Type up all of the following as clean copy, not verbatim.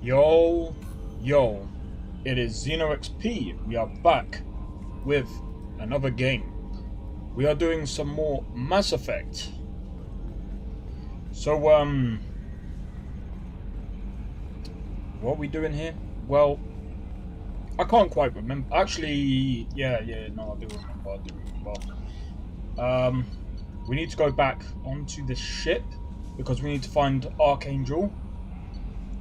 Yo, yo, it is XenoXP. We are back with another game. We are doing some more Mass Effect. So, what are we doing here? Well, I can't quite remember. Actually, no, I do remember. We need to go back onto the ship because we need to find Archangel.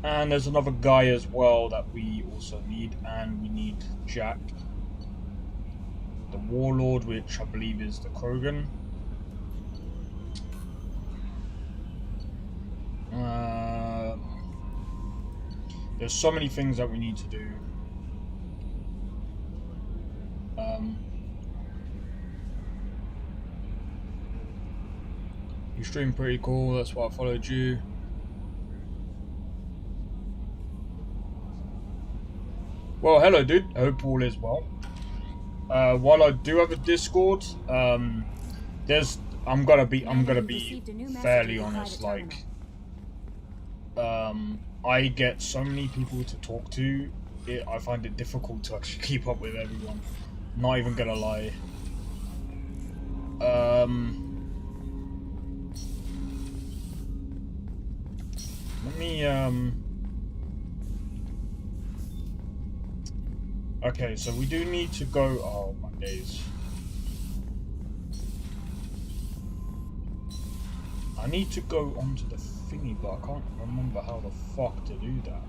And there's another guy as well that we also need, and we need Jack, the Warlord, which I believe is the Krogan. There's so many things that we need to do. You stream pretty cool, that's why I followed you. Well, hello, dude. I hope all is well. While I do have a Discord, I'm gonna be fairly honest. Like, I get so many people to talk to. I find it difficult to actually keep up with everyone. Not even gonna lie. Let me Okay, so we do need to go. Oh my days! I need to go onto the thingy, but I can't remember how the fuck to do that.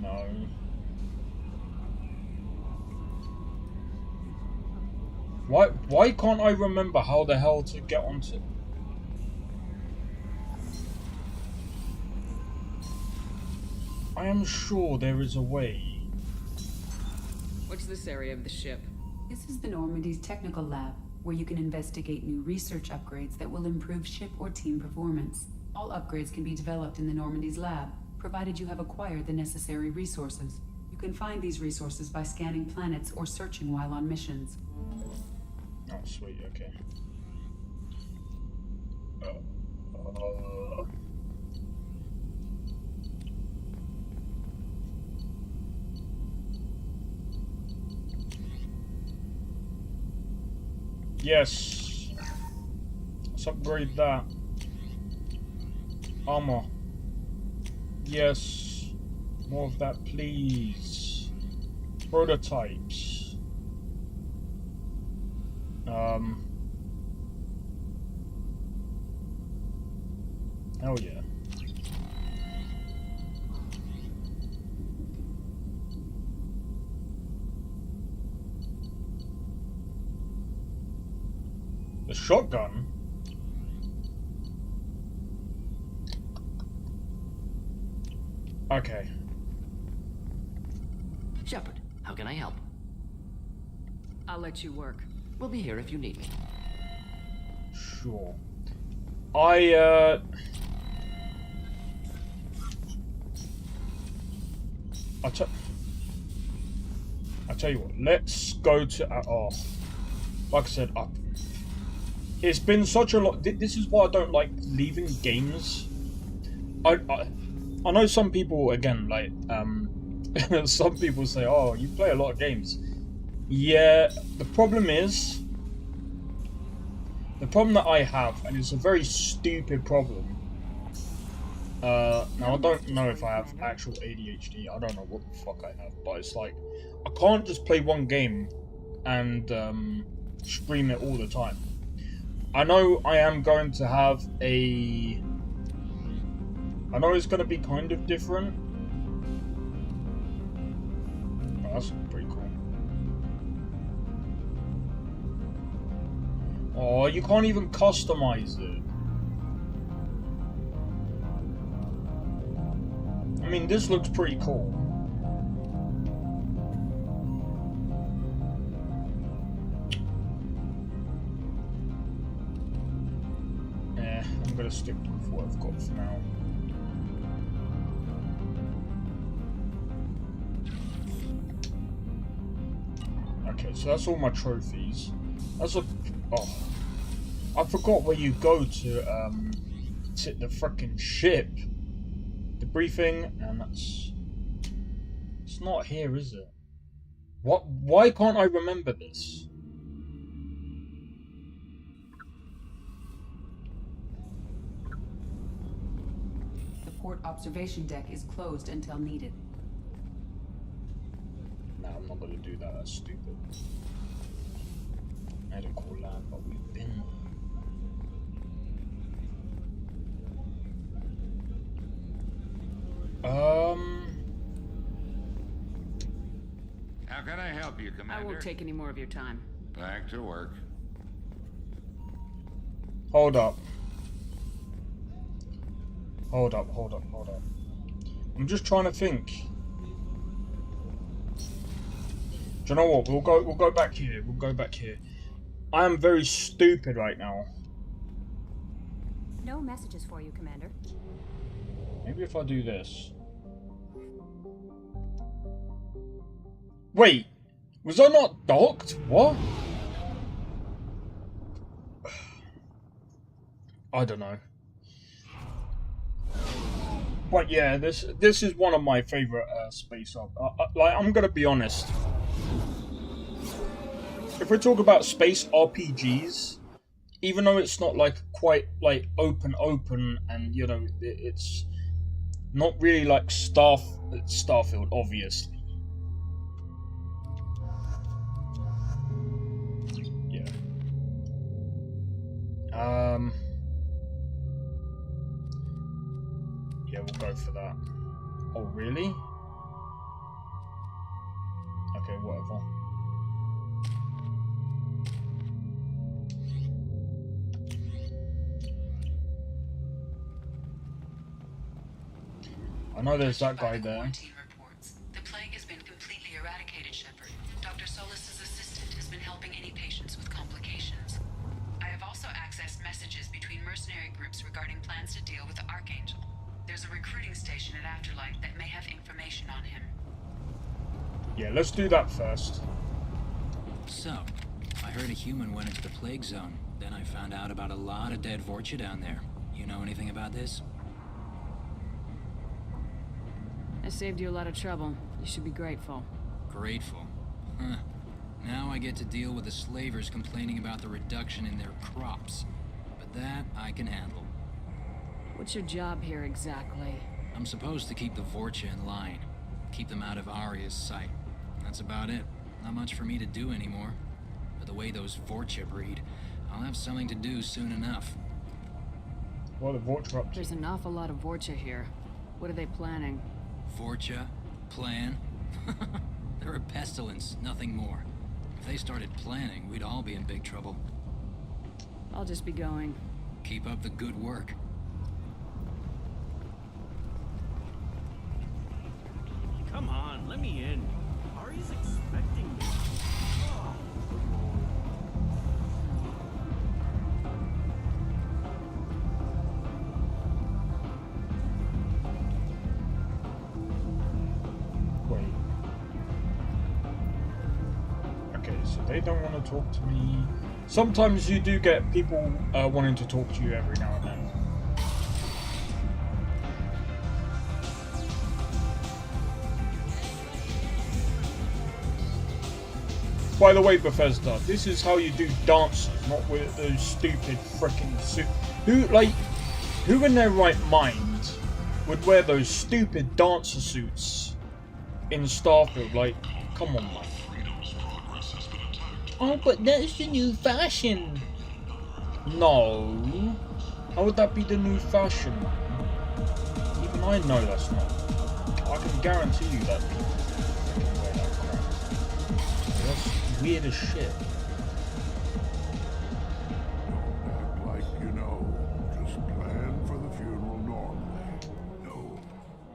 No. Why can't I remember how the hell to get onto? I am sure there is a way. What's this area of the ship? This is the Normandy's technical lab, where you can investigate new research upgrades that will improve ship or team performance. All upgrades can be developed in the Normandy's lab, provided you have acquired the necessary resources. You can find these resources by scanning planets or searching while on missions. Oh, sweet, okay. Yes. Let's upgrade that. Armor. Yes. More of that, please. Prototypes. Hell yeah. The shotgun? Okay. Shepard, how can I help? I'll let you work. We'll be here if you need me. Sure. I'll tell you what, let's go to, like I said, it's been such a lot. This is why I don't like leaving games. I know some people, again, like, some people say, oh, you play a lot of games. Yeah, the problem that I have, and it's a very stupid problem. Now I don't know if I have actual ADHD. I don't know what the fuck I have, but it's like I can't just play one game and stream it all the time. I know I am going to have a. I know it's going to be kind of different. Oh, that's pretty cool. Oh, you can't even customize it. I mean, this looks pretty cool. I'm gonna stick with what I've got for now. Okay, so that's all my trophies. That's a... Oh. I forgot where you go to the frickin' ship. Debriefing, and that's... It's not here, is it? What? Why can't I remember this? The port observation deck is closed until needed. No, I'm not gonna do that. That's stupid. Medical lab, but we've been. How can I help you, Commander? I won't take any more of your time. Back to work. Hold up. Hold up. I'm just trying to think. Do you know what? We'll go back here. I am very stupid right now. No messages for you, Commander. Maybe if I do this. Wait, was I not docked? What? I don't know. But yeah, this is one of my favorite space op. Like, I'm gonna be honest. If we talk about space RPGs, even though it's not like quite like open, and you know it's not really like Starfield, obviously. Yeah. Yeah, we'll go for that. Oh, really? Okay, whatever. I know there's that guy there. Quarantine reports. The plague has been completely eradicated, Shepard. Dr. Solis' assistant has been helping any patients with complications. I have also accessed messages between mercenary groups regarding plans to deal with the Archangel. There's a recruiting station at Afterlight that may have information on him. Yeah, let's do that first. So, I heard a human went into the plague zone. Then I found out about a lot of dead Vorcha down there. You know anything about this? I saved you a lot of trouble. You should be grateful. Grateful. Huh. Now I get to deal with the slavers complaining about the reduction in their crops. But that I can handle. What's your job here exactly? I'm supposed to keep the Vorcha in line. Keep them out of Aria's sight. That's about it. Not much for me to do anymore. But the way those Vorcha breed, I'll have something to do soon enough. What are the Vorcha up to? There's an awful lot of Vorcha here. What are they planning? Vorcha? Plan? They're a pestilence, nothing more. If they started planning, we'd all be in big trouble. I'll just be going. Keep up the good work. Come on, let me in. Ari's expecting me. Wait. Okay, so they don't want to talk to me. Sometimes you do get people wanting to talk to you every now and then. By the way, Bethesda, this is how you do dances, not with those stupid frickin' suits. Who in their right mind would wear those stupid dancer suits in Starfield? Like, come on, man. Oh, but that's the new fashion. No. How would that be the new fashion? Even I know that's not. I can guarantee you that people freaking wear that crap. That's weird as shit. Don't act like you know. Just plan for the funeral normally. No.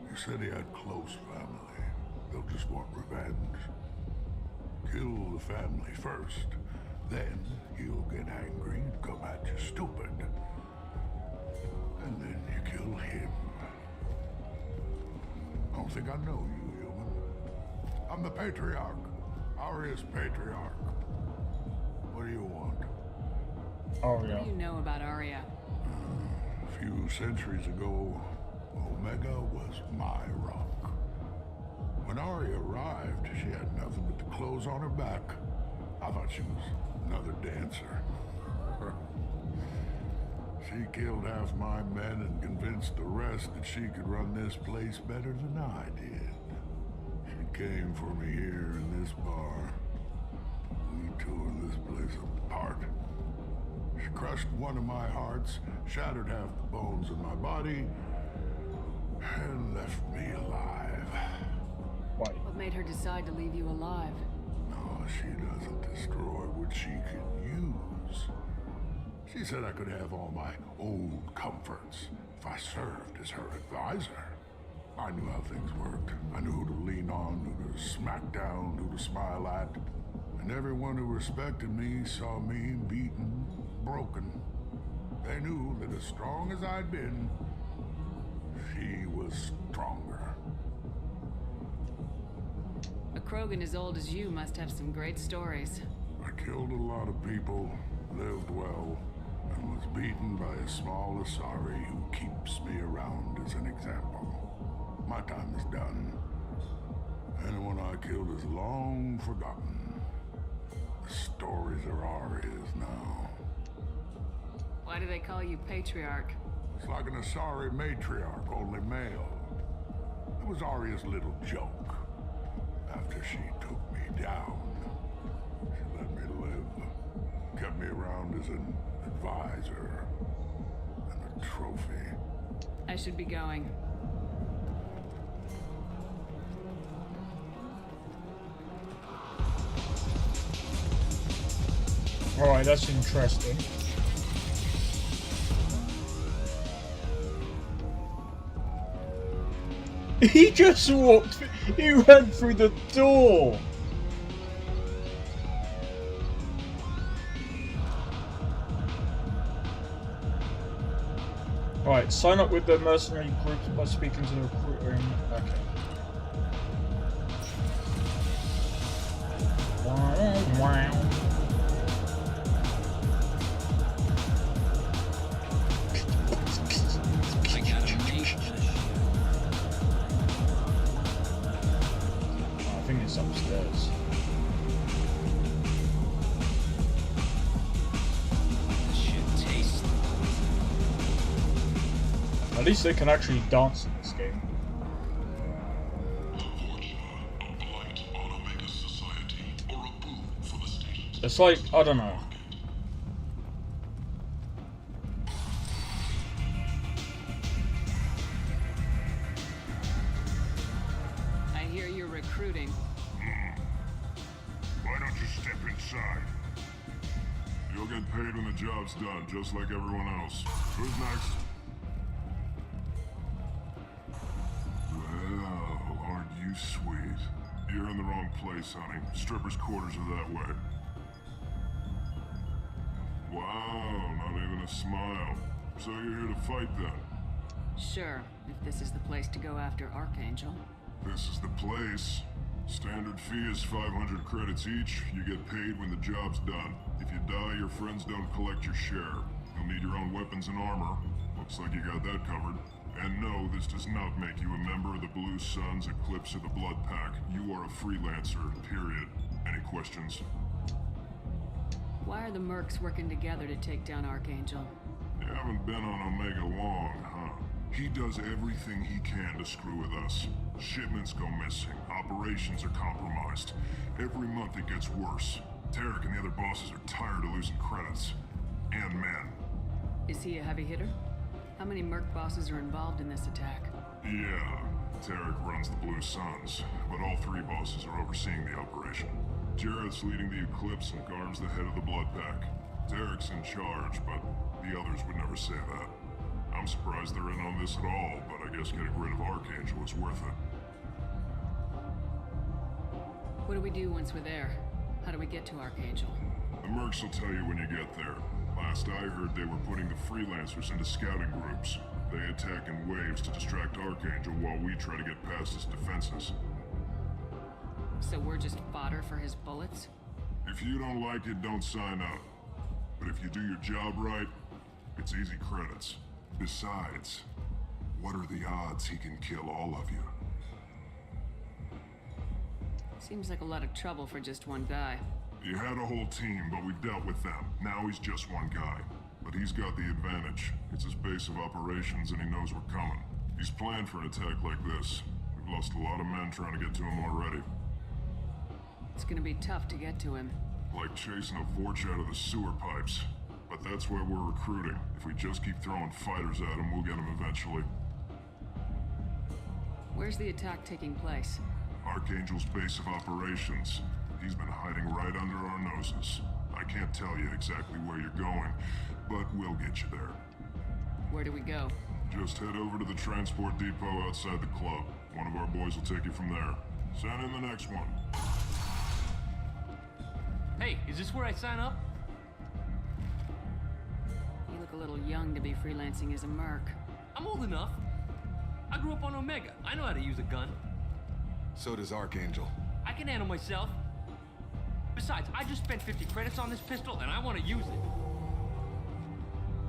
He said he had close family. They'll just want revenge. Kill the family first. Then he'll get angry and come at you stupid. And then you kill him. I don't think I know you, human. I'm the Patriarch. Aria's Patriarch. What do you want? Oh What yeah. do you know about Arya? A few centuries ago, Omega was my rock. When Arya arrived, she had nothing but the clothes on her back. I thought she was another dancer. She killed half my men and convinced the rest that she could run this place better than I did. She came for me here in this bar. We tore this place apart. She crushed one of my hearts, shattered half the bones in my body, and left me alive. Wait. What made her decide to leave you alive? No, she doesn't destroy what she can use. She said I could have all my old comforts if I served as her advisor. I knew how things worked. I knew who to lean on, who to smack down, who to smile at. And everyone who respected me saw me beaten, broken. They knew that as strong as I'd been, she was stronger. A Krogan as old as you must have some great stories. I killed a lot of people, lived well, and was beaten by a small Asari who keeps me around as an example. My time is done. Anyone I killed is long forgotten. The stories are Arya's now. Why do they call you Patriarch? It's like an Asari matriarch, only male. It was Arya's little joke. After she took me down, she let me live. Kept me around as an advisor and a trophy. I should be going. Alright, that's interesting. He just walked. He ran through the door. Alright, sign up with the mercenary groups by speaking to the recruiter. Okay. Wow. I got a mate. I think it's upstairs. This shit tastes. At least they can actually dance in this game. It's like, I don't know. I hear you're recruiting. Why don't you step inside? You'll get paid when the job's done, just like everyone else. Who's next? Well, aren't you sweet? You're in the wrong place, honey. Strippers' quarters are that way. Wow, not even a smile. So you're here to fight then? Sure, if this is the place to go after Archangel. This is the place. Standard fee is 500 credits each. You get paid when the job's done. If you die, your friends don't collect your share. You'll need your own weapons and armor. Looks like you got that covered. And no, this does not make you a member of the Blue Suns, Eclipse, or the Blood Pack. You are a freelancer, period. Any questions? Why are the Mercs working together to take down Archangel? You haven't been on Omega long, huh? He does everything he can to screw with us. Shipments go missing, operations are compromised. Every month it gets worse. Tarek and the other bosses are tired of losing credits. And men. Is he a heavy hitter? How many Merc bosses are involved in this attack? Yeah, Tarek runs the Blue Suns, but all three bosses are overseeing the operation. Jarrett's leading the Eclipse and Garm's the head of the Blood Pack. Tarek's in charge, but the others would never say that. I'm surprised they're in on this at all, but I guess getting rid of Archangel is worth it. What do we do once we're there? How do we get to Archangel? The Mercs will tell you when you get there. Last I heard, they were putting the freelancers into scouting groups. They attack in waves to distract Archangel while we try to get past his defenses. So we're just fodder for his bullets? If you don't like it, don't sign up. But if you do your job right, it's easy credits. Besides, what are the odds he can kill all of you? Seems like a lot of trouble for just one guy. You had a whole team, but we've dealt with them. Now he's just one guy. But he's got the advantage. It's his base of operations and he knows we're coming. He's planned for an attack like this. We've lost a lot of men trying to get to him already. It's gonna be tough to get to him. Like chasing a Vorch out of the sewer pipes. But that's why we're recruiting. If we just keep throwing fighters at him, we'll get him eventually. Where's the attack taking place? Archangel's base of operations. He's been hiding right under our noses. I can't tell you exactly where you're going, but we'll get you there. Where do we go? Just head over to the transport depot outside the club. One of our boys will take you from there. Send in the next one. Hey, is this where I sign up? You look a little young to be freelancing as a merc. I'm old enough. I grew up on Omega. I know how to use a gun. So does Archangel. I can handle myself. Besides, I just spent 50 credits on this pistol and I want to use it.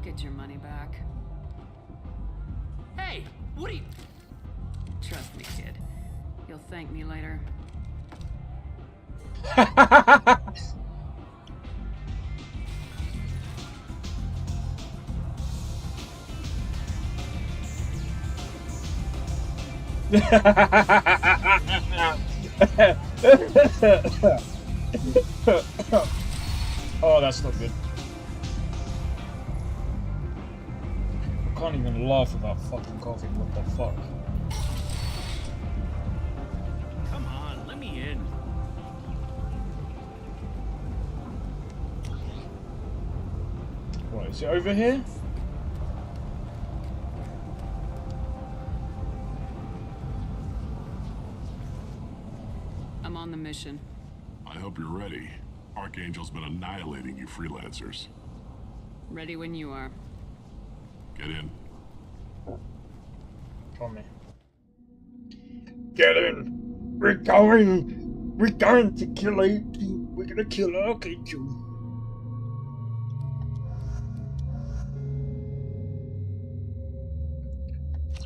Get your money back. Hey, what are you... Trust me, kid. You'll thank me later. Oh, that's not good. I can't even laugh without fucking coughing. What the fuck? Come on, let me in. Right, is it over here? I'm on the mission. I hope you're ready. Archangel's been annihilating you freelancers. Ready when you are. Get in. On me. Get in! We're going! We're going to kill Archangel. We're gonna kill Archangel.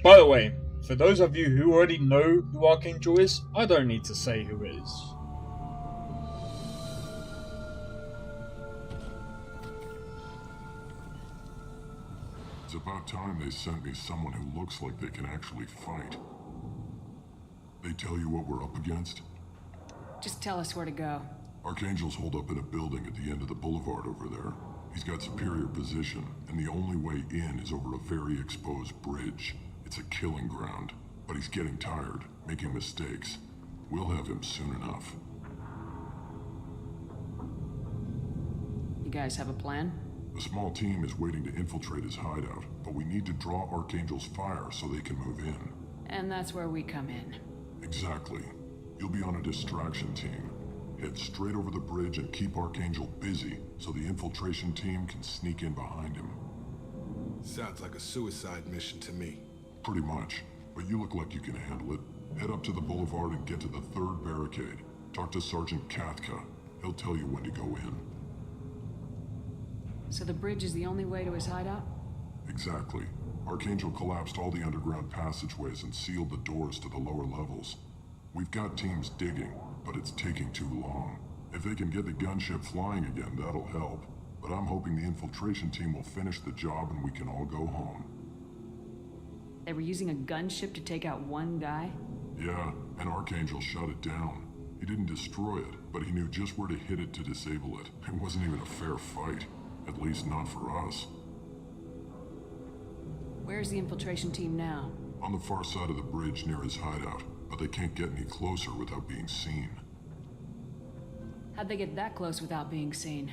By the way, for those of you who already know who Archangel is, I don't need to say who it is. It's about time they sent me someone who looks like they can actually fight. They tell you what we're up against? Just tell us where to go. Archangel's holed up in a building at the end of the boulevard over there. He's got superior position, and the only way in is over a very exposed bridge. It's a killing ground, but he's getting tired, making mistakes. We'll have him soon enough. You guys have a plan? A small team is waiting to infiltrate his hideout, but we need to draw Archangel's fire so they can move in. And that's where we come in. Exactly. You'll be on a distraction team. Head straight over the bridge and keep Archangel busy so the infiltration team can sneak in behind him. Sounds like a suicide mission to me. Pretty much, but you look like you can handle it. Head up to the boulevard and get to the third barricade. Talk to Sergeant Kathka. He'll tell you when to go in. So the bridge is the only way to his hideout? Exactly. Archangel collapsed all the underground passageways and sealed the doors to the lower levels. We've got teams digging, but it's taking too long. If they can get the gunship flying again, that'll help. But I'm hoping the infiltration team will finish the job and we can all go home. They were using a gunship to take out one guy? Yeah, and Archangel shut it down. He didn't destroy it, but he knew just where to hit it to disable it. It wasn't even a fair fight. At least not for us. Where's the infiltration team now? On the far side of the bridge near his hideout, but they can't get any closer without being seen. How'd they get that close without being seen?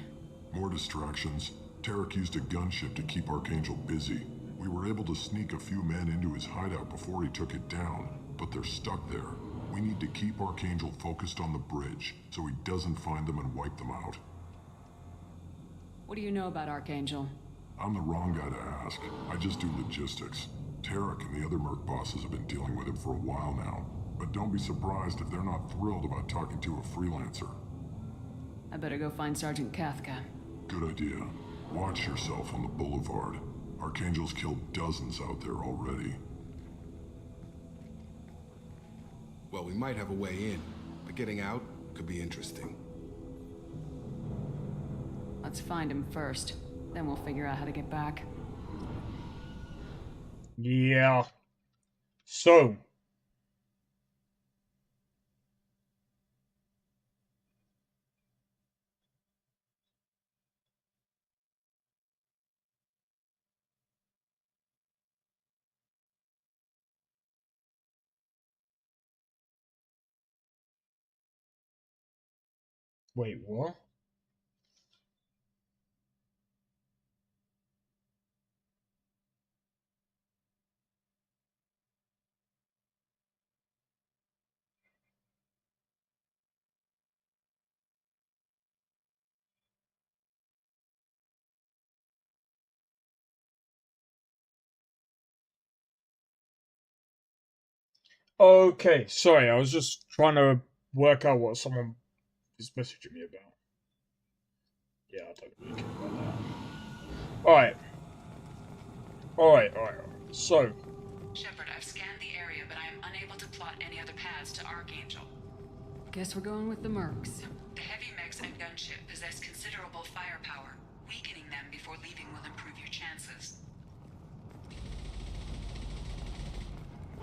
More distractions. Tarek used a gunship to keep Archangel busy. We were able to sneak a few men into his hideout before he took it down, but they're stuck there. We need to keep Archangel focused on the bridge, so he doesn't find them and wipe them out. What do you know about Archangel? I'm the wrong guy to ask. I just do logistics. Tarek and the other merc bosses have been dealing with him for a while now. But don't be surprised if they're not thrilled about talking to a freelancer. I better go find Sergeant Kathka. Good idea. Watch yourself on the boulevard. Archangel's killed dozens out there already. Well, we might have a way in, but getting out could be interesting. Let's find him first. Then we'll figure out how to get back. Yeah. So. Wait, what? Okay, sorry, I was just trying to work out what someone is messaging me about. Yeah, I don't really care about that. Alright. So. Shepard, I've scanned the area, but I am unable to plot any other paths to Archangel. Guess we're going with the Mercs. The heavy mechs and gunship possess considerable firepower. Weakening them before leaving will improve your chances.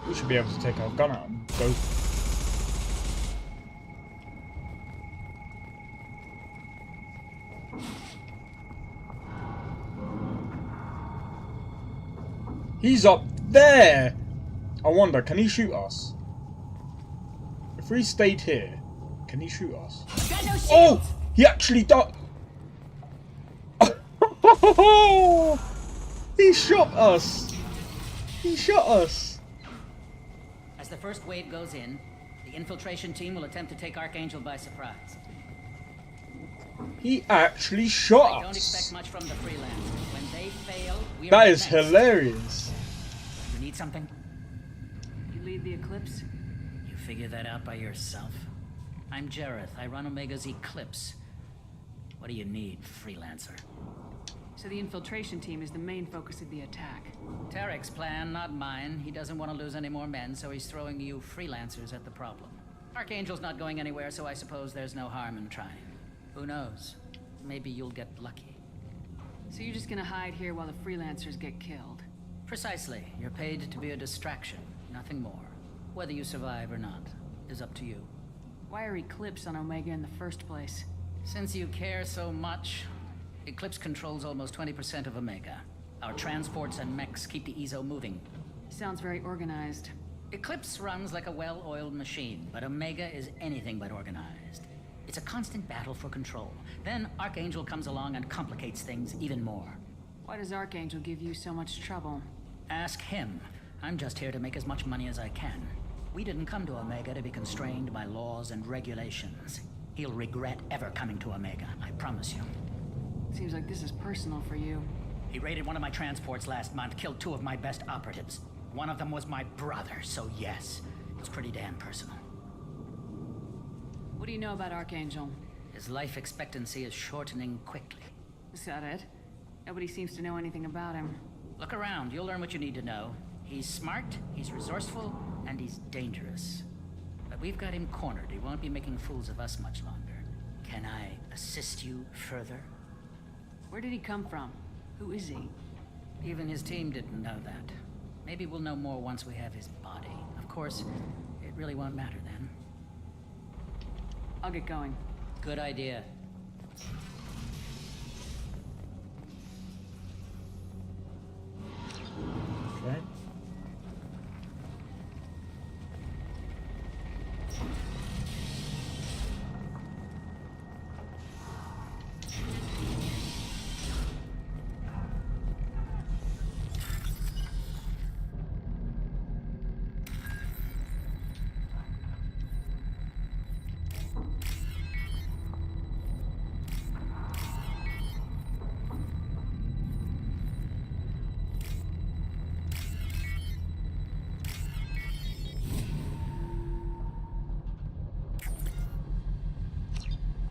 We should be able to take our gun out and go. He's up there! I wonder, can he shoot us? If we stayed here, can he shoot us? Oh! He actually does! He shot us! He shot us! As the first wave goes in, the infiltration team will attempt to take Archangel by surprise. He actually shot us! I don't expect much from the freelancers. When they fail, we are That is next. hilarious. You need something? You lead the Eclipse? You figure that out by yourself? I'm Jareth. I run Omega's Eclipse. What do you need, freelancer? So the infiltration team is the main focus of the attack. Tarek's plan, not mine. He doesn't want to lose any more men, so he's throwing you freelancers at the problem. Archangel's not going anywhere, so I suppose there's no harm in trying. Who knows? Maybe you'll get lucky. So you're just gonna hide here while the freelancers get killed? Precisely. You're paid to be a distraction, nothing more. Whether you survive or not is up to you. Why are Eclipse on Omega in the first place? Since you care so much, Eclipse controls almost 20% of Omega. Our transports and mechs keep the EZO moving. Sounds very organized. Eclipse runs like a well-oiled machine, but Omega is anything but organized. It's a constant battle for control. Then Archangel comes along and complicates things even more. Why does Archangel give you so much trouble? Ask him. I'm just here to make as much money as I can. We didn't come to Omega to be constrained by laws and regulations. He'll regret ever coming to Omega, I promise you. Seems like this is personal for you. He raided one of my transports last month, killed 2 of my best operatives. One of them was my brother, so yes, it's pretty damn personal. What do you know about Archangel? His life expectancy is shortening quickly. Is that it? Nobody seems to know anything about him. Look around, you'll learn what you need to know. He's smart, he's resourceful, and he's dangerous. But we've got him cornered. He won't be making fools of us much longer. Can I assist you further? Where did he come from? Who is he? Even his team didn't know that. Maybe we'll know more once we have his body. Of course, it really won't matter then. I'll get going. Good idea. Okay.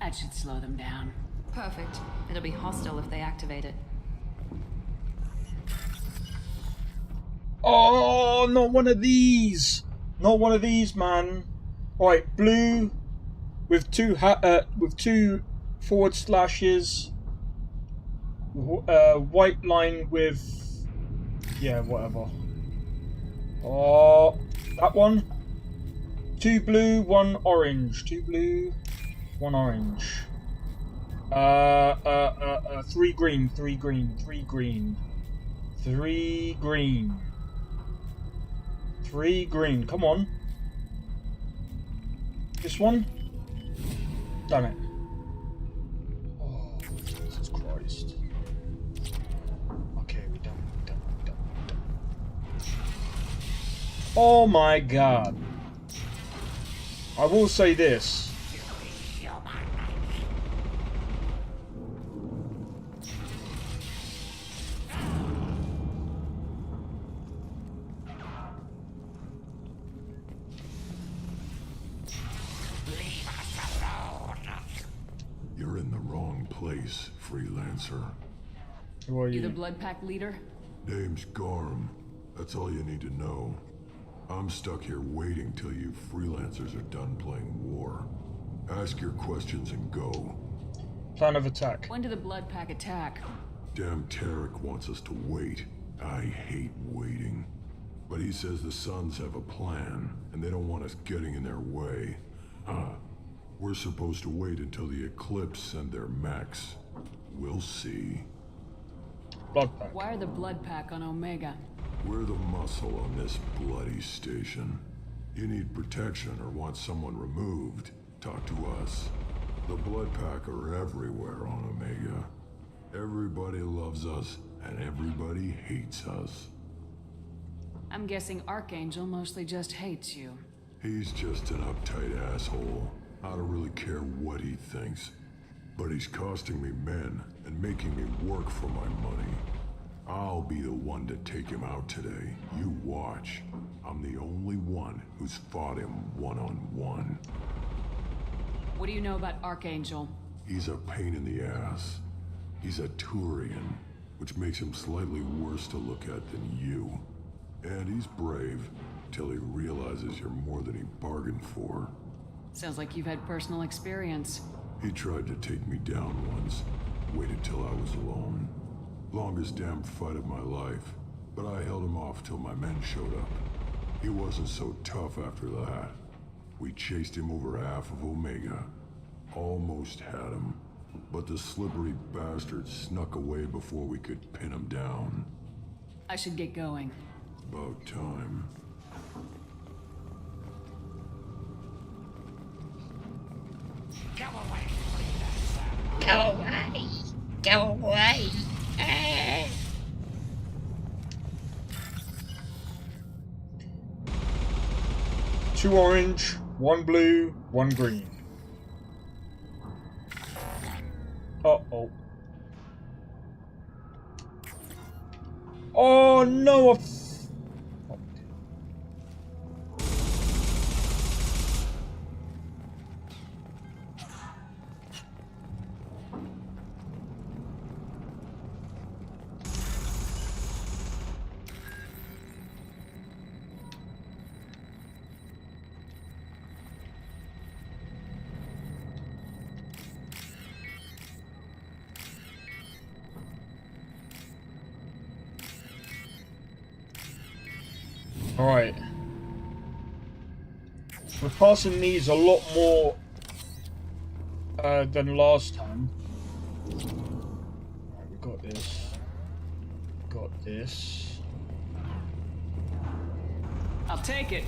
That should slow them down. Perfect. It'll be hostile if they activate it. Oh, not one of these! Not one of these, man. Alright, blue with two forward slashes. White line with, yeah, whatever. Oh, that one. 2 blue, 1 orange. 2 blue, 1 orange. 3 green, 3 green, 3 green. 3 green. 3 green, come on. This one? Damn it. Oh, Jesus Christ. Okay, we're done. Oh my god. I will say this. You're in the wrong place, freelancer. Who are You you? the Blood Pack leader? Name's Garm. That's all you need to know. I'm stuck here waiting till you freelancers are done playing war. Ask your questions and go. Plan of attack. When do the Blood Pack attack? Damn Tarek wants us to wait. I hate waiting. But he says the Suns have a plan, and they don't want us getting in their way. We're supposed to wait until the Eclipse send their mechs. We'll see. Blood Pack. Why are the Blood Pack on Omega? We're the muscle on this bloody station. You need protection or want someone removed, talk to us. The Blood Pack are everywhere on Omega. Everybody loves us, and everybody hates us. I'm guessing Archangel mostly just hates you. He's just an uptight asshole. I don't really care what he thinks. But he's costing me men and making me work for my money. I'll be the one to take him out today. You watch. I'm the only one who's fought him one-on-one. What do you know about Archangel? He's a pain in the ass. He's a Turian, which makes him slightly worse to look at than you. And he's brave, till he realizes you're more than he bargained for. Sounds like you've had personal experience. He tried to take me down once, waited till I was alone. Longest damn fight of my life, but I held him off till my men showed up. He wasn't so tough after that. We chased him over half of Omega. Almost had him, but the slippery bastard snuck away before we could pin him down. I should get going. About time. Go away. Go away. Go away. 2 orange, 1 blue, 1 green. Uh-oh. Oh no! Alright. We're passing these a lot more than last time. Alright, we got this. Got this. I'll take it.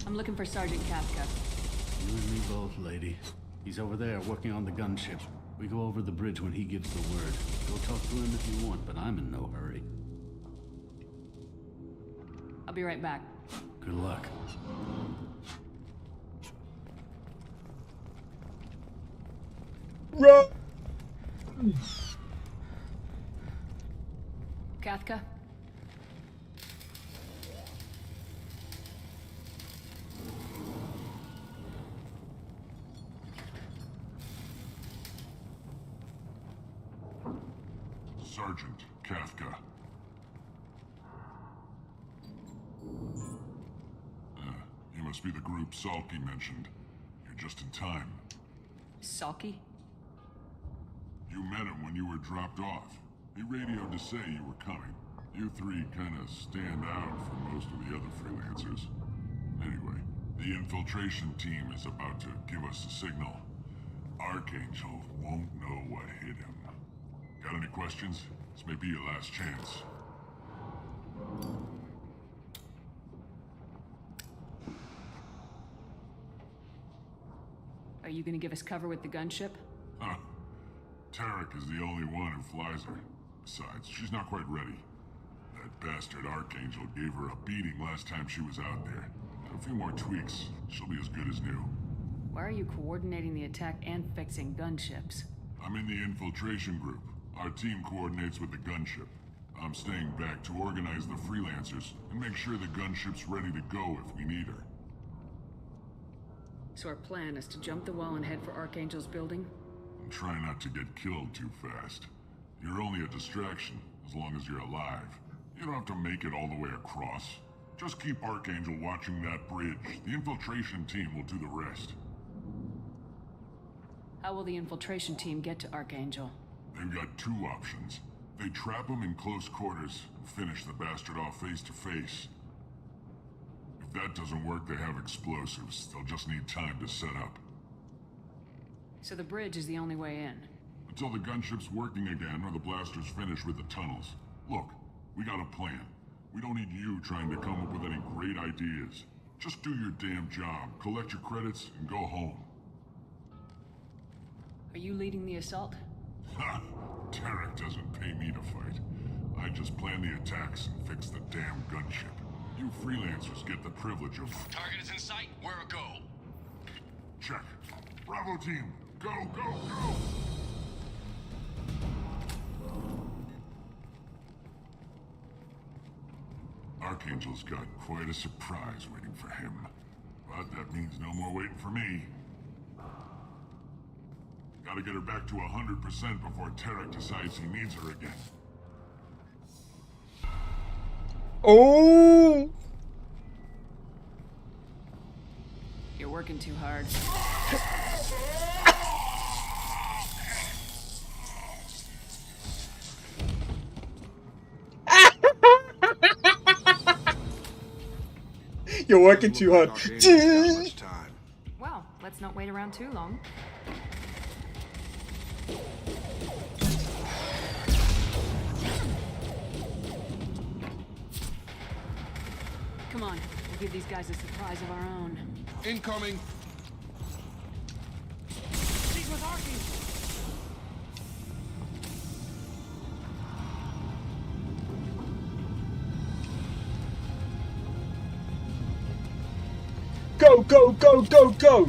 I'm looking for Sergeant Kafka. You and me both, lady. He's over there working on the gunship. We go over the bridge when he gives the word. Go talk to him if you want, but I'm in no hurry. I'll be right back. Good luck. Run! Kathka? Sergeant Kafka. You must be the group Salky mentioned. You're just in time. Saki? You met him when you were dropped off. He radioed to say you were coming. You three kind of stand out from most of the other freelancers. Anyway, the infiltration team is about to give us a signal. Archangel won't know what hit him. Got any questions? This may be your last chance. Are you gonna give us cover with the gunship? Huh. Tarek is the only one who flies her. Besides, she's not quite ready. That bastard Archangel gave her a beating last time she was out there. A few more tweaks, she'll be as good as new. Why are you coordinating the attack and fixing gunships? I'm in the infiltration group. Our team coordinates with the gunship. I'm staying back to organize the freelancers and make sure the gunship's ready to go if we need her. So our plan is to jump the wall and head for Archangel's building? And try not to get killed too fast. You're only a distraction, as long as you're alive. You don't have to make it all the way across. Just keep Archangel watching that bridge. The infiltration team will do the rest. How will the infiltration team get to Archangel? They've got two options. They trap him in close quarters and finish the bastard off face to face. If that doesn't work, they have explosives. They'll just need time to set up. So the bridge is the only way in? Until the gunship's working again or the blasters finish with the tunnels. Look, we got a plan. We don't need you trying to come up with any great ideas. Just do your damn job, collect your credits, and go home. Are you leading the assault? Ha! Tarek doesn't pay me to fight. I just plan the attacks and fix the damn gunship. You freelancers get the privilege of... Target is in sight. Where a go? Check. Bravo team, go, go, go! Archangel's got quite a surprise waiting for him. But that means no more waiting for me. Gotta get her back to 100% before Tarek decides he needs her again. Oh! You're working too hard. You're working too hard. Well, let's not wait around too long. Come on, we'll give these guys a surprise of our own. Incoming! She's with Archangel! Go, go, go, go, go!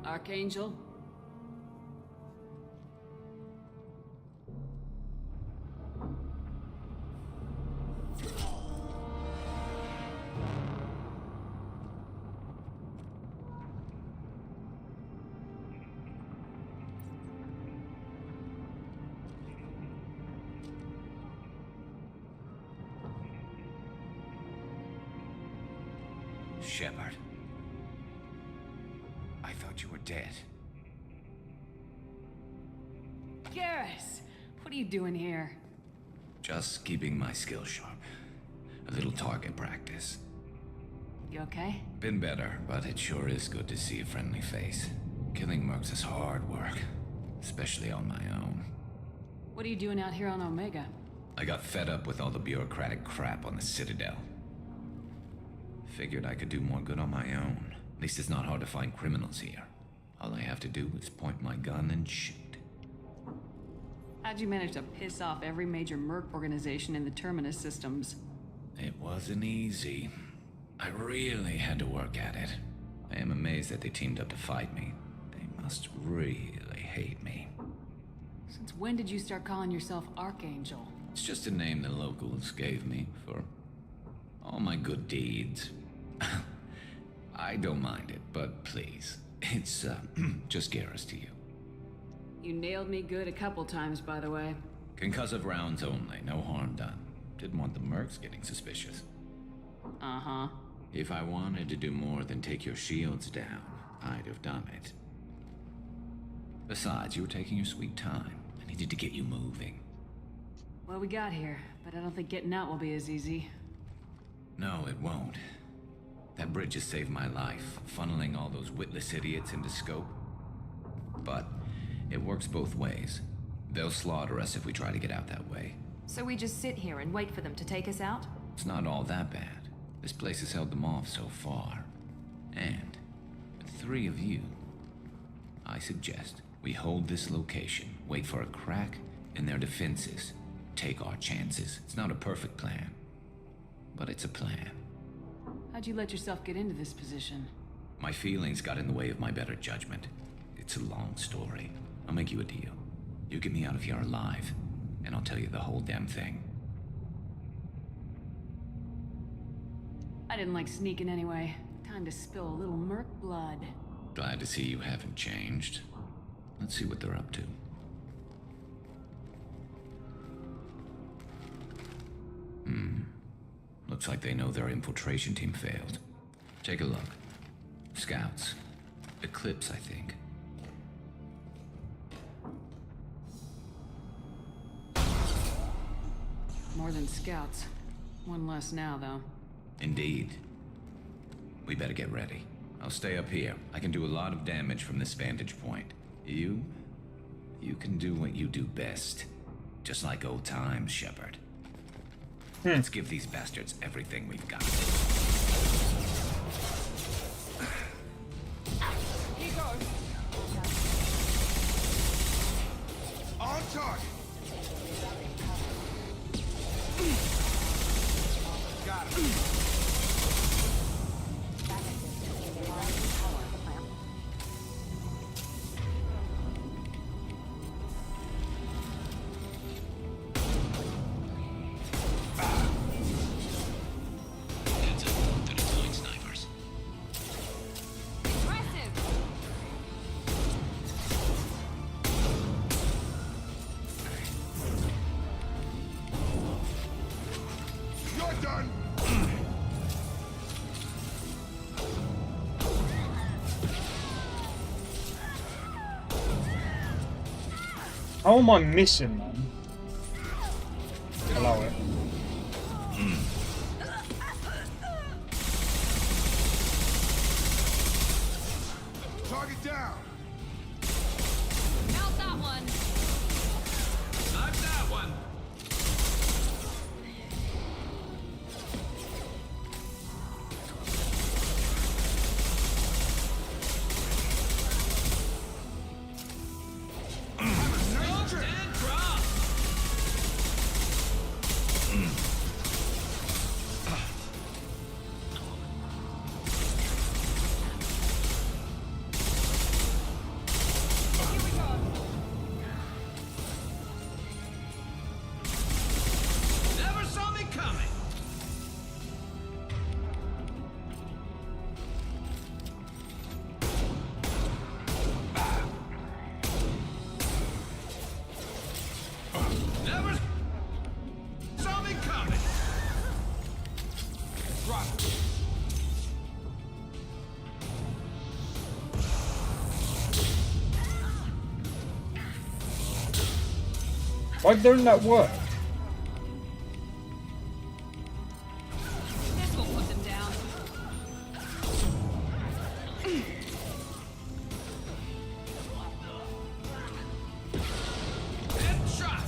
Archangel? Shepard. I thought you were dead. Garrus, what are you doing here? Just keeping my skills sharp. A little target practice. You okay? Been better, but it sure is good to see a friendly face. Killing mercs is hard work, especially on my own. What are you doing out here on Omega? I got fed up with all the bureaucratic crap on the Citadel. Figured I could do more good on my own. At least it's not hard to find criminals here. All I have to do is point my gun and shoot. How'd you manage to piss off every major merc organization in the Terminus systems? It wasn't easy. I really had to work at it. I am amazed that they teamed up to fight me. They must really hate me. Since when did you start calling yourself Archangel? It's just a name the locals gave me for all my good deeds. I don't mind it, but please, it's just Garrus to you. You nailed me good a couple times, by the way. Concussive rounds only, no harm done. Didn't want the mercs getting suspicious. Uh-huh. If I wanted to do more than take your shields down, I'd have done it. Besides, you were taking your sweet time. I needed to get you moving. Well, we got here, but I don't think getting out will be as easy. No, it won't. That bridge has saved my life, funneling all those witless idiots into scope. But it works both ways. They'll slaughter us if we try to get out that way. So we just sit here and wait for them to take us out? It's not all that bad. This place has held them off so far. And with 3 of you, I suggest we hold this location, wait for a crack in their defenses, take our chances. It's not a perfect plan, but it's a plan. How'd you let yourself get into this position? My feelings got in the way of my better judgment. It's a long story. I'll make you a deal. You get me out of here alive, and I'll tell you the whole damn thing. I didn't like sneaking anyway. Time to spill a little merc blood. Glad to see you haven't changed. Let's see what they're up to. Looks like they know their infiltration team failed. Take a look. Scouts. Eclipse, I think. More than scouts. One less now, though. Indeed. We better get ready. I'll stay up here. I can do a lot of damage from this vantage point. You can do what you do best. Just like old times, Shepard. Let's give these bastards everything we've got. He goes. On target. Got him. How am I missing, man? Allow it. Target down. Not that one. Not that one. Why don't that work? This will put them down. Headshot!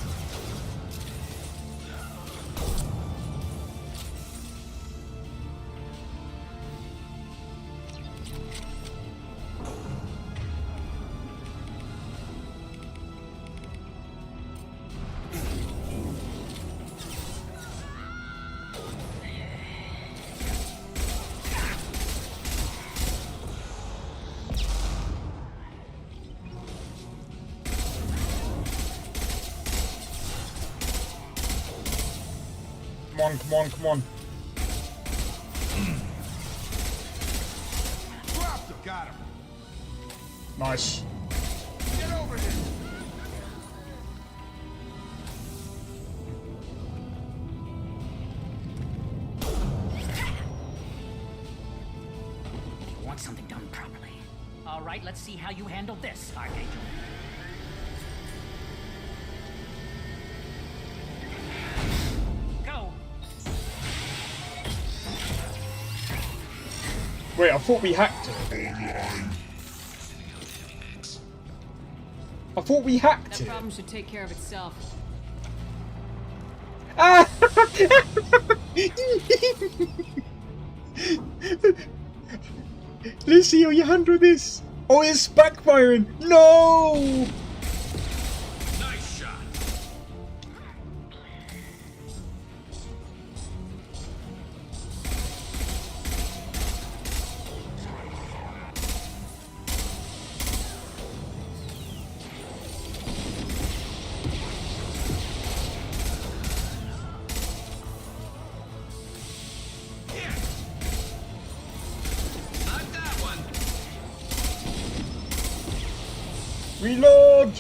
Come on, come on, come on. Got him. Nice. Get over here. You want something done properly. All right, let's see how you handle this, Archangel. Go. Wait, I thought we hacked it. I thought we hacked That it. problem should take care of itself. Ah! Lucy, how you handle this? Oh, it's backfiring. No! Nice shot. Not that one. Reload!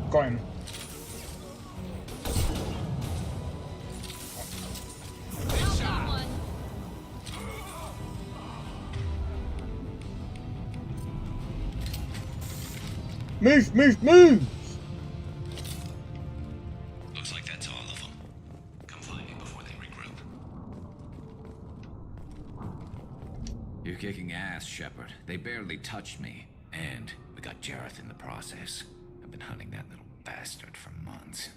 Got him. Move, move, move! Looks like that's all of them. Come find me before they regroup. You're kicking ass, Shepard. They barely touched me. And we got Jareth in the process. I've been hunting that little bastard for months.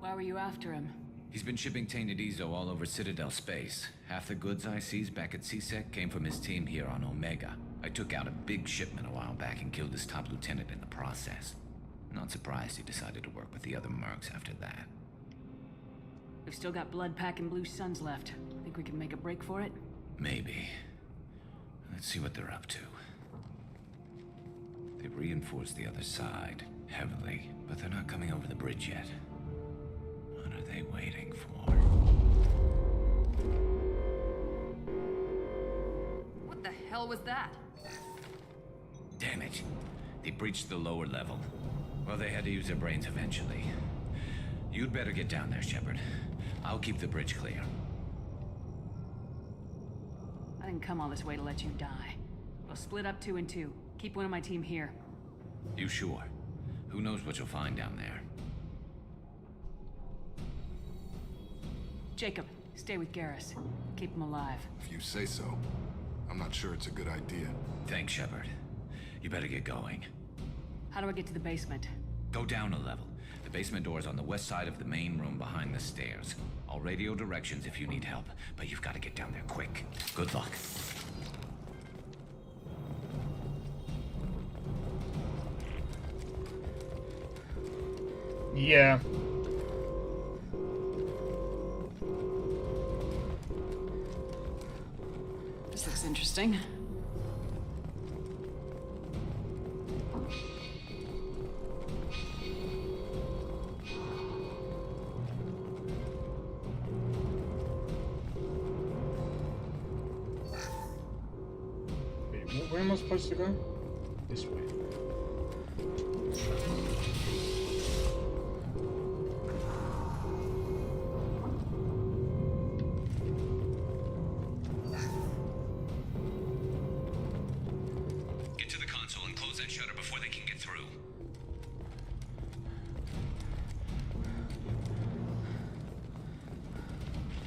Why were you after him? He's been shipping tainted Ezo all over Citadel space. Half the goods I seized back at CSEC came from his team here on Omega. I took out a big shipment a while back and killed his top lieutenant in the process. Not surprised he decided to work with the other mercs after that. We've still got Bloodpack and Blue Suns left. Think we can make a break for it? Maybe. Let's see what they're up to. They've reinforced the other side, heavily, but they're not coming over the bridge yet. What are they waiting for? What the hell was that? Damn it. They breached the lower level. Well, they had to use their brains eventually. You'd better get down there, Shepard. I'll keep the bridge clear. I didn't come all this way to let you die. We'll split up 2 and 2. Keep one of my team here. You sure? Who knows what you'll find down there? Jacob, stay with Garrus. Keep him alive. If you say so. I'm not sure it's a good idea. Thanks, Shepard. You better get going. How do I get to the basement? Go down a level. The basement door is on the west side of the main room behind the stairs. I'll radio directions if you need help, but you've got to get down there quick. Good luck. Yeah. This looks interesting. am I supposed to go? This way. Get to the console and close that shutter before they can get through.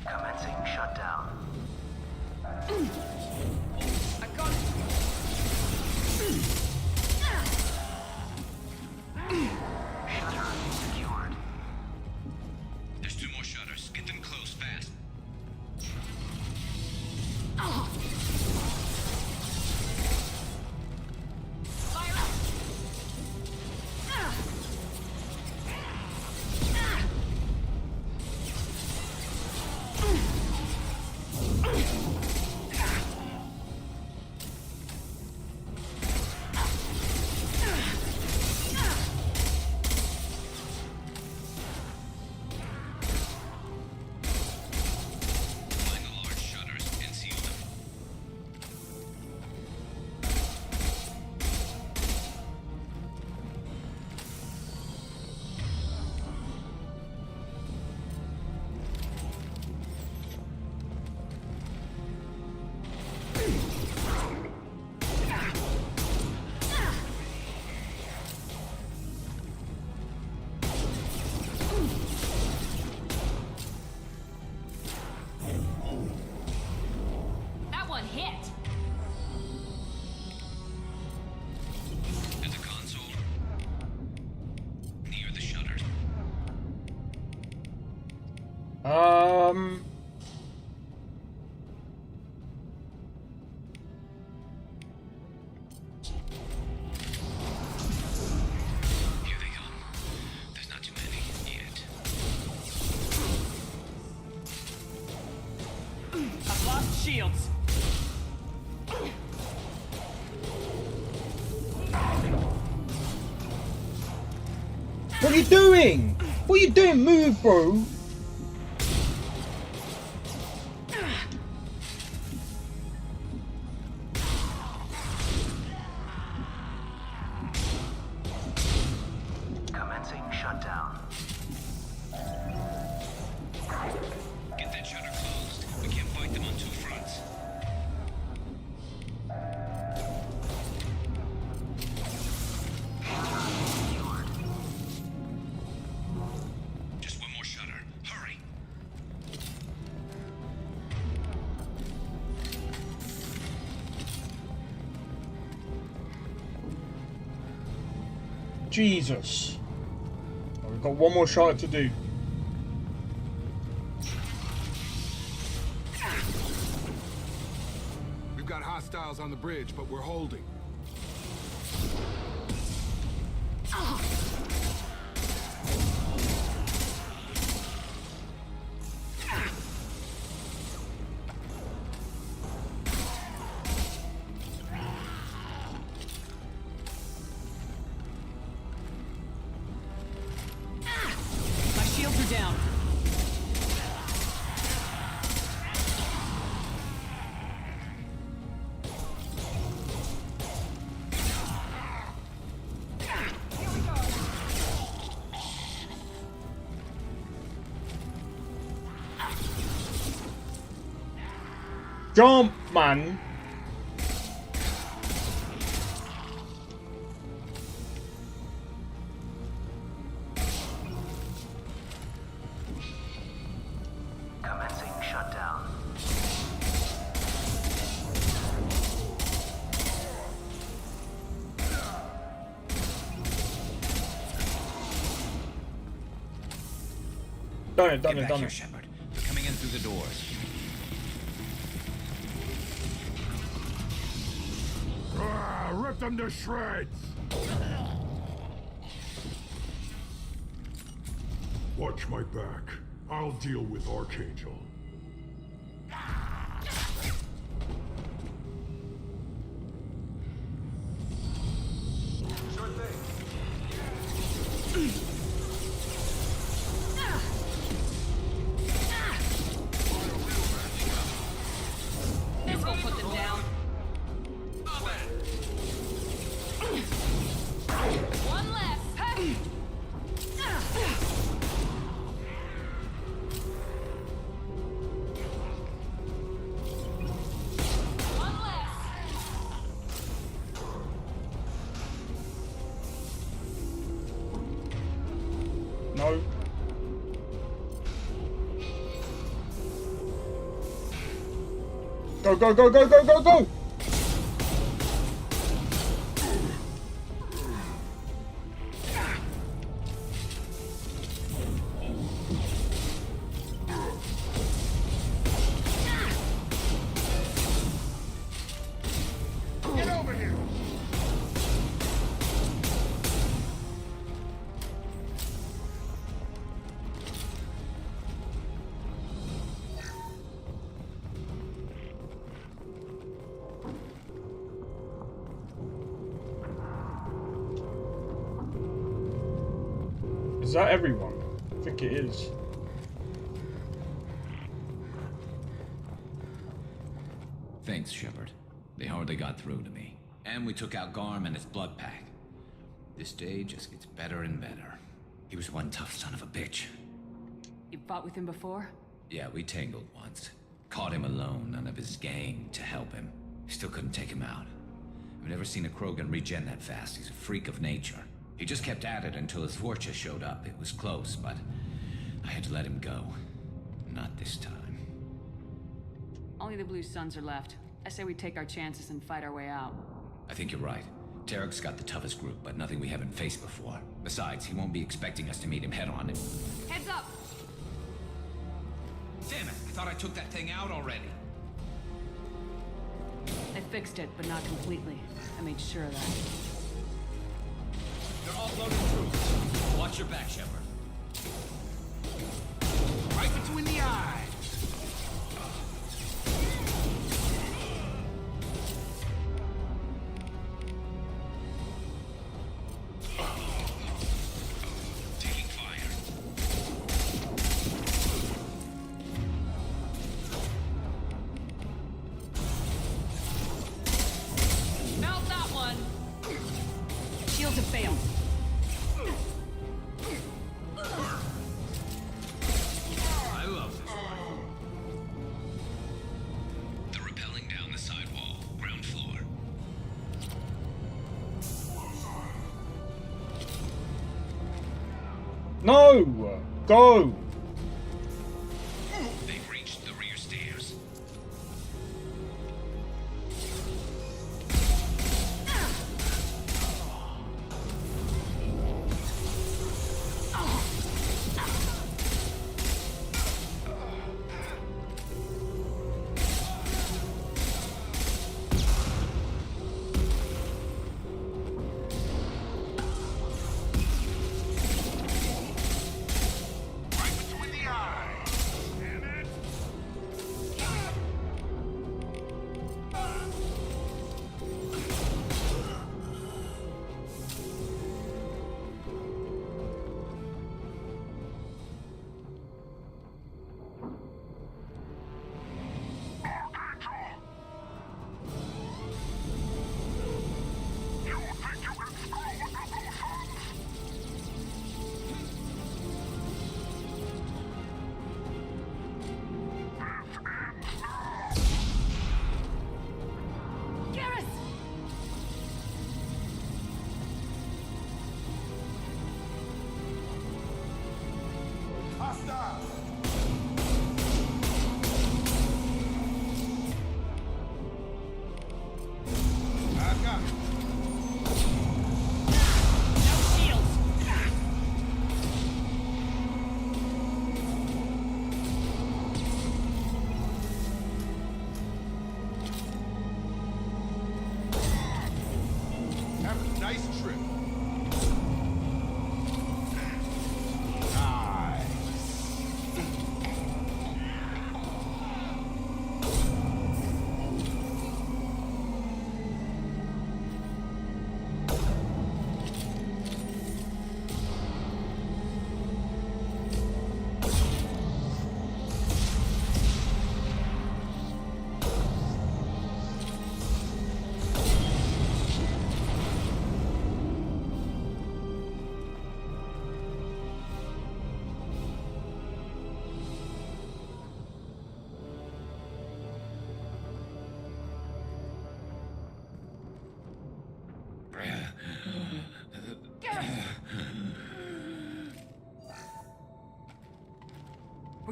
Commencing shutdown. I got it. Shutter secured. There's 2 more shutters. Get them closed fast. Find the large shutters and seal them. That one hit. There's a console near the shutters. Here they come. There's not too many yet. I've lost shields. What are you doing? What are you doing? Move, bro. Commencing shutdown. Get that shutter closed. We can't fight them on 2 fronts. Just 1 more shutter. Hurry. Jesus. Oh, we've got 1 more shot to do. We've got hostiles on the bridge, but we're holding. My shields are down. Jump, man. Commencing shutdown. Done it, Get back here, Shepard. They're coming in through the doors. Rip them to shreds! Watch my back. I'll deal with Archangel. This will put them down. Stop it. No. Go, go, go, go, go, go, go! Get over here! Is that everyone? I think it is. Thanks, Shepard. They hardly got through to me. And we took out Garm and his blood pack. This day just gets better and better. He was one tough son of a bitch. You fought with him before? Yeah, we tangled once. Caught him alone, none of his gang to help him. Still couldn't take him out. I've never seen a Krogan regen that fast. He's a freak of nature. He just kept at it until his Vorcha showed up. It was close, but I had to let him go. Not this time. Only the Blue Suns are left. I say we take our chances and fight our way out. I think you're right. Tarek's got the toughest group, but nothing we haven't faced before. Besides, he won't be expecting us to meet him head-on. Heads up! Damn it! I thought I took that thing out already. I fixed it, but not completely. I made sure of that. They're all loaded troops. Watch your back, Shepard. Right between the eyes! Taking fire. Melt that one! Shields have failed. I love this rifle. They're rappelling down the side wall, ground floor. No! Go! They've reached the rear stairs. Right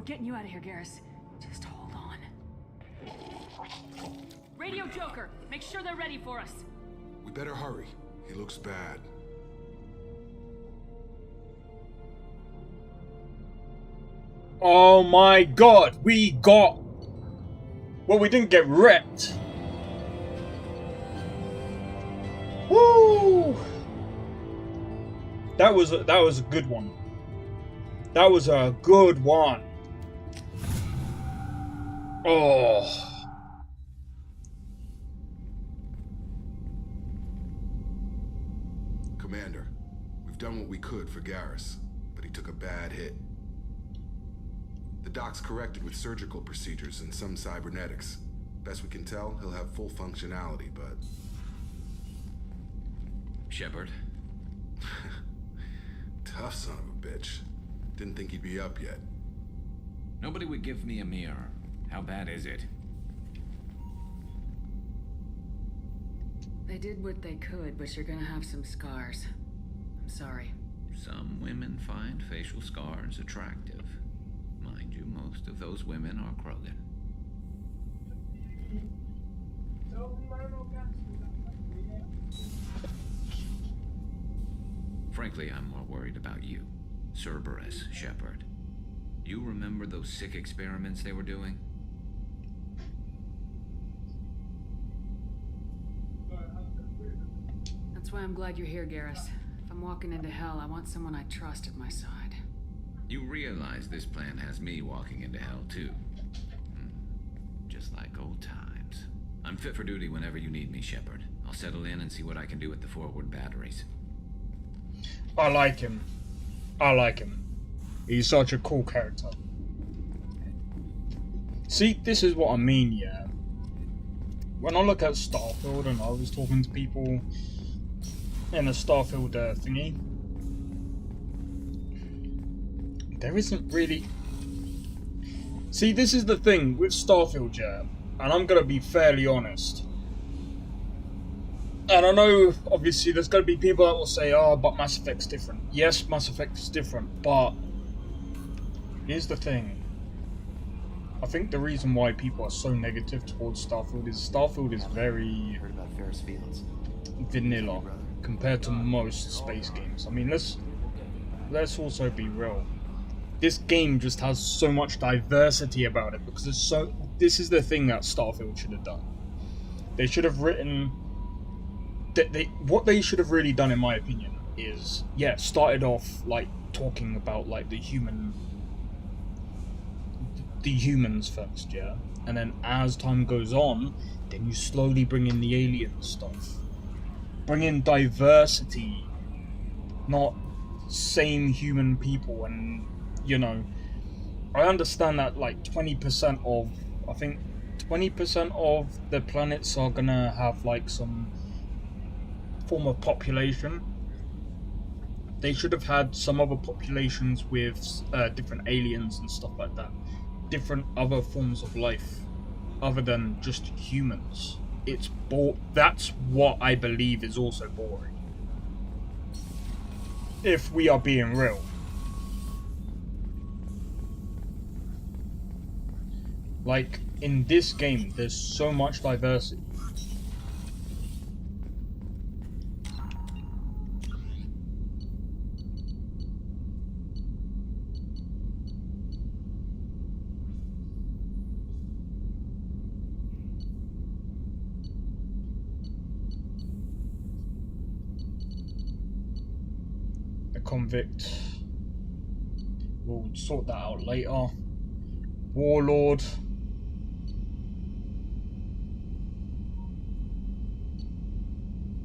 getting you out of here, Garrus. Just hold on. Radio Joker, make sure they're ready for us. We better hurry. He looks bad. Oh my god, we got... Well, we didn't get wrecked. Woo! That was a good one. That was a good one. Oh. Commander, we've done what we could for Garrus, but he took a bad hit. The doc's corrected with surgical procedures and some cybernetics. Best we can tell, he'll have full functionality, but... Shepard? Tough son of a bitch. Didn't think he'd be up yet. Nobody would give me a mirror. How bad is it? They did what they could, but you're gonna have some scars. I'm sorry. Some women find facial scars attractive. Mind you, most of those women are Krogan. Frankly, I'm more worried about you. Cerberus, Shepard. You remember those sick experiments they were doing? That's why I'm glad you're here, Garrus. If I'm walking into hell, I want someone I trust at my side. You realize this plan has me walking into hell, too. Just like old times. I'm fit for duty whenever you need me, Shepard. I'll settle in and see what I can do with the forward batteries. I like him. I like him. He's such a cool character. See, this is what I mean, yeah. When I look at Starfield and I was talking to people in a Starfield thingy, there isn't really... See, this is the thing with Starfield, yeah, and I'm gonna be fairly honest. And I know, obviously, there's gonna be people that will say, oh, but Mass Effect's different. Yes, Mass Effect is different, but here's the thing. I think the reason why people are so negative towards Starfield is very Heard about Ferris Fields. vanilla compared to most space games. I mean, let's also be real. This game just has so much diversity about it because it's so. This is the thing that Starfield should have done. They should have written. What they should have really done, in my opinion, is started off like talking about like the humans first, yeah, and then as time goes on, then you slowly bring in the alien stuff, bring in diversity, not same human people. And you know, I understand that like 20% of, I think 20% of the planets are gonna have like some form of population. They should have had some other populations with different aliens and stuff like that, different other forms of life other than just humans. That's what I believe is also boring, if we are being real. Like, in this game, there's so much diversity. The convict. We'll sort that out later. Warlord.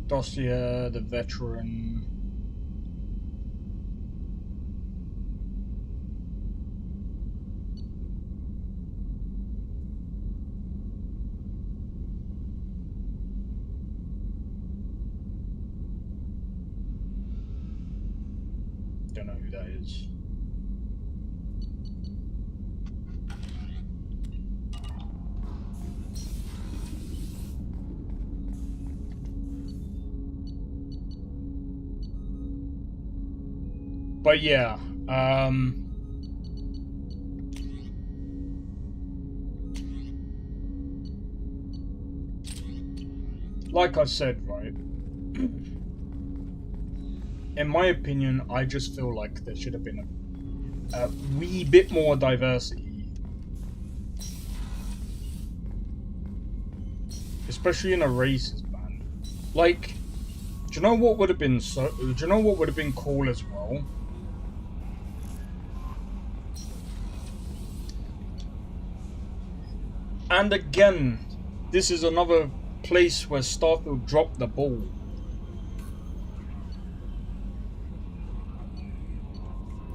Dossier, the veteran. Don't know who that is. But yeah, like I said, right, in my opinion, I just feel like there should have been a wee bit more diversity, especially in the races, man. Like, do you know what would have been cool as well? And again, this is another place where Starfield dropped the ball.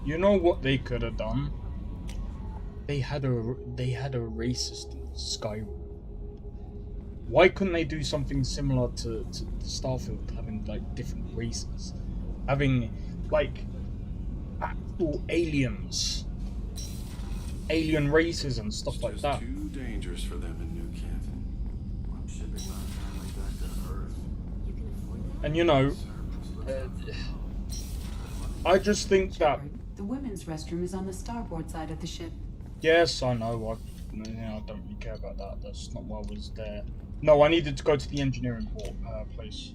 You know what they could have done? They had a racist in Skyrim. Why couldn't they do something similar to Starfield, having like different races, having like actual aliens, alien races and stuff like that? Too dangerous for them in New Kent. I'm shipping my family back to Earth. And you know, I just think that. The women's restroom is on the starboard side of the ship. Yes, I know. I don't really care about that. That's not why I was there. No, I needed to go to the engineering place.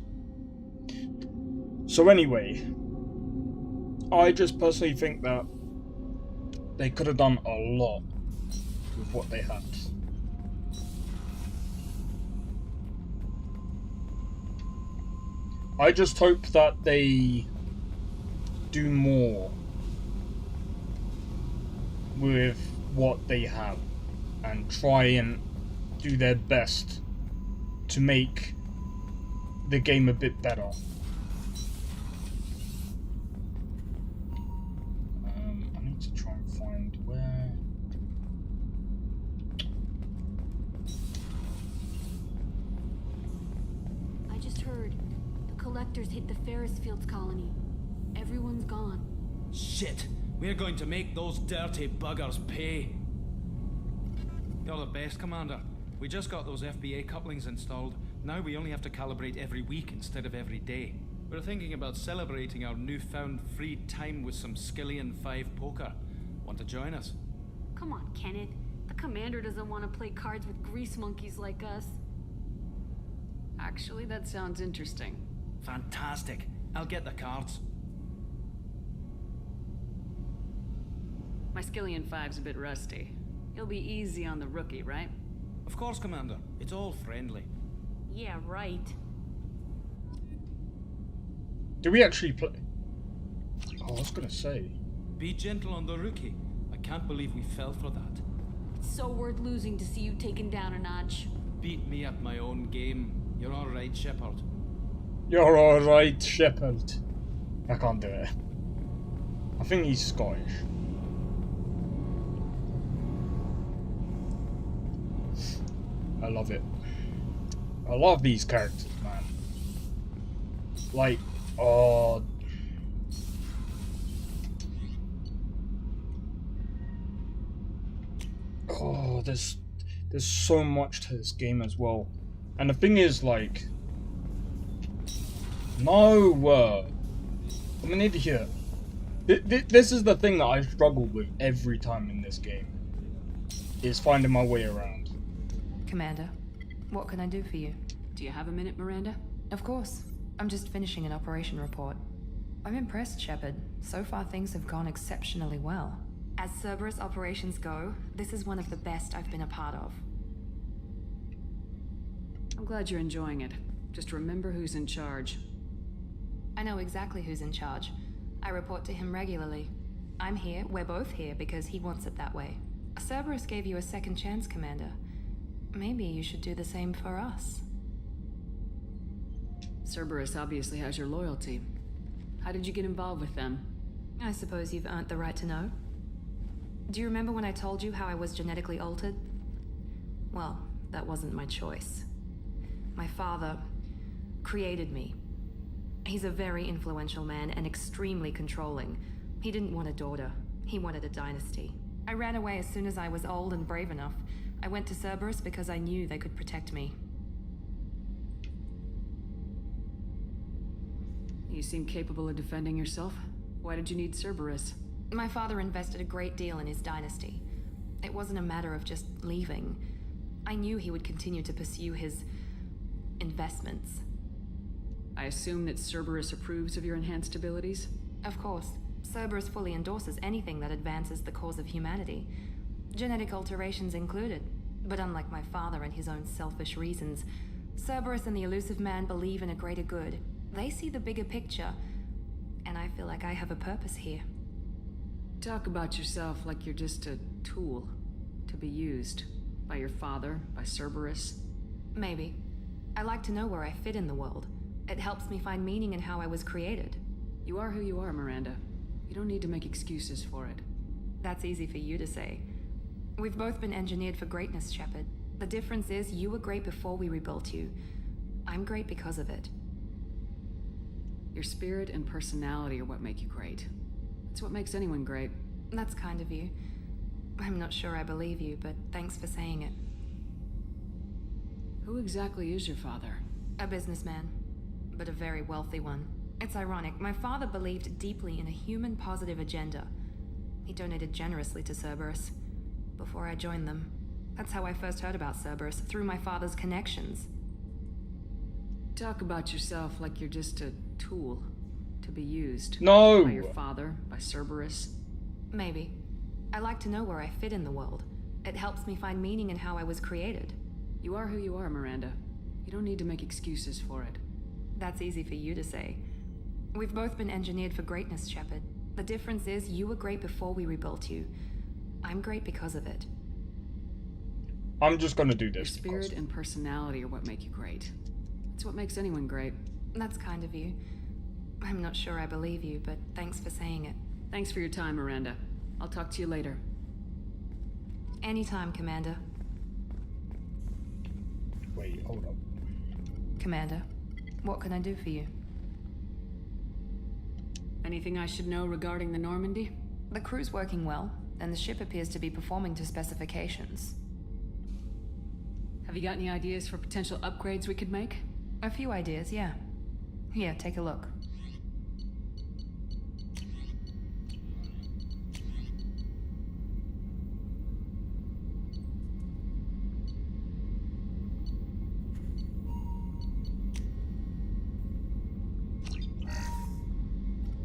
So anyway, I just personally think that they could have done a lot with what they had. I just hope that they do more with what they have and try and do their best to make the game a bit better. I need to try and find where. I just heard the collectors hit the Ferris Fields colony. Everyone's gone. Shit! We're going to make those dirty buggers pay. You're the best, Commander. We just got those FBA couplings installed. Now we only have to calibrate every week instead of every day. We're thinking about celebrating our newfound free time with some Skillian 5 poker. Want to join us? Come on, Kenneth. The commander doesn't want to play cards with grease monkeys like us. Actually, that sounds interesting. Fantastic. I'll get the cards. My Skillian 5's a bit rusty. He'll be easy on the rookie, right? Of course, Commander. It's all friendly. Yeah, right. Do we actually play? Oh, I was gonna say. Be gentle on the rookie. I can't believe we fell for that. It's so worth losing to see you taken down a notch. Beat me at my own game. You're all right, Shepard. You're alright, Shepard. I can't do it. I think he's Scottish. I love it. I love these characters, man. Like, oh. Oh, there's so much to this game as well. And the thing is, like, no, I'm an idiot. This is the thing that I struggle with every time in this game, is finding my way around. Commander, what can I do for you? Do you have a minute, Miranda? Of course. I'm just finishing an operation report. I'm impressed, Shepard. So far things have gone exceptionally well. As Cerberus operations go, this is one of the best I've been a part of. I'm glad you're enjoying it. Just remember who's in charge. I know exactly who's in charge. I report to him regularly. I'm here, we're both here, because he wants it that way. Cerberus gave you a second chance, Commander. Maybe you should do the same for us. Cerberus obviously has your loyalty. How did you get involved with them? I suppose you've earned the right to know. Do you remember when I told you how I was genetically altered? Well, that wasn't my choice. My father created me. He's a very influential man and extremely controlling. He didn't want a daughter. He wanted a dynasty. I ran away as soon as I was old and brave enough. I went to Cerberus because I knew they could protect me. You seem capable of defending yourself. Why did you need Cerberus? My father invested a great deal in his dynasty. It wasn't a matter of just leaving. I knew he would continue to pursue his investments. I assume that Cerberus approves of your enhanced abilities? Of course, Cerberus fully endorses anything that advances the cause of humanity, genetic alterations included. But unlike my father and his own selfish reasons, Cerberus and the Elusive Man believe in a greater good. They see the bigger picture, and I feel like I have a purpose here. Talk about yourself like you're just a tool to be used by your father, by Cerberus. Maybe. I like to know where I fit in the world. It helps me find meaning in how I was created. You are who you are, Miranda. You don't need to make excuses for it. That's easy for you to say. We've both been engineered for greatness, Shepard. The difference is you were great before we rebuilt you. I'm great because of it. Your spirit and personality are what make you great. It's what makes anyone great. That's kind of you. I'm not sure I believe you, but thanks for saying it. Who exactly is your father? A businessman, but a very wealthy one. It's ironic. My father believed deeply in a human-positive agenda. He donated generously to Cerberus before I joined them. That's how I first heard about Cerberus, through my father's connections. Talk about yourself like you're just a tool to be used. No! By your father, by Cerberus. Maybe. I like to know where I fit in the world. It helps me find meaning in how I was created. You are who you are, Miranda. You don't need to make excuses for it. That's easy for you to say. We've both been engineered for greatness, Shepard. The difference is you were great before we rebuilt you. I'm great because of it. I'm just gonna do this. Your spirit and personality are what make you great. It's what makes anyone great. That's kind of you. I'm not sure I believe you, but thanks for saying it. Thanks for your time, Miranda. I'll talk to you later. Anytime, Commander. Wait, hold up. Commander, what can I do for you? Anything I should know regarding the Normandy? The crew's working well, and the ship appears to be performing to specifications. Have you got any ideas for potential upgrades we could make? A few ideas, yeah. Here, take a look.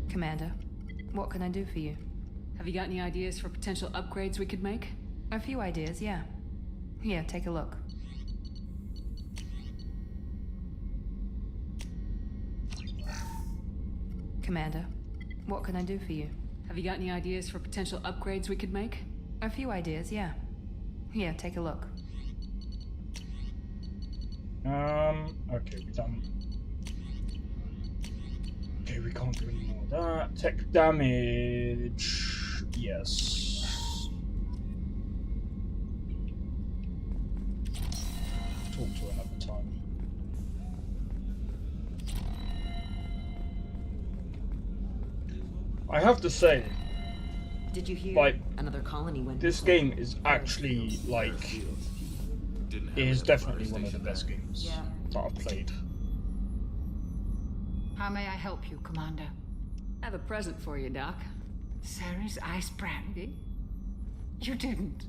Commander, what can I do for you? Have you got any ideas for potential upgrades we could make? A few ideas, yeah. Here, take a look. Commander, what can I do for you? Have you got any ideas for potential upgrades we could make? A few ideas, yeah. Here, take a look. Okay, we've done. Okay, we can't do any more of that. Tech damage. Yes. Talk to another time. I have to say, did you hear like, another colony went this game is actually like, it is definitely one of the best games that I've played. How may I help you, Commander? I have a present for you, Doc. Sarah's ice brandy? You didn't.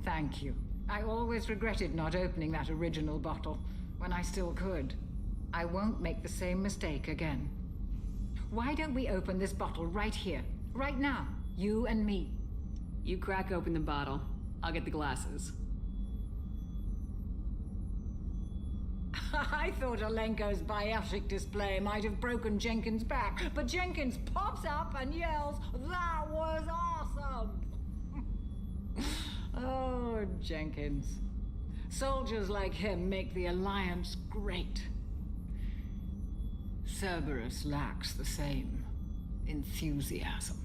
Thank you. I always regretted not opening that original bottle when I still could. I won't make the same mistake again. Why don't we open this bottle right here, right now, you and me? You crack open the bottle. I'll get the glasses. I thought Alenko's biotic display might have broken Jenkins' back, but Jenkins pops up and yells, "That was awesome!" Oh, Jenkins. Soldiers like him make the Alliance great. Cerberus lacks the same enthusiasm.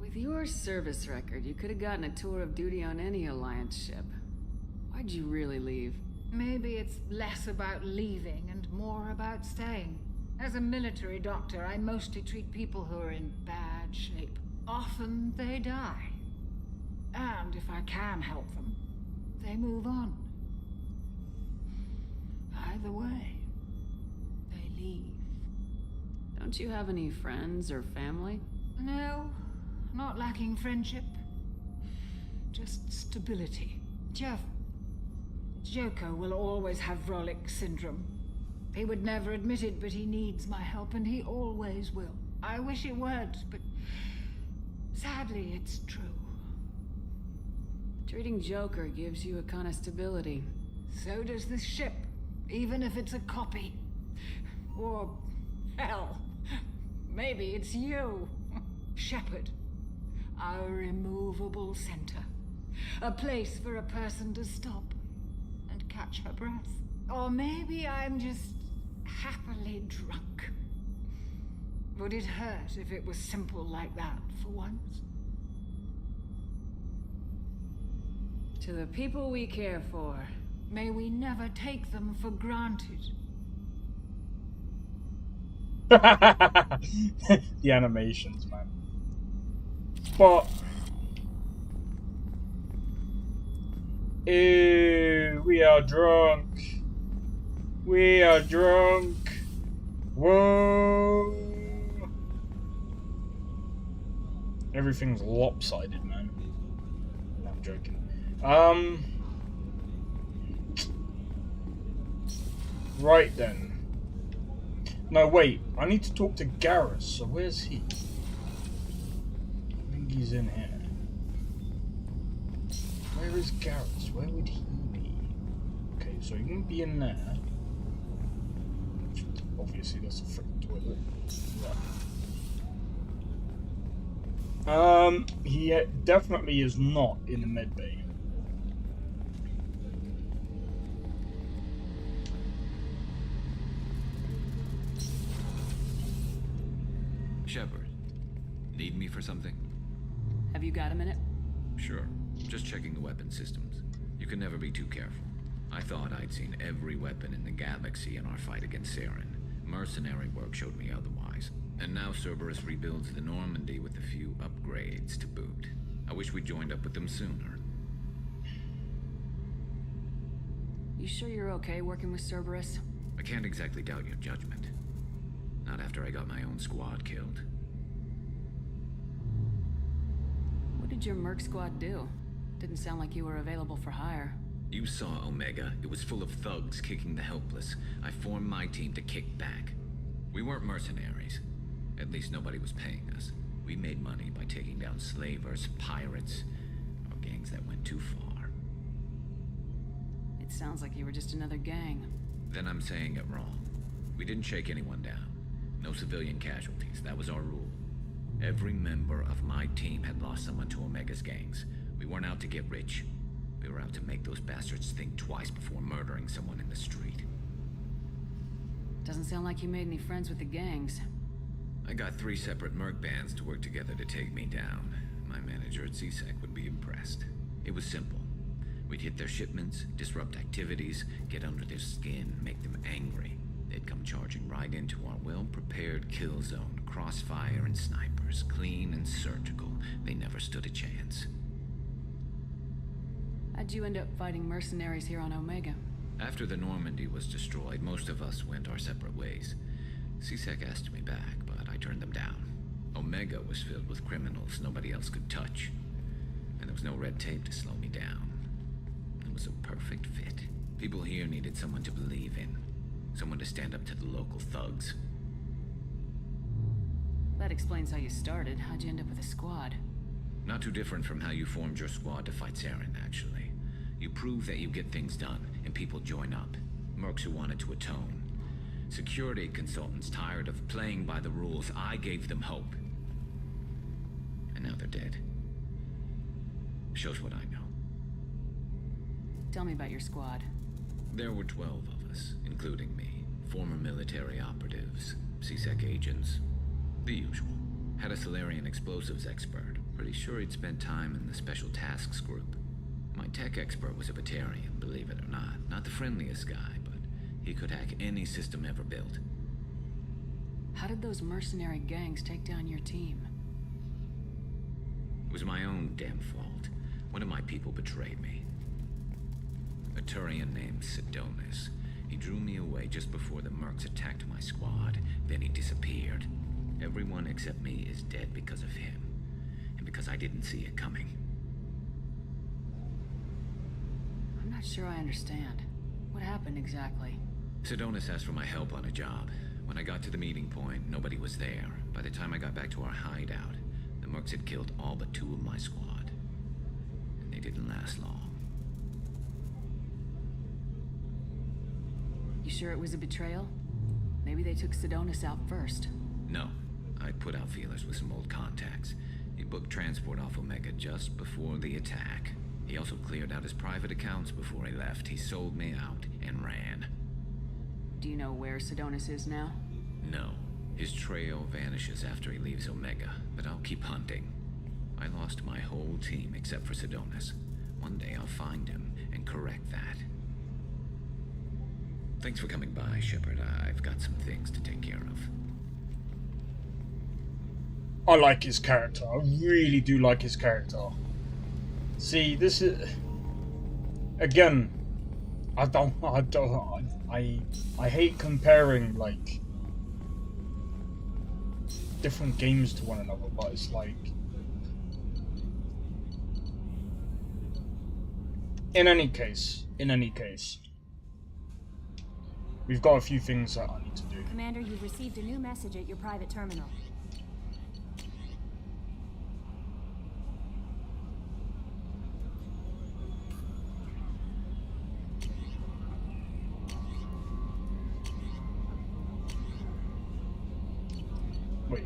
With your service record, you could have gotten a tour of duty on any Alliance ship. Why'd you really leave? Maybe it's less about leaving and more about staying. As a military doctor, I mostly treat people who are in bad shape. Often they die. And if I can help them, they move on. Either way, they leave. Don't you have any friends or family? No, not lacking friendship. Just stability. Joker will always have Vrolic syndrome. He would never admit it, but he needs my help, and he always will. I wish it weren't, but sadly, it's true. Treating Joker gives you a kind of stability. So does this ship, even if it's a copy. Or, hell, maybe it's you. Shepard. Our immovable center. A place for a person to stop and catch her breath. Or maybe I'm just happily drunk. Would it hurt if it was simple like that for once? To the people we care for. May we never take them for granted. The animations, man. But ew, we are drunk. We are drunk. Whoa. Everything's lopsided, man. No, I'm joking. Right then. No, wait. I need to talk to Garrus. So where's he? I think he's in here. Where is Garrus? Where would he be? Okay, so he can be in there. Obviously, that's a freaking toilet. Yeah. He definitely is not in the med bay. Shepard, need me for something? Have you got a minute? Sure. Just checking the weapon systems. You can never be too careful. I thought I'd seen every weapon in the galaxy in our fight against Saren. Mercenary work showed me otherwise. And now Cerberus rebuilds the Normandy with a few upgrades to boot. I wish we'd joined up with them sooner. You sure you're okay working with Cerberus? I can't exactly doubt your judgment. Not after I got my own squad killed. What did your Merc squad do? Didn't sound like you were available for hire. You saw Omega. It was full of thugs kicking the helpless. I formed my team to kick back. We weren't mercenaries. At least nobody was paying us. We made money by taking down slavers, pirates, or gangs that went too far. It sounds like you were just another gang. Then I'm saying it wrong. We didn't shake anyone down. No civilian casualties. That was our rule. Every member of my team had lost someone to Omega's gangs. We weren't out to get rich. We were out to make those bastards think twice before murdering someone in the street. Doesn't sound like you made any friends with the gangs. I got 3 separate merc bands to work together to take me down. My manager at CSEC would be impressed. It was simple. We'd hit their shipments, disrupt activities, get under their skin, make them angry. They'd come charging right into our well-prepared kill zone, crossfire and snipers, clean and surgical. They never stood a chance. How'd you end up fighting mercenaries here on Omega? After the Normandy was destroyed, most of us went our separate ways. CSEC asked me back, but I turned them down. Omega was filled with criminals nobody else could touch. And there was no red tape to slow me down. It was a perfect fit. People here needed someone to believe in. Someone to stand up to the local thugs. That explains how you started. How'd you end up with a squad? Not too different from how you formed your squad to fight Saren, actually. You prove that you get things done, and people join up. Mercs who wanted to atone. Security consultants tired of playing by the rules. I gave them hope. And now they're dead. Shows what I know. Tell me about your squad. There were 12 of us, including me. Former military operatives, CSEC agents, the usual. Had a Solarian explosives expert. Pretty sure he'd spent time in the Special Tasks Group. My tech expert was a Batarian, believe it or not. Not the friendliest guy, but he could hack any system ever built. How did those mercenary gangs take down your team? It was my own damn fault. One of my people betrayed me. A Turian named Sidonis. He drew me away just before the Mercs attacked my squad. Then he disappeared. Everyone except me is dead because of him. And because I didn't see it coming. I'm not sure I understand. What happened exactly? Sedonis asked for my help on a job. When I got to the meeting point, nobody was there. By the time I got back to our hideout, the mercs had killed all but 2 of my squad. And they didn't last long. You sure it was a betrayal? Maybe they took Sedonis out first. No. I put out feelers with some old contacts. He booked transport off Omega just before the attack. He also cleared out his private accounts before he left. He sold me out and ran. Do you know where Sedonis is now? No. His trail vanishes after he leaves Omega, but I'll keep hunting. I lost my whole team except for Sedonis. One day I'll find him and correct that. Thanks for coming by, Shepard. I've got some things to take care of. I like his character. I really do like his character. See, this is... Again, I hate comparing, like, different games to one another, but it's like... In any case, we've got a few things that I need to do. Commander, you've received a new message at your private terminal. Wait.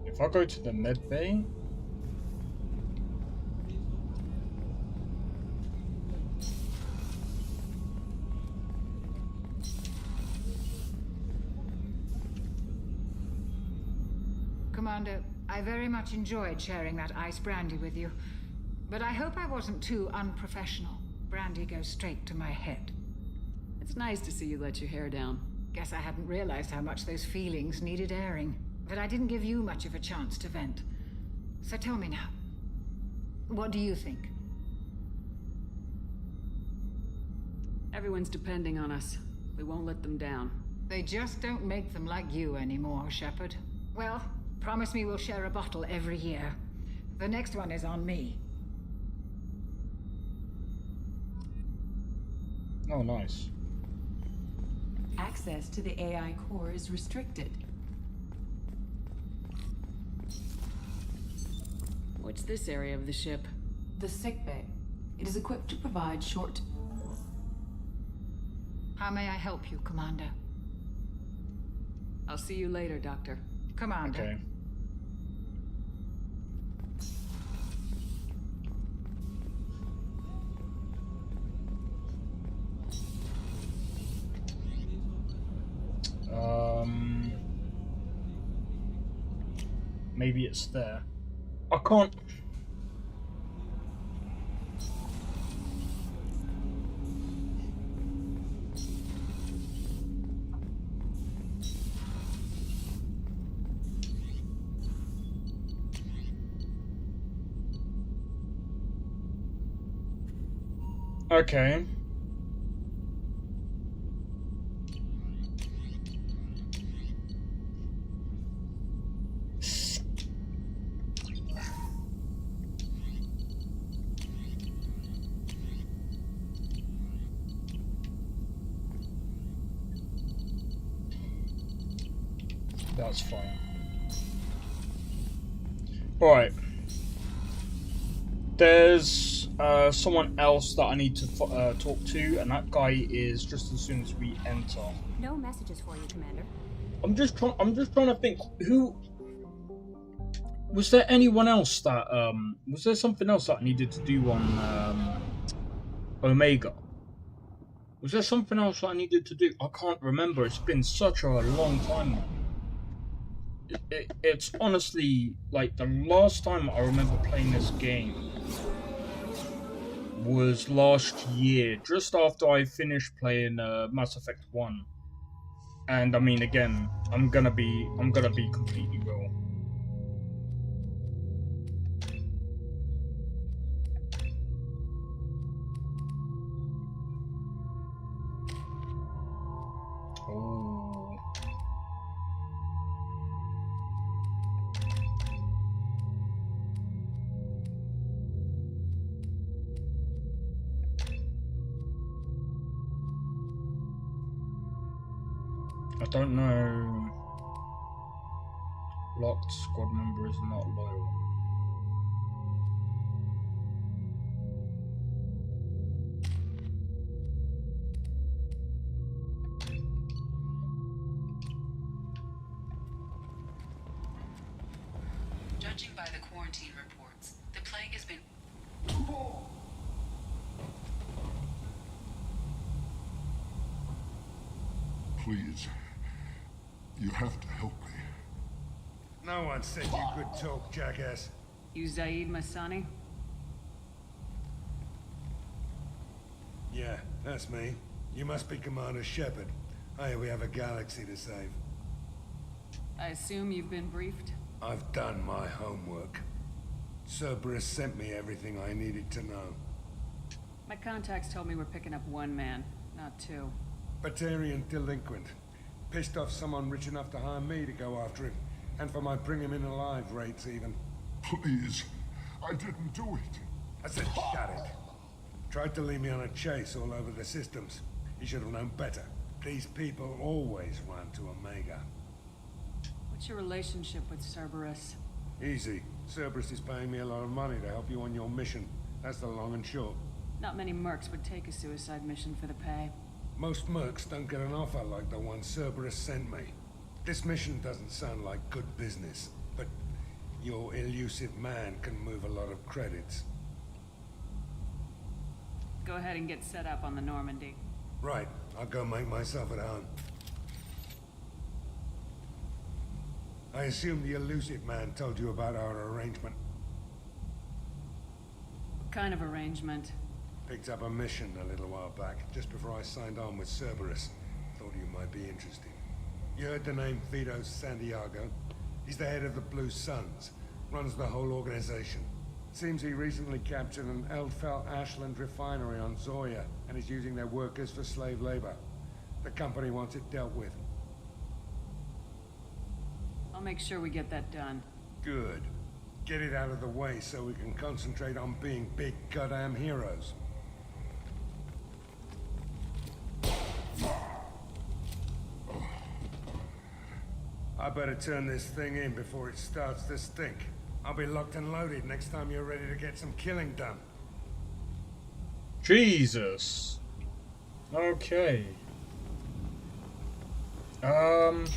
If I go to the med bay, Commander, I very much enjoyed sharing that ice brandy with you, but I hope I wasn't too unprofessional. Brandy goes straight to my head. It's nice to see you let your hair down. Guess I hadn't realized how much those feelings needed airing, but I didn't give you much of a chance to vent. So tell me now, what do you think? Everyone's depending on us. We won't let them down. They just don't make them like you anymore, Shepard. Well, promise me we'll share a bottle every year. The next one is on me. oh nice. Access to the AI core is restricted. What's this area of the ship? The sickbay. It is equipped to provide short... How may I help you, Commander? I'll see you later, Doctor. Commander. Okay. Maybe it's there. I can't... Okay. That's fine. Alright. There's someone else that I need to talk to, and that guy is just as soon as we enter. No messages for you, Commander. I'm just trying to think, who was there anyone else that was there something else that I needed to do on Omega? Was there something else that I needed to do? I can't remember. It's been such a long time now. It's honestly like the last time I remember playing this game was last year, just after I finished playing Mass Effect 1. And I mean, again, I'm gonna be completely real. I don't know. Locked squad member is not loyal. Judging by the quarantine reports, the plague has been... Please, you have to help me. No one said you could talk, jackass. You Zaid Masani? Yeah, that's me. You must be Commander Shepard. Hey, we have a galaxy to save. I assume you've been briefed? I've done my homework. Cerberus sent me everything I needed to know. My contacts told me we're picking up one man, not two. Batarian delinquent. Pissed off someone rich enough to hire me to go after him. And for my bring him in alive rates even. Please, I didn't do it. I said shut it. Tried to lead me on a chase all over the systems. He should have known better. These people always run to Omega. What's your relationship with Cerberus? Easy. Cerberus is paying me a lot of money to help you on your mission. That's the long and short. Not many mercs would take a suicide mission for the pay. Most mercs don't get an offer like the one Cerberus sent me. This mission doesn't sound like good business, but your elusive man can move a lot of credits. Go ahead and get set up on the Normandy. Right, I'll go make myself at home. I assume the elusive man told you about our arrangement. What kind of arrangement? Picked up a mission a little while back, just before I signed on with Cerberus. Thought you might be interested. You heard the name Vito Santiago? He's the head of the Blue Suns, runs the whole organization. Seems he recently captured an Eldfell Ashland refinery on Zoya and is using their workers for slave labor. The company wants it dealt with. I'll make sure we get that done. Good. Get it out of the way so we can concentrate on being big goddamn heroes. I better turn this thing in before it starts to stink. I'll be locked and loaded next time you're ready to get some killing done. Jesus. Okay. I'm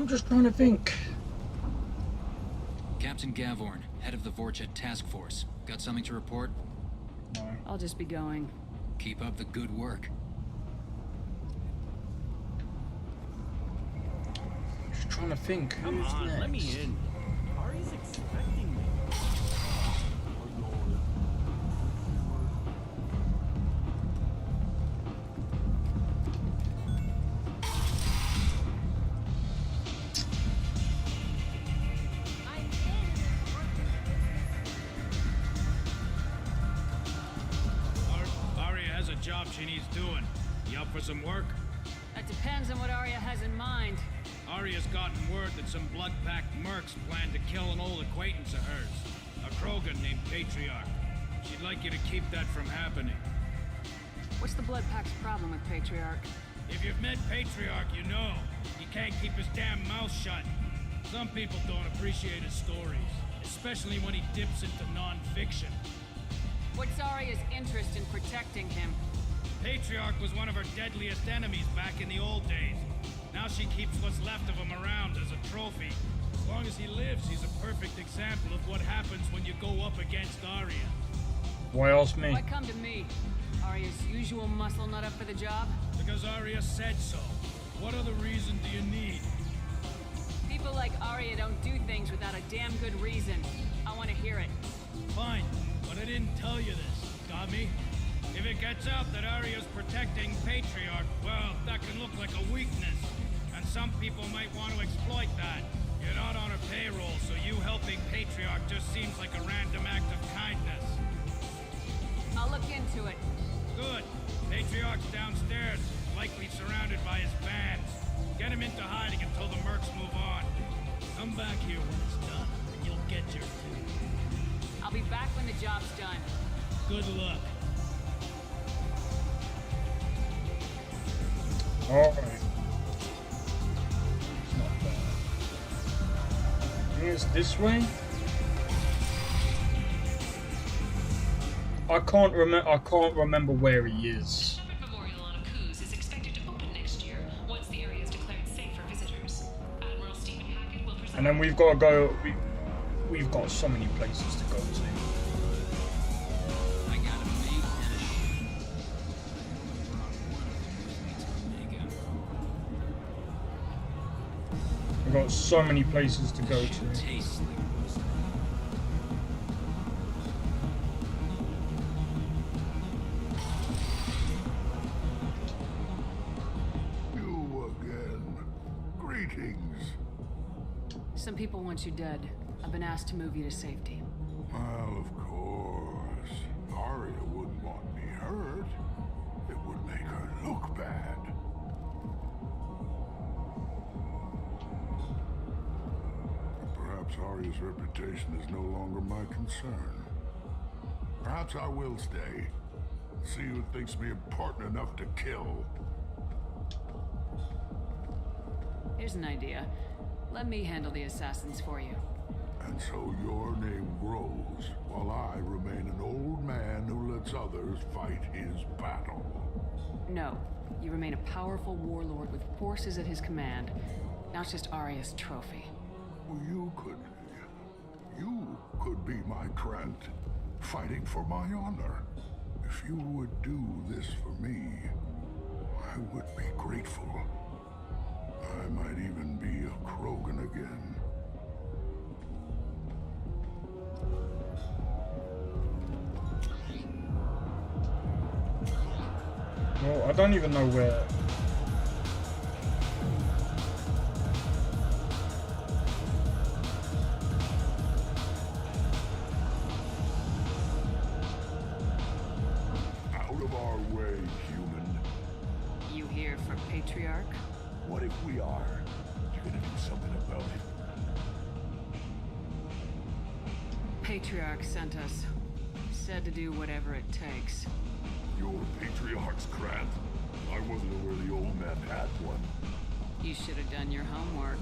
just trying to think. Captain Gavorn, head of the Vorchet Task Force. Got something to report? No. I'll just be going. Keep up the good work. Just trying to think. Come Who's on, next? let me in. Ari's expecting me. Aria has a job she needs doing. You up for some work? That depends on what Arya has in mind. Aria's gotten word that some blood-packed mercs plan to kill an old acquaintance of hers, a Krogan named Patriarch. She'd like you to keep that from happening. What's the Blood Pack's problem with Patriarch? If you've met Patriarch, you know. He can't keep his damn mouth shut. Some people don't appreciate his stories, especially when he dips into non-fiction. What's Arya's interest in protecting him? Patriarch was one of her deadliest enemies back in the old days. Now she keeps what's left of him around as a trophy. As long as he lives, he's a perfect example of what happens when you go up against Arya. Why else me? Why come to me? Arya's usual muscle not up for the job? Because Arya said so. What other reason do you need? People like Arya don't do things without a damn good reason. I want to hear it. Fine, but I didn't tell you this. Got me? If it gets out that Arya's protecting Patriarch, well, that can look like a weakness. And some people might want to exploit that. You're not on her payroll, so you helping Patriarch just seems like a random act of kindness. I'll look into it. Good. Patriarch's downstairs, likely surrounded by his bands. Get him into hiding until the mercs move on. Come back here when it's done, and you'll get your due. I'll be back when the job's done. Good luck. Alright. It's not bad. I think it's this way? I can't remember where he is. Memorial on Akuz is expected to open next year once the area is declared safe for visitors. Admiral Stephen Hackett will present. And then we've got to go. We've got so many places to go to. I got a mate and a ship. We've got so many places to go to. Tastes like You again. Greetings. Some people want you dead. I've been asked to move you to safety. Well, of course. Arya wouldn't want me hurt. It would make her look bad. Perhaps Arya's reputation is no longer my concern. Perhaps I will stay. See who thinks me important enough to kill. Here's an idea. Let me handle the assassins for you. And so your name grows, while I remain an old man who lets others fight his battle. No. You remain a powerful warlord with forces at his command. Not just Arya's trophy. Well, you could be my Trent, fighting for my honor. If you would do this for me, I would be grateful. I might even be a Krogan again. Well, I don't even know where. Out of our way, human. You here for Patriarch? What if we are? You're gonna do something about it. Patriarch sent us. Said to do whatever it takes. Your Patriarch's Grant? I wasn't aware the old man had one. You should have done your homework.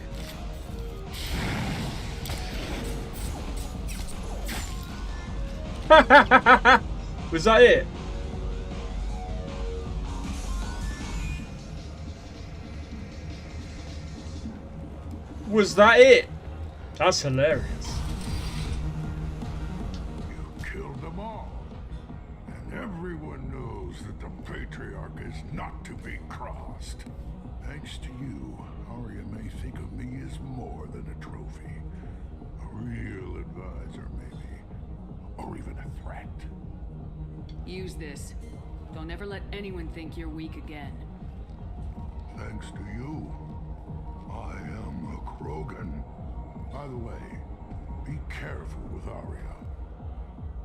Was that it? Was that it? That's hilarious. You killed them all. And everyone knows that the Patriarch is not to be crossed. Thanks to you, Arya may think of me as more than a trophy. A real advisor, maybe. Or even a threat. Use this. Don't ever let anyone think you're weak again. Thanks to you, I am a Krogan. By the way, be careful with Arya.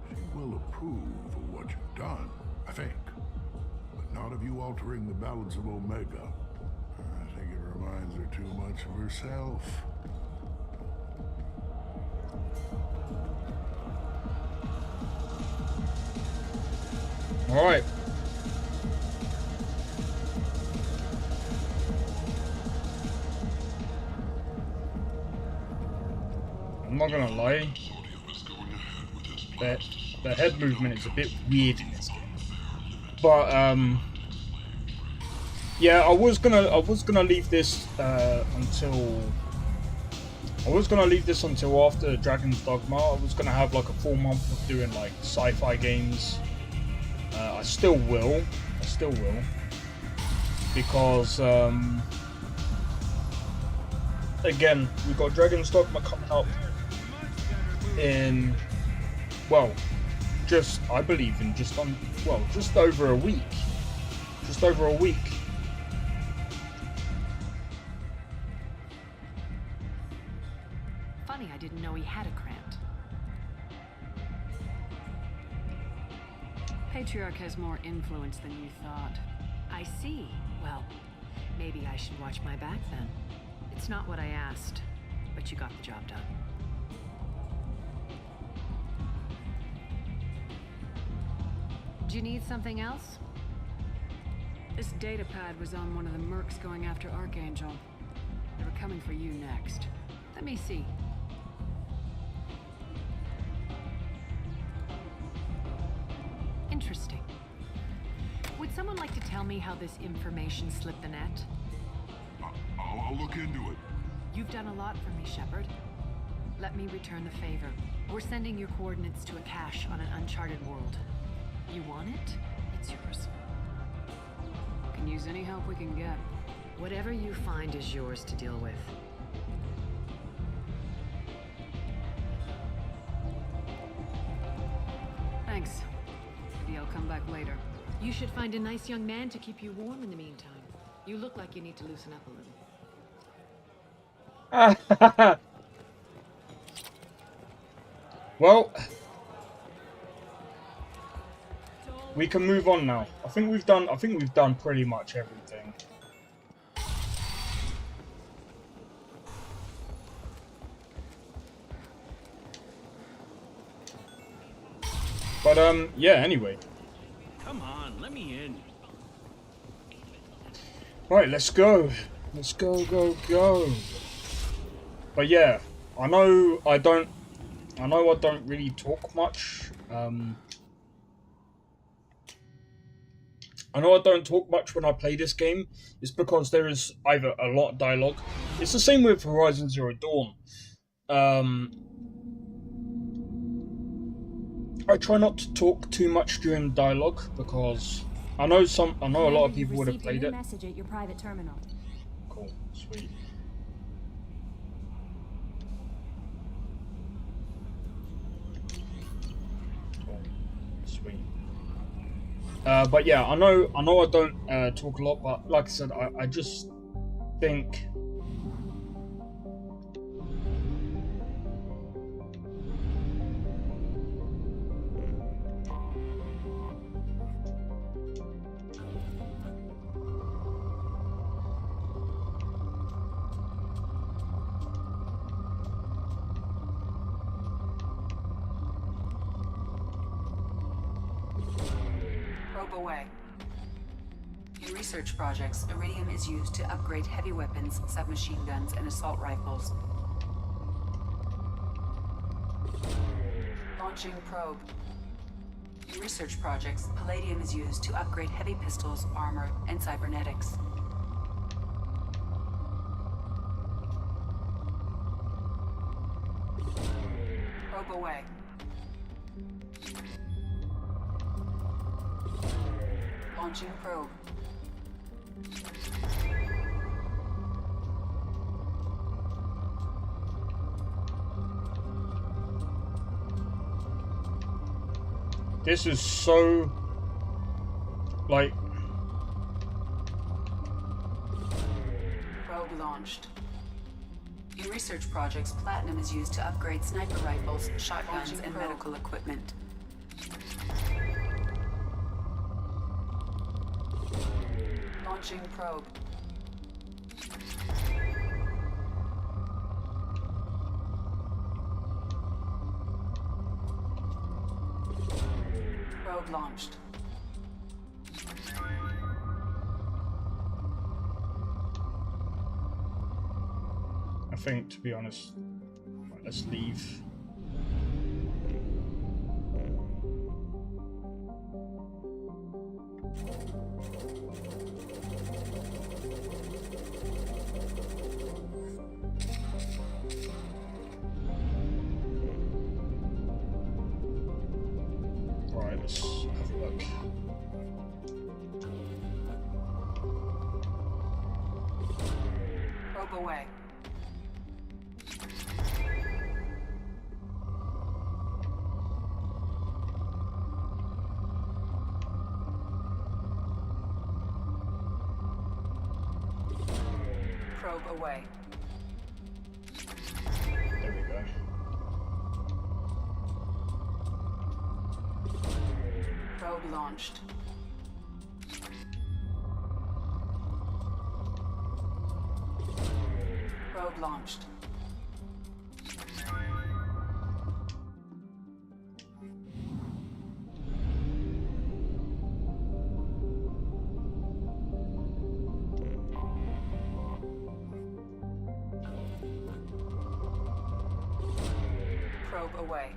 She will approve of what you've done, I think. But not of you altering the balance of Omega. I think it reminds her too much of herself. All right. I'm not gonna lie. The head movement is a bit weird in this game. But yeah, I was gonna leave this until after Dragon's Dogma. I was gonna have like a full month of doing like sci-fi games. I still will, because again, we've got Dragon's Dogma coming up in, well, I believe in just over a week. Funny, I didn't know he had a Grant. Patriarch has more influence than you thought. I see. Well, maybe I should watch my back then. It's not what I asked, but you got the job done. Do you need something else? This data pad was on one of the mercs going after Archangel. They were coming for you next. Let me see. Interesting. Would someone like to tell me how this information slipped the net? I'll look into it. You've done a lot for me, Shepard. Let me return the favor. We're sending your coordinates to a cache on an uncharted world. You want it? It's yours. Can use any help we can get. Whatever you find is yours to deal with. Thanks. Maybe I'll come back later. You should find a nice young man to keep you warm in the meantime. You look like you need to loosen up a little. Well, we can move on now. I think we've done pretty much everything. But yeah, anyway. Come on, let me in. Right, let's go. Let's go, go, go. But yeah, I know I don't really talk much. I know I don't talk much when I play this game. It's because there is either a lot of dialogue. It's the same with Horizon Zero Dawn. I try not to talk too much during dialogue because I know a lot of people would have played it. Message at your private terminal. Cool, sweet. Sweet. But yeah, I know I don't talk a lot, but like I said, I just think away. In research projects, Iridium is used to upgrade heavy weapons, submachine guns, and assault rifles. Launching probe. In research projects, Palladium is used to upgrade heavy pistols, armor, and cybernetics. Probe away. Launching probe. This is so like probe launched. In research projects, Platinum is used to upgrade sniper rifles, shotguns, and medical equipment. Launching probe. Probe launched. I think, to be honest, let's leave. Right, let's have a look. Probe away. Probe away. There we go. Probe launched. Probe launched. Probe away.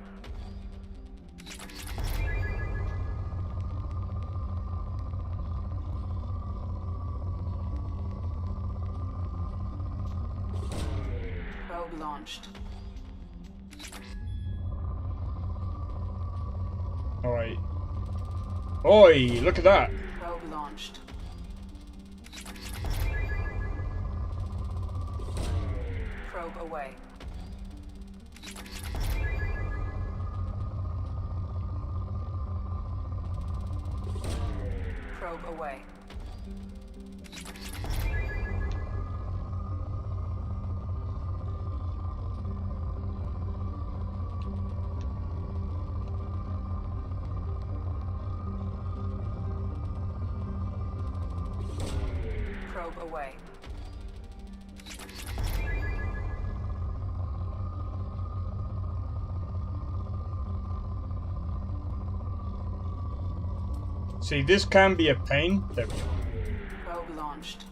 Probe launched. Alright. Oi, look at that. Probe launched. Probe away. Probe away. Probe away. See, this can be a pain. There we go. Probe launched.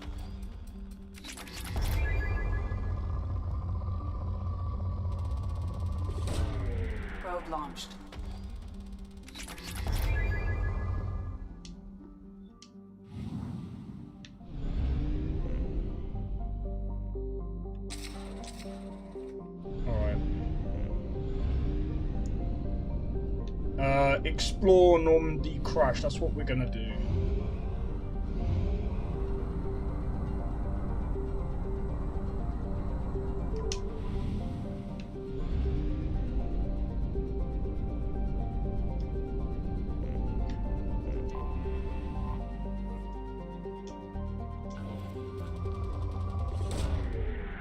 Probe launched. Explore Normandy crash. That's what we're gonna do.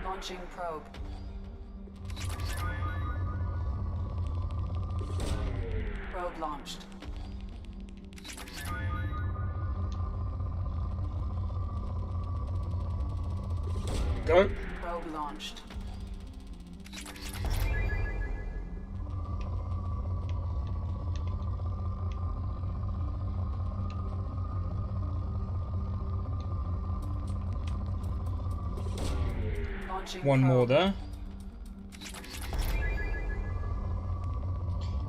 Launching probe. Probe launched. Go. Probe launched. Launching One more probe. there.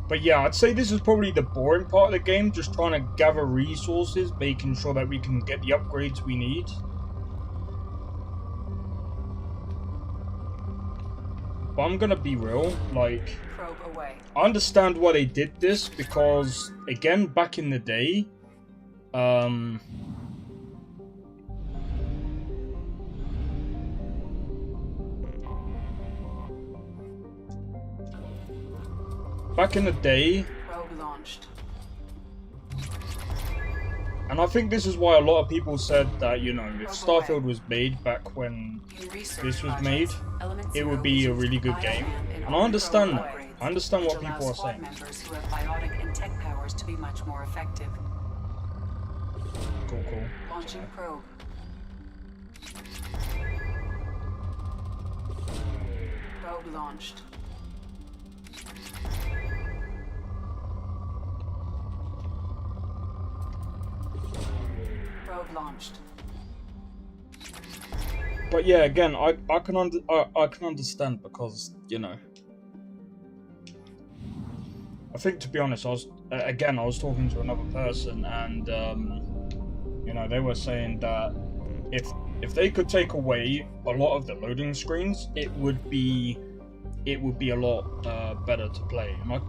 But yeah, I'd say this is probably the boring part of the game, just trying to gather resources, making sure that we can get the upgrades we need. But I'm gonna be real, like, Probe away. I understand why they did this, because, again, back in the day, Probe launched. and I think this is why a lot of people said that, you know, if Starfield was made back when this was made, it would be a really good game. And I understand that. I understand what people are saying. Members who have biotic and tech powers to be much more effective. Cool, cool. Launching probe. Probe launched. Probe launched. But yeah, again, I can understand, because, you know, I think, to be honest, I was talking to another person, and you know, they were saying that if they could take away a lot of the loading screens, it would be a lot better to play. And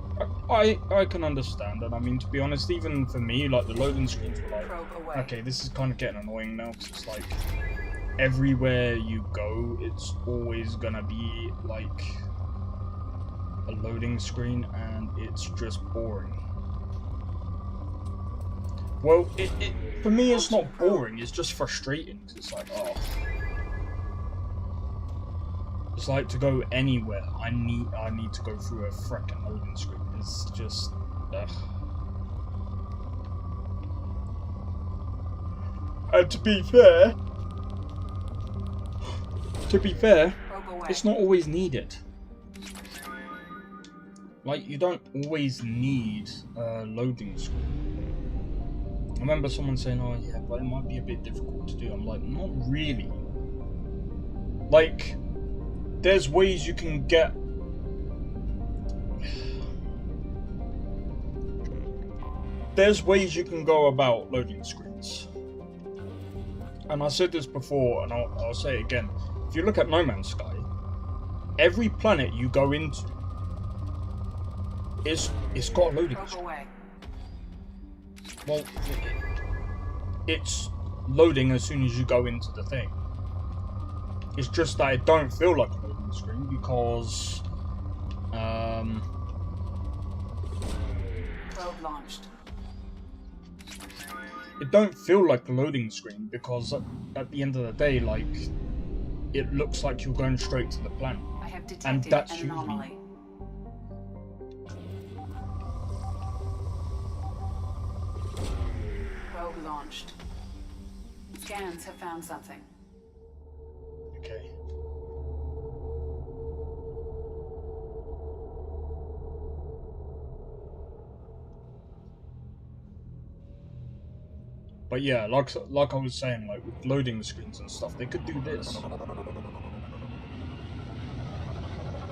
I can understand, and I mean, to be honest, even for me, like, the loading screens were like, okay, this is kind of getting annoying now, because it's like everywhere you go, it's always gonna be like a loading screen, and it's just boring. Well, for me, it's not boring, it's just frustrating, because it's like, oh. It's like, to go anywhere, I need to go through a frickin' loading screen. It's just, ugh. And to be fair, it's not always needed. Like, you don't always need a loading screen. I remember someone saying, oh yeah, but it might be a bit difficult to do. I'm like, not really. Like, there's ways you can get... there's ways you can go about loading screens. And I said this before, and I'll say it again. If you look at No Man's Sky, every planet you go into, it's got a loading screen. Well, it's loading as soon as you go into the thing. It's just that it don't feel like a loading screen because Probe launched. It don't feel like a loading screen because at the end of the day, like, it looks like you're going straight to the planet. I have detected And that's an usually anomaly. Probe launched. Scans have found something. okay. But yeah, like I was saying, like with loading screens and stuff, they could do this.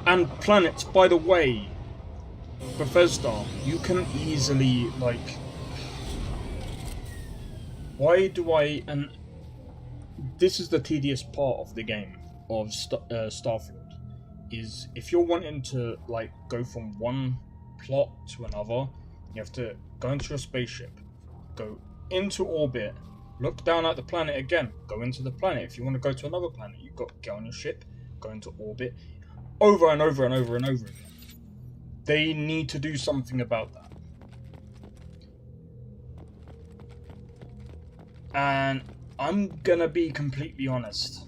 And planets, by the way, Bethesda, you can easily, like... Why do I... And this is the tedious part of the game, of Starfield, is if you're wanting to, like, go from one plot to another, you have to go into your spaceship, go into orbit, look down at the planet again, go into the planet. If you want to go to another planet, you've got to get on your ship, go into orbit, over and over and over and over again. They need to do something about that. And I'm gonna be completely honest.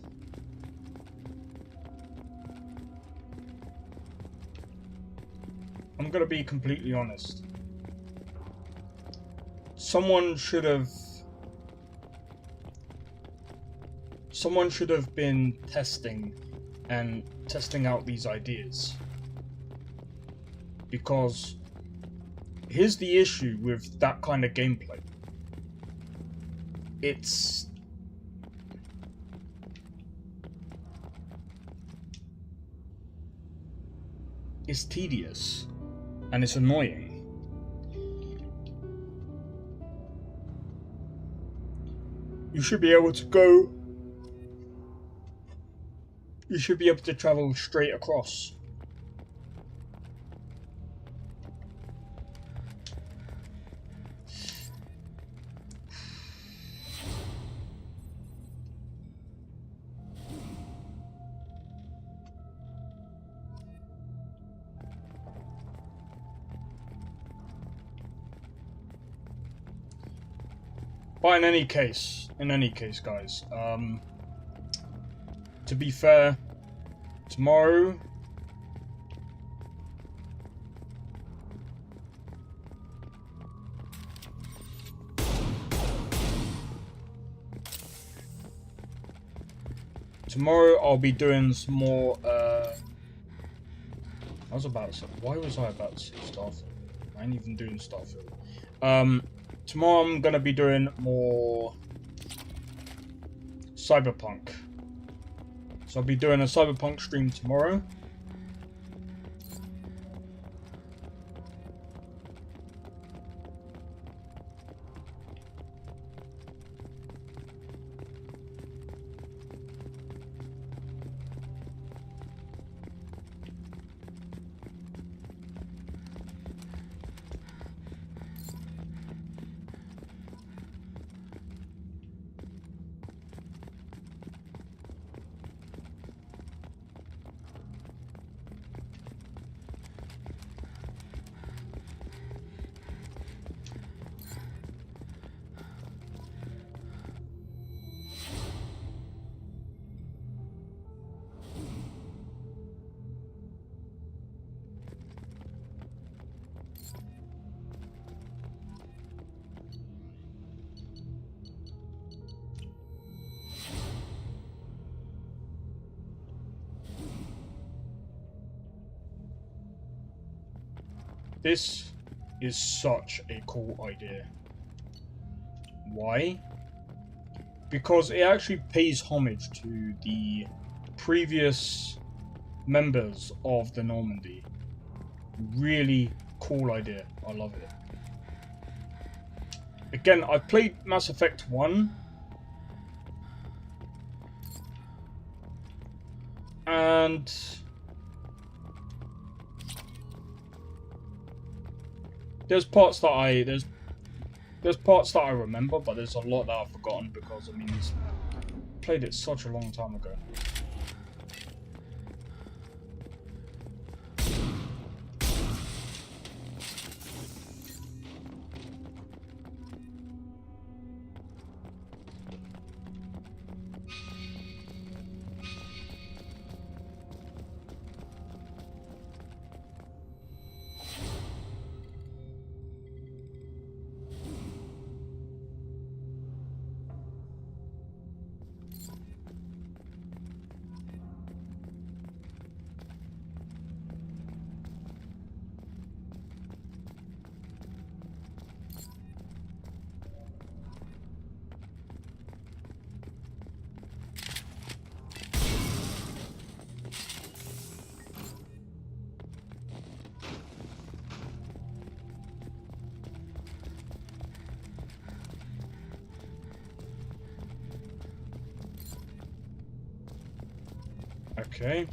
Someone should have been testing out these ideas. Because here's the issue with that kind of gameplay. It's tedious and it's annoying. You should be able to go. You should be able to travel straight across. But in any case, guys, to be fair, tomorrow I'll be doing some more, why was I about to say Starfield? I ain't even doing Starfield. Tomorrow I'm gonna be doing more Cyberpunk. So I'll be doing a Cyberpunk stream tomorrow. This is such a cool idea. Why? Because it actually pays homage to the previous members of the Normandy. Really cool idea. I love it. Again, I've played Mass Effect 1. And there's parts that I remember, but there's a lot that I've forgotten because I mean I played it such a long time ago. Okay.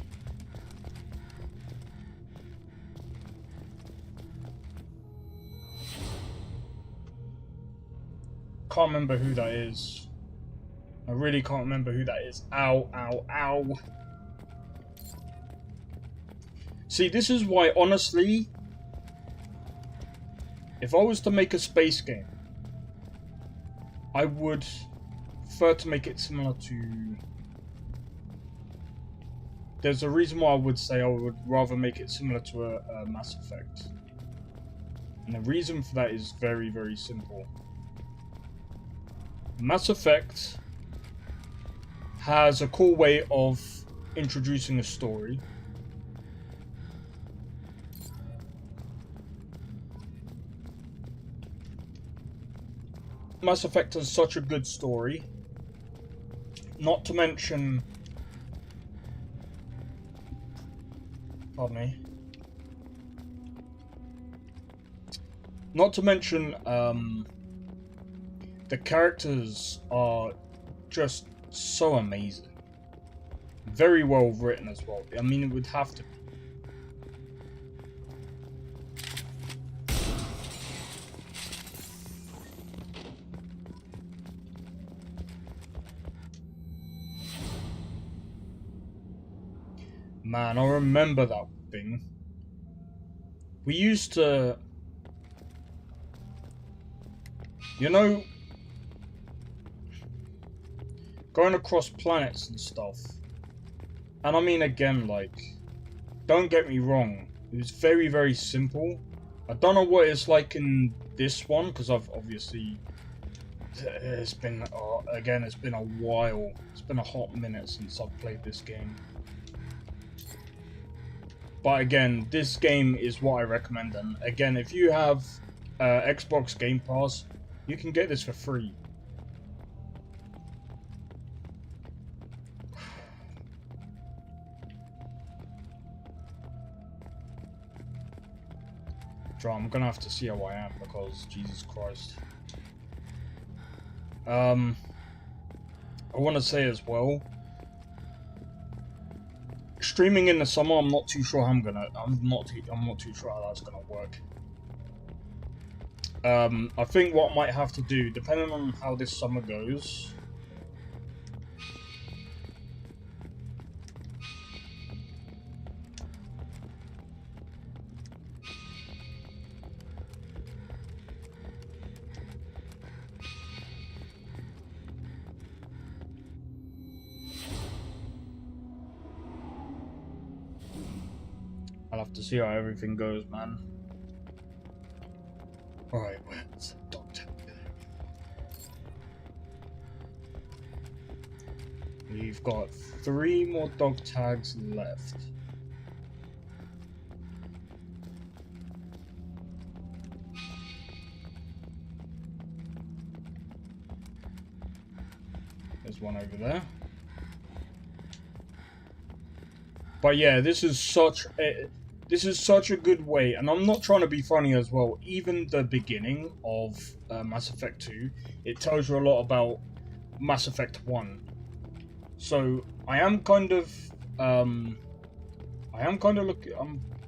Can't remember who that is. I really can't remember who that is. Ow, ow, ow. See, this is why, honestly, if I was to make a space game, I would prefer to make it similar to... There's a reason why I would say I would rather make it similar to a Mass Effect. And the reason for that is very, very simple. Mass Effect has a cool way of introducing a story. Mass Effect has such a good story. Not to mention... Pardon me. Not to mention, the characters are just so amazing. Very well written as well. I mean, it would have to be. Man, I remember that thing. We used to... You know... Going across planets and stuff. And I mean, again, like... Don't get me wrong. It was very, very simple. I don't know what it's like in this one, because I've obviously... It's been... again, it's been a while. It's been a hot minute since I've played this game. But again, this game is what I recommend, and again, if you have Xbox Game Pass, you can get this for free. I'm gonna have to see how I am, because Jesus Christ. I want to say as well, streaming in the summer, I'm not too sure how I'm not too sure how that's gonna work. I think what I might have to do, depending on how this summer goes, I'll have to see how everything goes, man. Alright, where's the doctor? We've got 3 more dog tags left. There's one over there. But yeah, this is such a... This is such a good way, and I'm not trying to be funny as well. Even the beginning of Mass Effect 2, it tells you a lot about Mass Effect 1. So I'm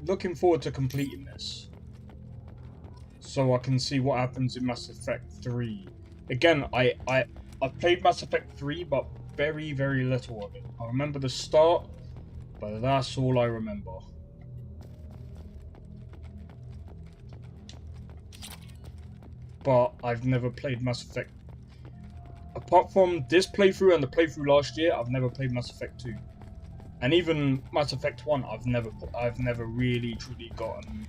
looking forward to completing this, so I can see what happens in Mass Effect 3. Again, I've played Mass Effect 3, but very, very little of it. I remember the start, but that's all I remember. But I've never played Mass Effect. Apart from this playthrough and the playthrough last year, I've never played Mass Effect 2. And even Mass Effect 1, I've never really truly gotten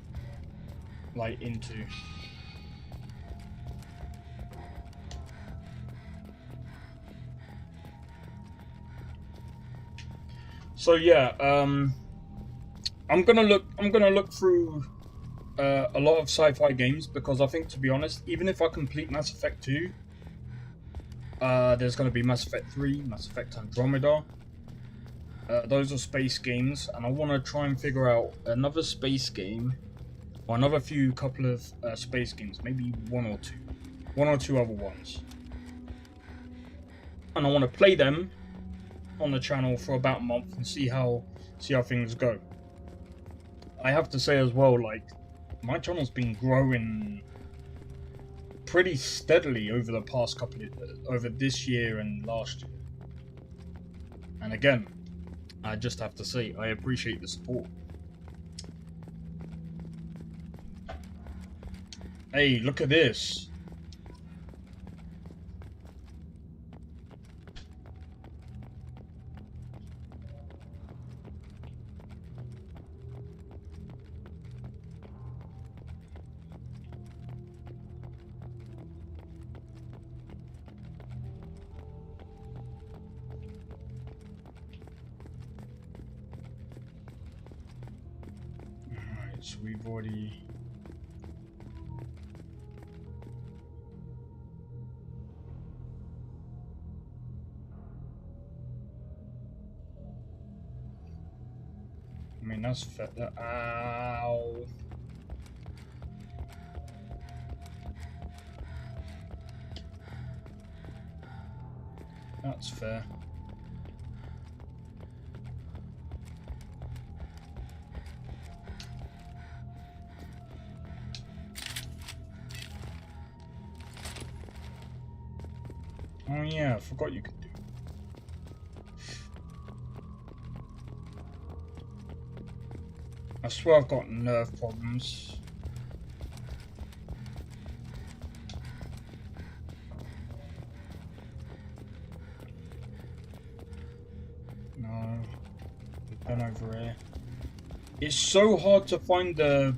like into. So yeah, I'm gonna look through a lot of sci-fi games, because I think, to be honest, even if I complete Mass Effect 2, there's going to be Mass Effect 3, Mass Effect Andromeda. Those are space games, and I want to try and figure out another space game, or another couple of space games, maybe one or two other ones. And I want to play them on the channel for about a month and see how things go. I have to say as well, like, my channel's been growing pretty steadily over the past over this year and last year. And again, I just have to say, I appreciate the support. Hey, look at this. So we've already... I mean, that's fair. Ow. That's fair. Oh yeah, I forgot you could do. I swear I've got nerve problems. No, we've been over here. It's so hard to find the...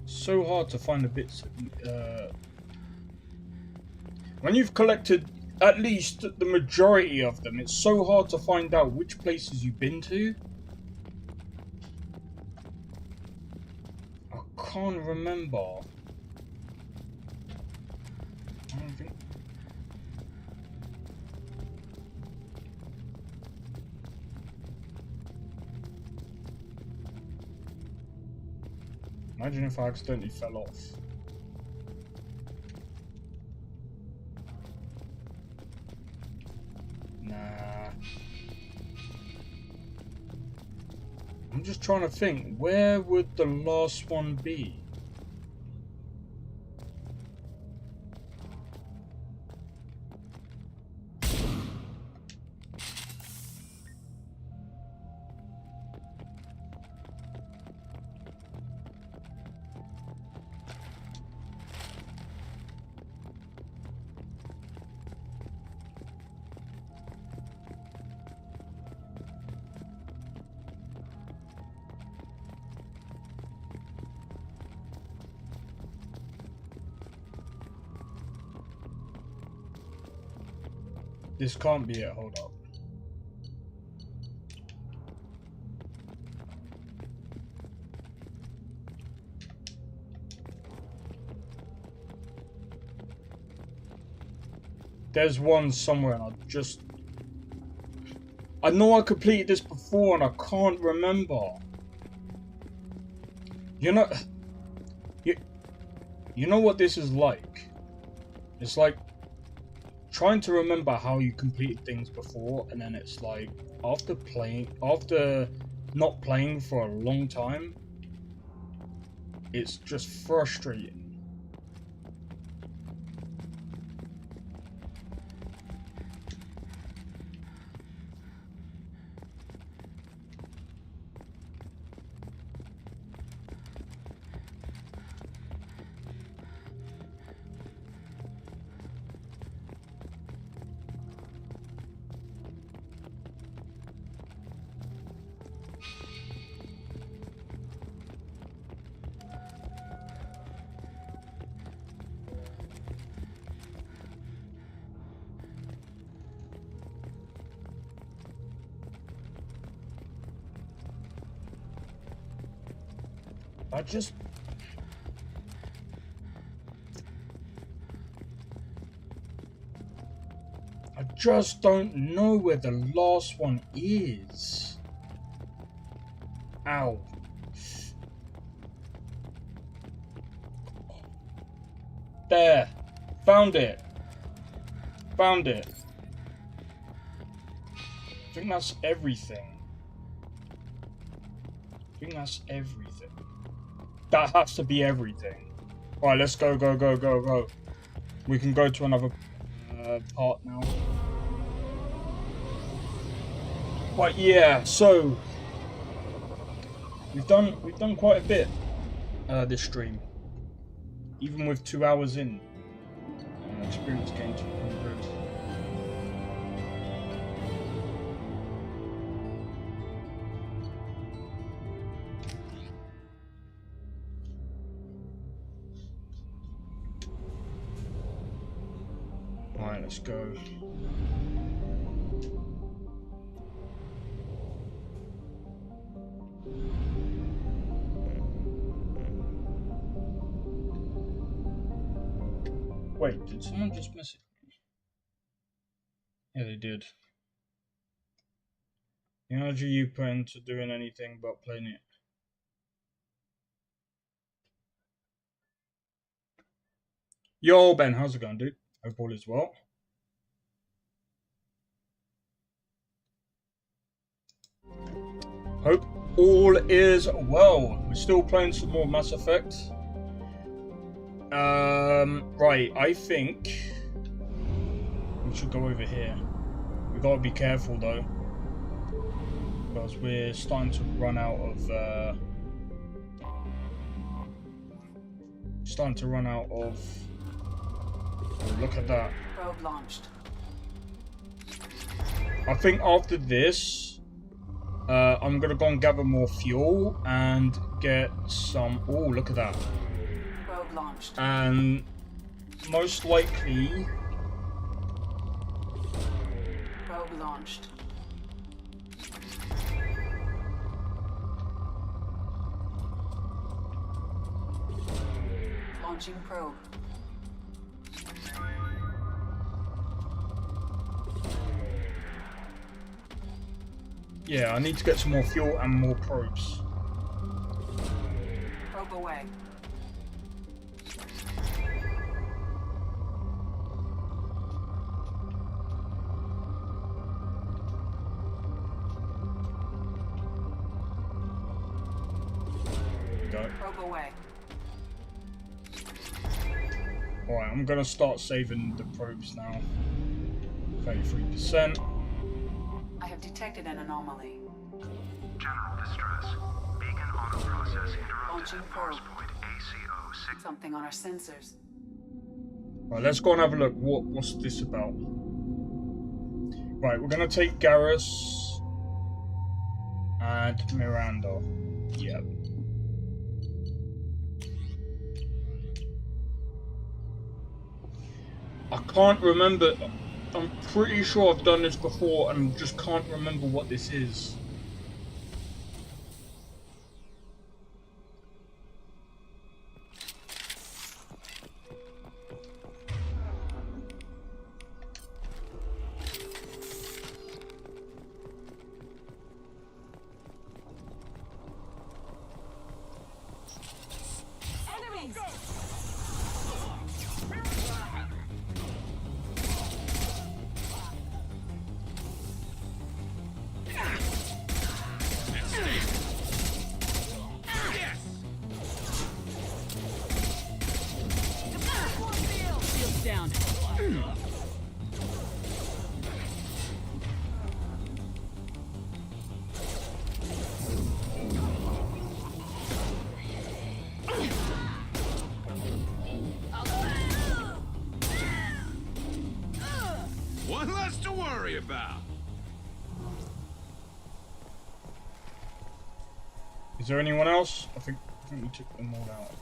So hard to find the bits. When you've collected at least the majority of them, it's so hard to find out which places you've been to. I can't remember. I don't think... Imagine if I accidentally fell off. Nah. I'm just trying to think, where would the last one be? This can't be it, hold up. There's one somewhere, and I know I completed this before, and I can't remember. You know what this is like? It's like trying to remember how you completed things before, and then it's like after not playing for a long time, it's just frustrating. I just don't know where the last one is. Ow. There. Found it. Found it. I think that's everything. That has to be everything. Alright, let's go. We can go to another part now. But yeah, so we've done quite a bit this stream. Even with 2 hours in. Experience gained 200. Alright, let's go. Wait, did someone just message me? Yeah, they did. The energy you put into doing anything but playing it. Yo, Ben, how's it going, dude? Hope all is well. Hope all is well. We're still playing some more Mass Effect. Right, I think we should go over here. We gotta be careful though, because we're starting to run out of oh, look at that. Probe launched. I think after this, I'm gonna go and gather more fuel and get some. Oh, look at that. Probe launched. And most likely. Probe launched. Launching probe. Yeah, I need to get some more fuel and more probes. Probe away. Go. Probe away. Alright, I'm gonna start saving the probes now. 33%. I have detected an anomaly. General distress. Beacon auto process interrupted Launching at probe. force point ACO 6. Something on our sensors. Right, let's go and have a look. What's this about? Right, we're gonna take Garrus and Miranda. Yep. I can't remember. I'm pretty sure I've done this before and just can't remember what this is. worry about. Is there anyone else? I think we took them all out.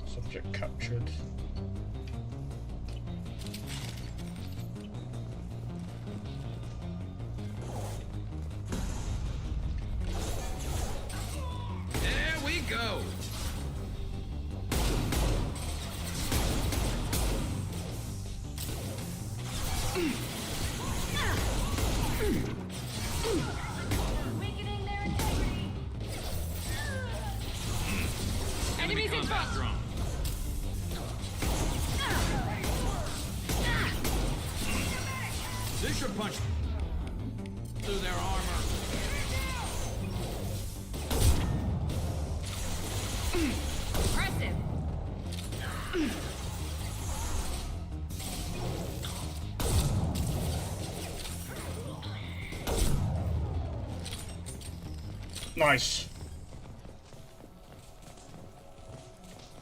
Subject captured. There we go. Enemies in front. Drone. This should punch through their armor. Impressive. Nice.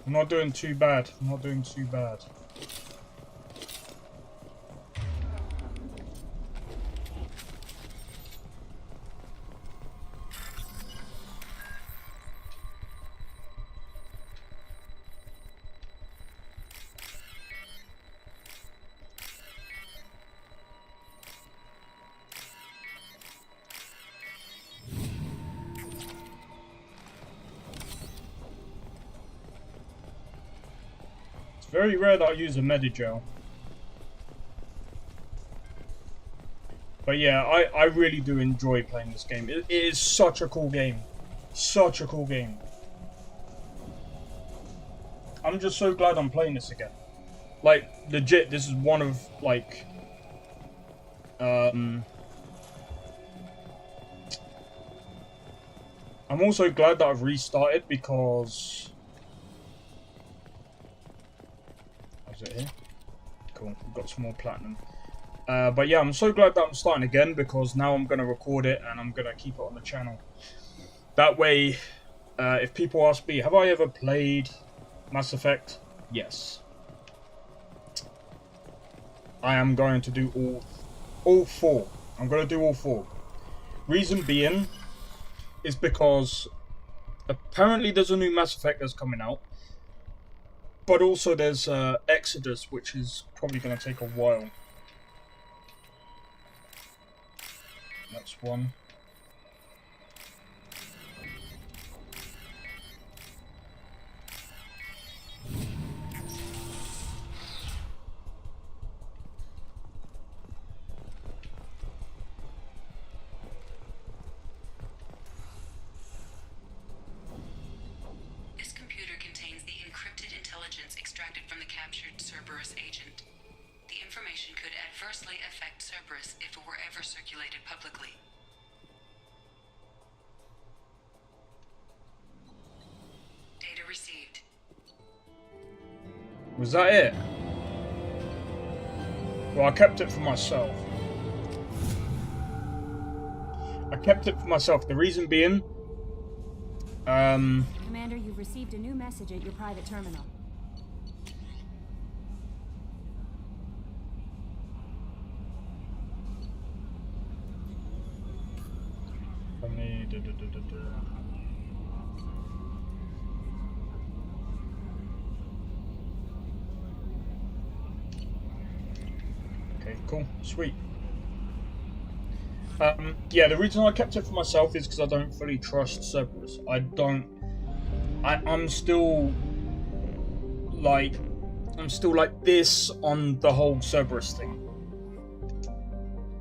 I'm not doing too bad. I'm not doing too bad. Very rare that I use a Medigel. But yeah, I really do enjoy playing this game. It is such a cool game. Such a cool game. I'm just so glad I'm playing this again. Like, legit, this is one of, like... I'm also glad that I've restarted because... Is it here? Cool, we've got some more platinum. But yeah, I'm so glad that I'm starting again because now I'm going to record it and I'm going to keep it on the channel. That way, if people ask me, have I ever played Mass Effect? Yes. I am going to do all four. I'm going to do all four. Reason being is because apparently there's a new Mass Effect that's coming out. But also there's Exodus, which is probably going to take a while. That's one. This computer contains the encrypted intelligence extracted from the captured Cerberus agent. The information could adversely affect Cerberus if it were ever circulated publicly. Data received. Was that it? Well, I kept it for myself. I kept it for myself. The reason being... Commander, you've received a new message at your private terminal. Okay, cool, sweet. Yeah, the reason I kept it for myself is because I don't fully trust Cerberus. I'm still like this on the whole Cerberus thing.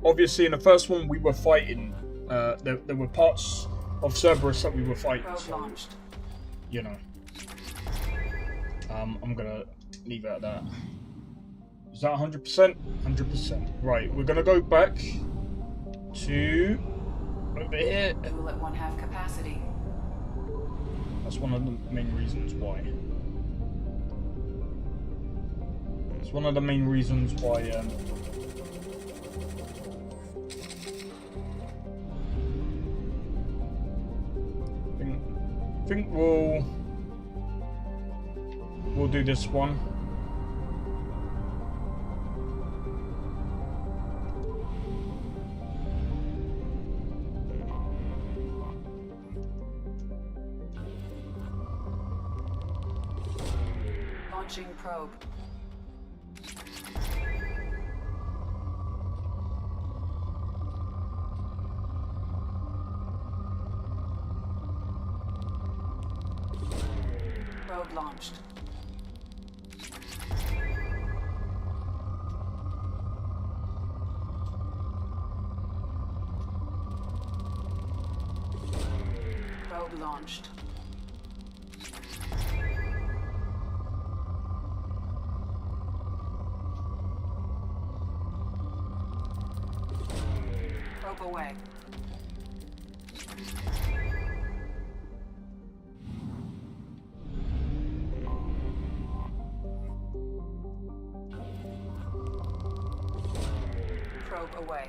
Obviously, in the first one we were fighting. There were parts of Cerberus that we were fighting. So, you know, I'm gonna leave it at that. Is that 100%? 100%. Right, we're gonna go back to over here. Fuel at 1/2 capacity. That's one of the main reasons why. It's one of the main reasons why I think we'll do this one. Launching probe. Probe launched. Probe launched. Probe away. Probe away.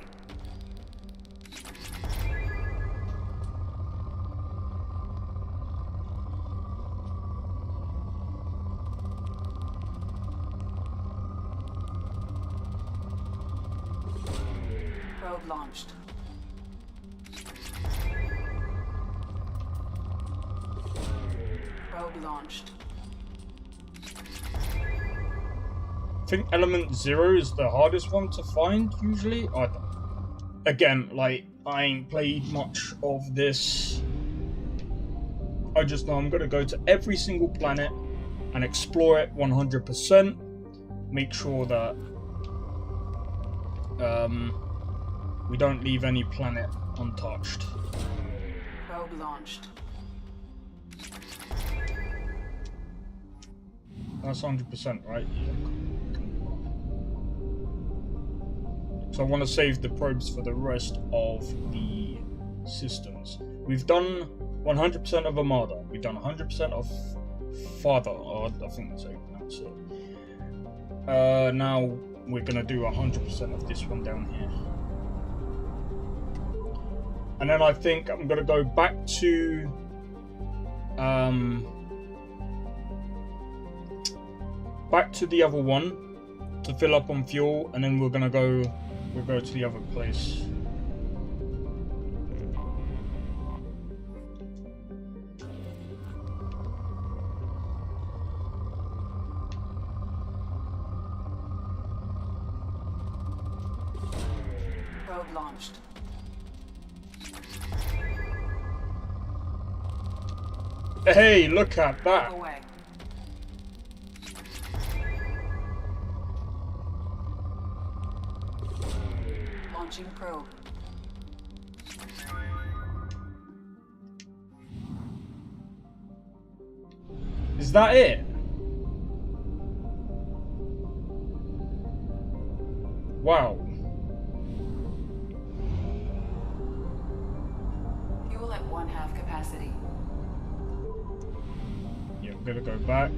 Probe launched. Probe launched. I think element 0 is the hardest one to find usually. Again, like, I ain't played much of this. I just know I'm gonna go to every single planet and explore it 100%. Make sure that we don't leave any planet untouched. Probe launched. That's 100%, right? Yeah. So I want to save the probes for the rest of the systems. We've done 100% of Armada. We've done 100% of Father. Oh, I think that's how you pronounce it. Now we're gonna do 100% of this one down here. And then I think I'm gonna go back to the other one to fill up on fuel, and then we'll go to the other place. Probe launched. Hey, look at that! Probe away. Launching probe. Is that it? Wow. Fuel at 1/2 capacity. Yeah, I'm gonna go back.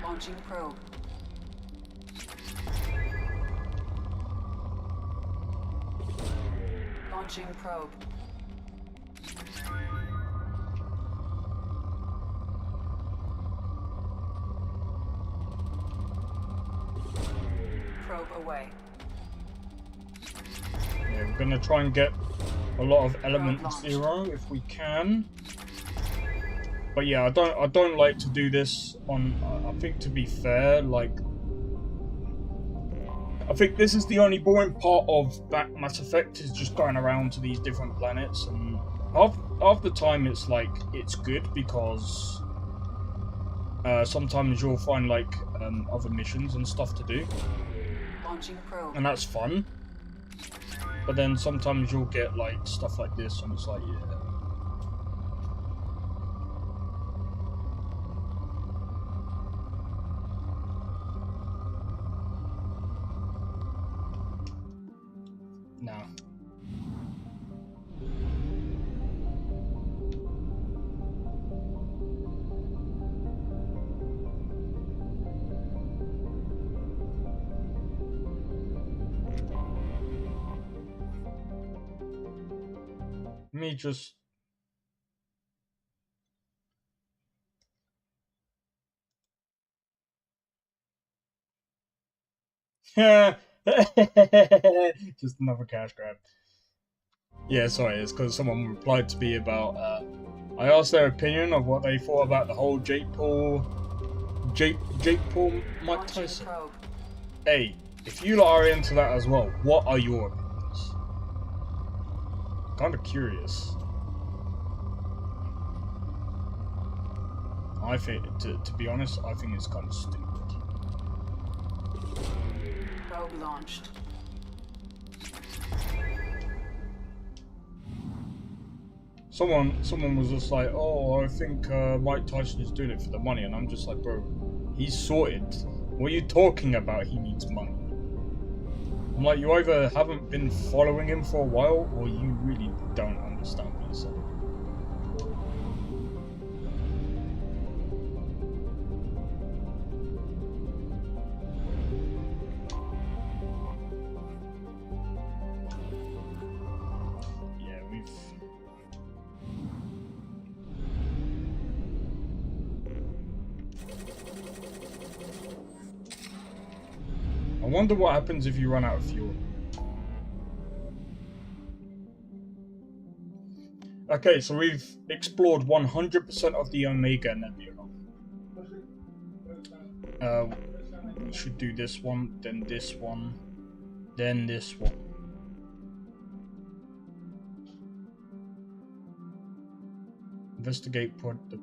Launching probe. Launching probe. Probe away. Yeah, we're gonna try and get a lot of element 0 if we can. But yeah, I don't like to do this on. I think, to be fair, like, I think this is the only boring part of Mass Effect, is just going around to these different planets, and half the time it's like it's good because sometimes you'll find like other missions and stuff to do, Launching probe. and that's fun. But then sometimes you'll get like stuff like this, and it's like, yeah. No. Let me just... Just another cash grab. Yeah, sorry, it's because someone replied to me about, I asked their opinion of what they thought about the whole Jake Paul Mike Tyson. Hey, if you lot are into that as well, what are your opinions? Kind of curious. I think, to be honest, I think it's kind of stupid. Probe launched. Someone was just like, oh, I think Mike Tyson is doing it for the money, and I'm just like, bro, he's sorted. What are you talking about? He needs money. I'm like, you either haven't been following him for a while, or you really don't understand what he's saying. I wonder what happens if you run out of fuel. Okay, so we've explored 100% of the Omega Nebula. We should do this one, then this one, then this one. Investigate Project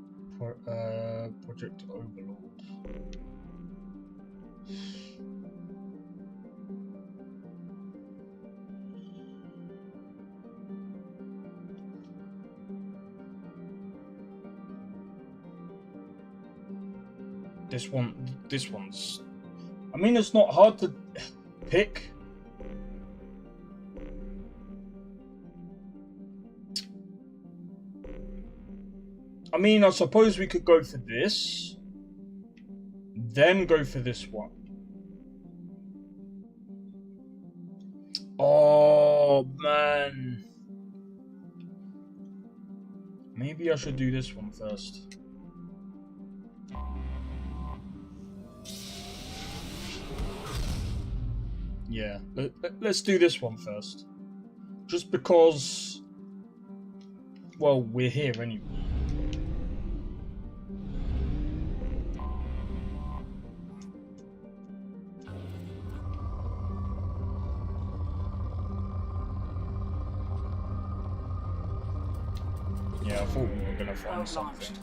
Overlord. This one's... I mean, it's not hard to pick. I mean, I suppose we could go for this, then go for this one. Oh, man. Maybe I should do this one first. Yeah, let's do this one first. Just because, well, we're here anyway. Yeah, I thought we were gonna find something.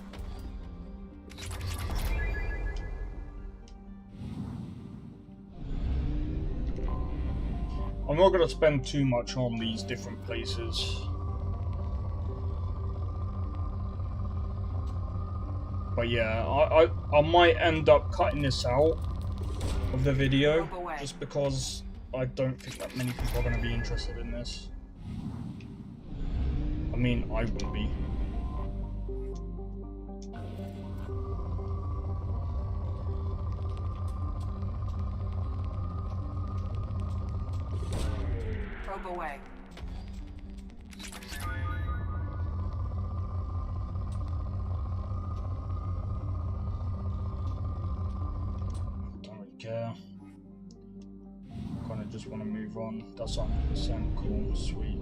I'm not going to spend too much on these different places. But yeah, I might end up cutting this out of the video just because I don't think that many people are going to be interested in this. I mean, I will be. Away. Don't really care. Kind of just want to move on. That's 100% cool, sweet.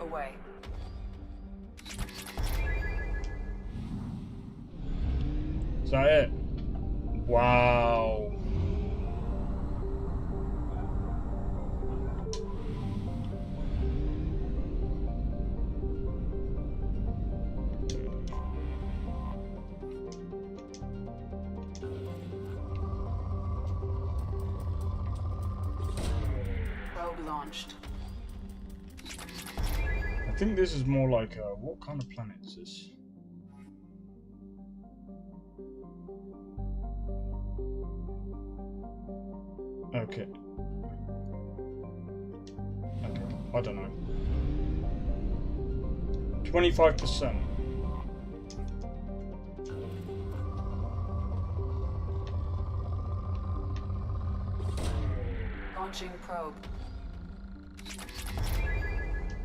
Away. that it? Wow. Probe launched. I think this is more like what kind of planet is this? Okay. Okay, I don't know. 25%. Launching probe.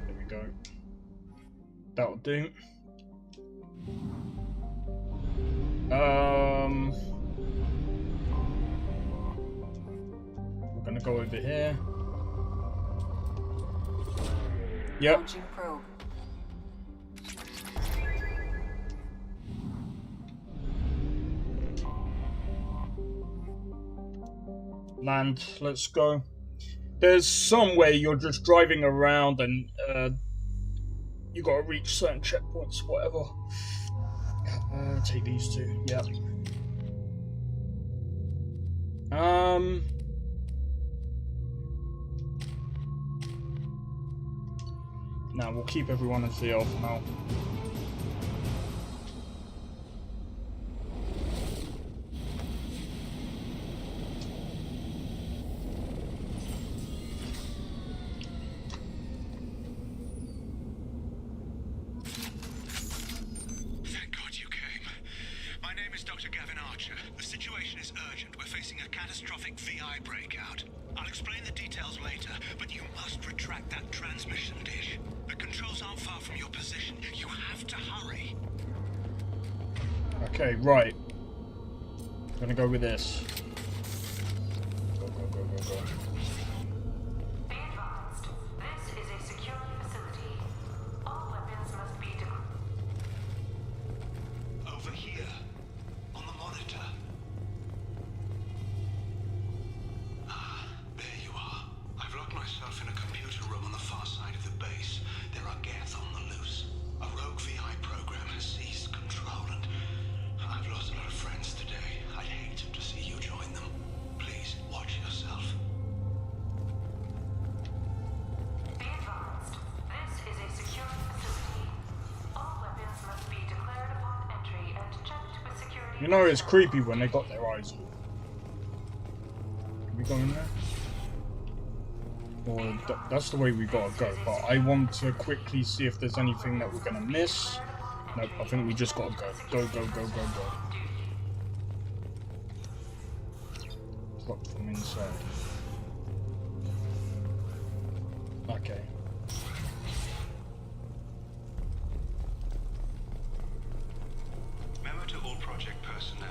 There we go. That'll do. We're gonna go over here. Yep. Launching probe. Land, let's go. There's some way you're just driving around and you gotta reach certain checkpoints, whatever. Take these two, yep. Now we'll keep everyone as they are for now. Thank God you came. My name is Dr. Gavin Archer. The situation is urgent. We're facing a catastrophic VI breakout. I'll explain the details later, but you must retract that transmission dish. The controls aren't far from your position. You have to hurry. Okay, right. I'm gonna go with this. Go, go, go, go, go. Be advised, this is a secure facility. All weapons must be Over here, on the monitor. Ah, there you are. I've locked myself in a computer room on the far side of the base. There are Geth on the loose. A rogue VI program has seized control, and I've lost a lot of friends today. I'd hate to see you join them. Please, watch yourself. Be advised, this is a secure facility. All weapons must be declared upon entry and checked with security. You know it's creepy when they got their eyes on. Can we go in there? Or that's the way we gotta go, but I want to quickly see if there's anything that we're gonna miss. Nope, I think we just gotta go. Go, go, go, go, go. It's locked from inside. Okay. Memo to all project personnel.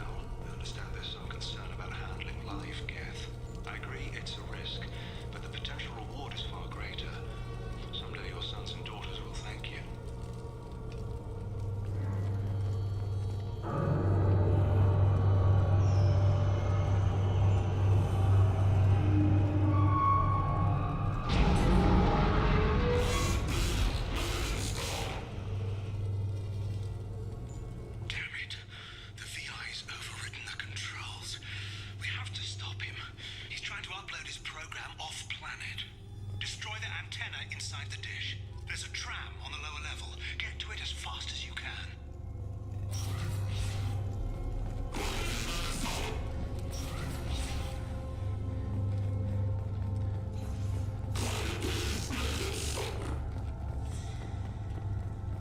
I understand there's some concern about handling live Geth. I agree it's a risk, but the potential reward is far greater. Someday your sons and daughters will thank you. Damn it. The VI's overridden the controls. We have to stop him. He's trying to upload his program off-planet. Destroy the antenna inside the dish. There's a tram on the lower level. Get to it as fast as you can.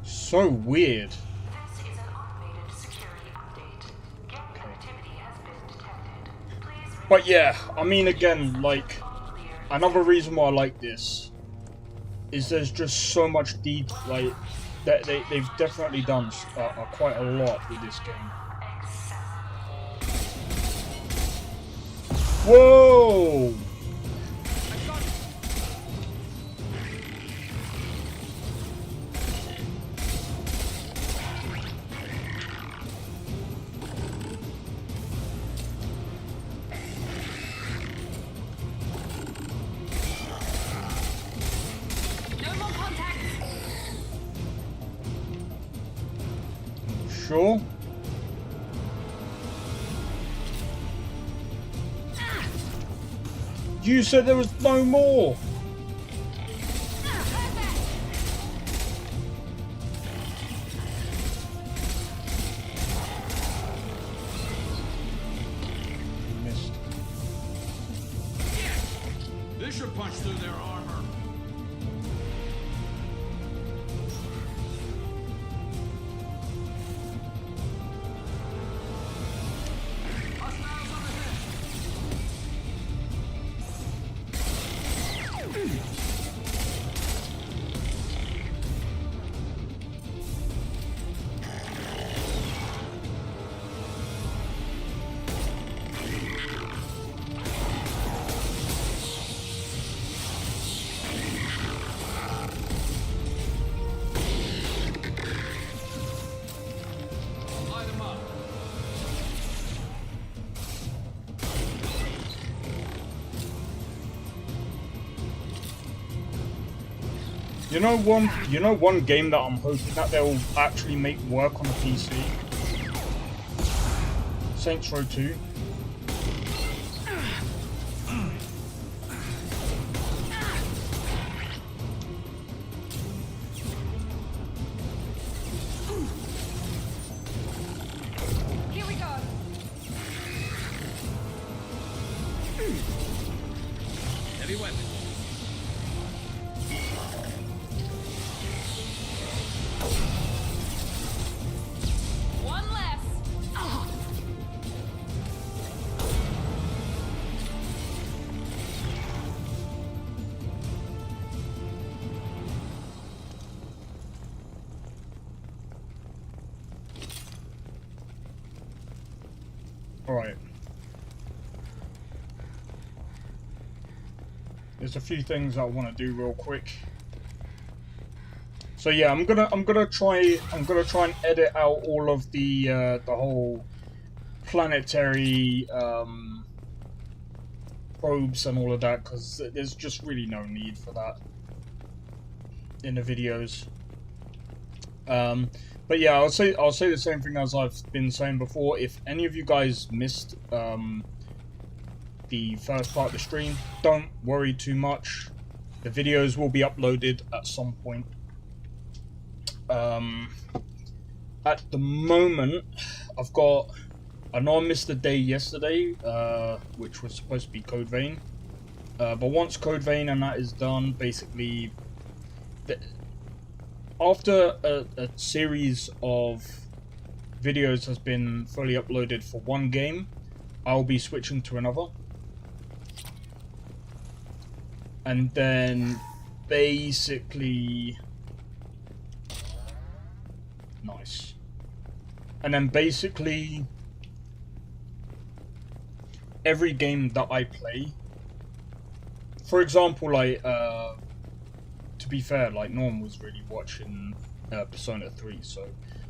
So weird. This is an automated security update. Geth activity has been detected. Please But yeah, I mean again, like, another reason why I like this is there's just so much detail, like, that they've definitely done quite a lot with this game. Whoa! sure? You said there was no more! Missed. This should punch through their armor. You know one game that I'm hoping that they'll actually make work on the PC? Saints Row 2. Here we go. Heavy weapon. One less. Alright. There's a few things I want to do real quick. So yeah, I'm gonna try and edit out all of the whole planetary probes and all of that, because there's just really no need for that in the videos. But yeah, I'll say the same thing as I've been saying before. If any of you guys missed the first part of the stream, don't worry too much. The videos will be uploaded at some point. At the moment, I know I missed a day yesterday, which was supposed to be Code Vein. But once Code Vein and that is done, basically, after a series of videos has been fully uploaded for one game, I'll be switching to another. And then basically... Nice. And then basically every game that I play, for example, like to be fair, like Norm was really watching Persona 3, so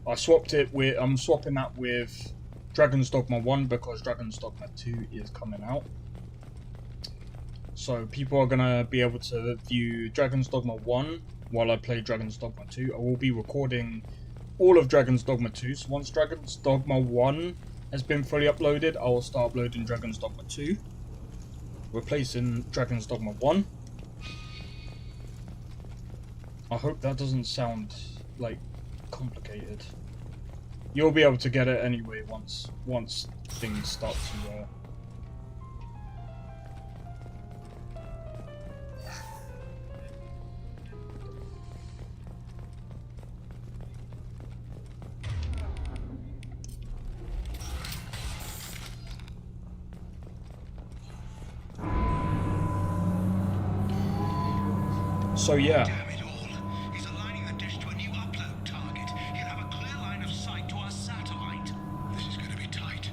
I swapped it with, I'm swapping that with Dragon's Dogma 1 because Dragon's Dogma 2 is coming out. So people are gonna be able to view Dragon's Dogma 1 while I play Dragon's Dogma 2. I will be recording all of Dragon's Dogma 2, so once Dragon's Dogma 1 has been fully uploaded, I will start uploading Dragon's Dogma 2, replacing Dragon's Dogma 1. I hope that doesn't sound, like, complicated. You'll be able to get it anyway once things start to... So yeah. Damn it all. He's aligning the dish to a new upload target. He'll have a clear line of sight to our satellite. This is going to be tight.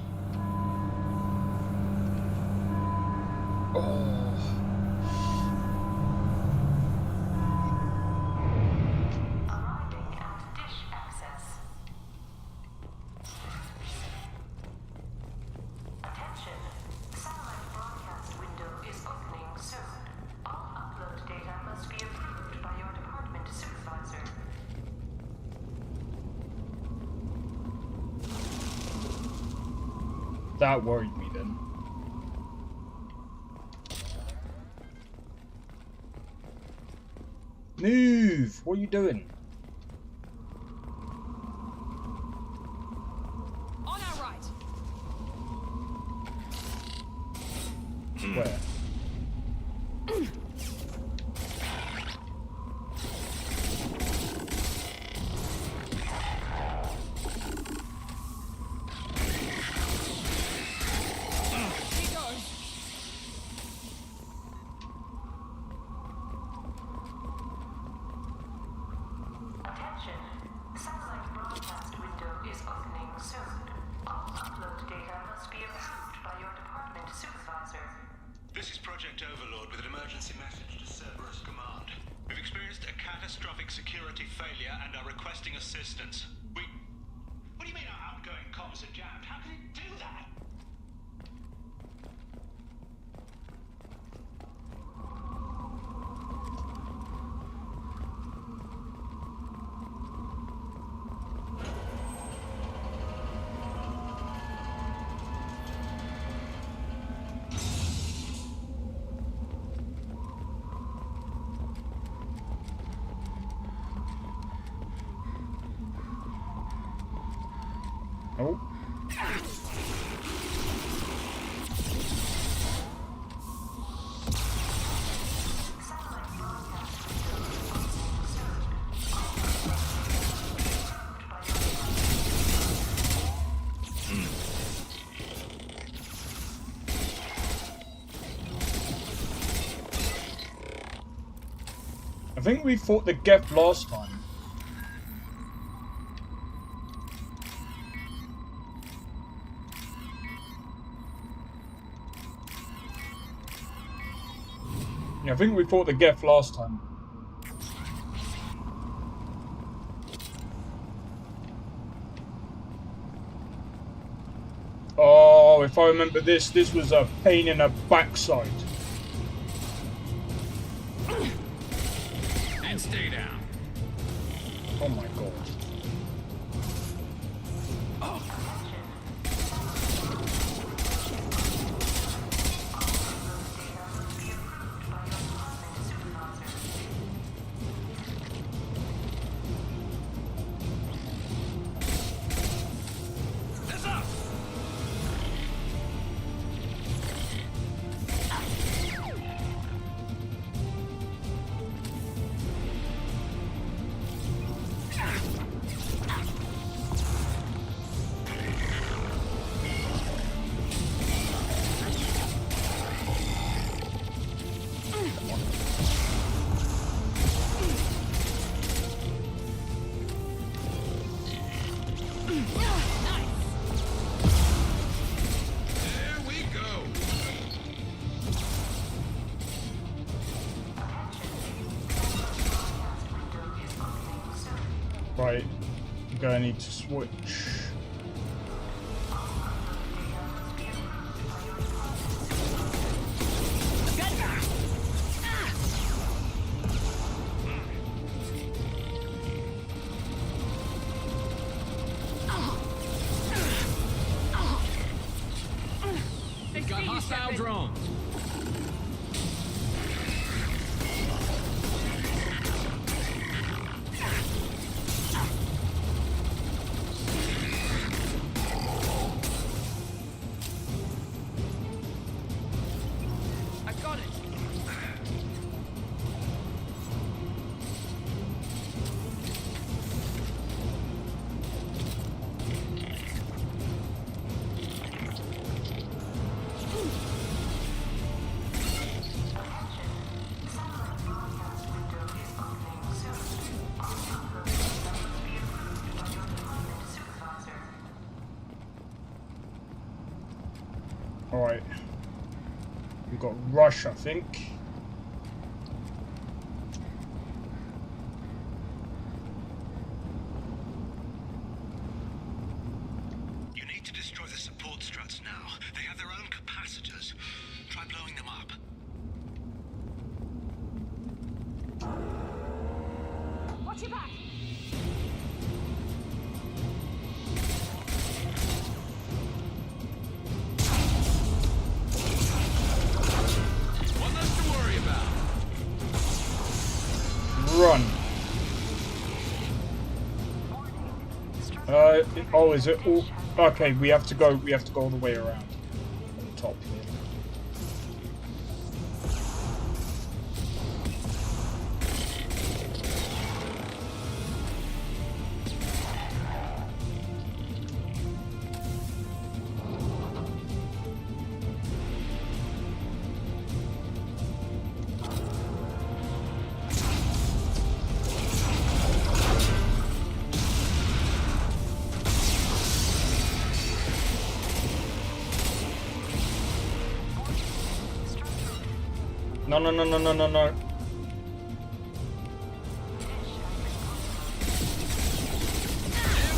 Arriving at dish access. Attention. Satellite broadcast window is opening soon. All upload data must be approved by your that worried me then. Move! What are you doing? On our right. Where? Attention. Satellite broadcast window is opening soon. All upload data must be approved by your department supervisor. This is Project Overlord with an emergency message to Cerberus Command. We've experienced a catastrophic security failure and are requesting assistance. What do you mean our outgoing comms are jammed? How can it do that? Oh. I think we fought the Geth last time. Yeah, I think we fought the Geth last time. Oh, if I remember this was a pain in the backside. And stay down. Oh my god. Right, I'm gonna need to switch. Got hostile drones. I got it. Alright. We've got Rush, I think. You need to destroy the support struts now. They have their own capacitors. Try blowing them up. Watch your back. Oh, is it all? Okay, we have to go all the way around the top here. No, no, no, no, no, no, no. Here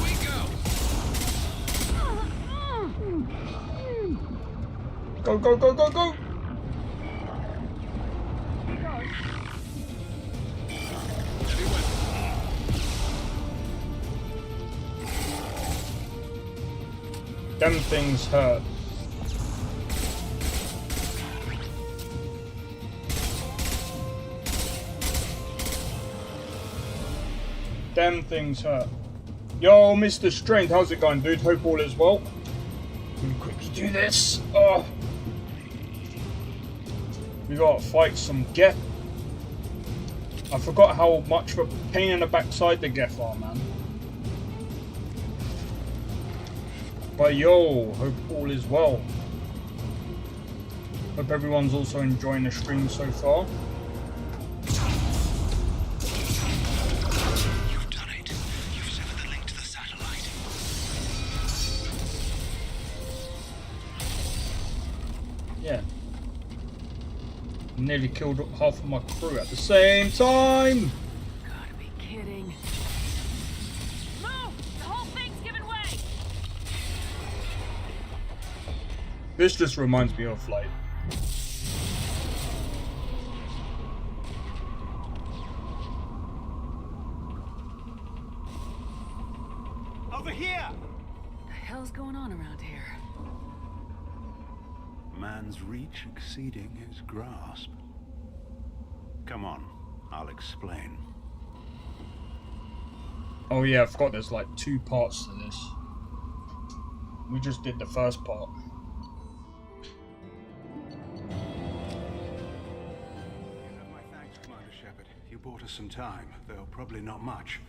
we go. Go, go, go, go, go. Them things hurt. Them things hurt. Yo, Mr. Strength, how's it going, dude? Hope all is well. Let me quickly do this. Oh. We gotta fight some Geth. I forgot how much of a pain in the backside the Geth are, man. But yo, hope all is well. Hope everyone's also enjoying the stream so far. You've done it. You've severed the link to the satellite. Yeah. Nearly killed half of my crew at the same time. Gotta be kidding. Move! The whole thing's giving way! This just reminds me of like Over here! What the hell's going on around here? Man's reach exceeding his grasp. Come on, I'll explain. oh yeah, I forgot there's like 2 parts to this. We just did the first part. My thanks, Commander Shepard. You bought us some time, though probably not much.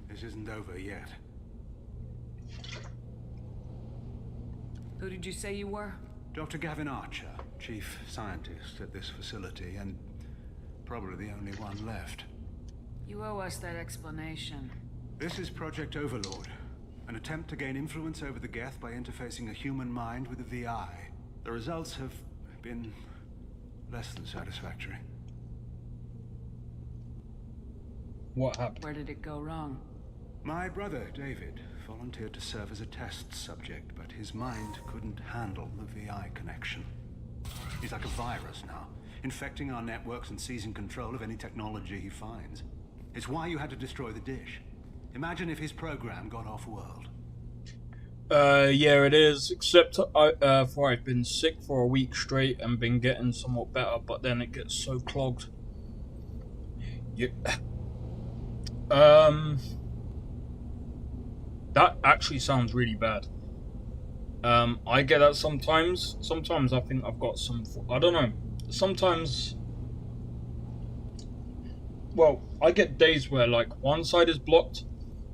This isn't over yet. Who did you say you were? Dr. Gavin Archer, chief scientist at this facility, and probably the only one left. You owe us that explanation. This is Project Overlord, an attempt to gain influence over the Geth by interfacing a human mind with a VI. The results have been less than satisfactory. What happened? Where did it go wrong? My brother, David, volunteered to serve as a test subject, but his mind couldn't handle the VI connection. He's like a virus now, infecting our networks and seizing control of any technology he finds. It's why you had to destroy the dish. Imagine if his program got off-world. Yeah, it is. Except I've been sick for a week straight and been getting somewhat better, but then it gets so clogged. Yeah. That actually sounds really bad. I get that sometimes. Sometimes I think I've got some. I don't know. Sometimes. Well, I get days where like one side is blocked,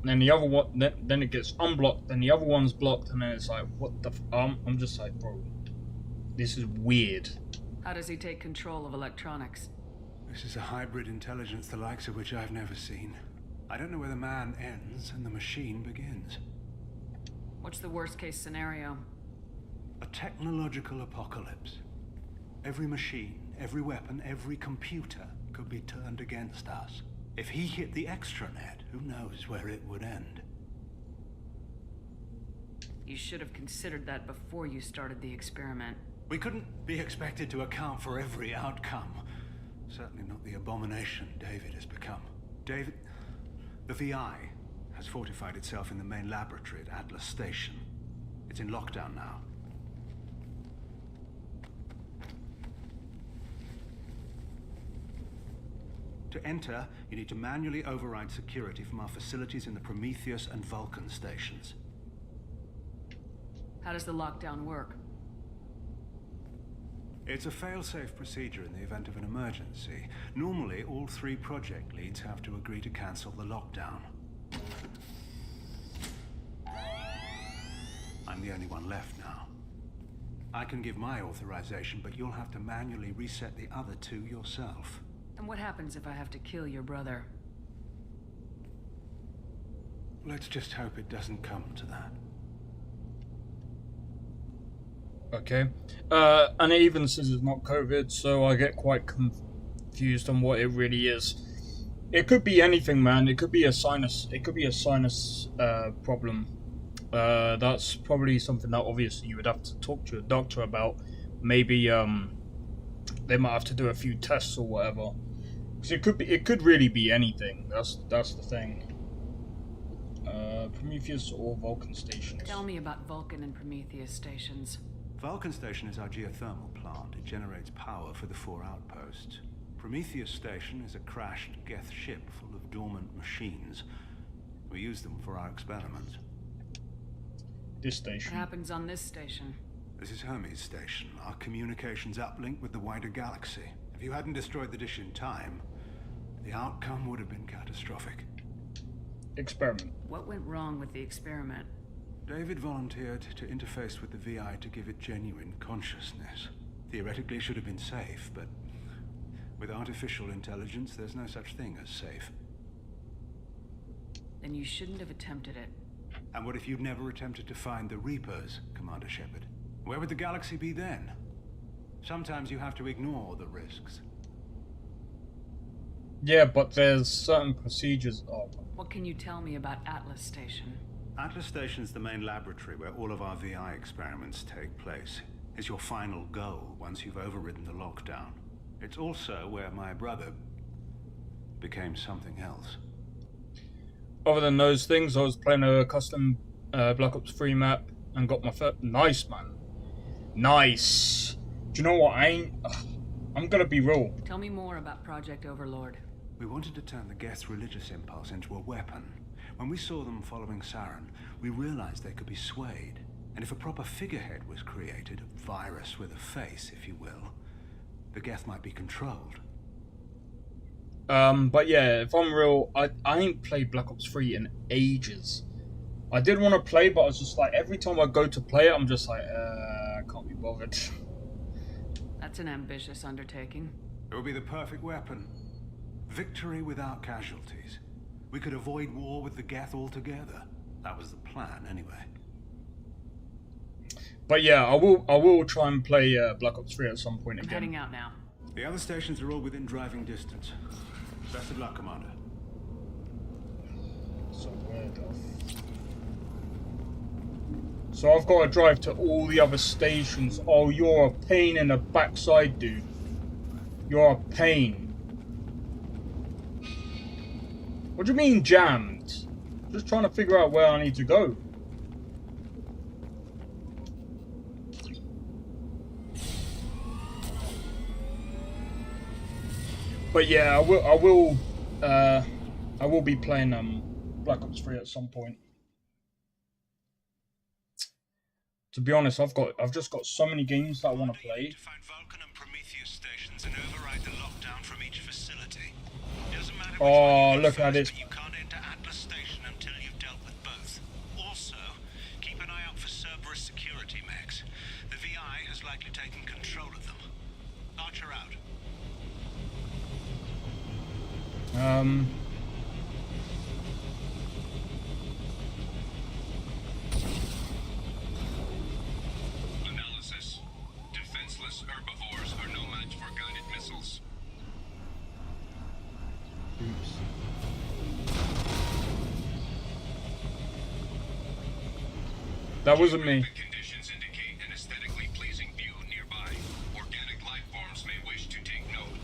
and then the other one, then it gets unblocked, then the other one's blocked, and then it's like, what the? I'm just like, bro, this is weird. How does he take control of electronics? This is a hybrid intelligence the likes of which I've never seen. I don't know where the man ends and the machine begins. What's the worst case scenario? A technological apocalypse. Every machine, every weapon, every computer could be turned against us. If he hit the extranet, who knows where it would end? You should have considered that before you started the experiment. We couldn't be expected to account for every outcome. Certainly not the abomination David has become. David... The VI has fortified itself in the main laboratory at Atlas Station. It's in lockdown now. To enter, you need to manually override security from our facilities in the Prometheus and Vulcan stations. How does the lockdown work? It's a fail-safe procedure in the event of an emergency. Normally, all 3 project leads have to agree to cancel the lockdown. I'm the only one left now. I can give my authorization, but you'll have to manually reset the other 2 yourself. And what happens if I have to kill your brother? Let's just hope it doesn't come to that. Okay. And it even says it's not COVID, so I get quite confused on what it really is. It could be anything, man. It could be a sinus. It could be a sinus problem. That's probably something that obviously you would have to talk to a doctor about. Maybe they might have to do a few tests or whatever. Because it could really be anything. That's the thing. Prometheus or Vulcan stations. Tell me about Vulcan and Prometheus stations. Vulcan Station is our geothermal plant. It generates power for the 4 outposts. Prometheus Station is a crashed Geth ship full of dormant machines. We use them for our experiments. This station. What happens on this station? This is Hermes Station, our communications uplink with the wider galaxy. If you hadn't destroyed the dish in time, the outcome would have been catastrophic. Experiment. What went wrong with the experiment? David volunteered to interface with the VI to give it genuine consciousness. Theoretically, it should have been safe, but with artificial intelligence, there's no such thing as safe. Then you shouldn't have attempted it. And what if you'd never attempted to find the Reapers, Commander Shepard? Where would the galaxy be then? Sometimes you have to ignore the risks. Yeah, but there's certain procedures. Oh. What can you tell me about Atlas Station? Atlas Station's the main laboratory where all of our VI experiments take place. It's your final goal once you've overridden the lockdown. It's also where my brother became something else. Other than those things, I was playing a custom Black Ops 3 map and got my first. Nice, man. Nice. Do you know what? I'm gonna be real. Tell me more about Project Overlord. We wanted to turn the Geth's religious impulse into a weapon. When we saw them following Saren, we realized they could be swayed. And if a proper figurehead was created, a virus with a face, if you will, the Geth might be controlled. But yeah, if I'm real, I ain't played Black Ops 3 in ages. I did want to play, but I was just like, every time I go to play it, I'm just like, I can't be bothered. That's an ambitious undertaking. It would be the perfect weapon. Victory without casualties. We could avoid war with the Geth altogether. That was the plan, anyway. But yeah, I will try and play Black Ops 3 at some point again. I'm heading out now. The other stations are all within driving distance. Best of luck, Commander. So weird. So I've got to drive to all the other stations. Oh, you're a pain in the backside, dude. You're a pain. What do you mean jammed? Just trying to figure out where I need to go. But yeah, I will be playing Black Ops 3 at some point. To be honest, I've just got so many games that I want to play. To find Vulcan and Prometheus stations and override the lockdown from each facility. Doesn't matter which Oh, one you look do at first, this. but you can't enter Atlas Station until you've dealt with both. Also, keep an eye out for Cerberus security mechs. The VI has likely taken control of them. Archer out. Analysis. Defenseless herbivores are no match for guided missiles. Oops. That wasn't me. Conditions indicate an aesthetically pleasing view nearby. Organic life forms may wish to take note.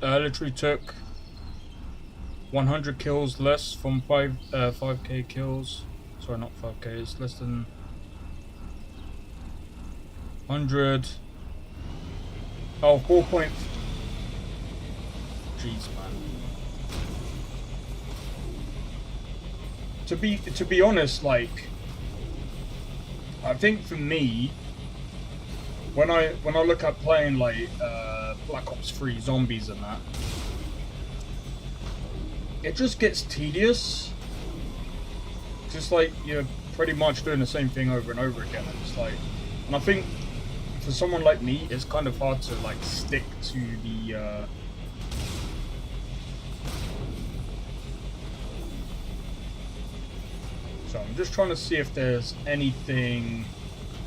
Literally took 100 kills less from 5k kills. Sorry, not 5k. It's less than 100. Oh, 4 point. Jeez, man. To be honest, like, I think for me, when I look at playing like Black Ops 3 Zombies and that, it just gets tedious. Just like you're pretty much doing the same thing over and over again. It's like, and I think for someone like me, it's kind of hard to like stick to the. So I'm just trying to see if there's anything.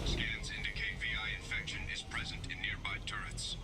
Scans indicate VI infection is present in nearby turrets.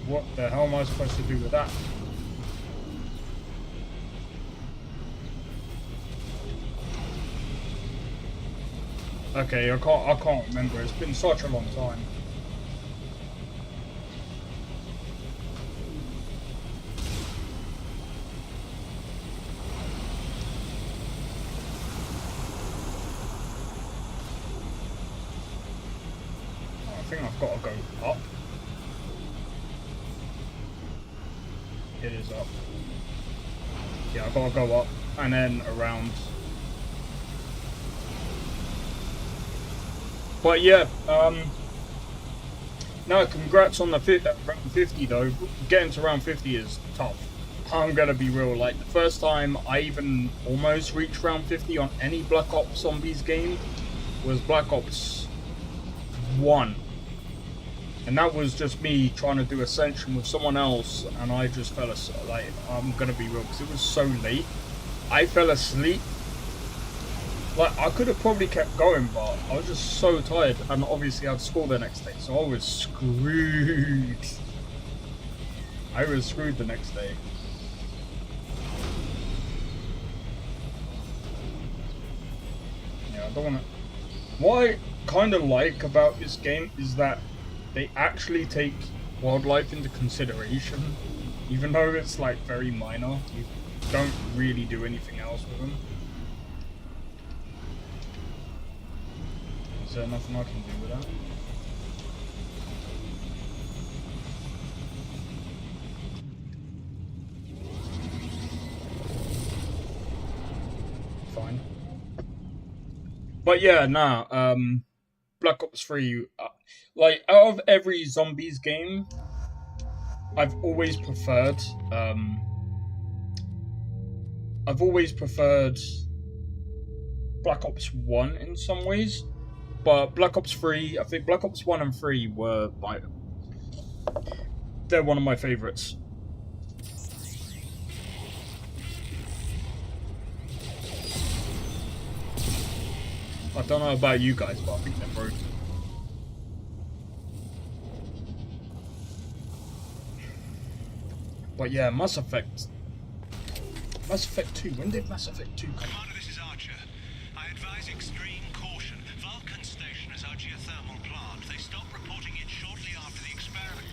What the hell am I supposed to do with that? Okay, I can't remember. It's been such a long time. I think I've got to go up. It is up. Yeah, I've got to go up and then around. But yeah, no, congrats on the round 50 though. Getting to round 50 is tough. I'm gonna be real, like the first time I even almost reached round 50 on any Black Ops Zombies game was Black Ops 1. And that was just me trying to do Ascension with someone else, and I just fell asleep. Like, I'm gonna be real, because it was so late. I fell asleep. Like, I could have probably kept going, but I was just so tired, and obviously I had school the next day, so I was screwed. I was screwed the next day. Yeah, I don't wanna... What I kind of like about this game is that they actually take wildlife into consideration, even though it's like very minor. You don't really do anything else with them. Is there nothing I can do with that? Fine. But yeah, nah, Black Ops 3, like, out of every Zombies game, I've always preferred Black Ops 1 in some ways, but Black Ops 3, I think Black Ops 1 and 3 were they're one of my favorites. I don't know about you guys, but I think they're broken. But yeah, Mass Effect 2. When did Mass Effect 2 come out? Commander, this is Archer. I advise extreme caution. Vulcan Station is our geothermal plant. They stopped reporting it shortly after the experiment.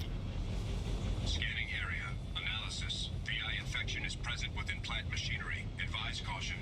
Scanning area. Analysis. VI infection is present within plant machinery. Advise caution.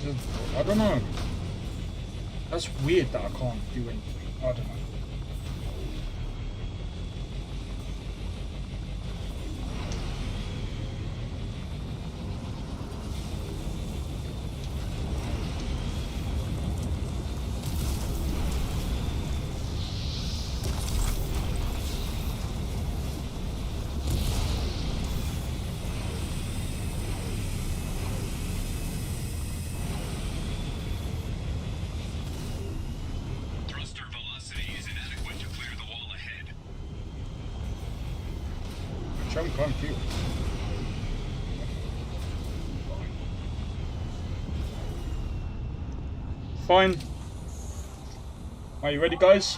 I don't know. That's weird that I can't do anything. I don't know. I'm confused. Fine. Are you ready, guys?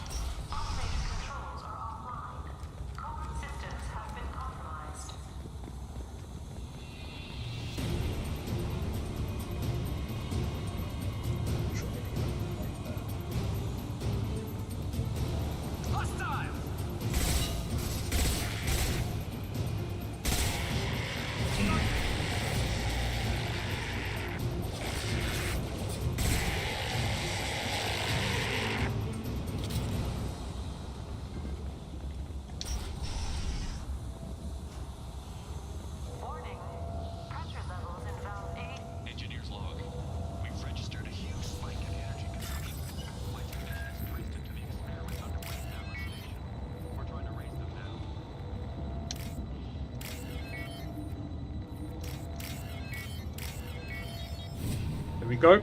There we go.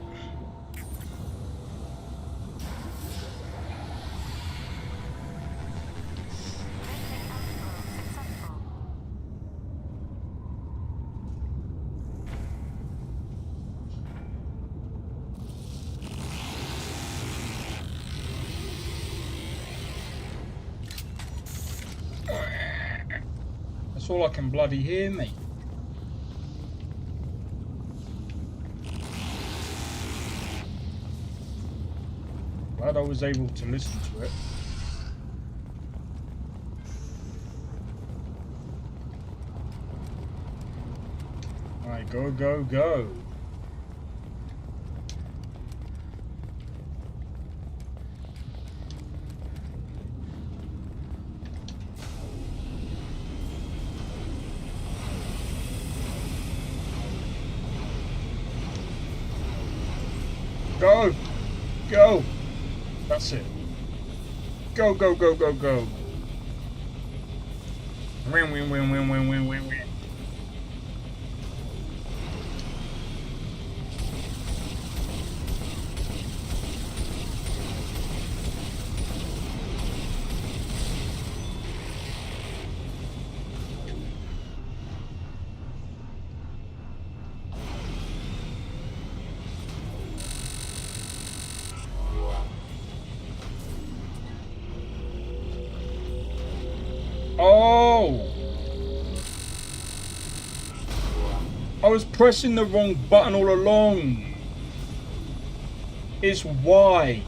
That's all I can bloody hear, mate. Glad I was able to listen to it. Alright, go, go, go. Go! Go! That's it. Go, go, go, go, go. Win, win, win, win, win, win, win, win. Oh! I was pressing the wrong button all along. It's why.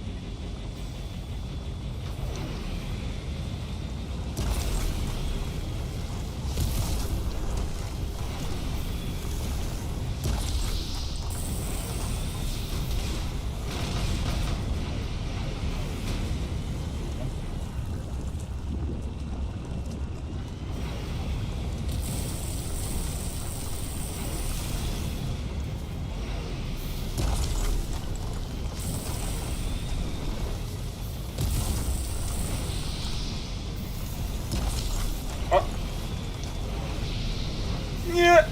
Yeah.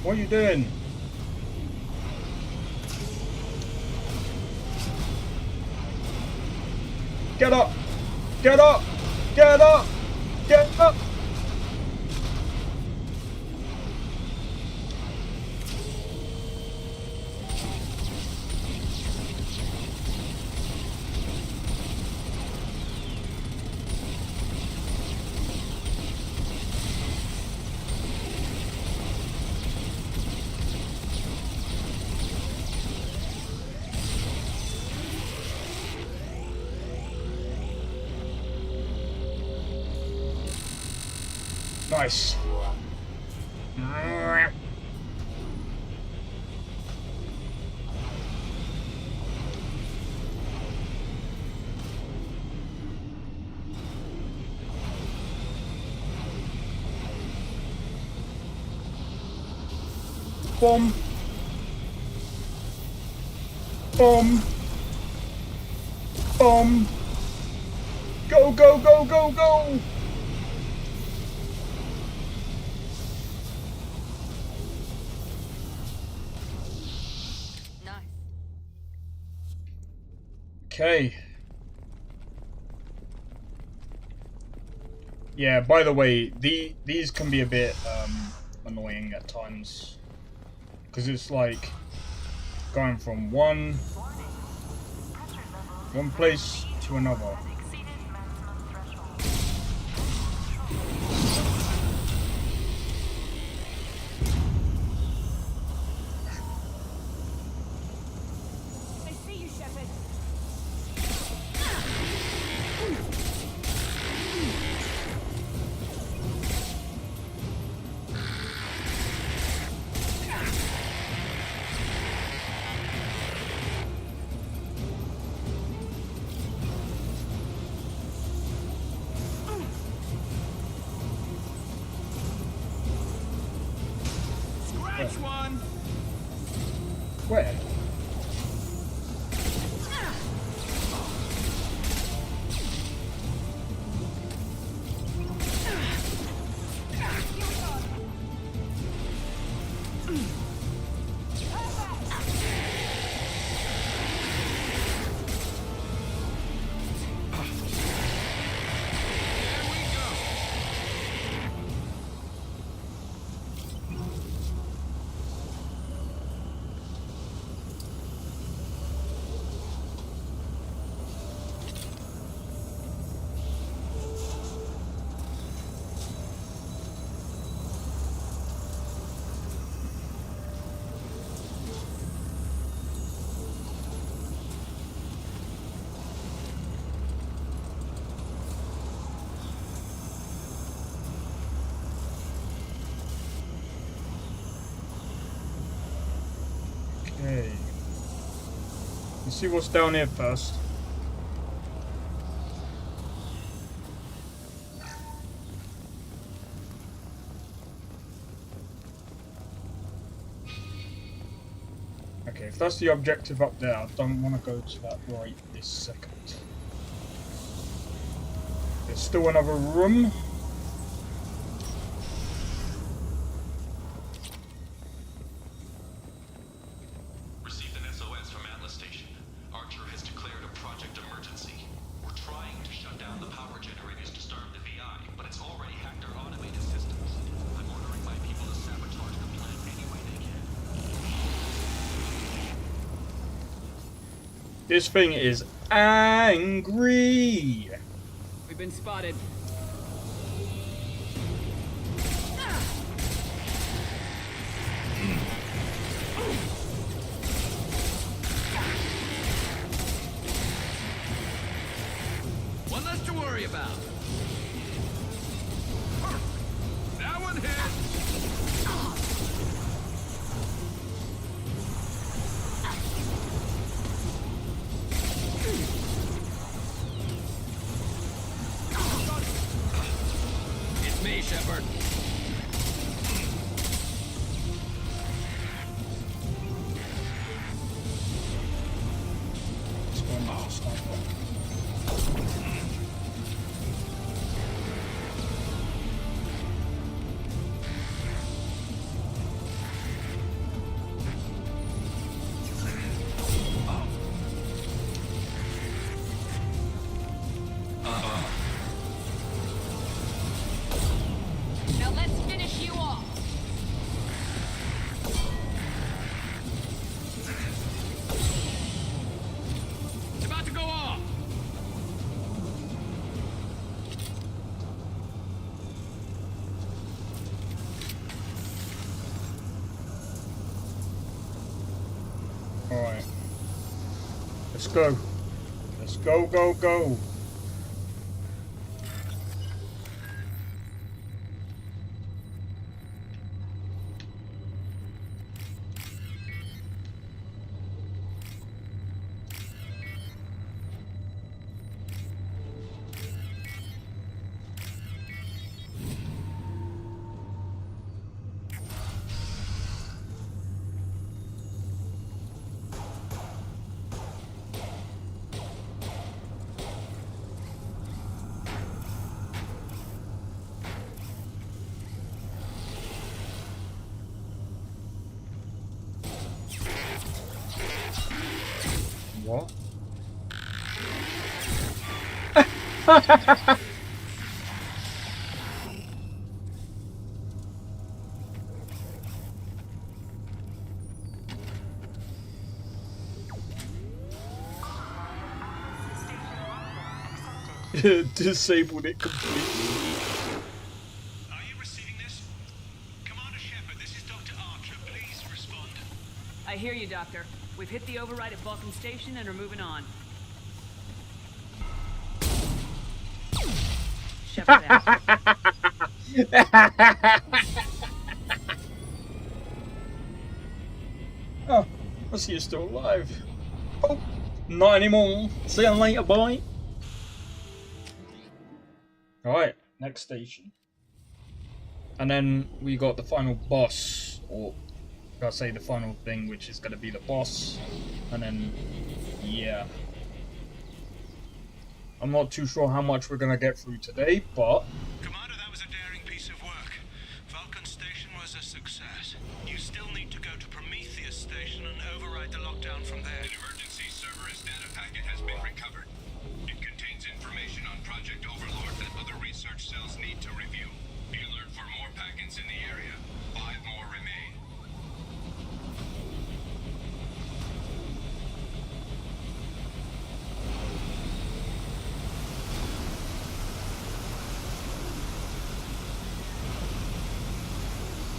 What are you doing? Get up! Get up! Get up! Get up! Nice. Bomb. Bomb. Bomb. Go, go, go, go, go. Nice. Okay. Yeah, by the way, these can be a bit annoying at times. Because it's like going from one place to another. I see you, Shepard. Scratch one! Where? Okay. Let's see what's down here first. Okay, if that's the objective up there, I don't want to go to that right this second. There's still another room. Received an SOS from Atlas Station. Archer has declared a project emergency. We're trying to shut down the power generators to starve the VI, but it's already hacked our automated systems. I'm ordering my people to sabotage the plant any way they can. This thing is angry. We've been spotted. One less to worry about. That one hit! It's me, Shepard. Now let's finish you off. It's about to go off. Alright. Let's go. Let's go, go, go. What? Disabled it completely. Are you receiving this? Commander Shepard, this is Dr. Archer. Please respond. I hear you, Doctor. We've hit the override at Vulcan Station and are moving on. Shepard out. Oh, I see you're still alive. Oh, not anymore. See you later, bye. Alright, next station. And then we got the final boss, or gotta say the final thing, which is gonna be the boss. And then, yeah. I'm not too sure how much we're gonna get through today, but... Commander, that was a daring piece of work. Vulcan Station was a success. You still need to go to Prometheus Station and override the lockdown from there. An emergency Cerberus data packet has been recovered. It contains information on Project Overlord that other research cells need to review. Be alert for more packets in the area. 5 more remain.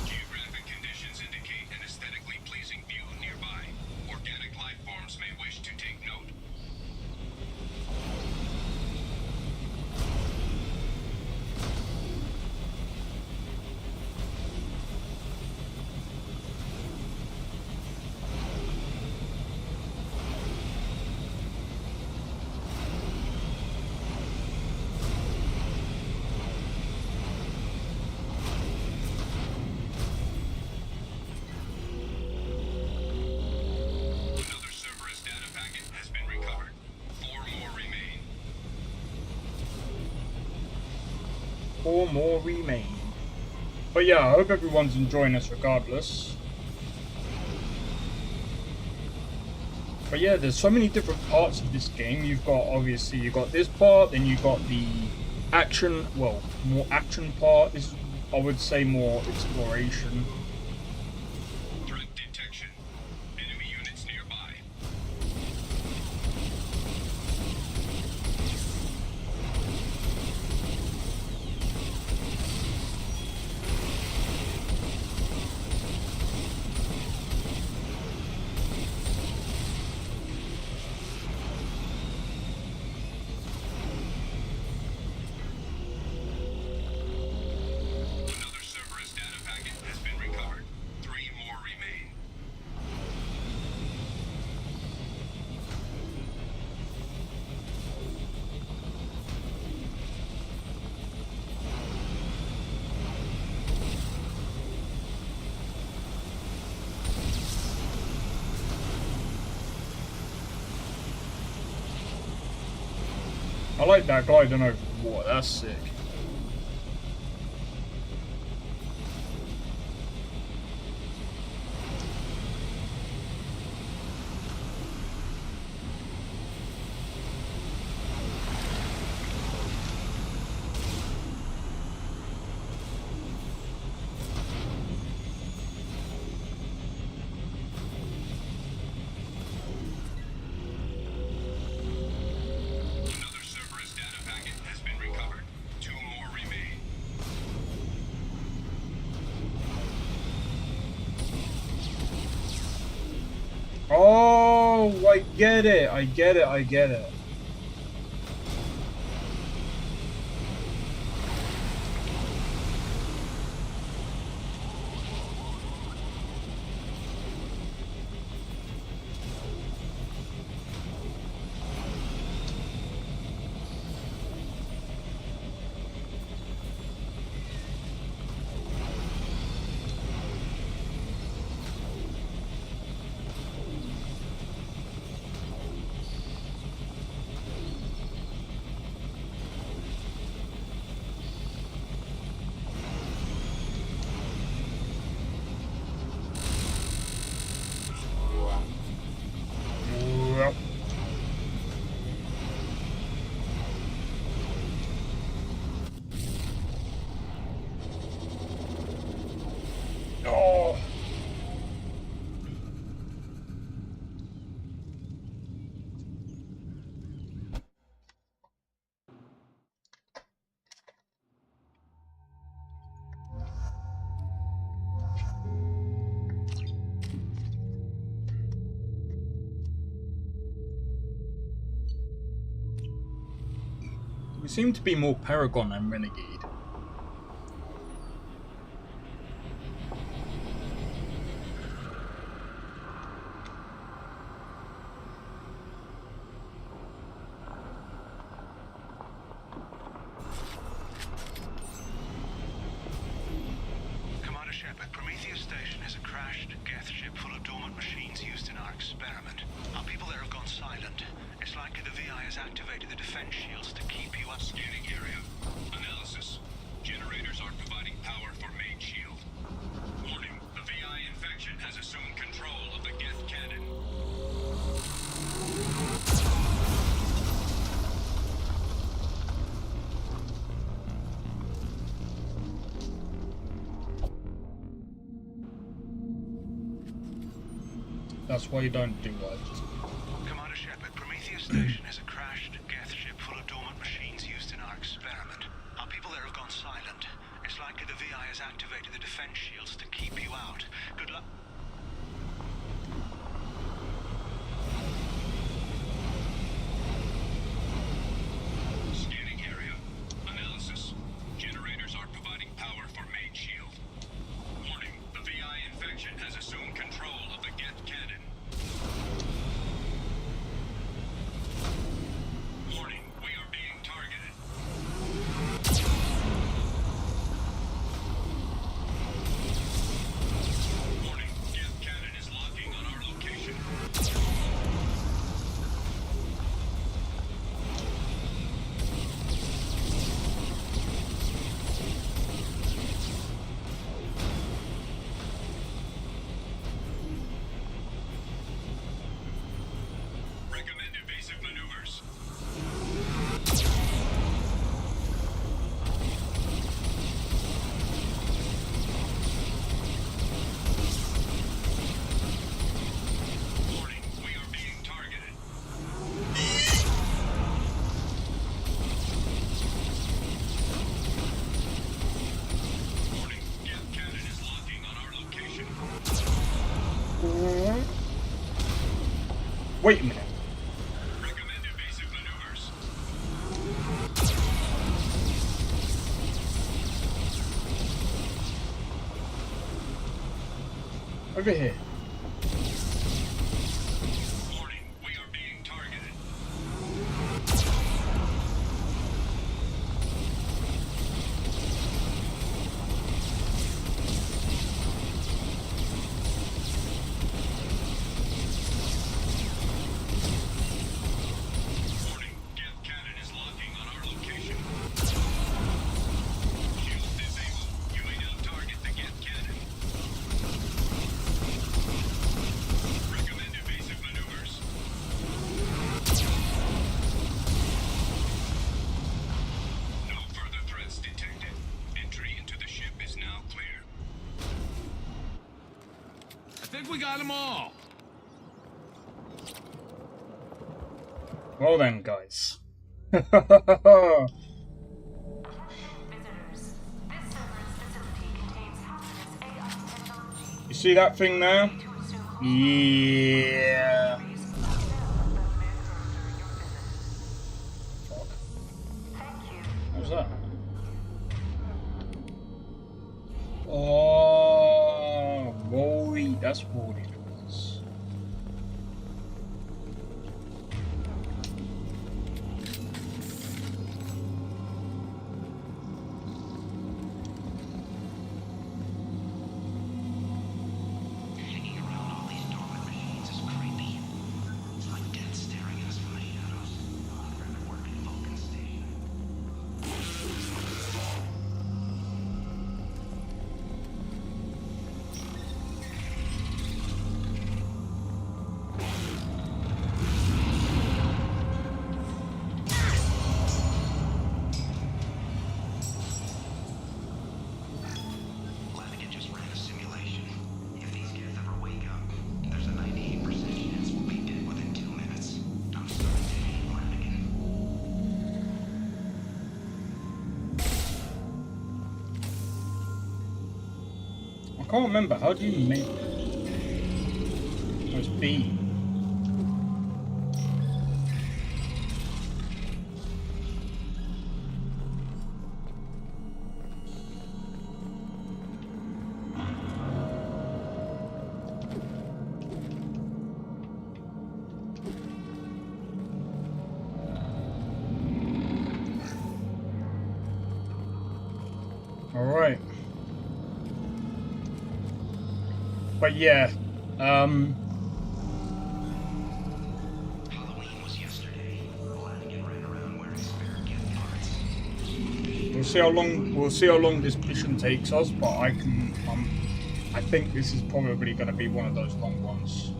Geographic conditions indicate an aesthetically pleasing view nearby. Organic life forms may wish to take note. Another Cerberus data packet has been recovered. 4 more remain. 4 more remain. But yeah, I hope everyone's enjoying this regardless. But yeah, there's so many different parts of this game. You've got, obviously, you've got this part, then you've got the action, well, more action part. This is, I would say, more exploration. Threat detection. Enemy units nearby. Another Cerberus data packet has been recovered. 3 more remain. I like that gliding over the water, that's sick. Another Cerberus data packet has been recovered. 2 more remain. Oh, I get it, I get it, I get it. We seem to be more Paragon than Renegade. Commander Shepard, Prometheus Station is a crashed Geth ship full of dormant machines used in our experiment. Our people there have gone silent. It's likely the VI has activated the defense shields to keep you up. Scanning area. Analysis. Generators are providing power for main shield. Warning, the VI infection has assumed control of the Geth cannon. That's why you don't do what I just did. Commander Shepard, Prometheus Station is a crashed Geth ship full of dormant machines used in our experiment. Our people there have gone silent. It's likely the VI has activated the defense shields to keep you out. Good luck. Scanning area. Analysis. Generators are providing power for main shield. Warning, the VI infection has assumed control of the Geth cannon. Warning, we are being targeted. Warning, Geth cannon is locking on our location. Recommend evasive maneuvers. Warning, we are being targeted. Warning, Geth cannon is locking on our location. Wait a minute. Recommend evasive maneuvers. Over here. Warning, we are being targeted. Warning, Geth cannon is locking on our location. Shield disabled. You may now target the Geth cannon. Recommend evasive maneuvers. No further threats detected. Entry into the ship is now clear. I think we got them all. Well then, guys. Visitors, this server's facility contains hazardous AI technology. You see that thing there? Yeah. What's that? Oh, boy, that's what it was. Hanging around all these dormant machines is creepy. It's like death staring at us from the shadows. I'd rather work at Vulcan Station. Latigan just ran a simulation. If these Geth ever wake up, there's a 98% chance we'll be dead within 2 minutes. I'm starting to hate Latigan. I can't remember. How do you make it? Oh, it's B. Alright. But yeah, Halloween was yesterday. Flanagan ran around wearing spare gift cards. we'll see how long this mission takes us, but I think this is probably going to be one of those long ones.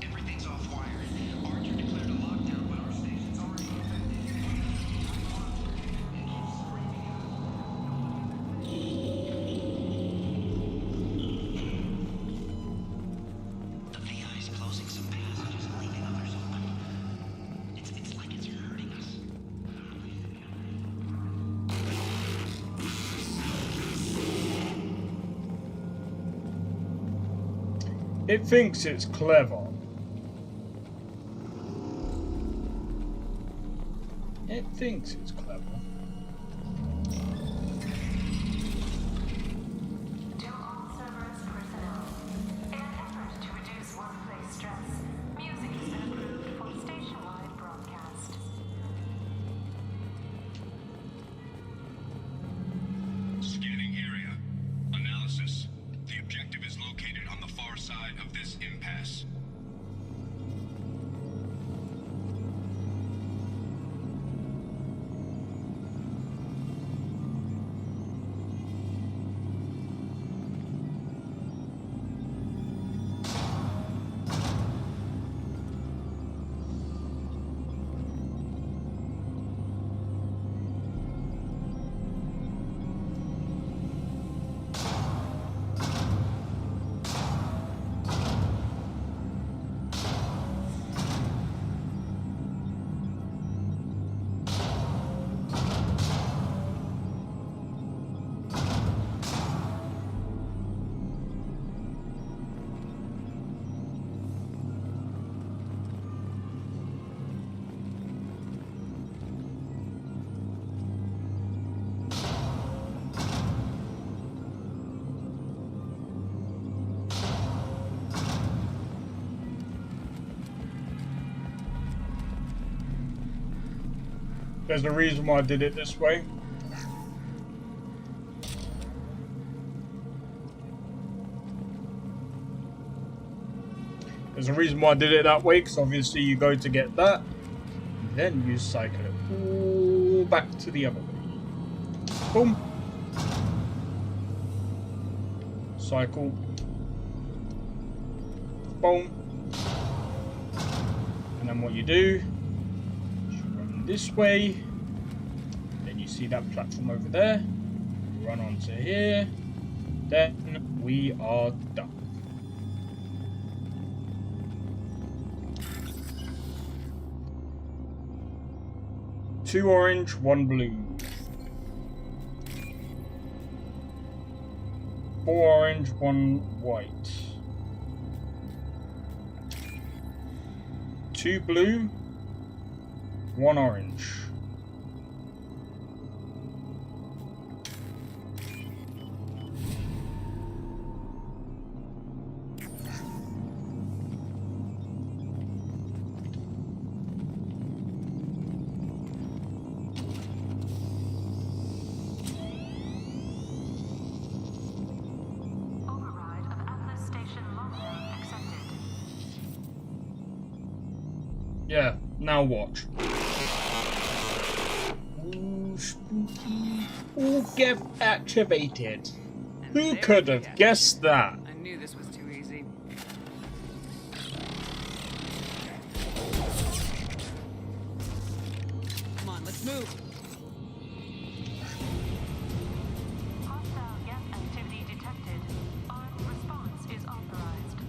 Everything's off-wire. Archer declared a lockdown, but our station's already The VI's closing some passages and leaving others open. It's like it's hurting us. It thinks it's clever. It thinks it's clever. To all Cerberus personnel, in an effort to reduce workplace stress, music has been approved for station-wide broadcast. Scanning area. Analysis. The objective is located on the far side of this impasse. There's a reason why I did it this way. There's a reason why I did it that way, because obviously you go to get that, then you cycle it all back to the other way. Boom. Cycle. Boom. And then what you do, you run this way, then you see that platform over there, run onto here, then we are done. Two orange, one blue. 4 orange, 1 white. 2 blue, 1 orange. Yeah, now watch. Ooh, spooky. Ooh, get activated. Who could have guessed that? I knew this was too easy. Come on, let's move. Hostile gas activity detected. Armed response is authorized.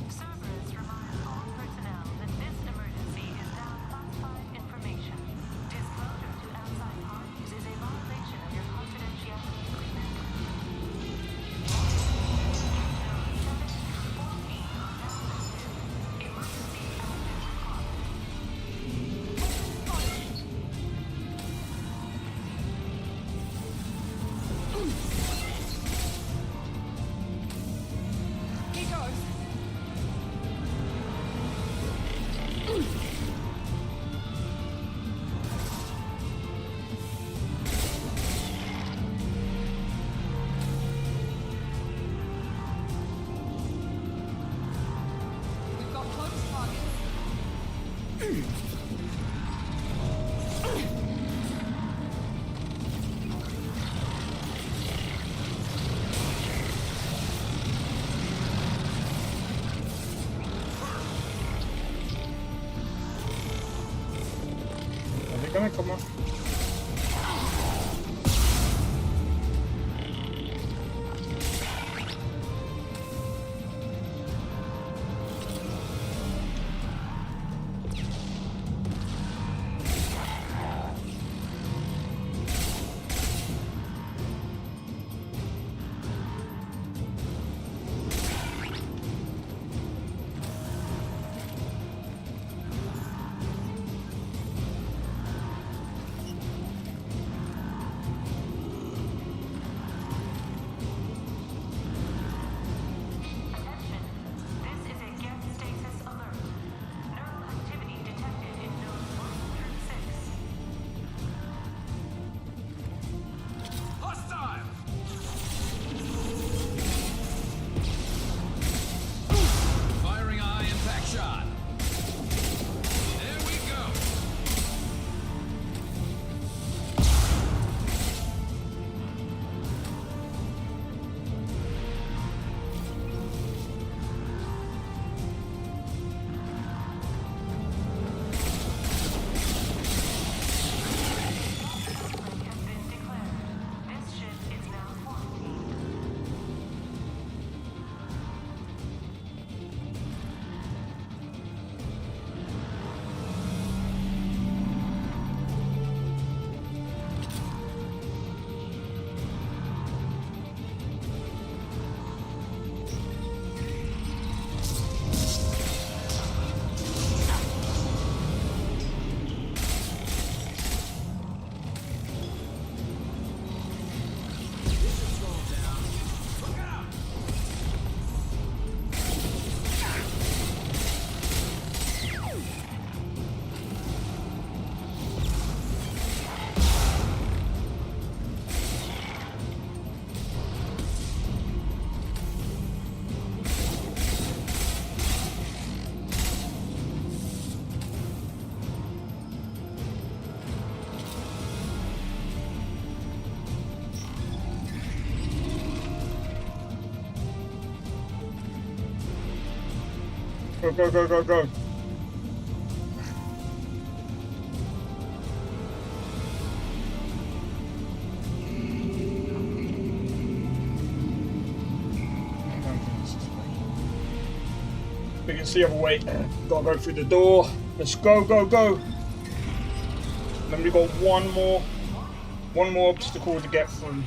Cerberus reminds all personnel that this emergency is now classified information. Disclosure to outside parties is a Come on, come on. Go, go, go, go, go. We can see the other way. Gotta go through the door. Let's go, go, go. Then we got one more obstacle to get through.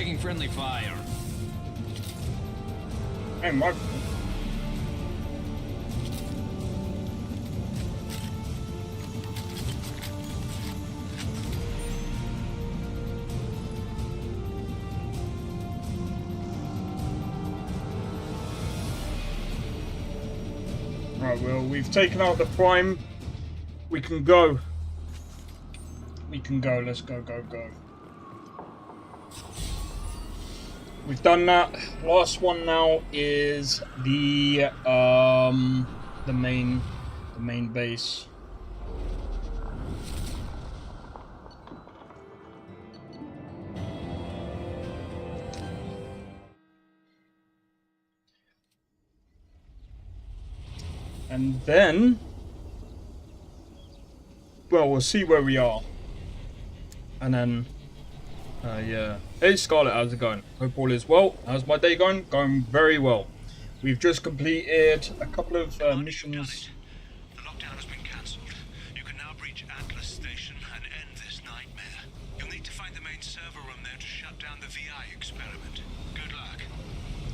Taking friendly fire. Hey, Mark. Right, well, we've taken out the prime. We can go. We can go. Let's go, go, go. We've done that. Last one now is the main base. And then, well, we'll see where we are. And then, yeah. Hey Scarlet, how's it going? Hope all is well. How's my day going? Going very well. We've just completed a couple of missions. The lockdown has been cancelled. You can now breach Atlas Station and end this nightmare. You'll need to find the main server room there to shut down the VI experiment. Good luck.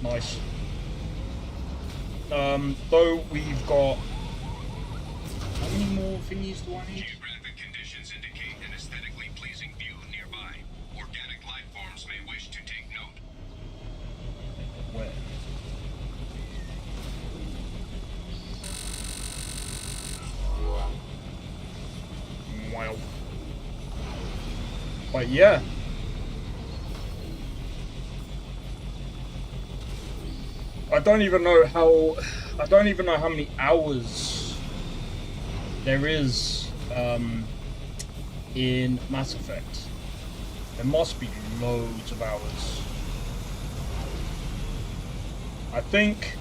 Nice. Though we've got... How many more thingies do I need? Geographic conditions indicate an aesthetically pleasing view nearby. Organic life forms may wish to take note. Where? Wow. But yeah. I don't even know how many hours there is in Mass Effect. There must be loads of hours. I think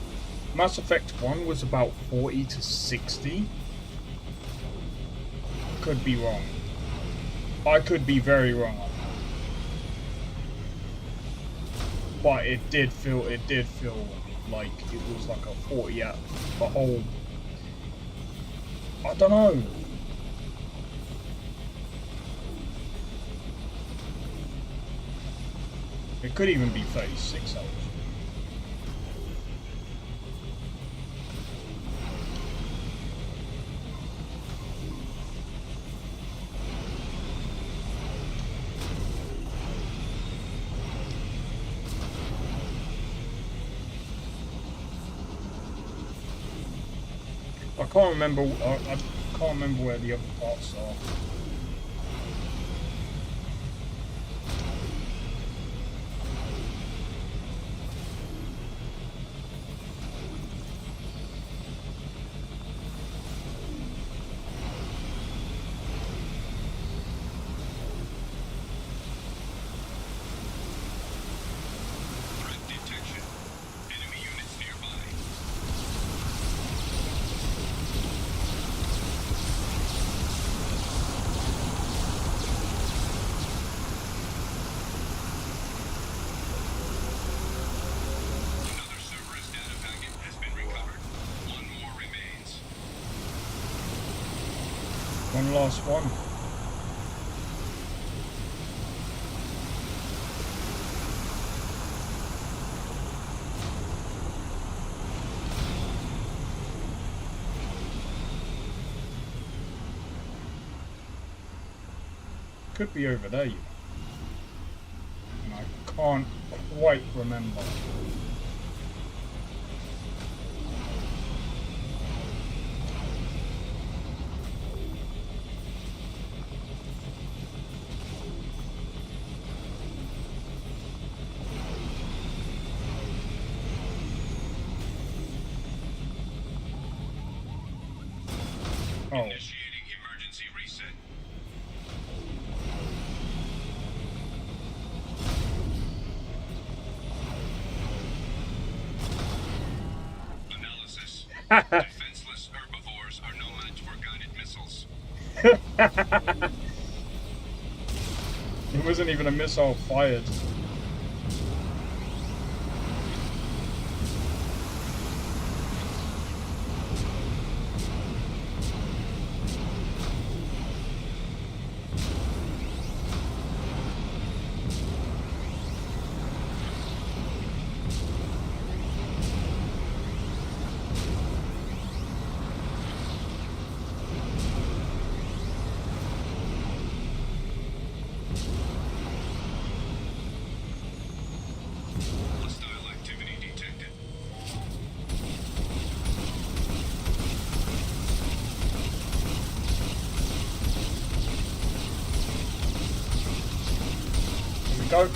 Mass Effect 1 was about 40 to 60. Could be wrong. I could be very wrong. But it did feel like it was like a 40 out the whole. I don't know. It could even be 36 hours. I can't remember. I can't remember where the other parts are. Threat detection. Enemy units nearby. Another Cerberus data packet has been recovered. One more remains. One last one. Could be over there, you know. And I can't quite remember. Oh. Initiating emergency reset. Analysis. Defenseless herbivores are no match for guided missiles. It wasn't even a missile fired. go. Another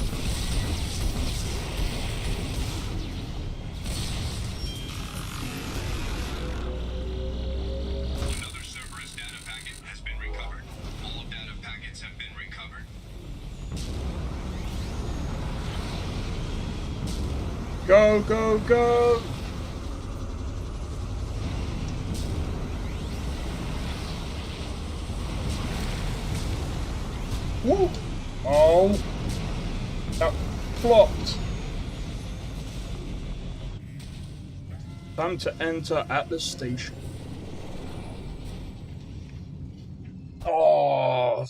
Cerberus data packet has been recovered. All data packets have been recovered. Go, go, go! Woo! Oh! That flopped! Time to enter at the station. Oh!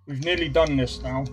We've nearly done this now.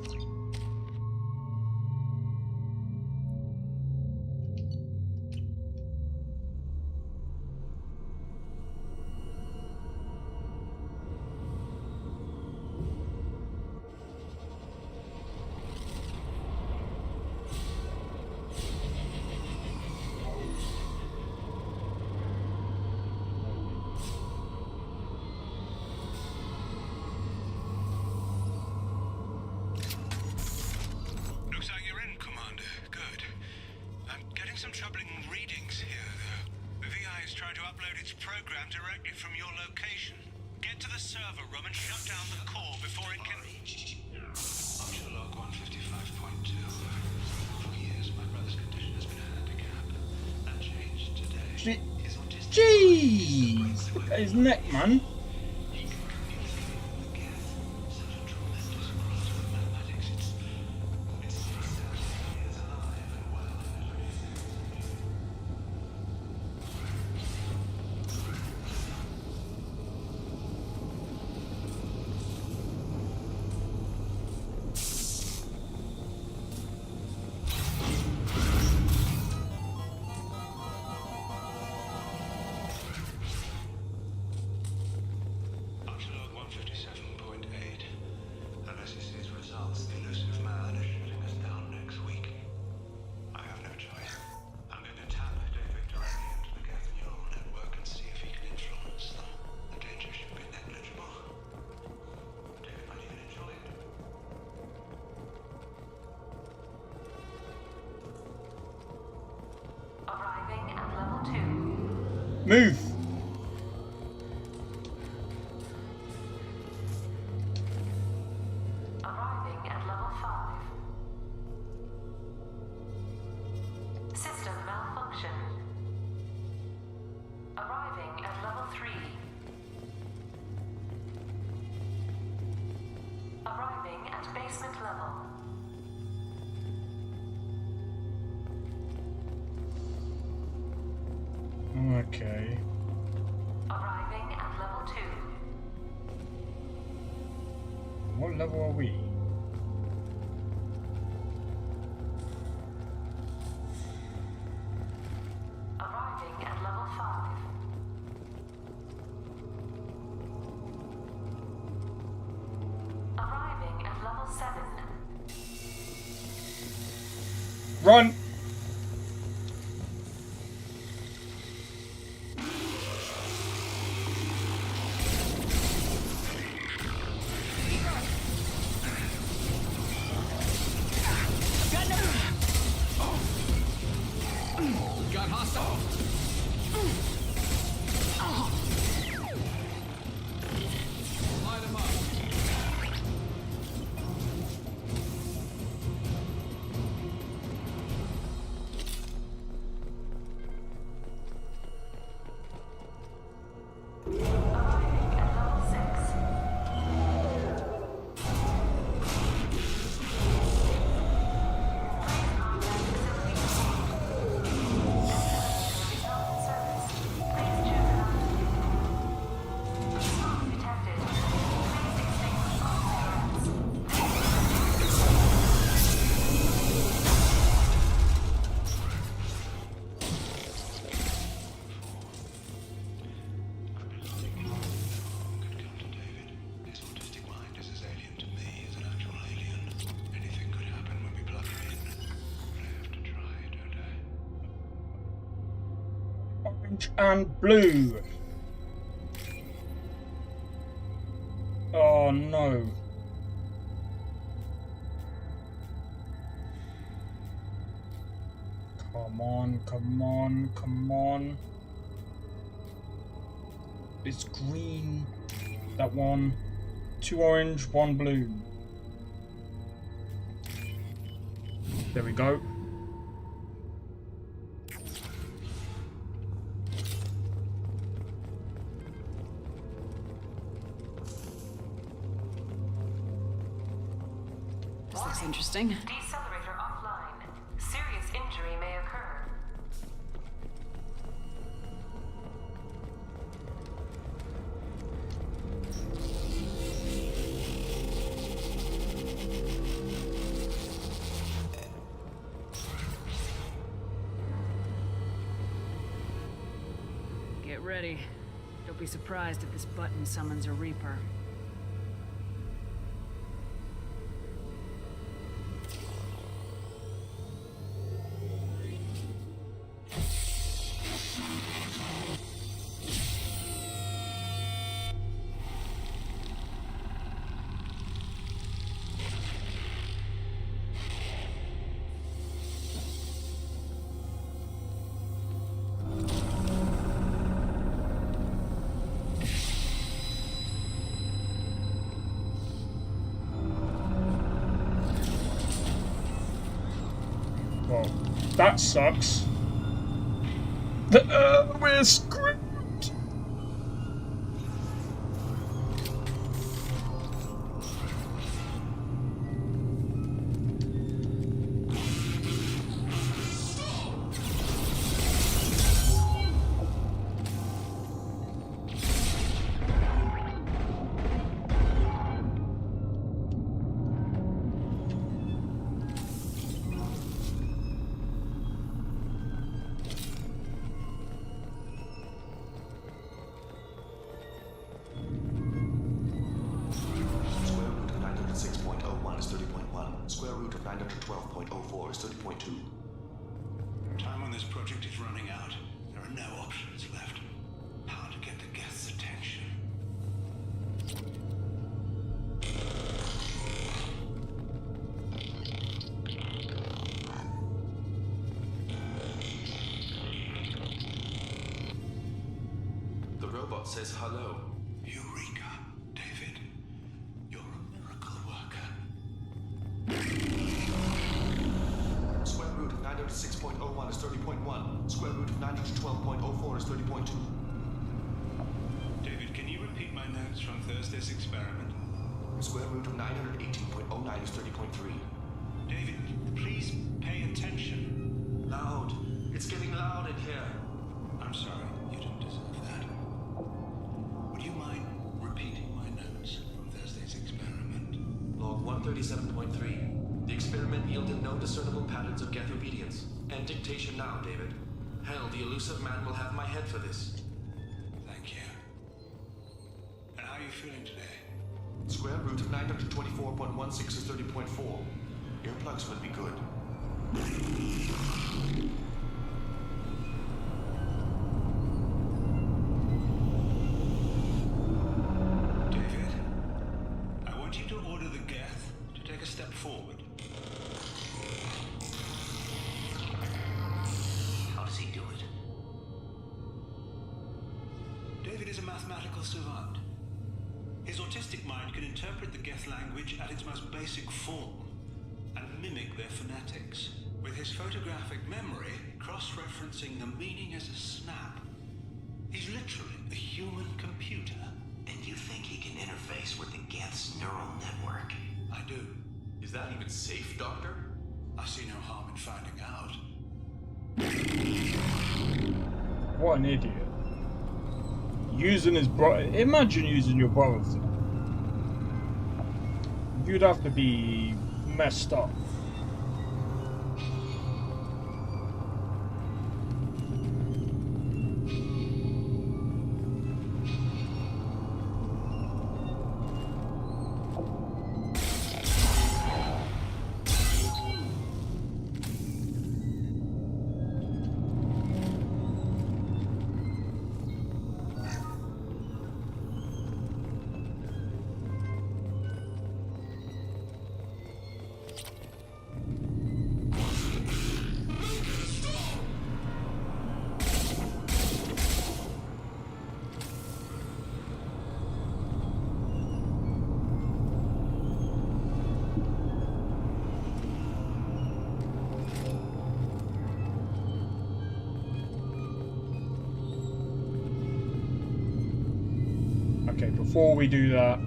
Looks like you're in, Commander. Good. I'm getting some troubling readings here, though. The VI is trying to upload its program directly from your location. Get to the server room and shut down the core before it can... Option log 155.2. For years, my brother's condition has been a handicap. That changed today. Jeez! Look at his neck, man. Move! Arriving at level 5. System malfunction. Arriving at level 3. Arriving at basement level. Okay. Arriving at level 2. What level are we? Arriving at level 5. Arriving at level 7. Run! Got hostile. Light him up. Orange and blue. Oh no. Come on, come on, come on. It's green. That one. 2 orange, 1 blue. There we go. This looks interesting. Decelerator offline. Serious injury may occur. Get ready. Don't be surprised if this button summons a Reaper. Well, that sucks. We're screwed. Square root of 912.04 is 30.2. Time on this project is running out. There are no options left. How to get the guest's attention. The robot says hello. Eureka, David. You're a miracle worker. Square root of 906.01 is 30.1. Square root of 912.04 is 30.2. David, can you repeat my notes from Thursday's experiment? Square root of 918.09 is 30.3. David, please pay attention. Loud. It's getting loud in here. I'm sorry, you didn't deserve that. Would you mind repeating my notes from Thursday's experiment? Log 137.3. The experiment yielded no discernible patterns of geth obedience. End dictation now, David. Hell, the elusive man will have my head for this. Thank you. And how are you feeling today? Square root of 924.16 is 30.4. Earplugs would be good. David, I want you to order the geth to take a step forward. How does he do it? David is a mathematical savant. His autistic mind can interpret the geth language at its most basic form and mimic their phonetics, with his photographic memory cross-referencing the meaning as a snap. He's literally a human computer. And you think he can interface with the geth's neural network? I do. Is that even safe, Doctor? I see no harm in finding out. What an idiot. Using his brother. Imagine using your brother's. You'd have to be messed up. Okay, before we do that...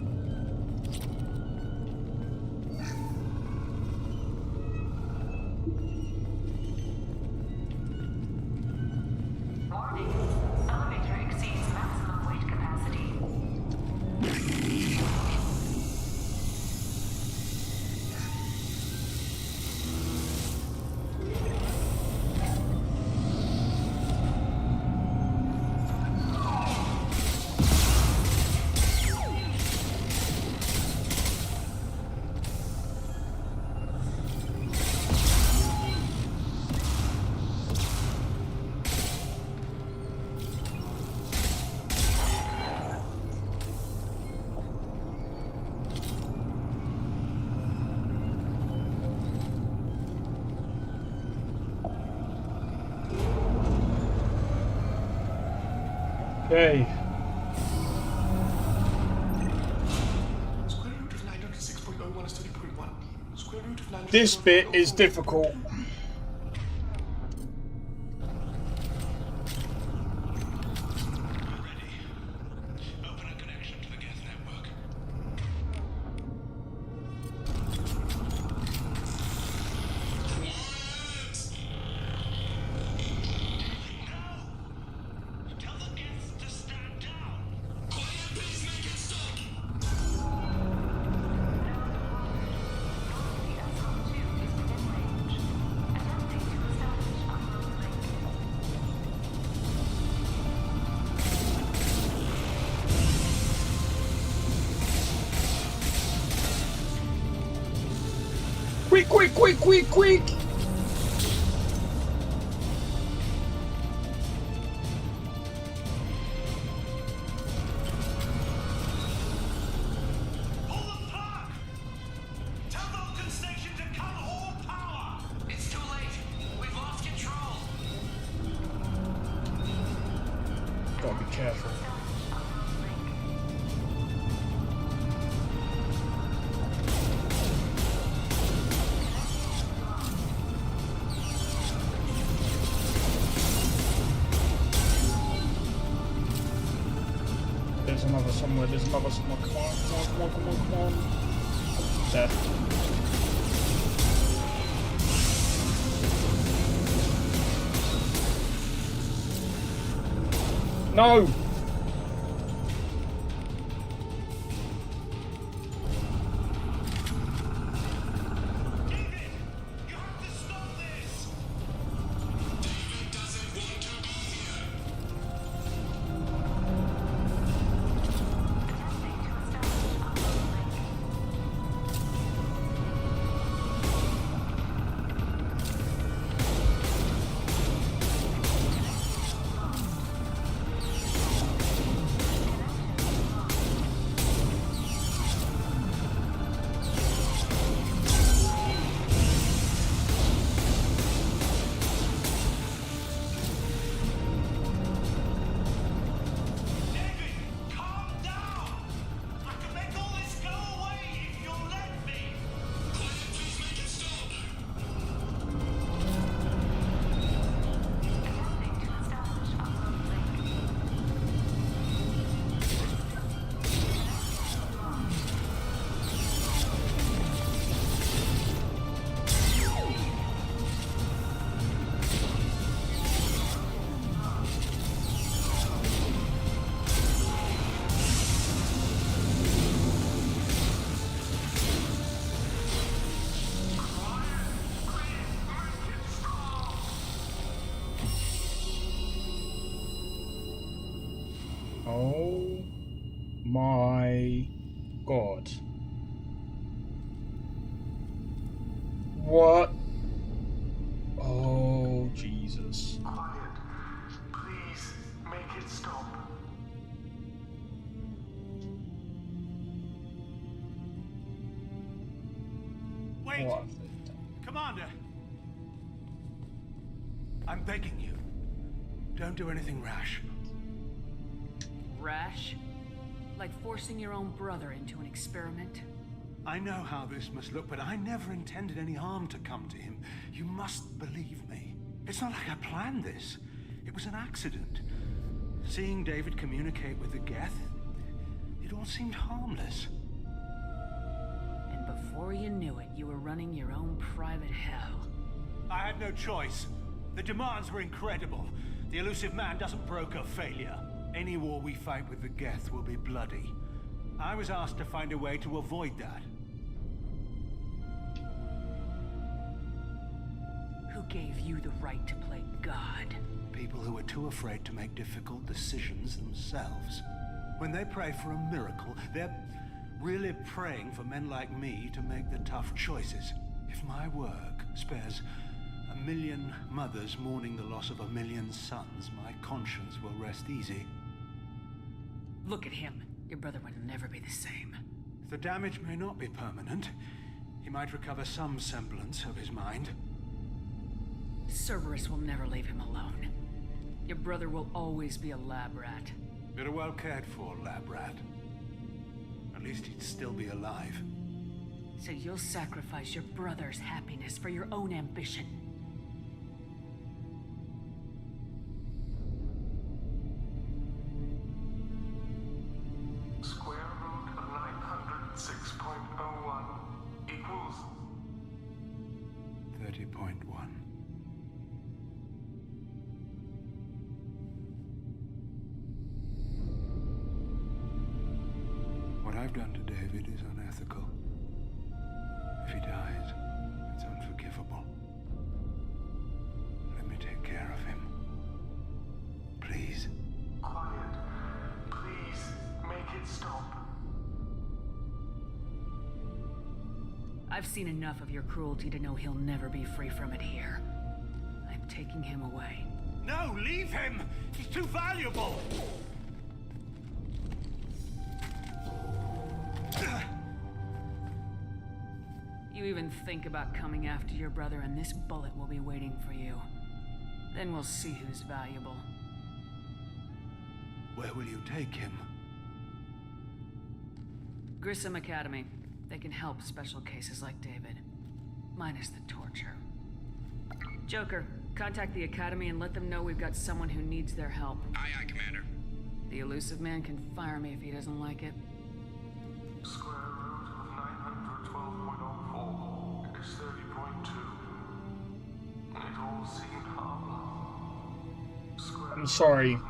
Warning. Elevator exceeds maximum weight capacity. Okay. Square root of 906.01 is 30.1. Square root of 906.01. This bit is difficult. Quick, quick, quick, quick, quick! It's too late. We've lost control. Gotta be careful. There's another somewhere, there's another somewhere. Come on, come on, come on, come on, come on. There. No! Oh my god. What? Oh, Jesus. Quiet. Please make it stop. Wait! What? Commander! I'm begging you. Don't do anything rash. Rash? Like forcing your own brother into an experiment? I know how this must look, but I never intended any harm to come to him. You must believe me. It's not like I planned this. It was an accident. Seeing David communicate with the Geth, It all seemed harmless. And before you knew it, you were running your own private hell. I had no choice. The demands were incredible. The elusive man doesn't broker failure. Any war we fight with the Geth will be bloody. I was asked to find a way to avoid that. Who gave you the right to play God? People who are too afraid to make difficult decisions themselves. When they pray for a miracle, they're really praying for men like me to make the tough choices. If my work spares 1 million mothers mourning the loss of 1 million sons, my conscience will rest easy. Look at him. Your brother would never be the same. The damage may not be permanent. He might recover some semblance of his mind. Cerberus will never leave him alone. Your brother will always be a lab rat. But a well cared for lab rat. At least he'd still be alive. So you'll sacrifice your brother's happiness for your own ambition. Square root of 906.01 equals 30.1. What I've done to David is unethical. If he dies, it's unforgivable. Let me take care of him. Please. quiet. Please make it stop. I've seen enough of your cruelty to know he'll never be free from it here. I'm taking him away. No, leave him! He's too valuable! You even think about coming after your brother and this bullet will be waiting for you. Then we'll see who's valuable. Where will you take him? Grissom Academy. They can help special cases like David. Minus the torture. Joker, contact the Academy and let them know we've got someone who needs their help. Aye, aye, Commander. The elusive man can fire me if he doesn't like it. Square root of 912.04 is 30.2. And it all seemed harmless. Square I'm sorry. root of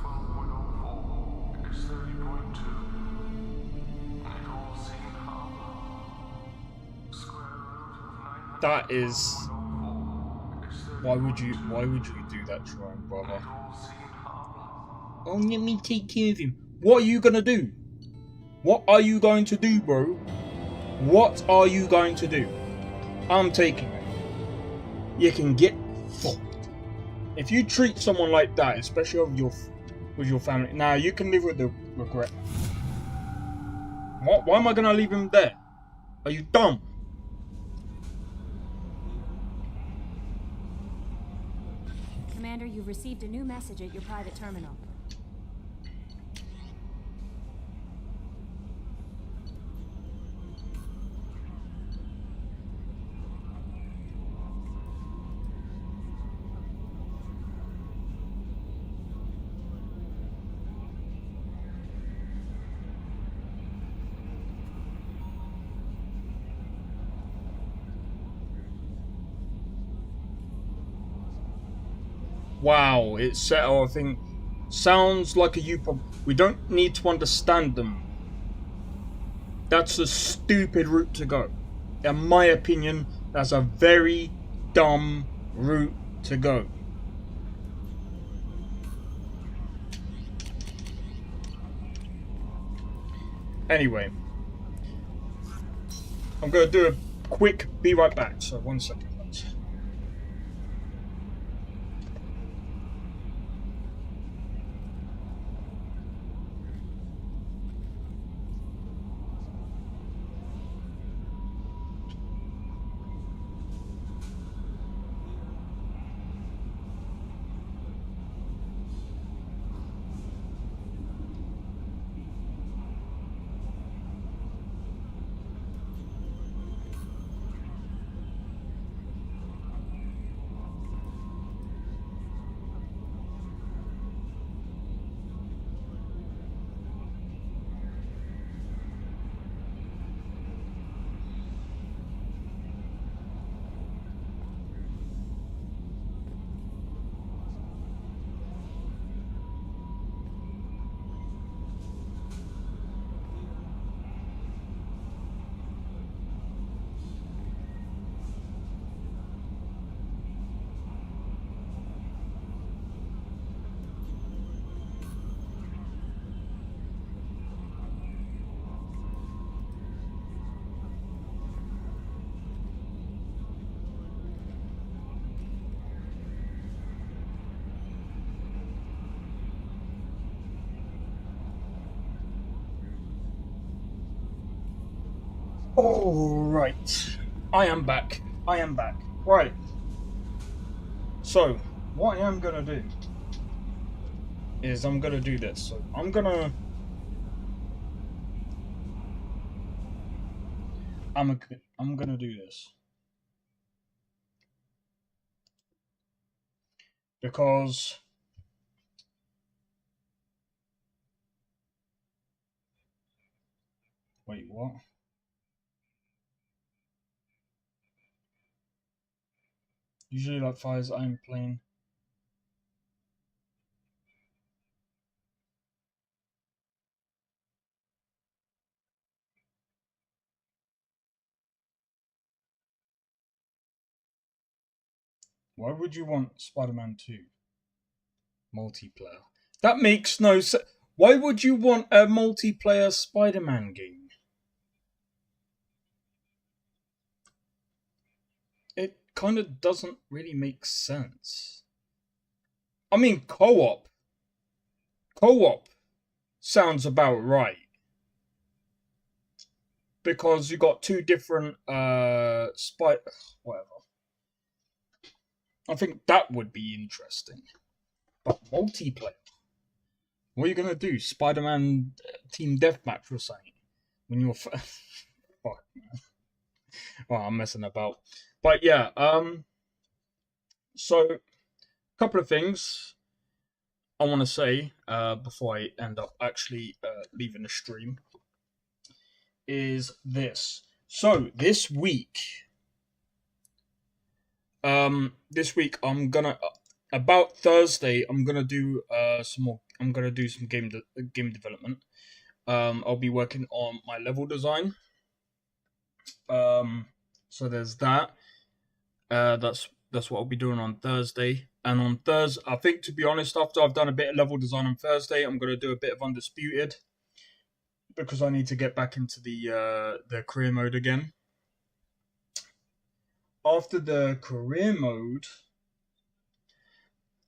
912.04 is 30.2. And it all seemed harmless. Square root of 912.04 That is. is 30.2. Why would you do that to your own brother? It all seemed harmless. Oh, let me take care of him. What are you gonna do? What are you going to do, bro? What are you going to do? I'm taking it. You can get fucked. If you treat someone like that, especially with your family, now you can live with the regret. What? Why am I gonna leave him there? Are you dumb? Commander, you've received a new message at your private terminal. Wow, it's set our thing. Sounds like a U-pop. We don't need to understand them. That's a stupid route to go. In my opinion, that's a very dumb route to go. Anyway, I'm going to do a quick be right back, so 1 second. Alright. I am back. Right. So, what I am gonna do is I'm gonna do this. So, I'm gonna do this. Because wait, what? Usually like fires I'm playing. Why would you want Spider-Man 2 multiplayer? That makes no sense. Why would you want a multiplayer Spider-Man game? It kind of doesn't really make sense. I mean, co-op sounds about right. Because you got two different whatever. I think that would be interesting. But multiplayer? What are you gonna do? Spider-Man Team Deathmatch or something? When you're fuck, man. Well, I'm messing about. But yeah, so a couple of things I want to say before I end up actually leaving the stream is this. So this week I'm gonna about Thursday I'm gonna do some game development. I'll be working on my level design. So there's that. That's what I'll be doing on Thursday. And on Thursday, I think, to be honest, after I've done a bit of level design on Thursday, I'm gonna do a bit of Undisputed because I need to get back into the career mode again. After the career mode,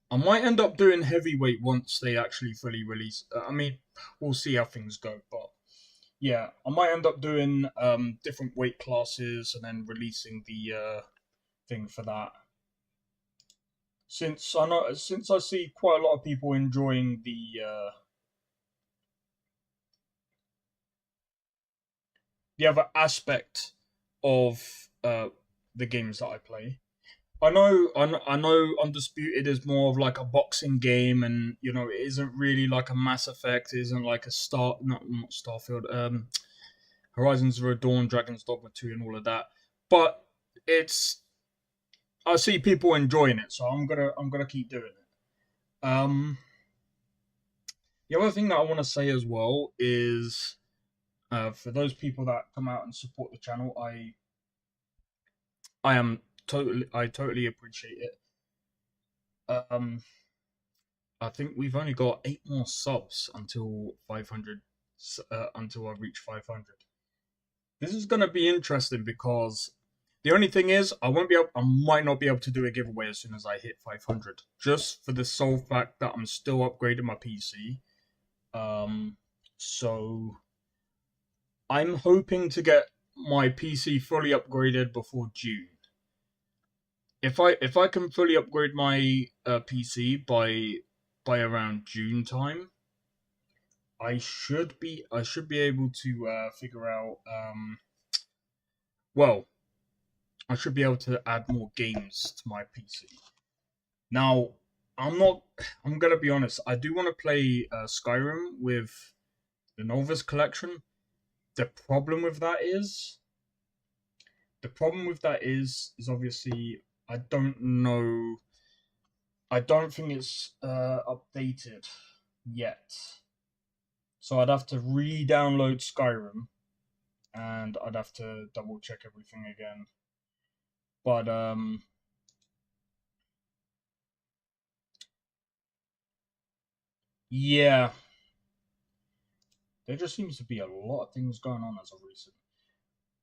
I might end up doing heavyweight once they actually fully release. I mean, we'll see how things go, but yeah, I might end up doing different weight classes and then releasing the thing for that. Since I see quite a lot of people enjoying the other aspect of the games that I play. I know Undisputed is more of like a boxing game, and you know it isn't really like a Mass Effect. It isn't like a not Starfield, Horizon Zero Dawn, Dragon's Dogma 2, and all of that. But I see people enjoying it, so I'm gonna keep doing it. The other thing that I want to say as well is, for those people that come out and support the channel, I totally appreciate it. I think we've only got 8 more subs until 500. Until I reach 500. This is gonna be interesting because the only thing is I might not be able to do a giveaway as soon as I hit 500, just for the sole fact that I'm still upgrading my PC. So I'm hoping to get my PC fully upgraded before June. If I can fully upgrade my PC by around June time, I should be able to figure out I should be able to add more games to my PC. Now, I'm gonna be honest, I do want to play Skyrim with the Novus Collection. The problem with that is obviously I don't think it's updated yet. So I'd have to re-download Skyrim, and I'd have to double check everything again. But yeah, there just seems to be a lot of things going on as of recent.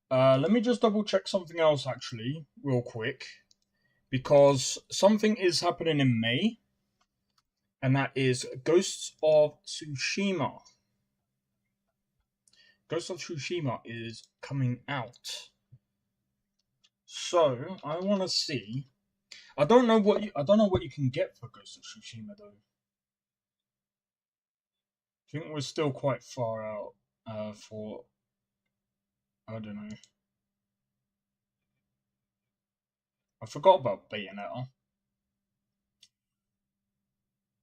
Let me just double check something else actually, real quick, because something is happening in May, and that is Ghosts of Tsushima. Ghost of Tsushima is coming out. So I want to see. I don't know what you can get for Ghost of Tsushima though. I think we're still quite far out for. I don't know. I forgot about Bayonetta.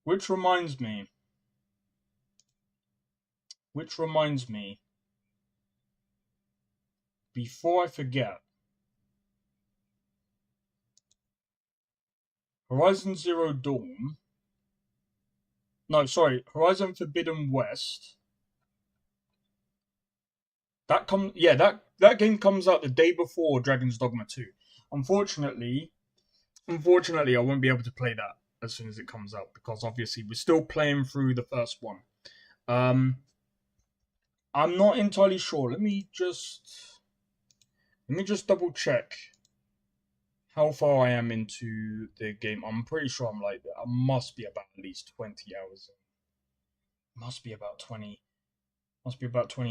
Which reminds me. Before I forget. Horizon Zero Dawn. No, sorry, Horizon Forbidden West. That game comes out the day before Dragon's Dogma 2. Unfortunately, I won't be able to play that as soon as it comes out because obviously we're still playing through the first one. I'm not entirely sure. Let me just double check how far I am into the game. I'm pretty sure I must be about at least 20 hours. Must be about 20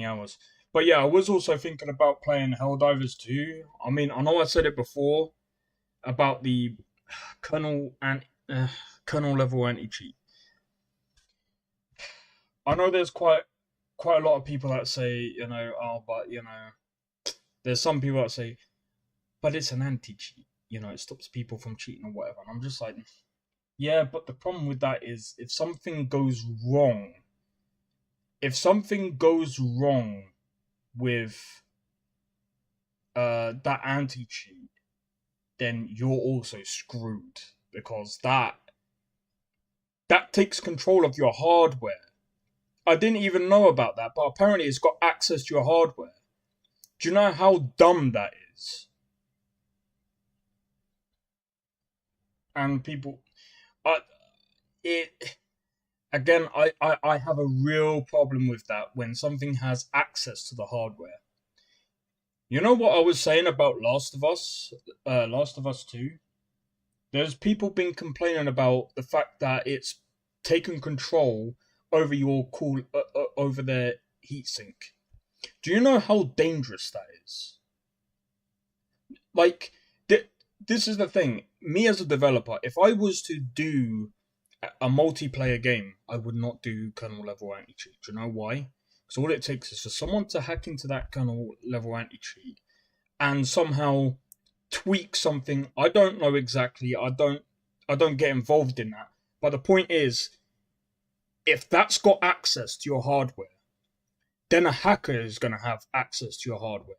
hours. But yeah, I was also thinking about playing Helldivers 2. I mean, I know I said it before about the kernel level anti-cheat. I know there's quite a lot of people that say, there's some people that say, but it's an anti-cheat. It stops people from cheating or whatever. And I'm just like, yeah, but the problem with that is if something goes wrong with that anti-cheat, then you're also screwed because that takes control of your hardware. I didn't even know about that, but apparently it's got access to your hardware. Do you know how dumb that is? And people, I have a real problem with that when something has access to the hardware. You know what I was saying about Last of Us 2? There's people been complaining about the fact that it's taken control over your over their heatsink. Do you know how dangerous that is? Like, this is the thing. Me as a developer, if I was to do a multiplayer game, I would not do kernel level anti-cheat. Do you know why? Because all it takes is for someone to hack into that kernel level anti-cheat and somehow tweak something. I don't know exactly. I don't get involved in that. But the point is, if that's got access to your hardware, then a hacker is going to have access to your hardware.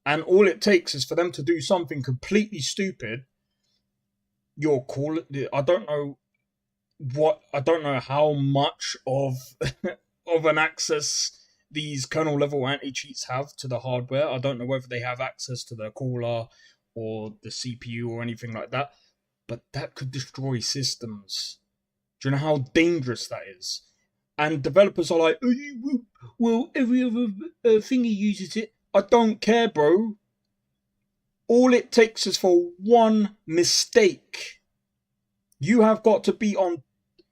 And all it takes is for them to do something completely stupid. I don't know how much of an access these kernel level anti-cheats have to the hardware. I don't know whether they have access to the cooler or the CPU or anything like that. But that could destroy systems. Do you know how dangerous that is? And developers are like, well, every other thingy uses it. I don't care, bro. All it takes is for one mistake. You have got to be on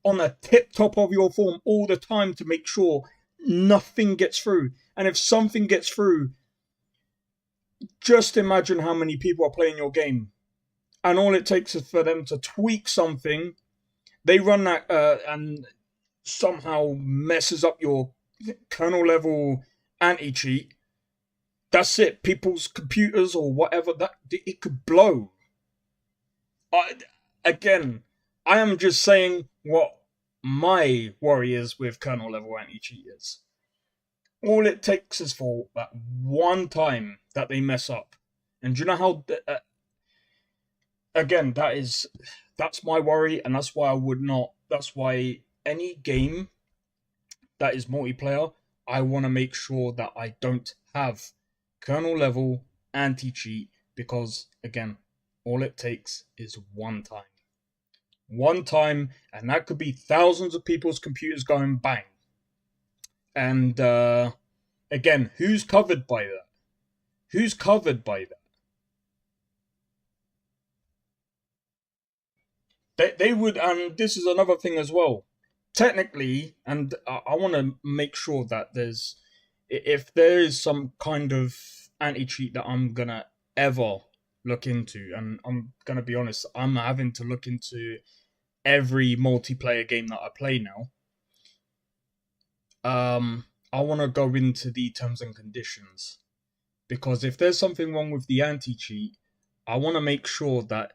the tip top of your form all the time to make sure nothing gets through. And if something gets through, just imagine how many people are playing your game. And all it takes is for them to tweak something. They run that and somehow messes up your kernel level anti-cheat. That's it. People's computers or whatever, it could blow. I am just saying what my worry is with kernel level anti-cheat is. All it takes is for that one time that they mess up. And do you know how... again, that's my worry, and that's why that's why any game that is multiplayer, I want to make sure that I don't have kernel level anti-cheat, because again, all it takes is one time, and that could be thousands of people's computers going bang. And again, who's covered by that? They would, and this is another thing as well. Technically, and I want to make sure that there's if there is some kind of anti-cheat that I'm gonna ever look into, and I'm gonna be honest, I'm having to look into every multiplayer game that I play now. I want to go into the terms and conditions, because if there's something wrong with the anti-cheat, I want to make sure that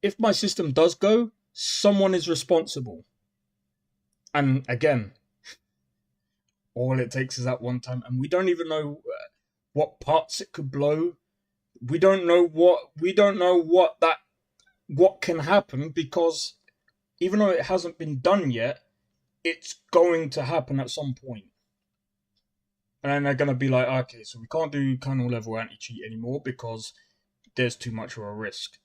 if my system does go, someone is responsible. And again, all it takes is that one time, and we don't even know what parts it could blow. We don't know what can happen, because even though it hasn't been done yet, it's going to happen at some point. And then they're going to be like, okay, so we can't do kernel level anti-cheat anymore because there's too much of a risk.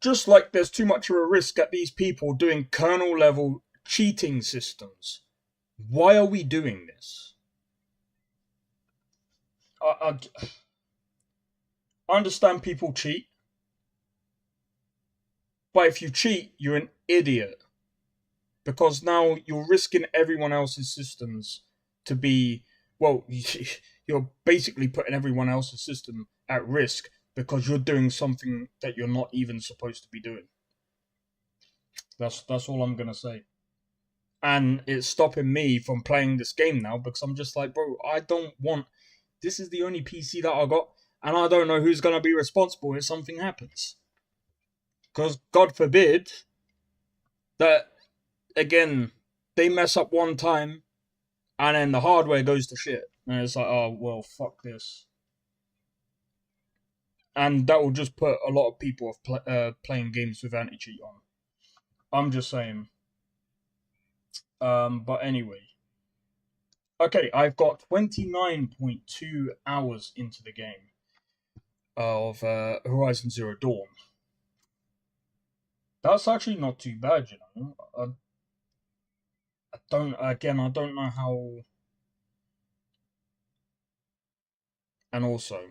Just like there's too much of a risk at these people doing kernel level cheating systems. Why are we doing this? I understand people cheat. But if you cheat, you're an idiot. Because now you're risking everyone else's systems to be... Well, you're basically putting everyone else's system at risk because you're doing something that you're not even supposed to be doing. That's all I'm going to say. And it's stopping me from playing this game now because I'm just like, bro, I don't want... This is the only PC that I got, and I don't know who's going to be responsible if something happens. Because God forbid that, again, they mess up one time and then the hardware goes to shit. And it's like, oh, well, fuck this. And that will just put a lot of people off playing games with anti-cheat on. I'm just saying. But anyway. Okay, I've got 29.2 hours into the game of Horizon Zero Dawn. That's actually not too bad, you know. I don't know how. And also,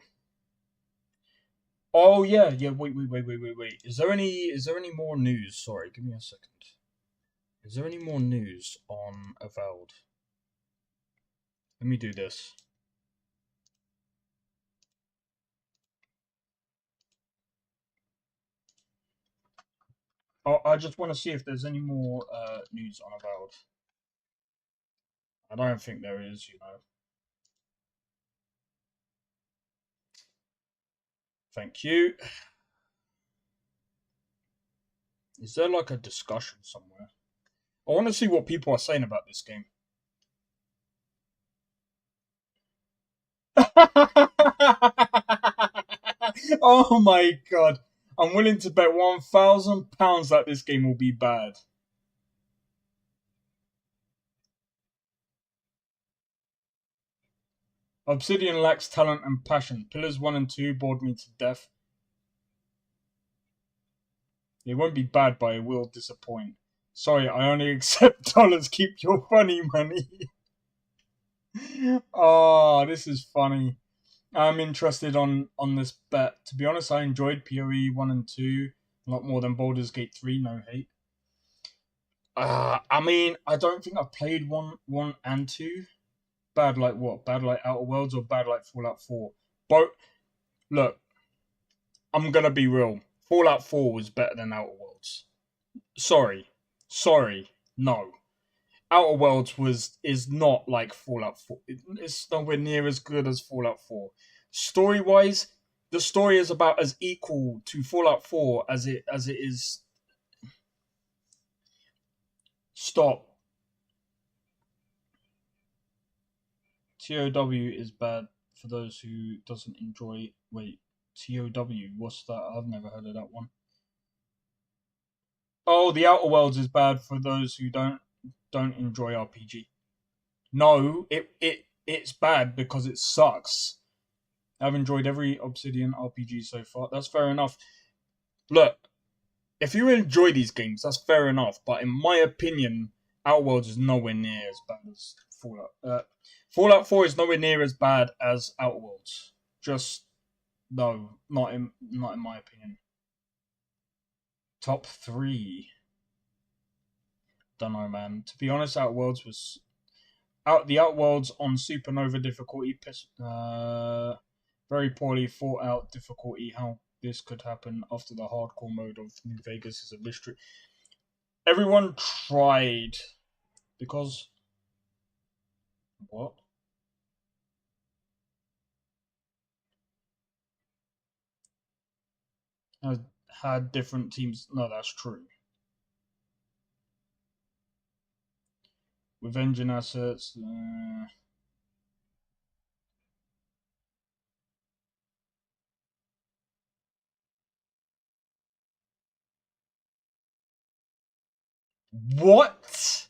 oh yeah, wait. Is there any more news? Sorry, give me a second. Is there any more news on Avowed? Let me do this. Oh, I just want to see if there's any more news on Avowed. I don't think there is, you know. Thank you. Is there like a discussion somewhere? I want to see what people are saying about this game. Oh my god. I'm willing to bet £1,000 that this game will be bad. Obsidian lacks talent and passion. Pillars 1 and 2 bored me to death. It won't be bad, but it will disappoint. Sorry, I only accept dollars. Keep your funny money. Oh, this is funny. I'm interested on this bet. To be honest, I enjoyed PoE 1 and 2 a lot more than Baldur's Gate 3, no hate. I mean, I don't think I've played 1 and 2. Bad like what? Bad like Outer Worlds or bad like Fallout 4? Both. Look, I'm gonna be real. Fallout 4 was better than Outer Worlds. Sorry, no. Outer Worlds is not like Fallout 4. It's nowhere near as good as Fallout 4. Story-wise, the story is about as equal to Fallout 4 as it is. Stop. TOW is bad for those who doesn't enjoy... Wait, TOW, what's that? I've never heard of that one. Oh, the Outer Worlds is bad for those who don't enjoy RPG. No, it's bad because it sucks. I've enjoyed every Obsidian RPG so far. That's fair enough. Look, if you enjoy these games, that's fair enough. But in my opinion, Outer Worlds is nowhere near as bad as Fallout. Fallout 4 is nowhere near as bad as Outer Worlds. Just no, not in my opinion. Top 3. Don't know, man. To be honest, Outer Worlds was... The Outworlds on Supernova difficulty. Very poorly thought out difficulty. How this could happen after the hardcore mode of New Vegas is a mystery. Everyone tried because what? I had different teams. No, that's true. With engine assets. What?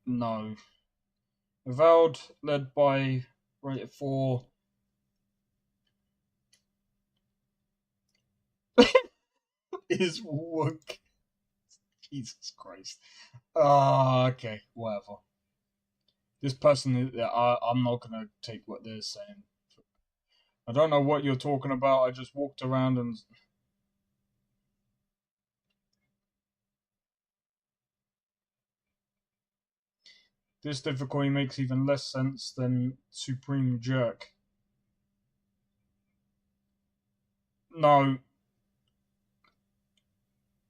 No. Avowed, led by rated 4. Is woke. Jesus Christ. Okay, whatever. This person, I'm not gonna take what they're saying. I don't know what you're talking about. I just walked around and. This difficulty makes even less sense than Supreme Jerk. No.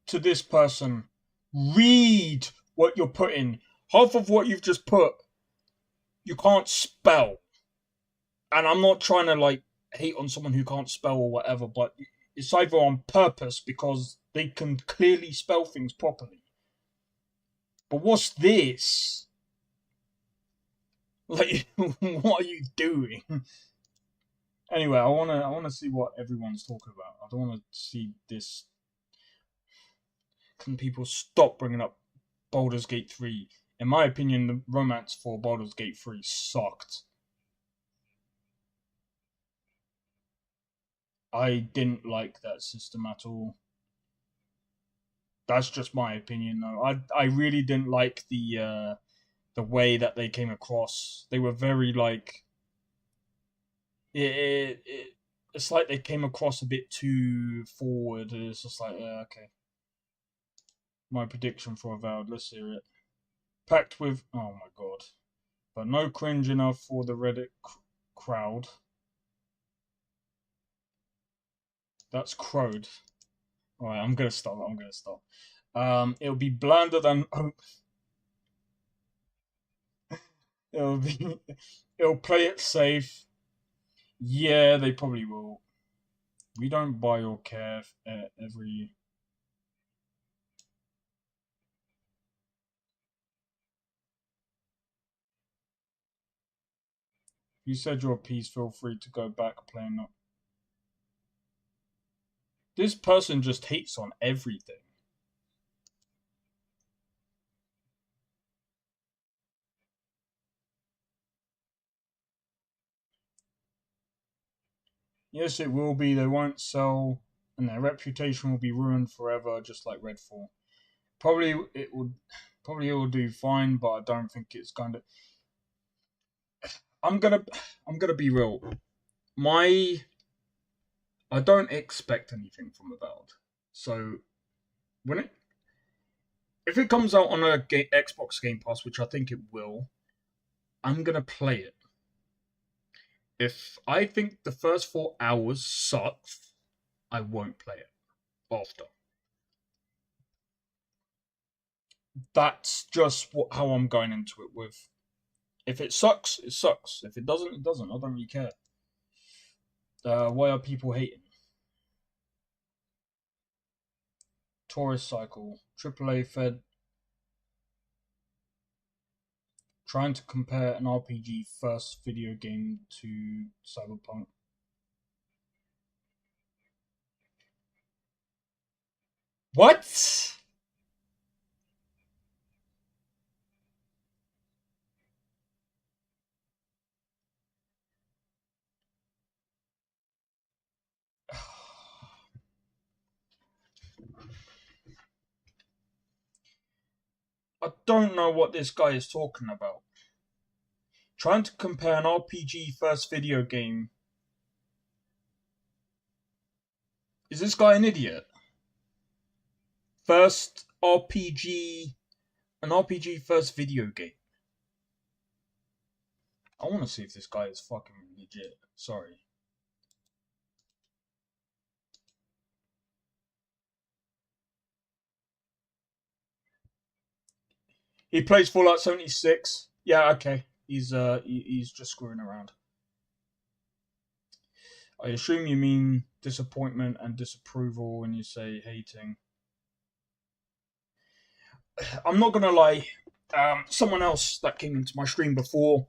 To this person, read what you're putting. Half of what you've just put, you can't spell. And I'm not trying to, like, hate on someone who can't spell or whatever, but it's either on purpose because they can clearly spell things properly. But what's this? Like, what are you doing? Anyway, I wanna see what everyone's talking about. I don't want to see this. Can people stop bringing up Baldur's Gate 3? In my opinion, the romance for Baldur's Gate 3 sucked. I didn't like that system at all. That's just my opinion, though. I really didn't like the way that they came across. They were very like it's like they came across a bit too forward. It's just like okay. My prediction for Avowed. Let's hear it. Packed with oh my god, but no cringe enough for the Reddit crowd. That's crowed. Alright, I'm gonna stop. It'll be blander than it'll play it safe. Yeah, they probably will. We don't buy or care every. You said your piece. Feel free to go back playing up. This person just hates on everything. Yes, it will be. They won't sell, and their reputation will be ruined forever, just like Redfall. Probably it will do fine, but I don't think it's going to. I'm gonna be real. I don't expect anything from Avowed. So if it comes out on a Xbox Game Pass, which I think it will, I'm gonna play it. If I think the first 4 hours sucks, I won't play it after. That's just how I'm going into it with. If it sucks, it sucks. If it doesn't, it doesn't. I don't really care. Why are people hating? Tourist Cycle, AAA Fed. Trying to compare an RPG first video game to Cyberpunk. What? I don't know what this guy is talking about. Trying to compare an RPG first video game. Is this guy an idiot? First RPG, an RPG first video game. I want to see if this guy is fucking legit. Sorry. He plays Fallout 76. Yeah, okay. He's just screwing around. I assume you mean disappointment and disapproval when you say hating. I'm not gonna lie. Someone else that came into my stream before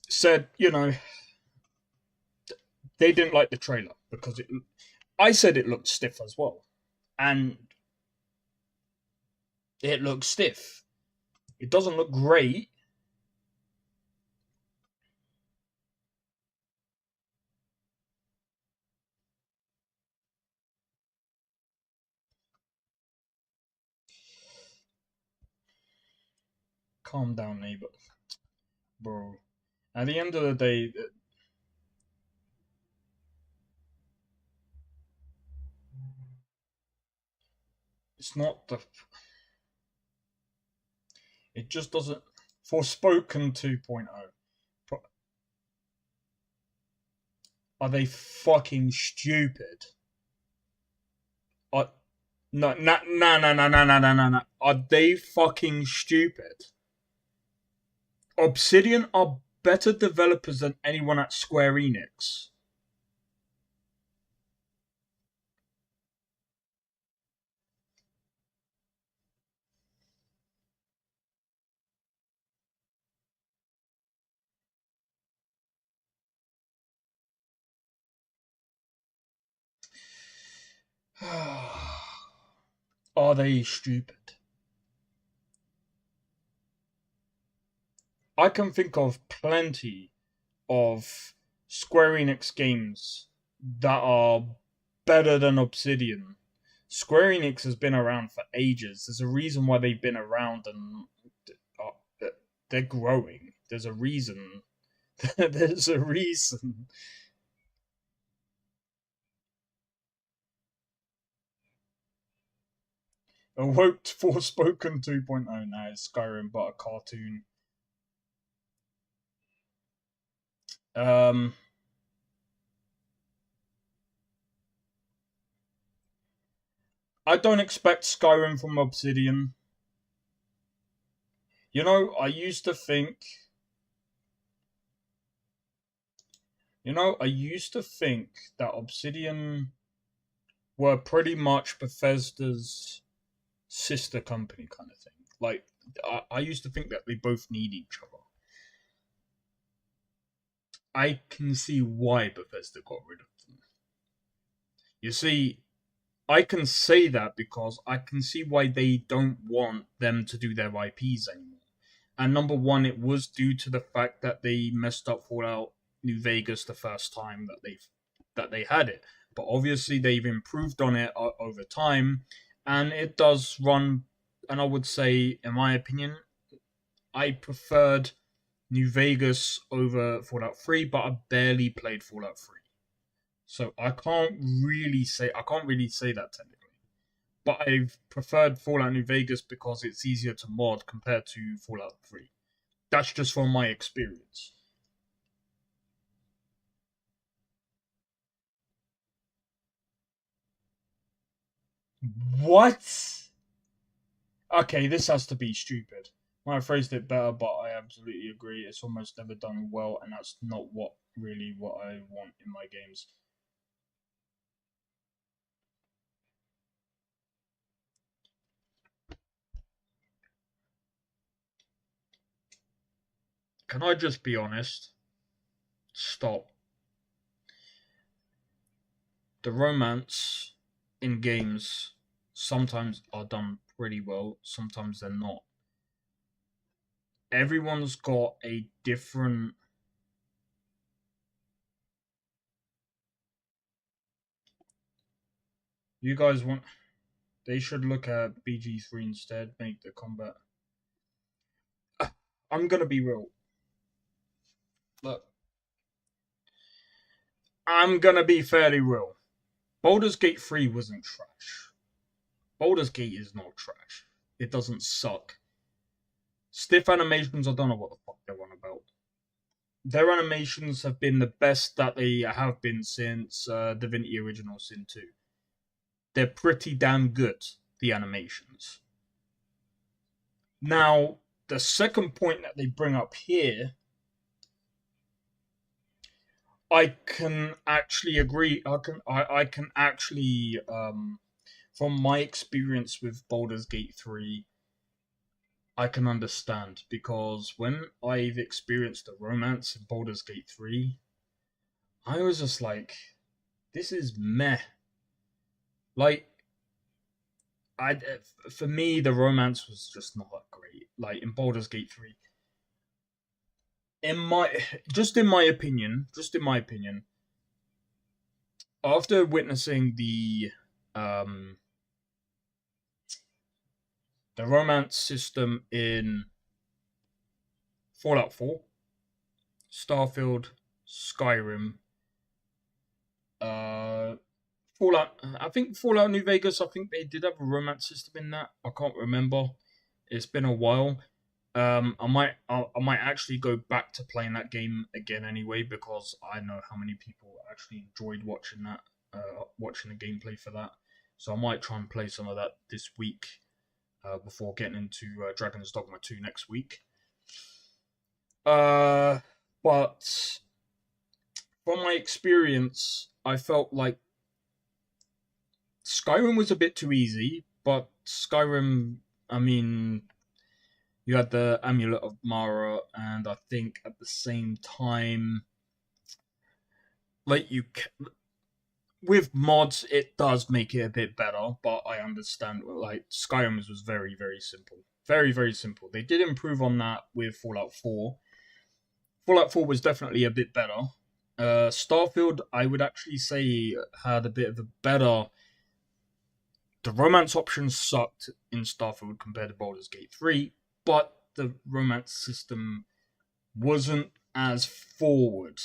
said, you know, they didn't like the trailer because I said it looked stiff as well, and it looks stiff. It doesn't look great. Calm down, neighbor. Bro. At the end of the day, it's not the... It just doesn't... Forspoken 2.0. Are they fucking stupid? No. Are they fucking stupid? Obsidian are better developers than anyone at Square Enix. Are they stupid? I can think of plenty of Square Enix games that are better than Obsidian. Square Enix has been around for ages. There's a reason why they've been around, and they're growing. There's a reason. There's a reason. Awoke Forspoken 2.0 now. It's Skyrim, but a cartoon. I don't expect Skyrim from Obsidian. You know, I used to think that Obsidian were pretty much Bethesda's sister company kind of thing. Like, I used to think that they both need each other. I can see why Bethesda got rid of them. You see, I can say that because I can see why they don't want them to do their IPs anymore. And number one, it was due to the fact that they messed up Fallout New Vegas the first time that they had it. But obviously they've improved on it over time, and it does run. And I would say, in my opinion, I preferred New Vegas over Fallout 3, but I barely played Fallout 3. So I can't really say that technically. But I've preferred Fallout New Vegas because it's easier to mod compared to Fallout 3. That's just from my experience. What? Okay, this has to be stupid. Well, I phrased it better, but I absolutely agree. It's almost never done well, and that's not what I want in my games. Can I just be honest? Stop. The romance in games sometimes are done pretty well, sometimes they're not. Everyone's got a different... You guys want... They should look at BG3 instead, make the combat... I'm gonna be real. Look, I'm gonna be fairly real. Baldur's Gate 3 wasn't trash. Baldur's Gate is not trash. It doesn't suck. Stiff animations, I don't know what the fuck they're on about. Their animations have been the best that they have been since Divinity Original Sin 2. They're pretty damn good, the animations. Now, the second point that they bring up here, I can actually agree. I can actually, from my experience with Baldur's Gate 3, I can understand, because when I've experienced the romance in Baldur's Gate 3, I was just like, this is meh. Like, for me, the romance was just not that great. Like, in Baldur's Gate 3. In my opinion, after witnessing the romance system in Fallout 4, Starfield, Skyrim, Fallout, I think Fallout New Vegas, I think they did have a romance system in that. I can't remember. It's been a while. I might actually go back to playing that game again anyway, because I know how many people actually enjoyed watching that, watching the gameplay for that. So I might try and play some of that this week, before getting into Dragon's Dogma 2 next week. But from my experience, I felt like Skyrim was a bit too easy, but Skyrim, I mean, you had the Amulet of Mara, and I think at the same time, like, with mods, it does make it a bit better, but I understand, like, Skyrim was very, very simple. Very, very simple. They did improve on that with Fallout 4. Fallout 4 was definitely a bit better. Starfield, I would actually say, had a bit of a better... The romance options sucked in Starfield compared to Baldur's Gate 3, but the romance system wasn't as forward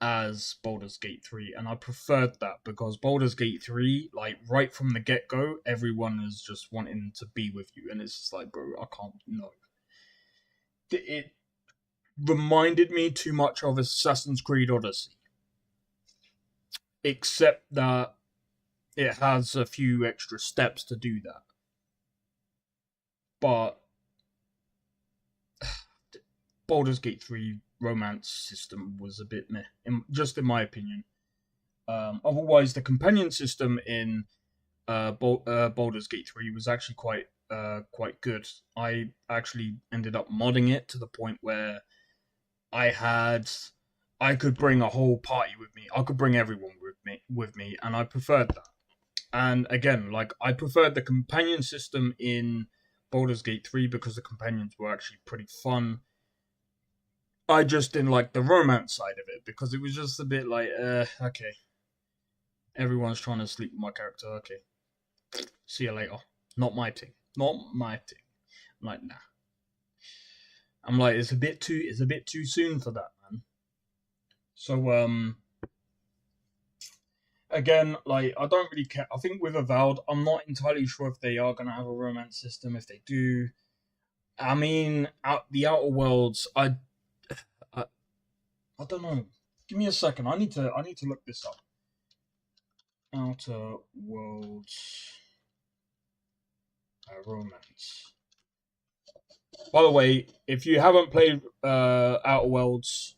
as Baldur's Gate 3, and I preferred that, because Baldur's Gate 3, like, right from the get-go, everyone is just wanting to be with you, and it's just like, bro, I can't, no. It reminded me too much of Assassin's Creed Odyssey, except that it has a few extra steps to do that. But Baldur's Gate 3 romance system was a bit meh, just in my opinion. Otherwise, the companion system in Baldur's Gate 3 was actually quite good. I actually ended up modding it to the point where I could bring a whole party with me. I could bring everyone with me, and I preferred that. And again, like, I preferred the companion system in Baldur's Gate 3 because the companions were actually pretty fun. I just didn't like the romance side of it, because it was just a bit like, okay. Everyone's trying to sleep with my character, okay. See you later. Not my thing. Not my thing. I'm like, nah. I'm like, it's a bit too soon for that, man. So, again, like, I don't really care. I think with Avowed, I'm not entirely sure if they are going to have a romance system. If they do, I mean, the Outer Worlds, I don't know. Give me a second. I need to look this up. Outer Worlds romance. By the way, if you haven't played Outer Worlds,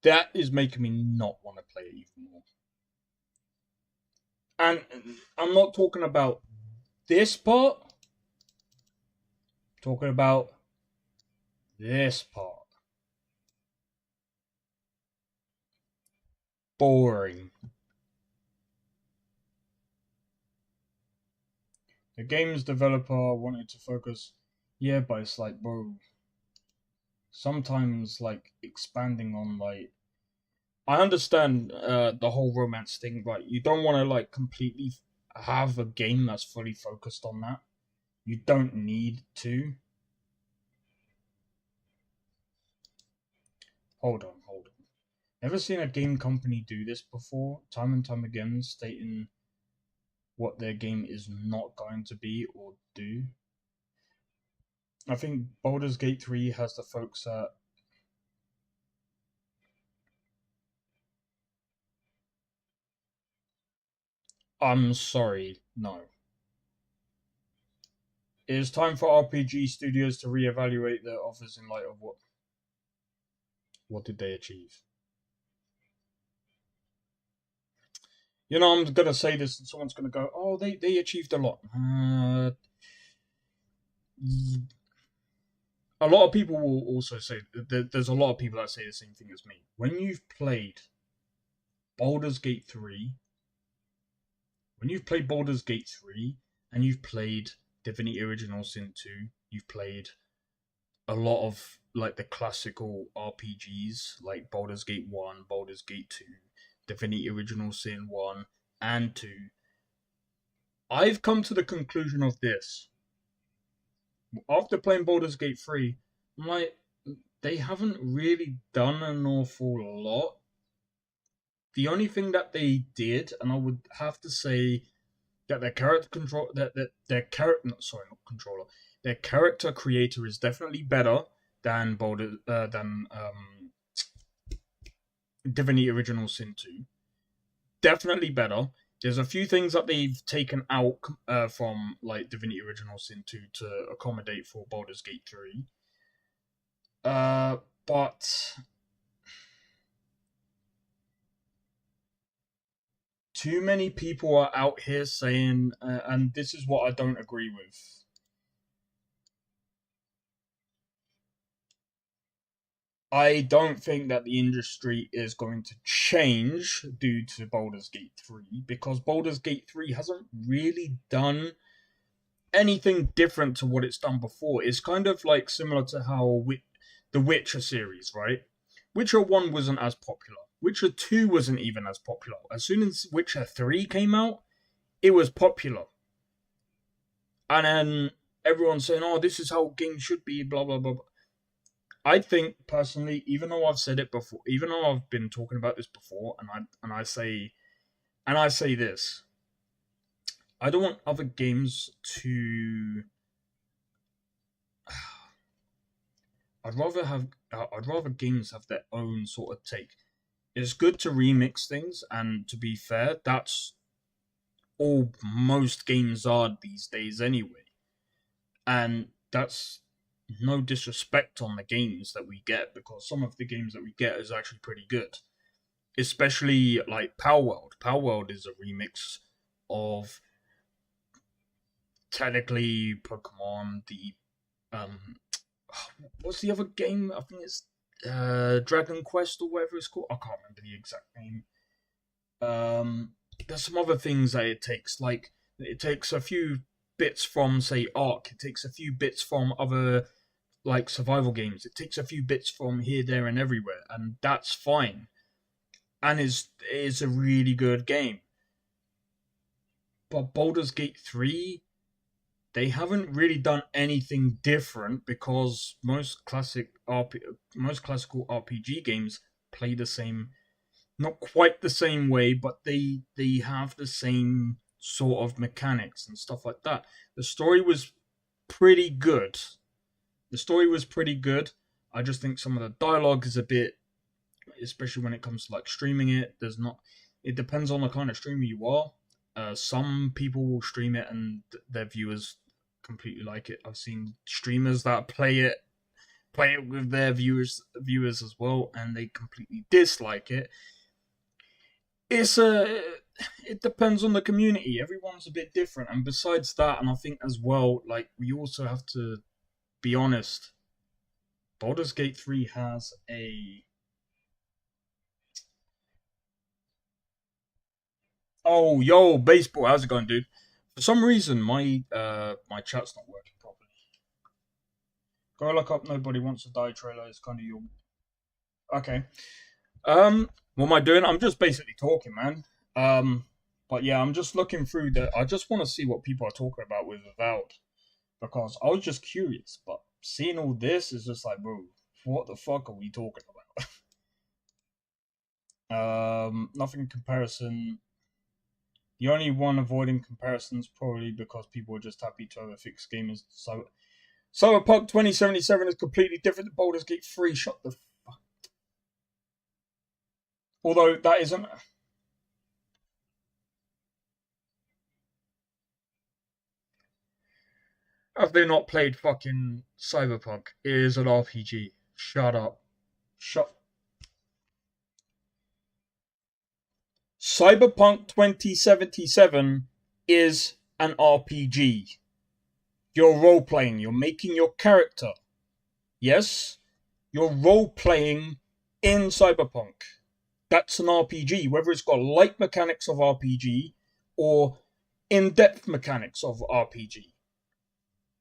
that is making me not want to play it even more. And I'm not talking about this part. I'm talking about this part. Boring. The game's developer wanted to focus. Yeah, but it's like, bro. sometimes like expanding on like I understand the whole romance thing, right? You don't want to like completely have a game that's fully focused on that. You don't need to. Hold on. Never seen a game company do this before, time and time again, stating what their game is not going to be or do. I think Baldur's Gate 3 has the folks that I'm sorry, no. It is time for RPG studios to reevaluate their offers in light of what did they achieve. You know, I'm gonna say this and someone's gonna go, oh, they achieved a lot. A lot of people will also say, there's a lot of people that say the same thing as me. When you've played Baldur's Gate 3, and you've played Divinity Original Sin 2, you've played a lot of like the classical RPGs like Baldur's Gate 1, Baldur's Gate 2, Divinity Original Sin 1 and 2. I've come to the conclusion of this. After playing Baldur's Gate 3, I'm like, they haven't really done an awful lot. The only thing that they did, and I would have to say that their their character creator is definitely better than Divinity Original Sin 2. Definitely better. There's a few things that they've taken out from like Divinity Original Sin 2 to accommodate for Baldur's Gate 3. But too many people are out here saying, and this is what I don't agree with. I don't think that the industry is going to change due to Baldur's Gate 3, because Baldur's Gate 3 hasn't really done anything different to what it's done before. It's kind of like similar to how the Witcher series, right? Witcher 1 wasn't as popular. Witcher 2 wasn't even as popular. As soon as Witcher 3 came out, it was popular. And then everyone's saying, oh, this is how games should be, blah, blah, blah, blah. I think, personally, even though I've said it before, even though I've been talking about this before, and I say this, I don't want other games to... I'd rather games have their own sort of take. It's good to remix things, and to be fair, that's all most games are these days anyway. And that's no disrespect on the games that we get, because some of the games that we get is actually pretty good. Especially like Palworld. Palworld is a remix of technically Pokemon, what's the other game? I think it's Dragon Quest or whatever it's called. I can't remember the exact name. There's some other things that it takes. Like, it takes a few bits from, say, Ark. It takes a few bits from other, like, survival games. It takes a few bits from here, there, and everywhere. And that's fine. And it's a really good game. But Baldur's Gate 3... they haven't really done anything different, because most classical RPG games play the same, not quite the same way, but they have the same sort of mechanics and stuff like that. The story was pretty good. I just think some of the dialogue is a bit, especially when it comes to like streaming it, it depends on the kind of streamer you are. Some people will stream it and their viewers completely like it. I've seen streamers that play it with their viewers as well, and they completely dislike it. It depends on the community. Everyone's a bit different, and besides that, and I think as well, like, we also have to be honest. Baldur's Gate 3 has a... Oh, yo, baseball, how's it going, dude? For some reason, my chat's not working properly. Go look up Nobody Wants to Die trailer. It's kind of your... Okay. What am I doing? I'm just basically talking, man. But yeah, I'm just looking through the... I just want to see what people are talking about with Avowed. Because I was just curious. But seeing all this is just like, bro, what the fuck are we talking about? Nothing in comparison. The only one avoiding comparisons probably because people are just happy to have a fixed game is Cyberpunk 2077 is completely different to Baldur's Gate 3. Shut the fuck. Although that isn't. Have they not played fucking Cyberpunk? It is an RPG. Shut up. Cyberpunk 2077 is an RPG. You're role-playing. You're making your character. Yes? You're role-playing in Cyberpunk. That's an RPG. Whether it's got light mechanics of RPG or in-depth mechanics of RPG.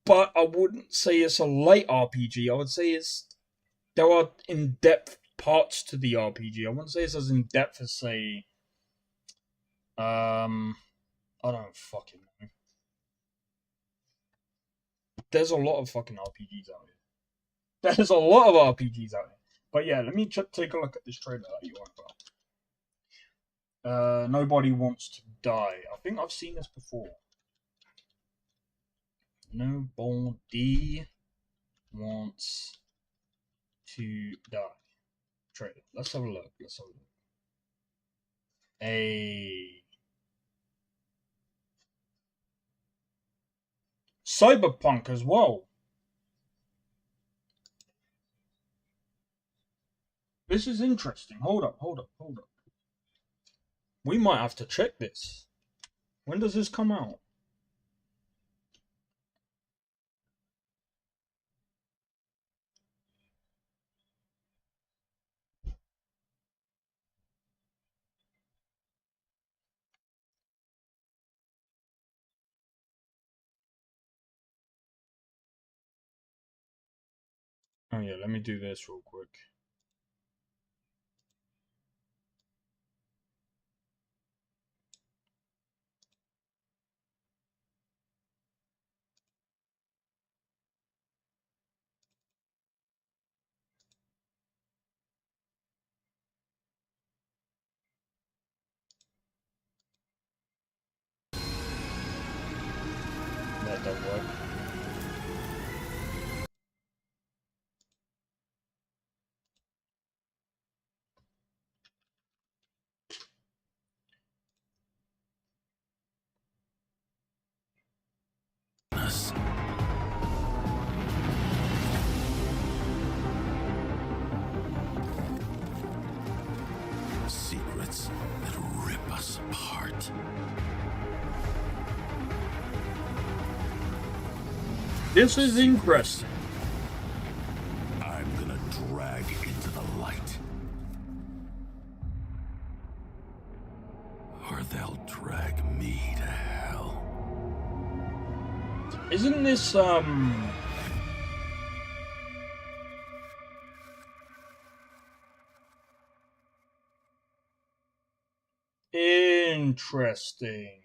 But I wouldn't say it's a light RPG. I would say there are in-depth parts to the RPG. I wouldn't say it's as in-depth as, say... I don't fucking know. There's a lot of fucking RPGs out here. There's a lot of RPGs out here. But yeah, let me take a look at this trailer that you want about. Nobody Wants to Die. I think I've seen this before. Nobody Wants to Die. Trailer. Let's have a look. Cyberpunk as well. This is interesting. Hold up. We might have to check this. When does this come out? Oh yeah, let me do this real quick. That doesn't work. Secrets that rip us apart. This is interesting. I'm gonna drag into the light. Or they'll drag me to hell. Isn't this interesting?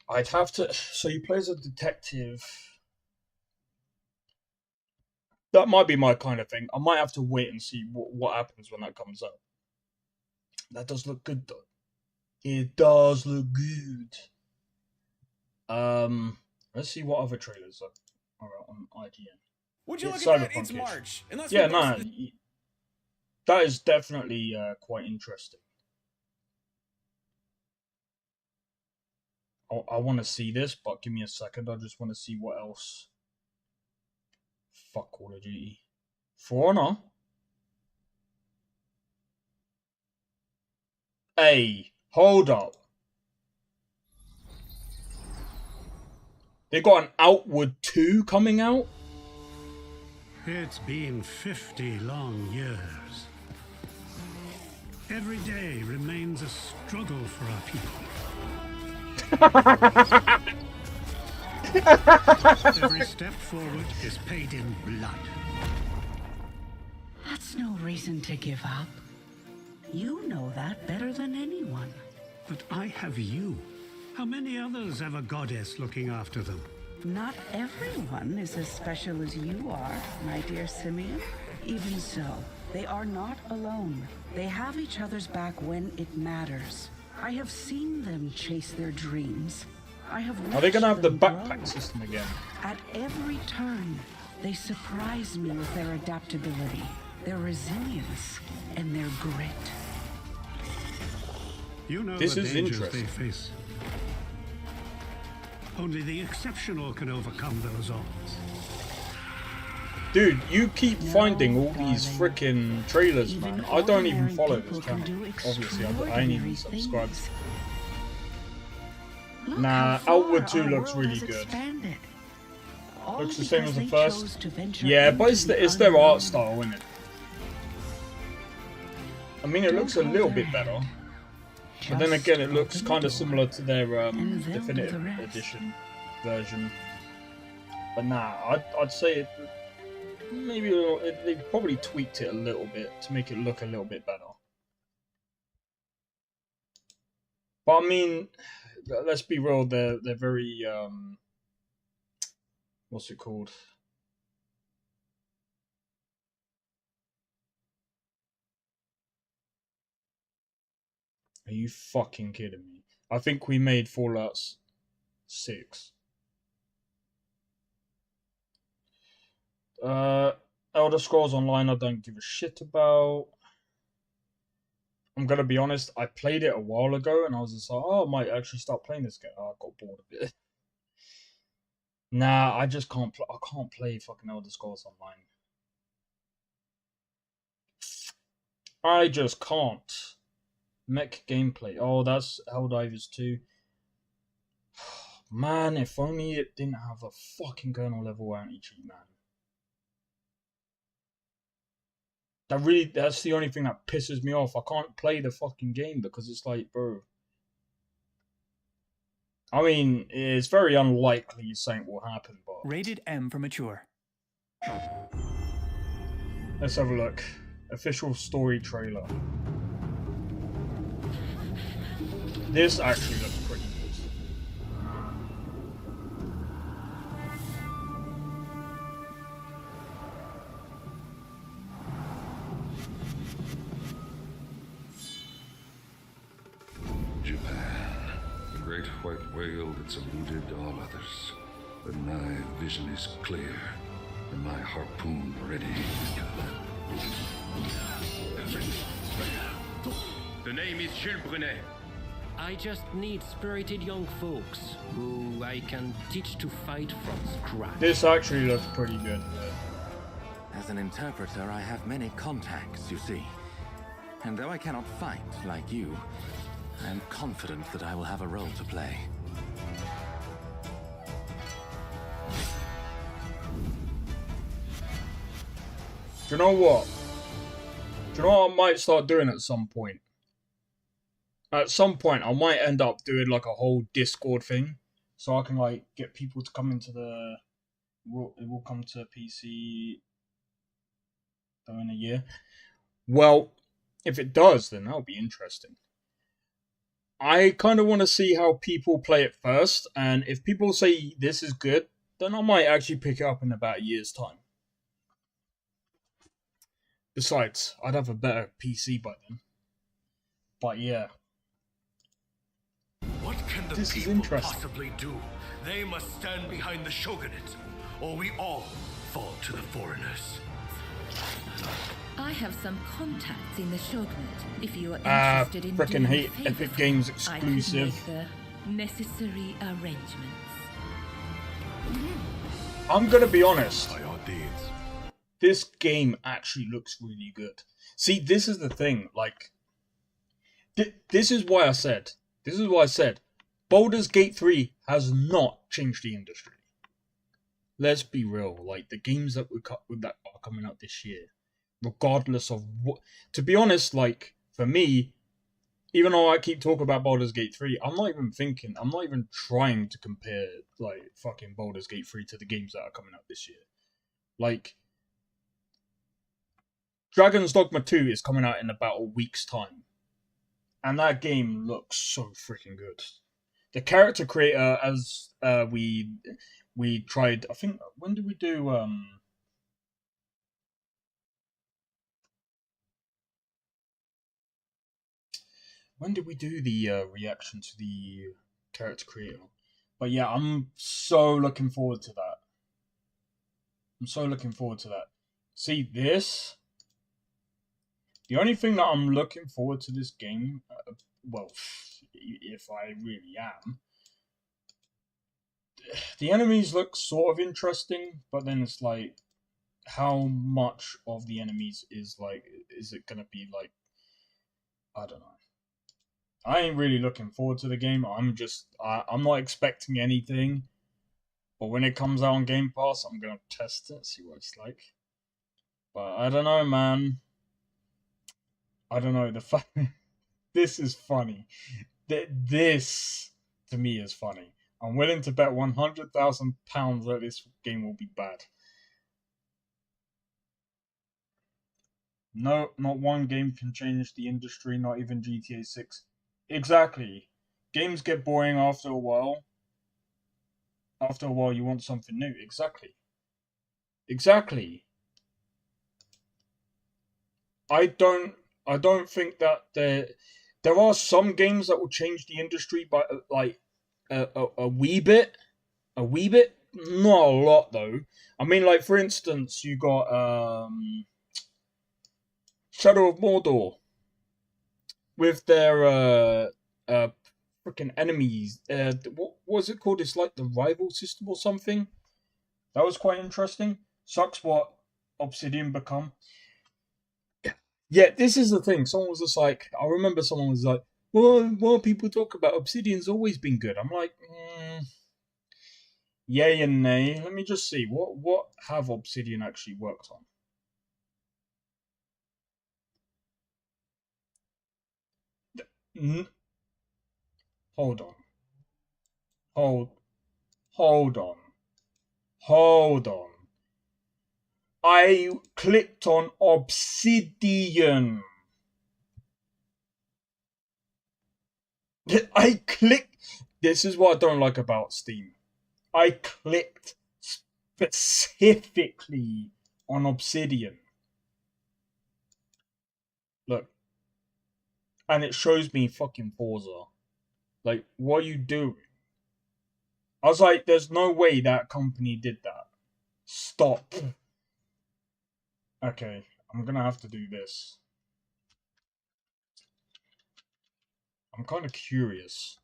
I'd have to... So you play as a detective. That might be my kind of thing. I might have to wait and see what happens when that comes up. That does look good, though. It does look good. Let's see what other trailers are on IGN. Would you It's look at that? Cyberpunk It's ish. March. And that's Yeah, what no, goes to the- that is definitely quite interesting. I want to see this, but give me a second. I just want to see what else. Fuck Call of Duty. For Honor. Hey, hold up. They got an Outward 2 coming out? It's been 50 long years. Every day remains a struggle for our people. Every step forward is paid in blood. That's no reason to give up. You know that better than anyone. But I have you. How many others have a goddess looking after them? Not everyone is as special as you are, my dear Simeon. Even so, they are not alone. They have each other's back when it matters. I have seen them chase their dreams. I have Are they gonna have the watched them backpack grow. system again? At every turn, they surprise me with their adaptability, their resilience, and their grit. You know This the is dangers interesting. they face. Only the exceptional can overcome those odds. Dude, you keep finding all these freaking trailers, man. I don't even follow this channel. Obviously, I ain't even subscribed. Nah, Outward 2 looks really good. Looks the same as the first. Yeah, but it's their art style, isn't it? I mean, it looks a little bit better. But then again, it looks kind of similar to their Definitive Edition version. But nah, I'd say it maybe they probably tweaked it a little bit to make it look a little bit better. But I mean, let's be real, they're very what's it called? Are you fucking kidding me? I think we made Fallout 6. Elder Scrolls Online I don't give a shit about. I'm gonna be honest, I played it a while ago and I was just like, oh, I might actually start playing this game. Oh, I got bored of it. Nah, I just can't I can't play fucking Elder Scrolls Online. I just can't. Mech gameplay. Oh, that's Helldivers 2. Man, if only it didn't have a fucking kernel level anti-cheat, man. That's the only thing that pisses me off. I can't play the fucking game because it's like, bro. I mean, it's very unlikely something will happen, but... Rated M for mature. Let's have a look. Official story trailer. This actually looks pretty good. Japan, the great white whale that's eluded all others. But my vision is clear, and my harpoon ready. The name is Jules Brunet. I just need spirited young folks who I can teach to fight from scratch. This actually looks pretty good. As an interpreter, I have many contacts, you see. And though I cannot fight like you, I am confident that I will have a role to play. Do you know what? Do you know what I might start doing at some point? At some point, I might end up doing like a whole Discord thing, so I can like get people to come into the. It will come to PC though in a year. Well, if it does, then that'll be interesting. I kind of want to see how people play it first, and if people say this is good, then I might actually pick it up in about a year's time. Besides, I'd have a better PC by then. But yeah. What can the people possibly do? They must stand behind the shogunate, or we all fall to the foreigners. I have some contacts in the shogunate. If you are interested in frickin' doing hate a favor Epic for Games me, exclusive. I could make the necessary arrangements. I'm gonna be honest. This game actually looks really good. See, this is the thing. Like, this is why I said. Baldur's Gate 3 has not changed the industry. Let's be real. Like, the games that are coming out this year, regardless of what. To be honest, like, for me, even though I keep talking about Baldur's Gate 3, I'm not even trying to compare, like, fucking Baldur's Gate 3 to the games that are coming out this year. Like, Dragon's Dogma 2 is coming out in about a week's time. And that game looks so freaking good. The character creator, as we tried, I think, when did we do, when did we do the reaction to the character creator? But yeah, I'm so looking forward to that. I'm so looking forward to that. See, this... The only thing that I'm looking forward to this game, well, if I really am, the enemies look sort of interesting, but then it's like, how much of the enemies is it gonna be like, I don't know. I ain't really looking forward to the game. I'm not expecting anything, but when it comes out on Game Pass, I'm gonna test it, see what it's like. But I don't know, man. I don't know. The fact this is funny. This to me is funny. I'm willing to bet £100,000 that this game will be bad. No, not one game can change the industry, not even GTA 6. Exactly. Games get boring after a while. After a while, you want something new. Exactly. Exactly. I don't think that there are some games that will change the industry by like a wee bit, not a lot though. I mean, like for instance, you got Shadow of Mordor with their freaking enemies. What was it called? It's like the rival system or something. That was quite interesting. Sucks what Obsidian become. Yeah, this is the thing. Someone was just like, I remember someone was like, well, people talk about Obsidian's always been good. I'm like, yay and nay. Let me just see. What have Obsidian actually worked on? Hold on. Hold on. I clicked on Obsidian. This is what I don't like about Steam. I clicked specifically on Obsidian. Look. And it shows me fucking Forza. Like, what are you doing? I was like, there's no way that company did that. Stop. Okay, I'm gonna have to do this. I'm kind of curious.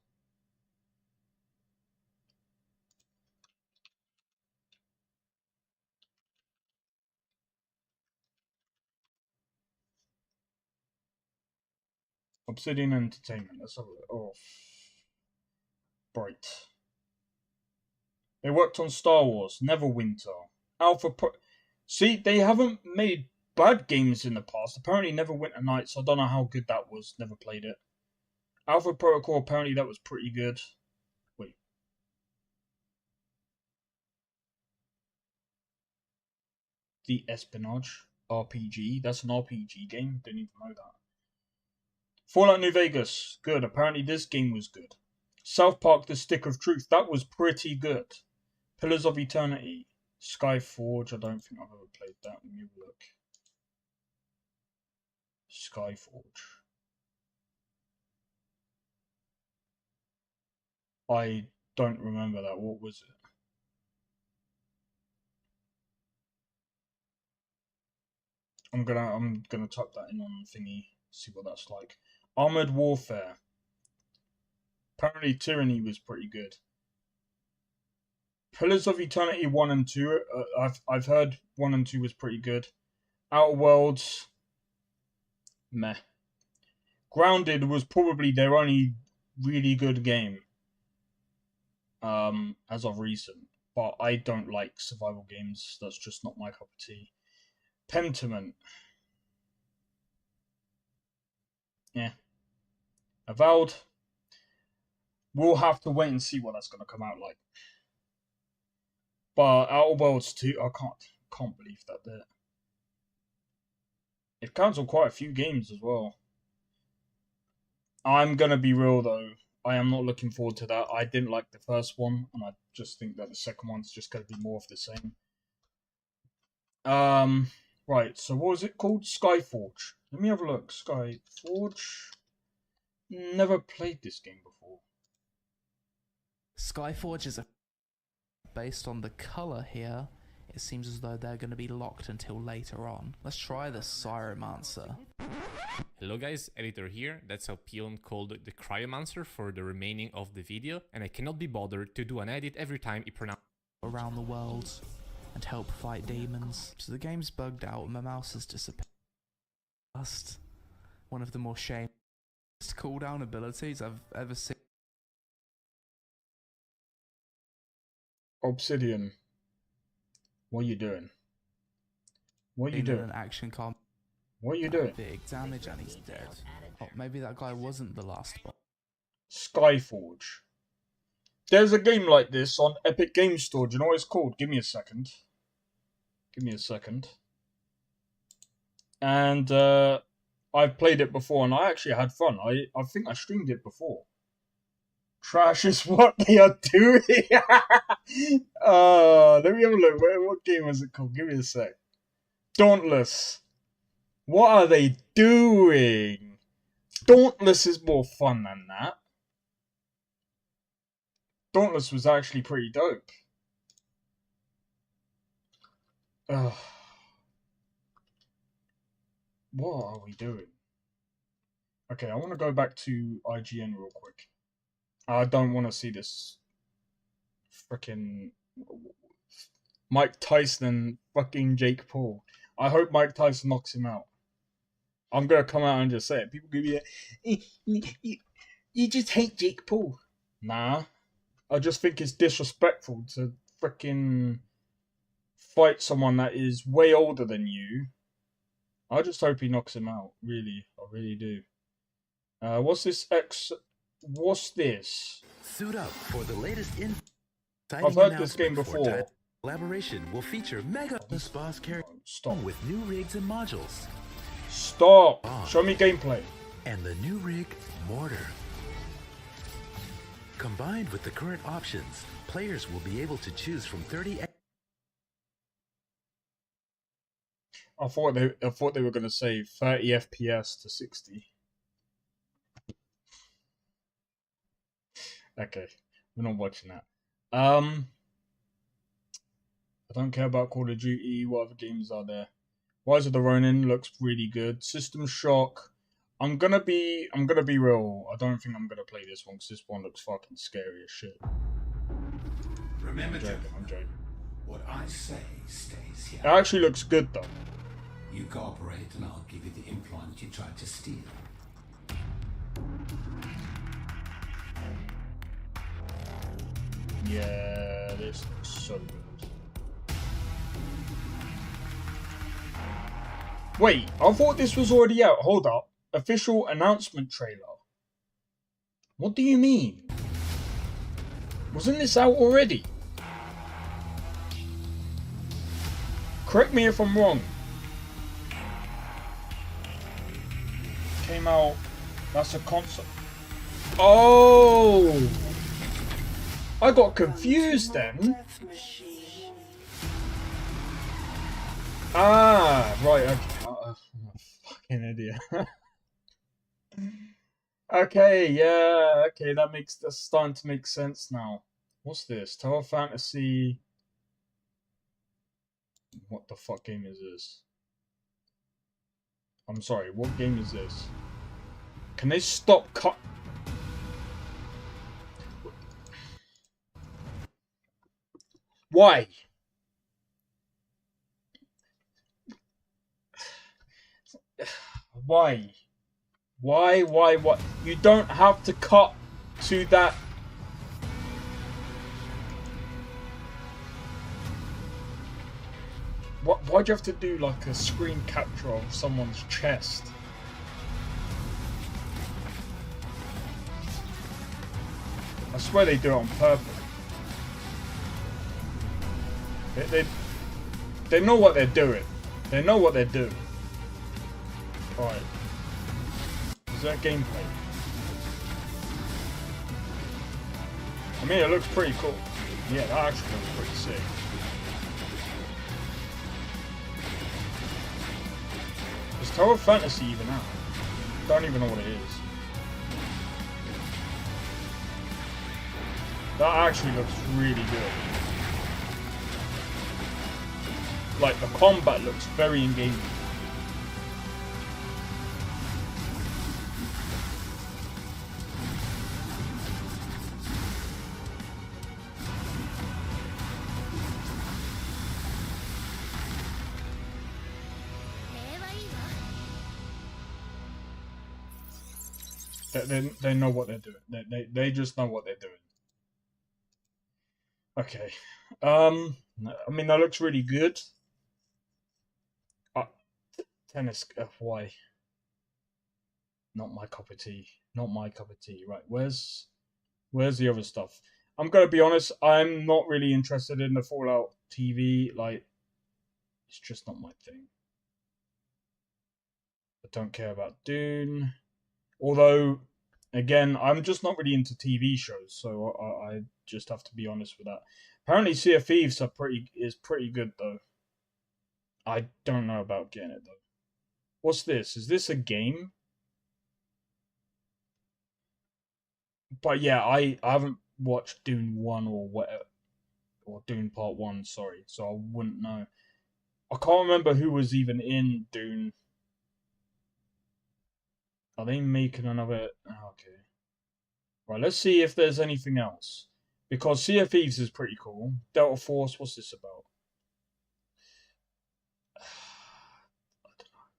Obsidian Entertainment. Let's have a look. Oh, Bright. They worked on Star Wars, Neverwinter, Alpha Pro. See, they haven't made bad games in the past. Apparently, Neverwinter Nights. I don't know how good that was. Never played it. Alpha Protocol. Apparently, that was pretty good. Wait. The Espionage RPG. That's an RPG game. Didn't even know that. Fallout New Vegas. Good. Apparently, this game was good. South Park: The Stick of Truth. That was pretty good. Pillars of Eternity. Skyforge. I don't think I've ever played that. Let me have a look. Skyforge. I don't remember that. What was it? I'm gonna type that in on thingy. See what that's like. Armored Warfare. Apparently, Tyranny was pretty good. Pillars of Eternity 1 and 2. I've heard 1 and 2 was pretty good. Outer Worlds. Meh. Grounded was probably their only really good game. As of recent. But I don't like survival games. That's just not my cup of tea. Pentiment. Yeah. Avowed. We'll have to wait and see what that's going to come out like. But Outer Worlds 2, I can't believe that there. It cancelled quite a few games as well. I'm going to be real though. I am not looking forward to that. I didn't like the first one, and I just think that the second one's just going to be more of the same. Right, so what was it called? Skyforge. Let me have a look. Skyforge. Never played this game before. Skyforge is based on the colour here. It seems as though they're going to be locked until later on. Let's try the Cyromancer. Hello guys, Editor here. That's how Peon called the Cryomancer for the remaining of the video, and I cannot be bothered to do an edit every time he pronounces around the world and help fight demons. So the game's bugged out and my mouse has disappeared. Just one of the more shameless cooldown abilities I've ever seen. Obsidian. What are you doing? What are you doing? An action combat. What are you doing? Big damage and he's dead. Oh, maybe that guy wasn't the last boss. Skyforge. There's a game like this on Epic Games Store. Do you know what it's called? Give me a second. Give me a second. And I've played it before and I actually had fun. I think I streamed it before. Trash is what they are doing. Let me have a look. What game was it called? Give me a sec. Dauntless. What are they doing? Dauntless is more fun than that. Dauntless was actually pretty dope. What are we doing? Okay, I want to go back to IGN real quick. I don't want to see this freaking Mike Tyson and fucking Jake Paul. I hope Mike Tyson knocks him out. I'm going to come out and just say it. People give me you just hate Jake Paul. Nah. I just think it's disrespectful to freaking fight someone that is way older than you. I just hope he knocks him out. Really. I really do. What's this What's this? Suit up for the latest I've heard this game before. Collaboration will feature mega boss characters with new rigs and modules. Stop! Show me gameplay. And the new rig, Mortar. Combined with the current options, players will be able to choose from 30. I thought they were going to say 30 FPS to 60. Okay, we're not watching that. I don't care about Call of Duty. What other games are there? Rise of the Ronin looks really good. System Shock. I'm gonna be real. I don't think I'm gonna play this one because this one looks fucking scary as shit. Remember, I'm joking. What I say stays here. It actually looks good though. You cooperate and I'll give you the implant you tried to steal. Yeah, this looks so good. Wait, I thought this was already out. Hold up. Official announcement trailer. What do you mean? Wasn't this out already? Correct me if I'm wrong. Came out. That's a console. Oh! I got confused then. Ah, right. Okay. Fucking idiot. Okay, yeah. Okay, that's starting to make sense now. What's this? Tower Fantasy. What the fuck game is this? I'm sorry. What game is this? Can they stop cut? Why? Why? Why? You don't have to cut to that. Why'd you have to do like a screen capture of someone's chest? I swear they do it on purpose. They know what they're doing. They know what they're doing. Alright. Is that gameplay? I mean, it looks pretty cool. Yeah, that actually looks pretty sick. Is Tower Fantasy even out? Don't even know what it is. That actually looks really good. Like, the combat looks very engaging. They know what they're doing. They just know what they're doing. Okay. I mean, that looks really good. Tennis. Why? Not my cup of tea. Not my cup of tea. Right. Where's the other stuff? I'm gonna be honest. I'm not really interested in the Fallout TV. Like, it's just not my thing. I don't care about Dune. Although, again, I'm just not really into TV shows, so I just have to be honest with that. Apparently, Sea of Thieves is pretty good though. I don't know about getting it though. What's this? Is this a game? But yeah, I haven't watched Dune 1 or whatever, or Dune Part 1, sorry, so I wouldn't know. I can't remember who was even in Dune. Are they making another? Okay. Right, let's see if there's anything else. Because Sea of Thieves is pretty cool. Delta Force, what's this about? I don't know.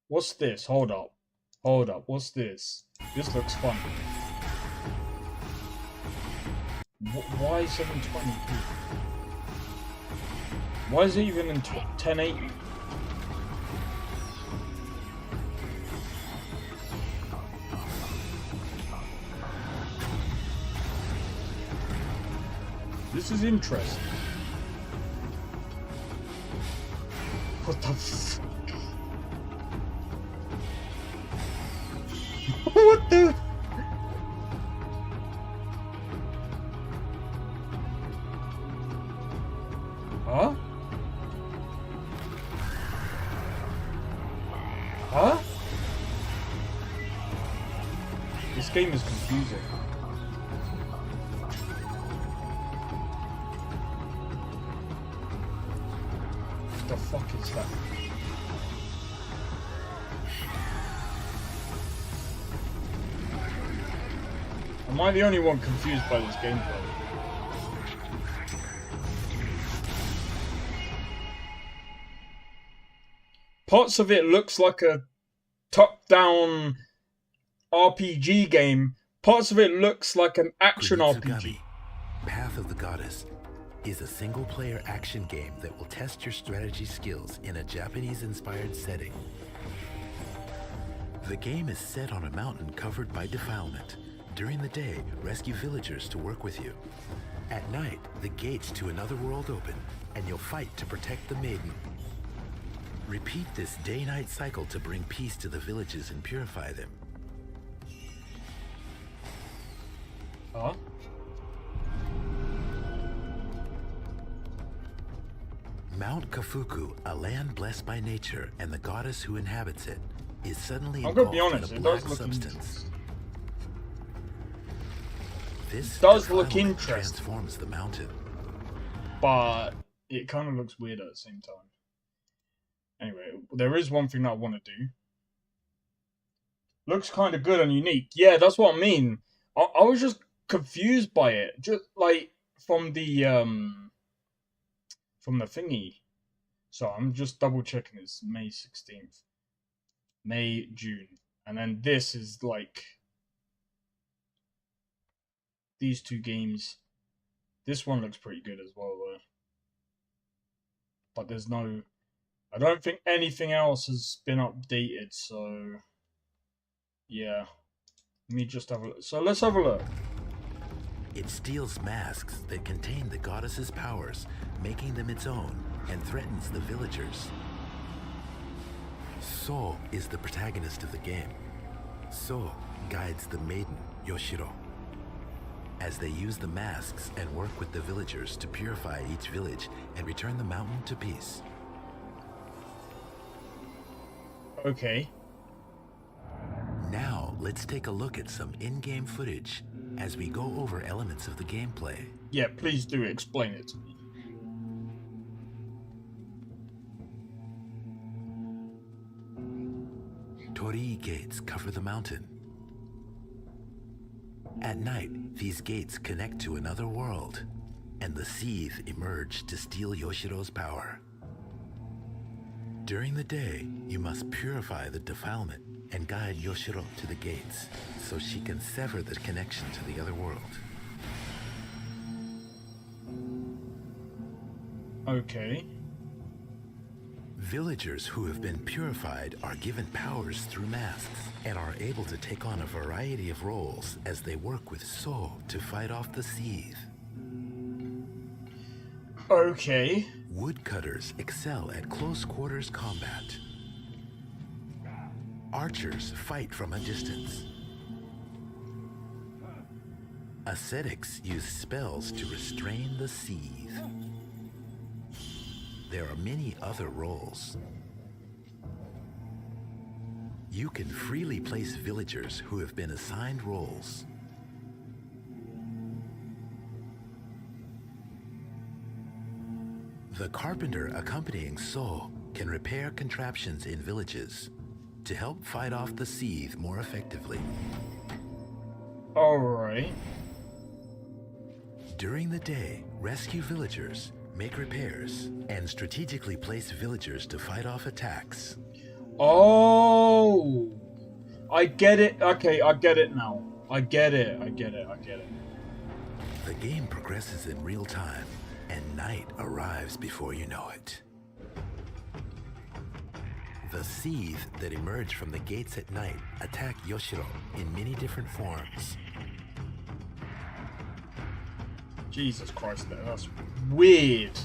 What's this? Hold up. Hold up. What's this? This looks fun. Why 720p? Why is it even in 1080? This is interesting. What the f... What the... Huh? Huh? This game is confusing. What the fuck is that? Am I the only one confused by this gameplay? Parts of it looks like a top-down RPG game. Parts of it looks like an action RPG. Path of the Goddess is a single-player action game that will test your strategy skills in a Japanese-inspired setting. The game is set on a mountain covered by defilement. During the day, rescue villagers to work with you. At night, the gates to another world open, and you'll fight to protect the maiden. Repeat this day-night cycle to bring peace to the villages and purify them. Huh? Mount Kafuku, a land blessed by nature and the goddess who inhabits it, is suddenly I'm gonna be engulfed honest, in a it black does look substance. This does look defilement interesting. transforms the mountain. But it kind of looks weird at the same time. Anyway, there is one thing that I want to do. Looks kind of good and unique. Yeah, that's what I mean. I was just confused by it. Just like from the thingy. So I'm just double checking. It's May 16th. May, June. And then this is like these two games. This one looks pretty good as well though. But there's no... I don't think anything else has been updated, so... Yeah. Let me just have a look. So let's have a look. It steals masks that contain the goddess's powers, making them its own, and threatens the villagers. So is the protagonist of the game. So guides the maiden, Yoshiro, as they use the masks and work with the villagers to purify each village and return the mountain to peace. Okay. Now, let's take a look at some in-game footage as we go over elements of the gameplay. Yeah, please do explain it to me. Torii gates cover the mountain. At night, these gates connect to another world, and the Seethe emerge to steal Yoshiro's power. During the day, you must purify the defilement and guide Yoshiro to the gates, so she can sever the connection to the other world. Okay. Villagers who have been purified are given powers through masks and are able to take on a variety of roles as they work with So to fight off the Seethe. Okay. Woodcutters excel at close quarters combat. Archers fight from a distance. Ascetics use spells to restrain the Seethe. There are many other roles. You can freely place villagers who have been assigned roles. The carpenter accompanying So can repair contraptions in villages to help fight off the Seethe more effectively. Alright. During the day, rescue villagers, make repairs, and strategically place villagers to fight off attacks. Oh! I get it. Okay, I get it now. I get it. The game progresses in real time, and night arrives before you know it. The Seethe that emerge from the gates at night attack Yoshiro in many different forms. Jesus Christ, that's weird.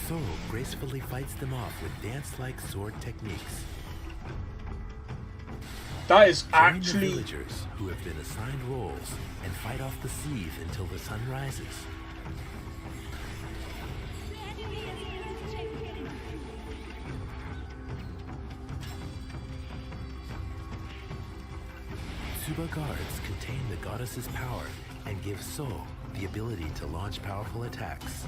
So gracefully fights them off with dance-like sword techniques. That is Join actually... the villagers who have been assigned roles and fight off the Seethe until the sun rises. Tsuba guards contain the goddess's power and give So the ability to launch powerful attacks.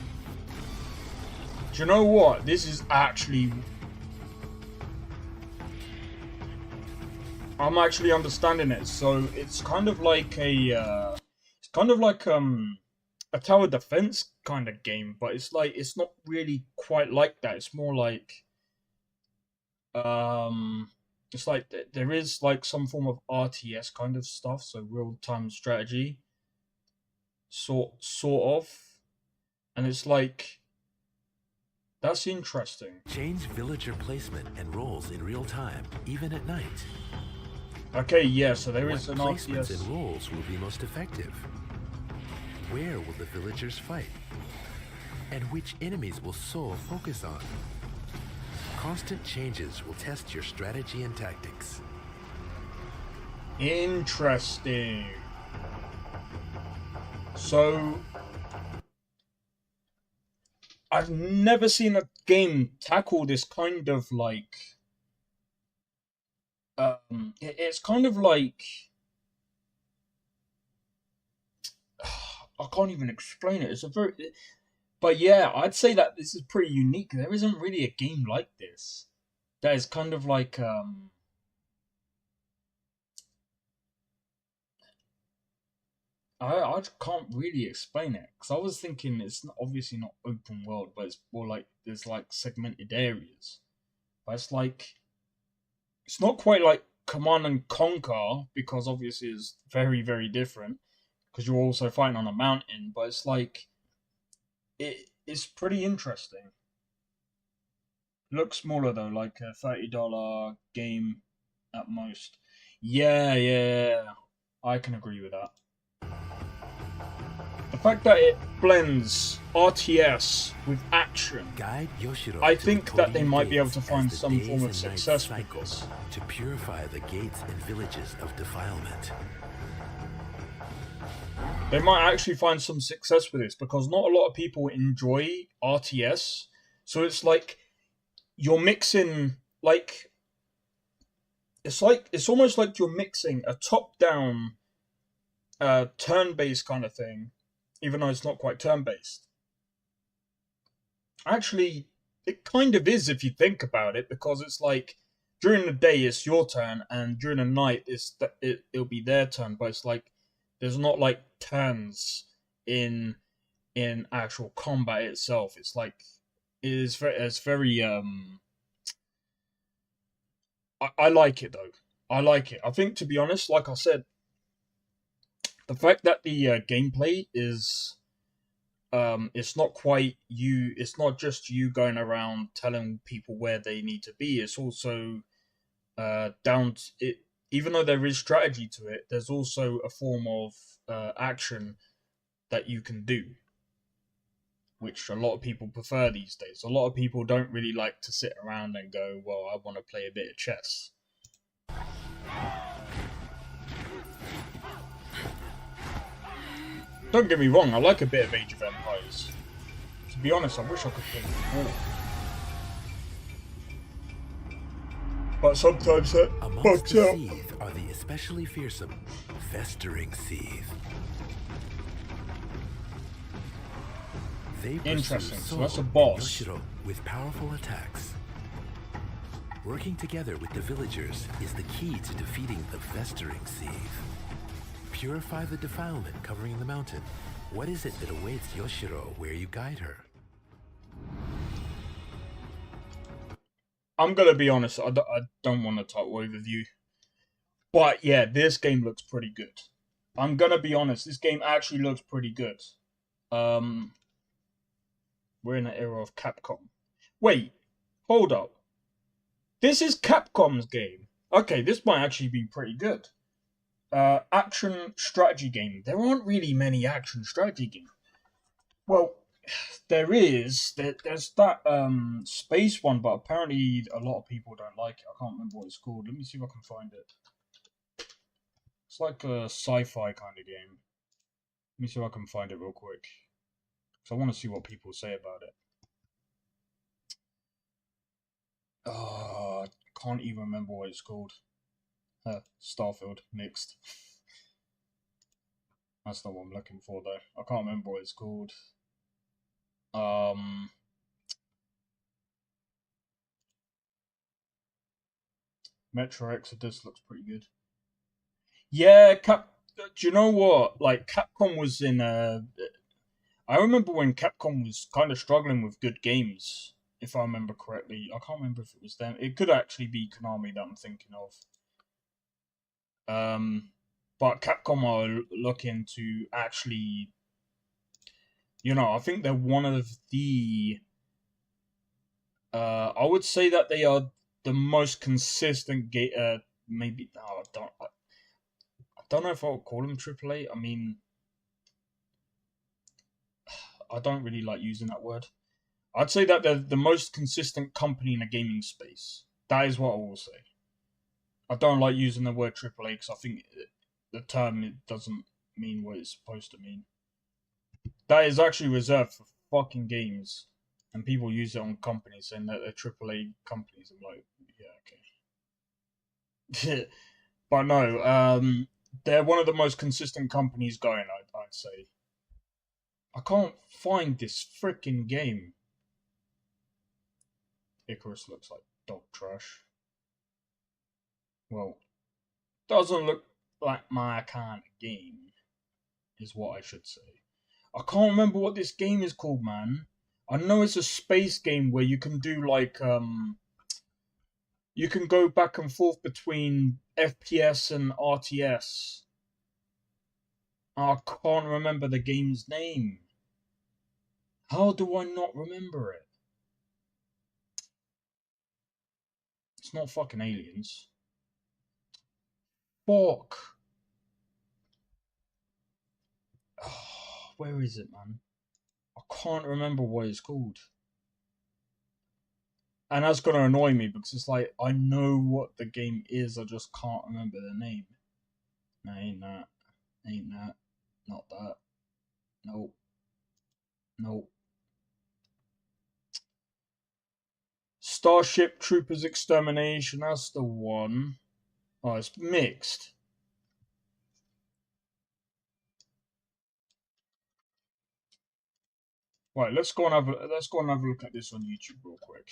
Do you know what? This is actually... I'm actually understanding it. So it's kind of like a... it's kind of like a tower defense kind of game, but it's like, it's not really quite like that. It's more like... it's like there is like some form of RTS kind of stuff, so real-time strategy. Sort of. And it's like... that's interesting. Change villager placement and roles in real time, even at night. Okay, yeah, so there is an What placements RTS. and roles will be most effective? Where will the villagers fight? And which enemies will So focus on? Constant changes will test your strategy and tactics. Interesting. So... I've never seen a game tackle this kind of like... it's kind of like... I can't even explain it. It's a very... But yeah, I'd say that this is pretty unique. There isn't really a game like this. That is kind of like... I can't really explain it, because I was thinking it's obviously not open world, but it's more like there's like segmented areas. But it's like, it's not quite like Command and Conquer, because obviously it's very, very different, because you're also fighting on a mountain, but it's like, it's pretty interesting. Looks smaller though, like a $30 game at most. Yeah. I can agree with that. The fact that it blends RTS with action, Guide Yoshiro I to think the that they Kodian might be able gates to as find the some days form of and nights success with cycle this. to purify the gates and villages of defilement. They might actually find some success with this because not a lot of people enjoy RTS. So it's like you're mixing it's almost like you're mixing a top-down turn-based kind of thing, even though it's not quite turn-based. Actually, it kind of is if you think about it, because it's like during the day it's your turn, and during the night it'll be their turn. But it's like there's not like turns in actual combat itself. It's like it's very I like it though. I like it. I think, to be honest, like I said, the fact that the gameplay is it's not quite you. It's not just you going around telling people where they need to be. It's also down to it. Even though there is strategy to it, there's also a form of action that you can do, which a lot of people prefer these days. A lot of people don't really like to sit around and go, well, I want to play a bit of chess. Don't get me wrong, I like a bit of Age of Empires. To be honest, I wish I could play more. But sometimes that Amongst fucks the up. Seath are the especially fearsome Festering Seath. They pursue Interesting, so Sol that's a and boss. Yoshiro with powerful attacks. Working together with the villagers is the key to defeating the Festering Seath. Purify the defilement covering the mountain. What is it that awaits Yoshiro where you guide her? I'm gonna be honest, I don't want a total overview. But yeah, this game looks pretty good. I'm gonna be honest, this game actually looks pretty good. We're in an era of Capcom. Wait, hold up. This is Capcom's game. Okay, this might actually be pretty good. Action strategy game. There aren't really many action strategy games. Well, there's that space one, but apparently a lot of people don't like it. I can't remember what it's called. Let me see if I can find it. It's like a sci-fi kind of game. Let me see if I can find it real quick, because I want to see what people say about it. I can't even remember what it's called. Starfield mixed. That's not what I'm looking for though. I can't remember what it's called. Metro Exodus looks pretty good. Yeah, do you know what? Like, Capcom was in I remember when Capcom was kind of struggling with good games, if I remember correctly. I can't remember if it was them. It could actually be Konami that I'm thinking of. But Capcom are looking to actually, I think they're one of the, I would say that they are the most consistent maybe, I don't know if I would call them AAA. I mean, I don't really like using that word. I'd say that they're the most consistent company in the gaming space. That is what I will say. I don't like using the word AAA because I think the term it doesn't mean what it's supposed to mean. That is actually reserved for fucking games, and people use it on companies saying that they're AAA companies. I'm like, yeah, okay. But no, they're one of the most consistent companies going, I'd say. I can't find this freaking game. Icarus looks like dog trash. Well, doesn't look like my kind of game, is what I should say. I can't remember what this game is called, man. I know it's a space game where you can do like, you can go back and forth between FPS and RTS. I can't remember the game's name. How do I not remember it? It's not fucking Aliens. fuck? Oh, where is it, man? I can't remember what it's called. And that's gonna annoy me because it's like, I know what the game is, I just can't remember the name. No, ain't that. Ain't that. Not that. Nope. Nope. Starship Troopers Extermination, that's the one. Oh, it's mixed. Right, let's go and have a look at this on YouTube real quick.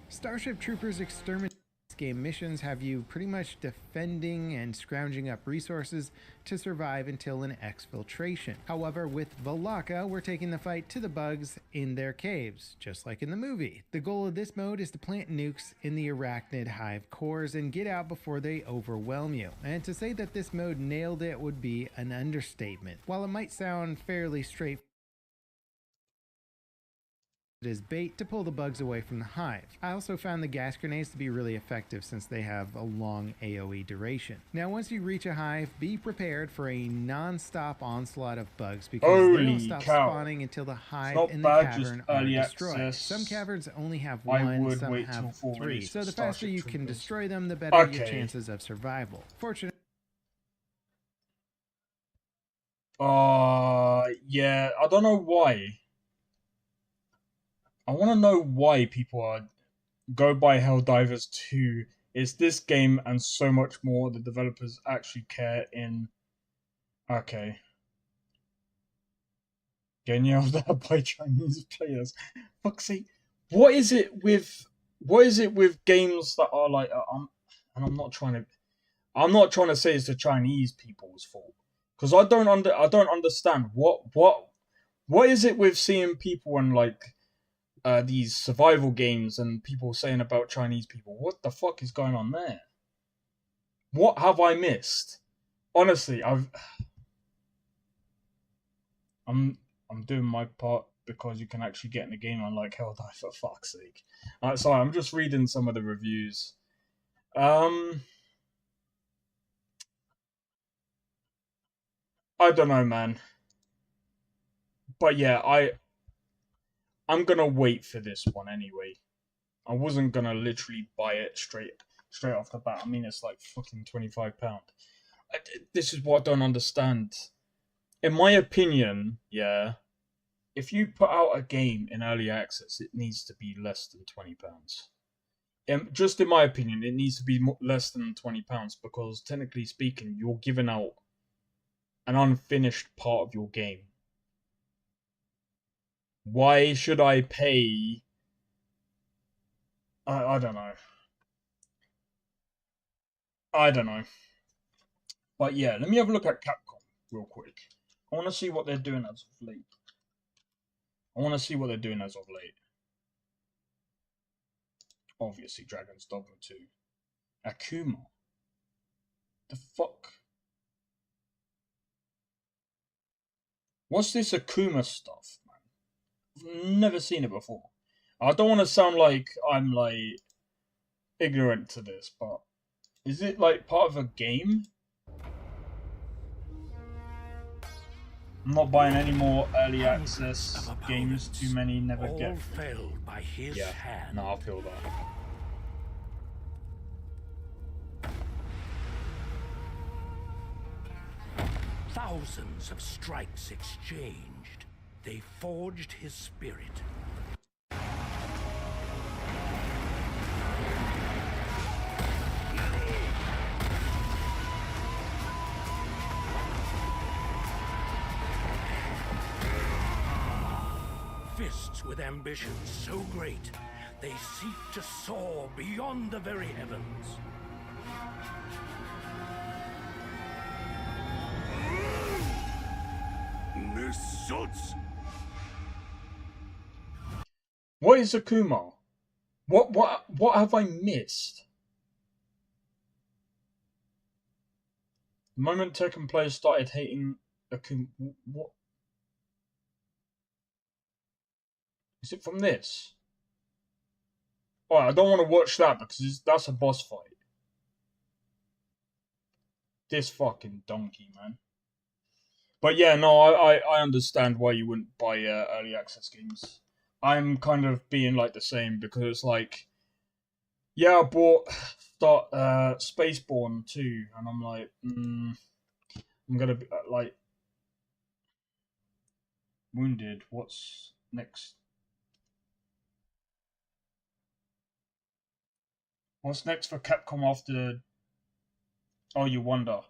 Starship Troopers Extermination game missions have you pretty much defending and scrounging up resources to survive until an exfiltration. However, with Valaka, we're taking the fight to the bugs in their caves, just like in the movie. The goal of this mode is to plant nukes in the arachnid hive cores and get out before they overwhelm you. And to say that this mode nailed it would be an understatement. While it might sound fairly straightforward, it is bait to pull the bugs away from the hive. I also found the gas grenades to be really effective since they have a long AoE duration. Now once you reach a hive, be prepared for a non-stop onslaught of bugs because they don't stop spawning until the hive and the cavern are destroyed. Some caverns only have one, some have 3. So the faster you can destroy them, the better your chances of survival. Fortunately, yeah, I don't know why. I want to know why people go by Helldivers 2. It's this game and so much more. The developers actually care in... Okay. Getting yelled at by Chinese players. Fuck's sake. What is it with games that are like... I'm not trying to say it's the Chinese people's fault. Because I don't understand. What is it with seeing people and like... these survival games and people saying about Chinese people? What the fuck is going on there? What have I missed? Honestly, I'm doing my part because you can actually get in the game unlike Helldive, for fuck's sake. Sorry, I'm just reading some of the reviews. I don't know, man. But yeah, I'm gonna wait for this one anyway. I wasn't gonna literally buy it straight off the bat. I mean, it's like fucking £25. This is what I don't understand. In my opinion, yeah, if you put out a game in early access, it needs to be less than £20. Just in my opinion, it needs to be less than £20 because technically speaking, you're giving out an unfinished part of your game. Why should I pay? I don't know. I don't know. But yeah, let me have a look at Capcom real quick. I want to see what they're doing as of late. Obviously, Dragon's Dogma 2. Akuma. The fuck? What's this Akuma stuff? Never seen it before. I don't want to sound like I'm like ignorant to this, but is it like part of a game? I'm not buying any more early access games. Too many never get. Failed by his hand. No, I'll feel that. Thousands of strikes exchanged. They forged his spirit. Fists with ambitions so great, they seek to soar beyond the very heavens. Nisutsu! What is Akuma? What have I missed? The moment Tekken players started hating Akuma, what? Is it from this? Oh, I don't want to watch that because that's a boss fight. This fucking donkey, man. But yeah, no, I understand why you wouldn't buy early access games. I'm kind of being like the same because it's like, yeah, I bought Spaceborne 2, and I'm like, I'm gonna be like, Wounded. What's next? What's next for Capcom after? Oh, you wonder,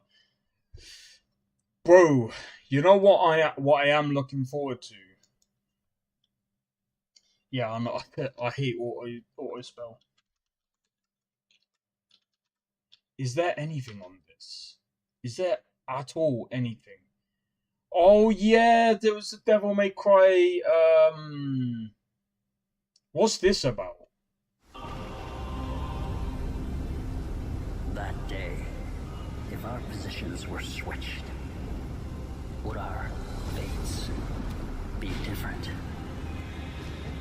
bro. You know what I am looking forward to. Yeah, I hate auto spell. Is there anything on this? Is there at all anything? Oh yeah, there was a Devil May Cry. What's this about? That day, if our positions were switched, would our fates be different?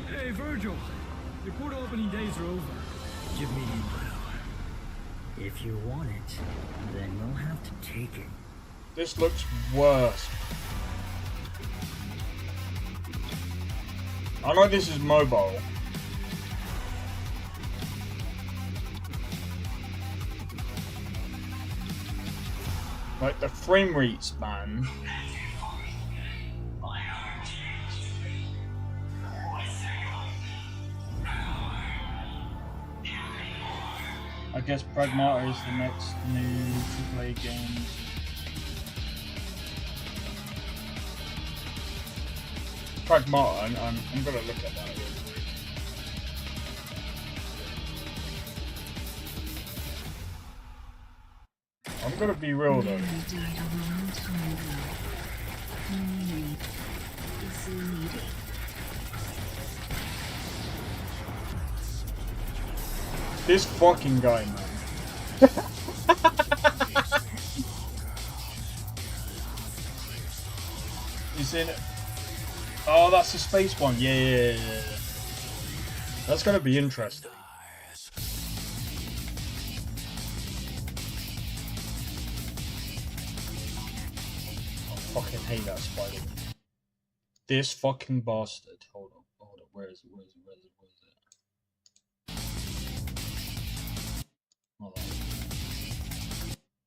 Hey, Virgil. Your portal opening days are over. Give me the info. If you want it, then you'll have to take it. This looks worse. I know this is mobile. Like the frame rates, man. I guess Pragmata is the next new AAA game. Pragmata, I'm gonna look at that again. I'm gonna be real though. This fucking guy, man. He's in it. Oh, that's the space one. Yeah. That's gonna be interesting. I fucking hate that spider. This fucking bastard. Hold on. Where is it? Hold on.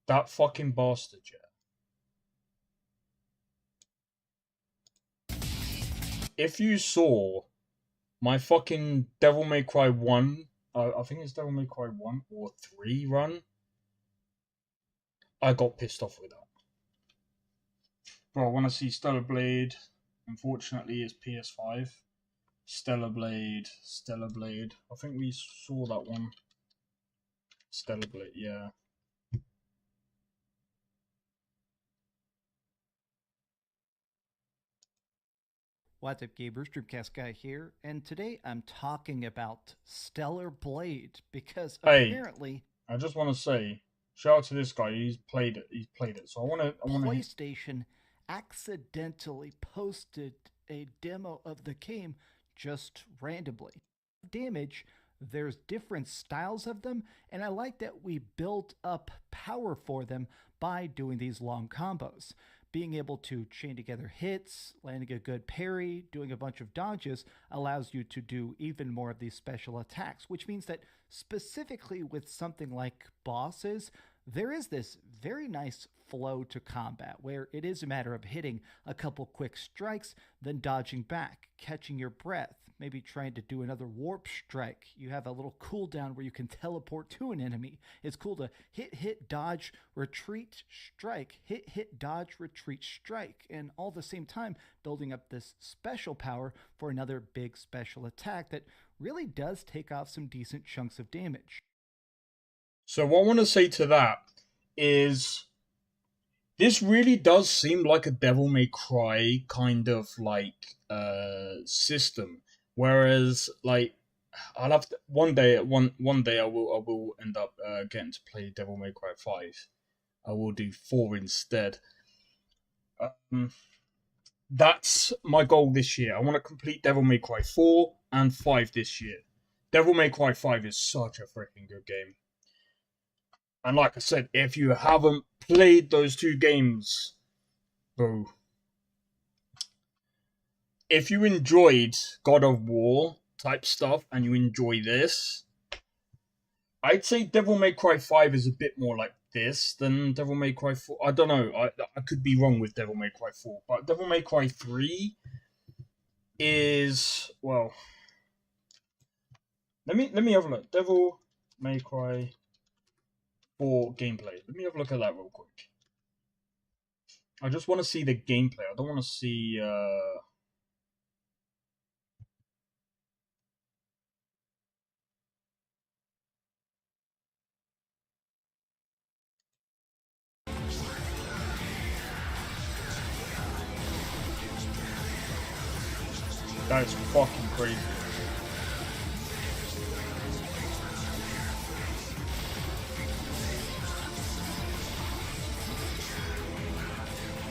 That fucking bastard, yeah. If you saw my fucking Devil May Cry 1, I think it's Devil May Cry 1 or 3 run, I got pissed off with that. Bro, I want to see Stellar Blade. Unfortunately, it's PS5. Stellar Blade. I think we saw that one. Stellar Blade, yeah. What's up, gamers? Dreamcast Guy here, and today I'm talking about Stellar Blade because apparently, I just want to say, shout out to this guy. He's played it. So I want to. PlayStation accidentally posted a demo of the game just randomly. Damage. There's different styles of them, and I like that we built up power for them by doing these long combos. Being able to chain together hits, landing a good parry, doing a bunch of dodges allows you to do even more of these special attacks, which means that specifically with something like bosses, there is this very nice flow to combat where it is a matter of hitting a couple quick strikes, then dodging back, catching your breath, maybe trying to do another warp strike. You have a little cooldown where you can teleport to an enemy. It's cool to hit, dodge, retreat, strike, hit, dodge, retreat, strike, and all at the same time building up this special power for another big special attack that really does take off some decent chunks of damage. So what I want to say to that is this really does seem like a Devil May Cry kind of like system. Whereas like I'll have to, one day I will end up getting to play Devil May Cry 5. I will do 4 instead. That's my goal this year. I want to complete Devil May Cry 4 and 5 this year. Devil May Cry 5 is such a freaking good game. And like I said, if you haven't played those two games, bro, if you enjoyed God of War type stuff and you enjoy this, I'd say Devil May Cry 5 is a bit more like this than Devil May Cry 4. I don't know. I could be wrong with Devil May Cry 4. But Devil May Cry 3 is, well, let me have a look. Devil May Cry 4 gameplay. Let me have a look at that real quick. I just want to see the gameplay. I don't want to see That is fucking crazy.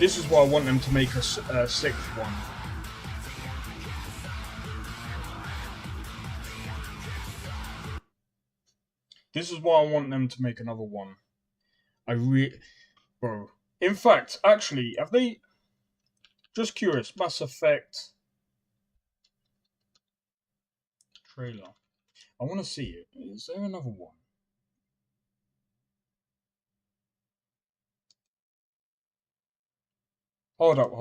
This is why I want them to make a sixth one. This is why I want them to make another one. Bro. In fact, actually, have they... Just curious, Mass Effect... trailer. I want to see it. Is there another one? Hold up.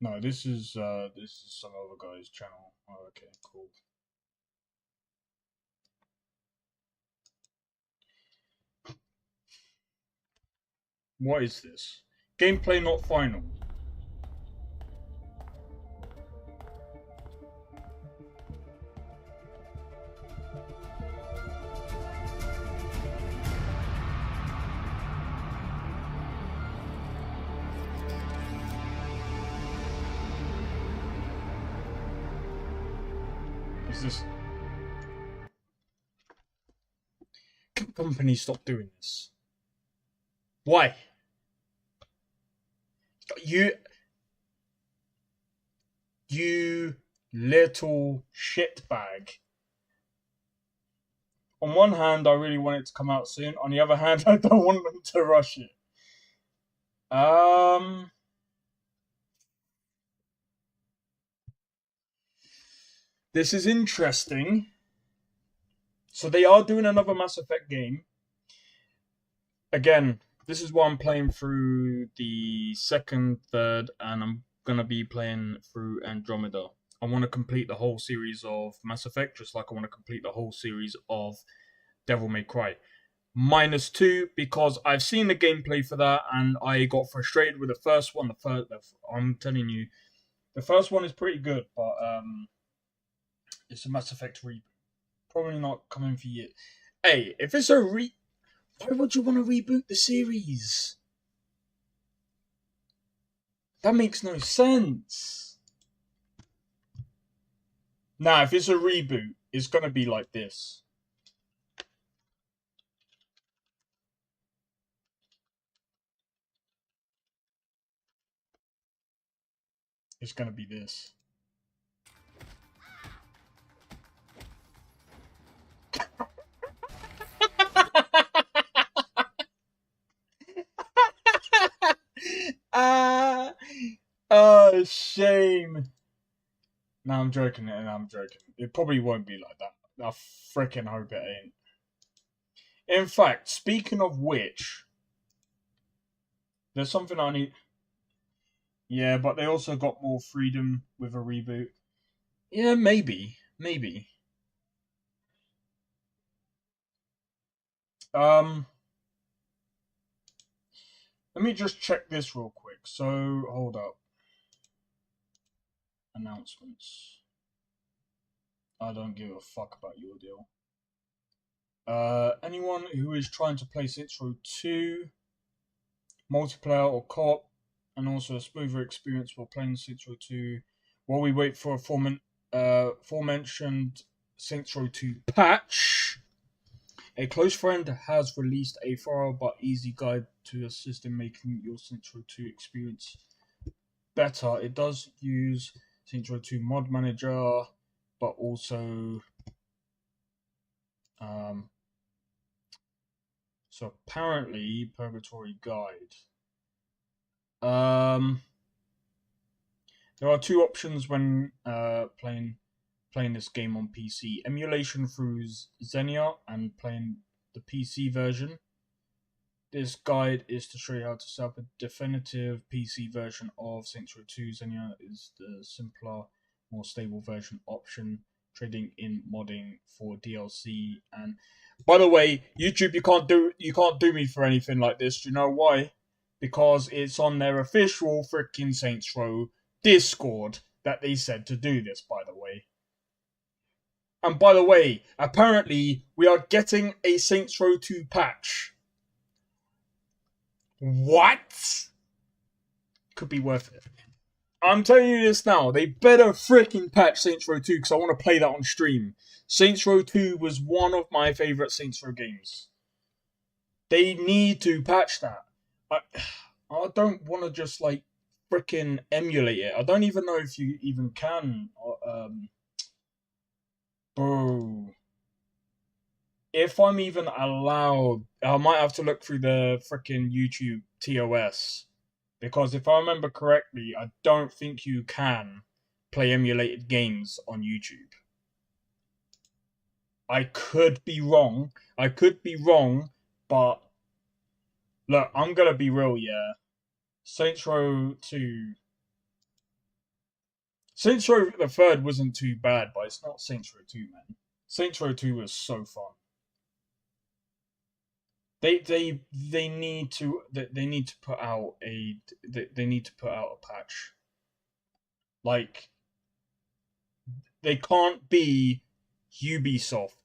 No, this is some other guy's channel. Oh, okay, cool. What is this? Gameplay not final. Is this... Can companies stop doing this? Why? You little shitbag. On one hand, I really want it to come out soon. On the other hand, I don't want them to rush it. This is interesting. So they are doing another Mass Effect game. Again, this is why I'm playing through the second, third, and I'm going to be playing through Andromeda. I want to complete the whole series of Mass Effect, just like I want to complete the whole series of Devil May Cry. -2, because I've seen the gameplay for that, and I got frustrated with the first one. I'm telling you, the first one is pretty good, but it's a Mass Effect reboot. Probably not coming for you. Hey, if it's a why would you want to reboot the series? That makes no sense. Now, if it's a reboot, it's going to be like this. It's going to be this. Oh, shame. No, I'm joking. It probably won't be like that. I freaking hope it ain't. In fact, speaking of which, there's something I need. Yeah, but they also got more freedom with a reboot. Yeah, maybe. Let me just check this real quick. So, hold up. Announcements. I don't give a fuck about your deal. Anyone who is trying to play Saints Row 2, multiplayer or co-op, and also a smoother experience while playing Saints Row 2, while we wait for aforementioned Saints Row 2 patch. A close friend has released a thorough but easy guide to assist in making your Saints Row 2 experience better. It does use Saints Row 2 mod manager, but also so apparently Purgatory Guide. There are two options when playing this game on PC: emulation through Xenia and playing the PC version. This guide is to show you how to set up a definitive PC version of Saints Row 2. Xenia is the simpler, more stable version option, trading in modding for DLC. And by the way, YouTube, you can't do me for anything like this. Do you know why? Because it's on their official freaking Saints Row Discord that they said to do this, by the way. And by the way, apparently we are getting a Saints Row 2 patch. What? Could be worth it. I'm telling you this now. They better freaking patch Saints Row 2 because I want to play that on stream. Saints Row 2 was one of my favourite Saints Row games. They need to patch that. I don't want to just like freaking emulate it. I don't even know if you even can. Bro. If I'm even allowed, I might have to look through the freaking YouTube TOS. Because if I remember correctly, I don't think you can play emulated games on YouTube. I could be wrong. But look, I'm gonna be real, yeah. Saints Row 2. Saints Row the Third wasn't too bad, but it's not Saints Row 2, man. Saints Row 2 was so fun. They need to put out a patch. Like, they can't be Ubisoft.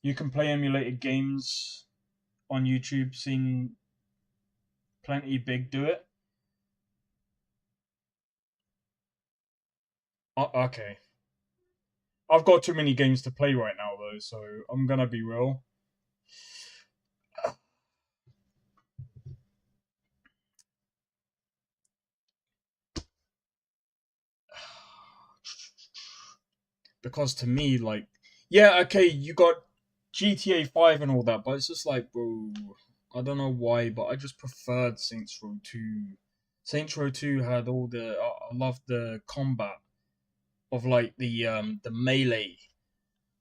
You can play emulated games on YouTube. Seen plenty big do it. Okay. I've got too many games to play right now, though, so I'm gonna be real. Because to me, like, yeah, okay, you got GTA 5 and all that, but it's just like, bro, I don't know why, but I just preferred Saints Row 2. Saints Row 2 had all the, I loved the combat of like the melee,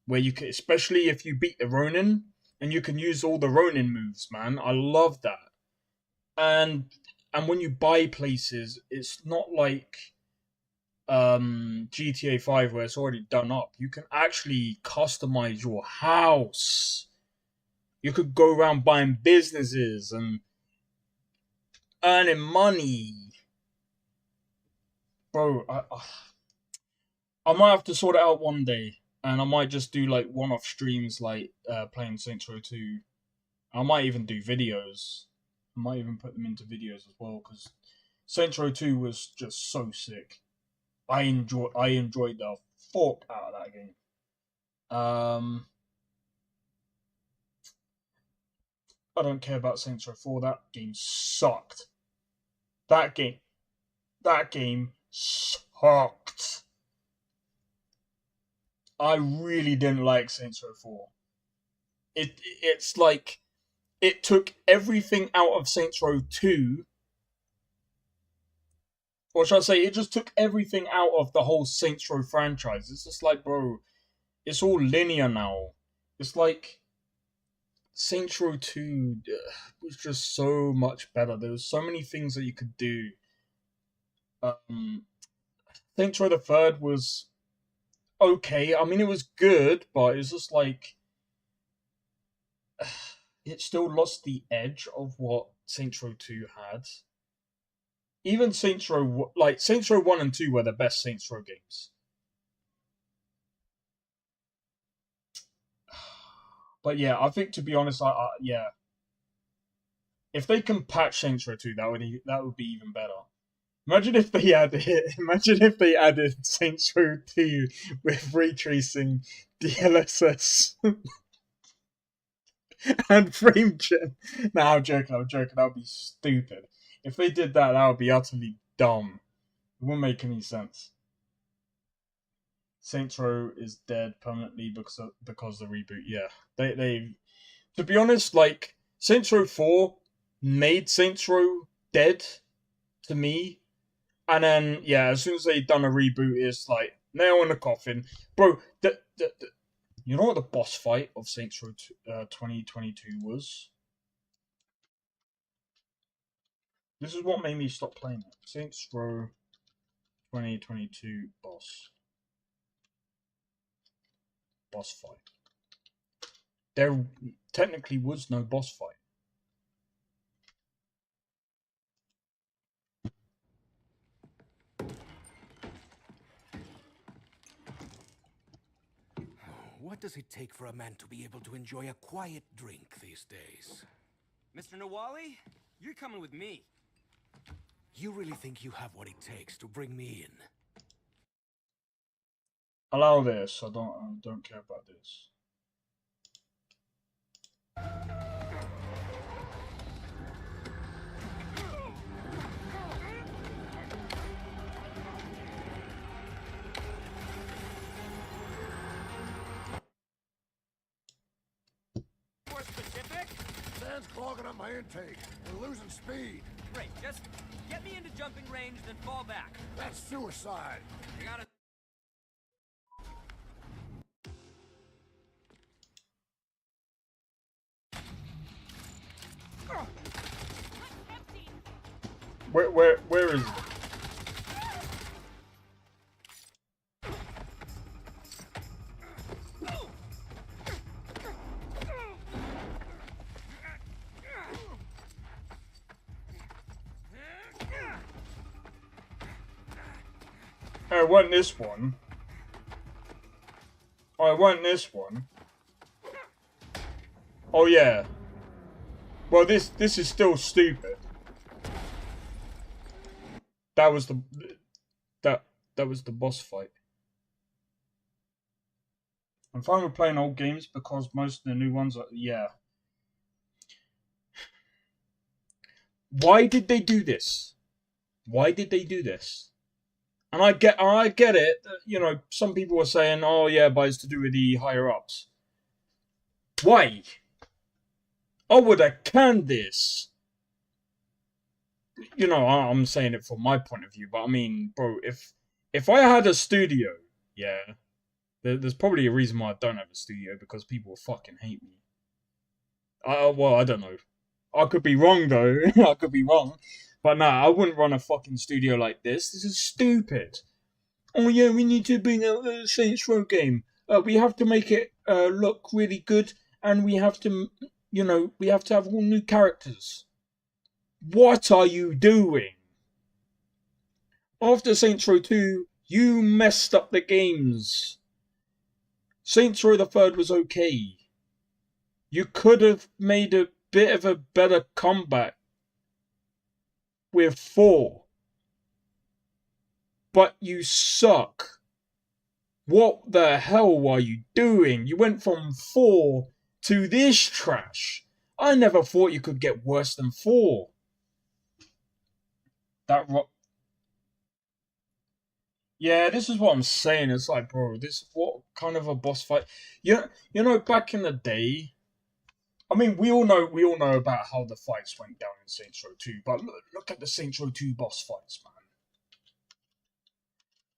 where you can, especially if you beat the Ronin, and you can use all the Ronin moves, man. I love that. And when you buy places, it's not like GTA 5 where it's already done up. You can actually customize your house. You could go around buying businesses and earning money. Bro, I might have to sort it out one day, and I might just do like one-off streams like playing Saints Row 2. I might even do videos. I might even put them into videos as well, because Saints Row 2 was just so sick. I enjoyed the fuck out of that game. I don't care about Saints Row 4. That game sucked. That game sucked. I really didn't like Saints Row 4. It's like it took everything out of Saints Row 2. Or should I say, it just took everything out of the whole Saints Row franchise. It's just like, bro, it's all linear now. It's like Saints Row 2 was just so much better. There was so many things that you could do. Saints Row the Third was okay. I mean, it was good, but it's just like it still lost the edge of what Saints Row 2 had. Even Saints Row 1 and 2 were the best Saints Row games. But yeah, I think, to be honest, if they can patch Saints Row 2, that would be even better. Imagine if they added Saints Row 2 with ray tracing, DLSS, and frame gen. Nah, I'm joking. That would be stupid. If they did that, that would be utterly dumb. It wouldn't make any sense. Saints Row is dead permanently because of the reboot. Yeah, they to be honest, like Saints Row 4 made Saints Row dead to me, and then yeah, as soon as they done a reboot, it's like nail in the coffin, bro. You know what the boss fight of Saints Row 2022 was? This is what made me stop playing it. Saints Row 2022 boss fight. There technically was no boss fight. What does it take for a man to be able to enjoy a quiet drink these days? Mr. Nawali, you're coming with me. You really think you have what it takes to bring me in? Allow this. I don't care about this. More specific? Sand's clogging up my intake. We're losing speed. Great, just get me into jumping range, then fall back. That's suicide. You gotta... Where is it? Oh, it wasn't this one. Oh, it wasn't this one. Oh yeah. Well, this is still stupid. That was the boss fight. I'm fine with playing old games because most of the new ones are yeah. Why did they do this? Why did they do this? And I get it. You know, some people were saying, "Oh yeah, but it's to do with the higher ups." Why? I would have canned this. You know, I'm saying it from my point of view, but I mean, bro, if I had a studio, yeah, there's probably a reason why I don't have a studio, because people fucking hate me. Well, I don't know. I could be wrong though. I could be wrong, but nah, I wouldn't run a fucking studio like this. This is stupid. Oh yeah, we need to bring out a Saints Row game. We have to make it look really good, and we have to, you know, we have to have all new characters. What are you doing? After Saints Row 2, you messed up the games. Saints Row the 3rd was okay. You could have made a bit of a better comeback with 4. But you suck. What the hell are you doing? You went from 4 to this trash. I never thought you could get worse than 4. Yeah, this is what I'm saying. It's like, bro, this what kind of a boss fight? You know, back in the day, I mean, we all know about how the fights went down in Saints Row 2, but look at the Saints Row 2 boss fights,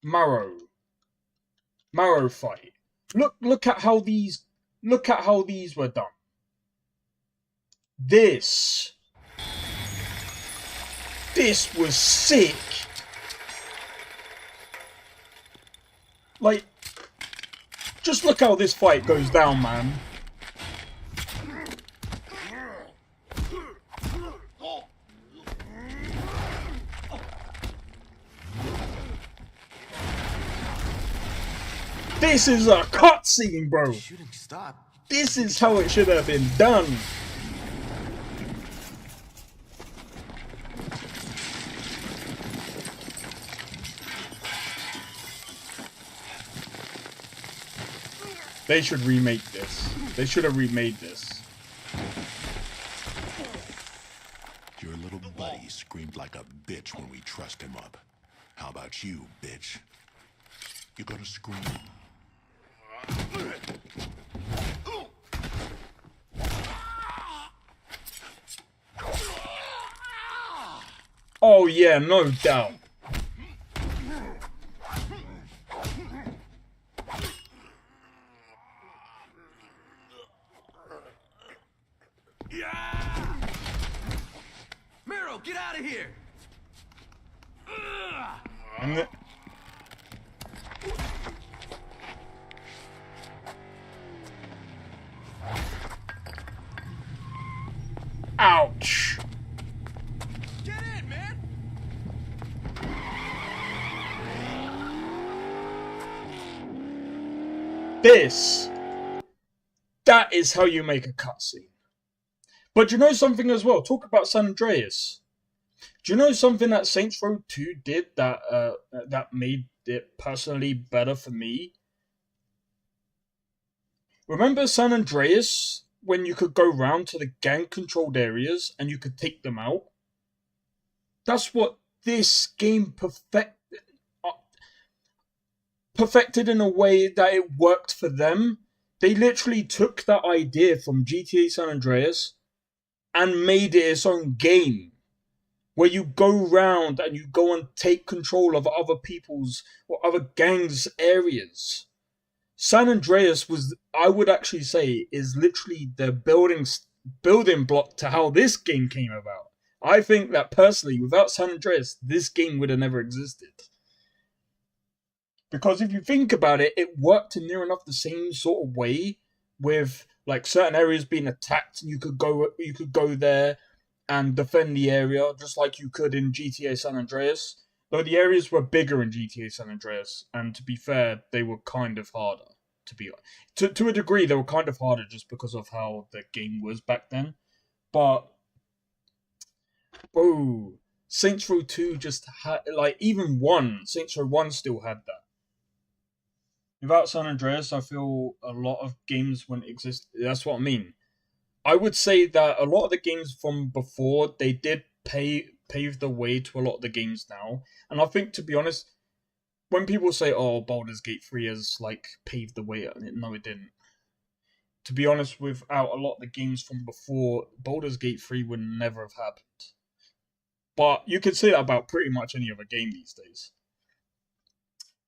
man. Marrow fight. Look at how these were done. This was sick. Like, just look how this fight goes down, man. This is a cutscene, bro. This is how it should have been done. They should remake this. They should have remade this. Your little buddy screamed like a bitch when we trussed him up. How about you, bitch? You gonna scream? Oh yeah, no doubt. Miro, get out of here! And the ouch. Get in, man! That is how you make a cutscene. But you know something as well? Talk about San Andreas. Do you know something that Saints Row 2 did that that made it personally better for me? Remember San Andreas, when you could go round to the gang-controlled areas and you could take them out? That's what this game perfected in a way that it worked for them. They literally took that idea from GTA San Andreas and made it its own game, where you go round and you go and take control of other people's or other gangs' areas. San Andreas was, I would actually say, is literally the building block to how this game came about. I think that personally, without San Andreas, this game would have never existed. Because if you think about it, it worked in near enough the same sort of way, with like certain areas being attacked and you could go there and defend the area just like you could in GTA San Andreas. Though the areas were bigger in GTA San Andreas, and to be fair, they were kind of harder. To a degree, they were kind of harder just because of how the game was back then. But oh, Saints Row 2 just had, like, even Saints Row 1 still had that. Without San Andreas, I feel a lot of games wouldn't exist. That's what I mean. I would say that a lot of the games from before, they did pave the way to a lot of the games now. And I think, to be honest, when people say, oh, Baldur's Gate 3 has, like, paved the way, no, it didn't. To be honest, without a lot of the games from before, Baldur's Gate 3 would never have happened. But you could say that about pretty much any other game these days.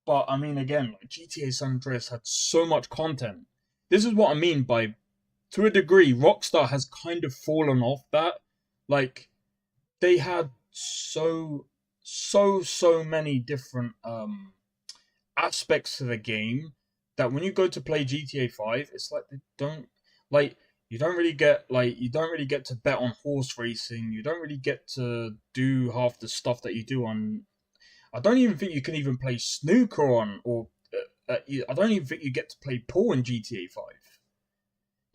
But, I mean, again, like, GTA San Andreas had so much content. This is what I mean by, to a degree, Rockstar has kind of fallen off that. Like, they had so many different aspects to the game that when you go to play GTA 5, it's like you don't really get to bet on horse racing. You don't really get to do half the stuff that you do on. I don't even think you can even play snooker on, or I don't even think you get to play pool in GTA 5.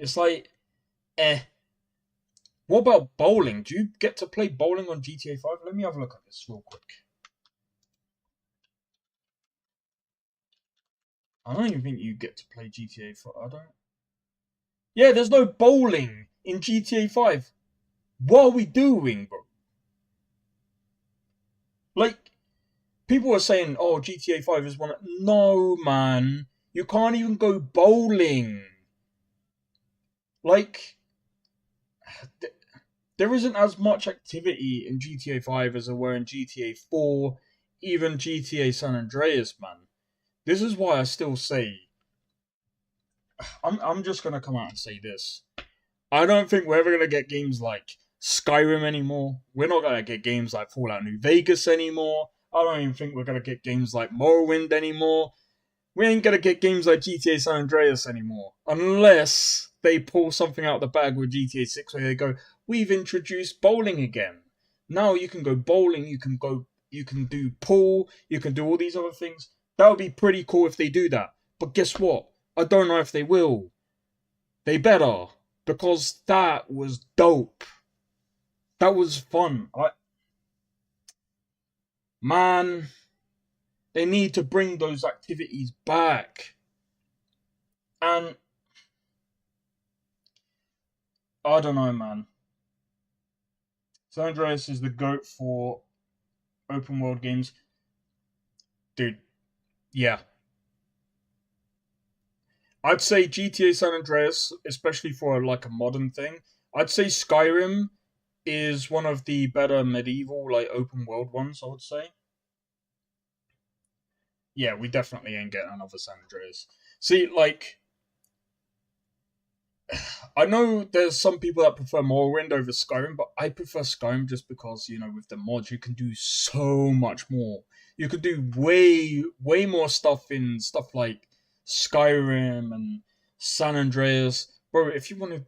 It's like, What about bowling? Do you get to play bowling on GTA 5? Let me have a look at this real quick. I don't even think you get to play GTA 5. I don't. Yeah, there's no bowling in GTA 5. What are we doing, bro? Like, people are saying, oh, GTA 5 is one. No, man. You can't even go bowling. Like, there isn't as much activity in GTA 5 as there were in GTA 4, even GTA San Andreas, man. This is why I still say, I'm just going to come out and say this. I don't think we're ever going to get games like Skyrim anymore. We're not going to get games like Fallout New Vegas anymore. I don't even think we're going to get games like Morrowind anymore. We ain't going to get games like GTA San Andreas anymore. Unless they pull something out of the bag with GTA 6 where they go, we've introduced bowling again. Now you can go bowling, you can do pool, you can do all these other things. That would be pretty cool if they do that. But guess what? I don't know if they will. They better. Because that was dope. That was fun. Man, they need to bring those activities back. And I don't know, man. San Andreas is the GOAT for open world games. Dude, yeah. I'd say GTA San Andreas, especially for like a modern thing. I'd say Skyrim is one of the better medieval, like, open world ones, I would say. Yeah, we definitely ain't getting another San Andreas. See, like, I know there's some people that prefer Morrowind over Skyrim, but I prefer Skyrim just because, you know, with the mods, you can do so much more. You could do way more stuff in stuff like Skyrim and San Andreas. Bro, if you want to...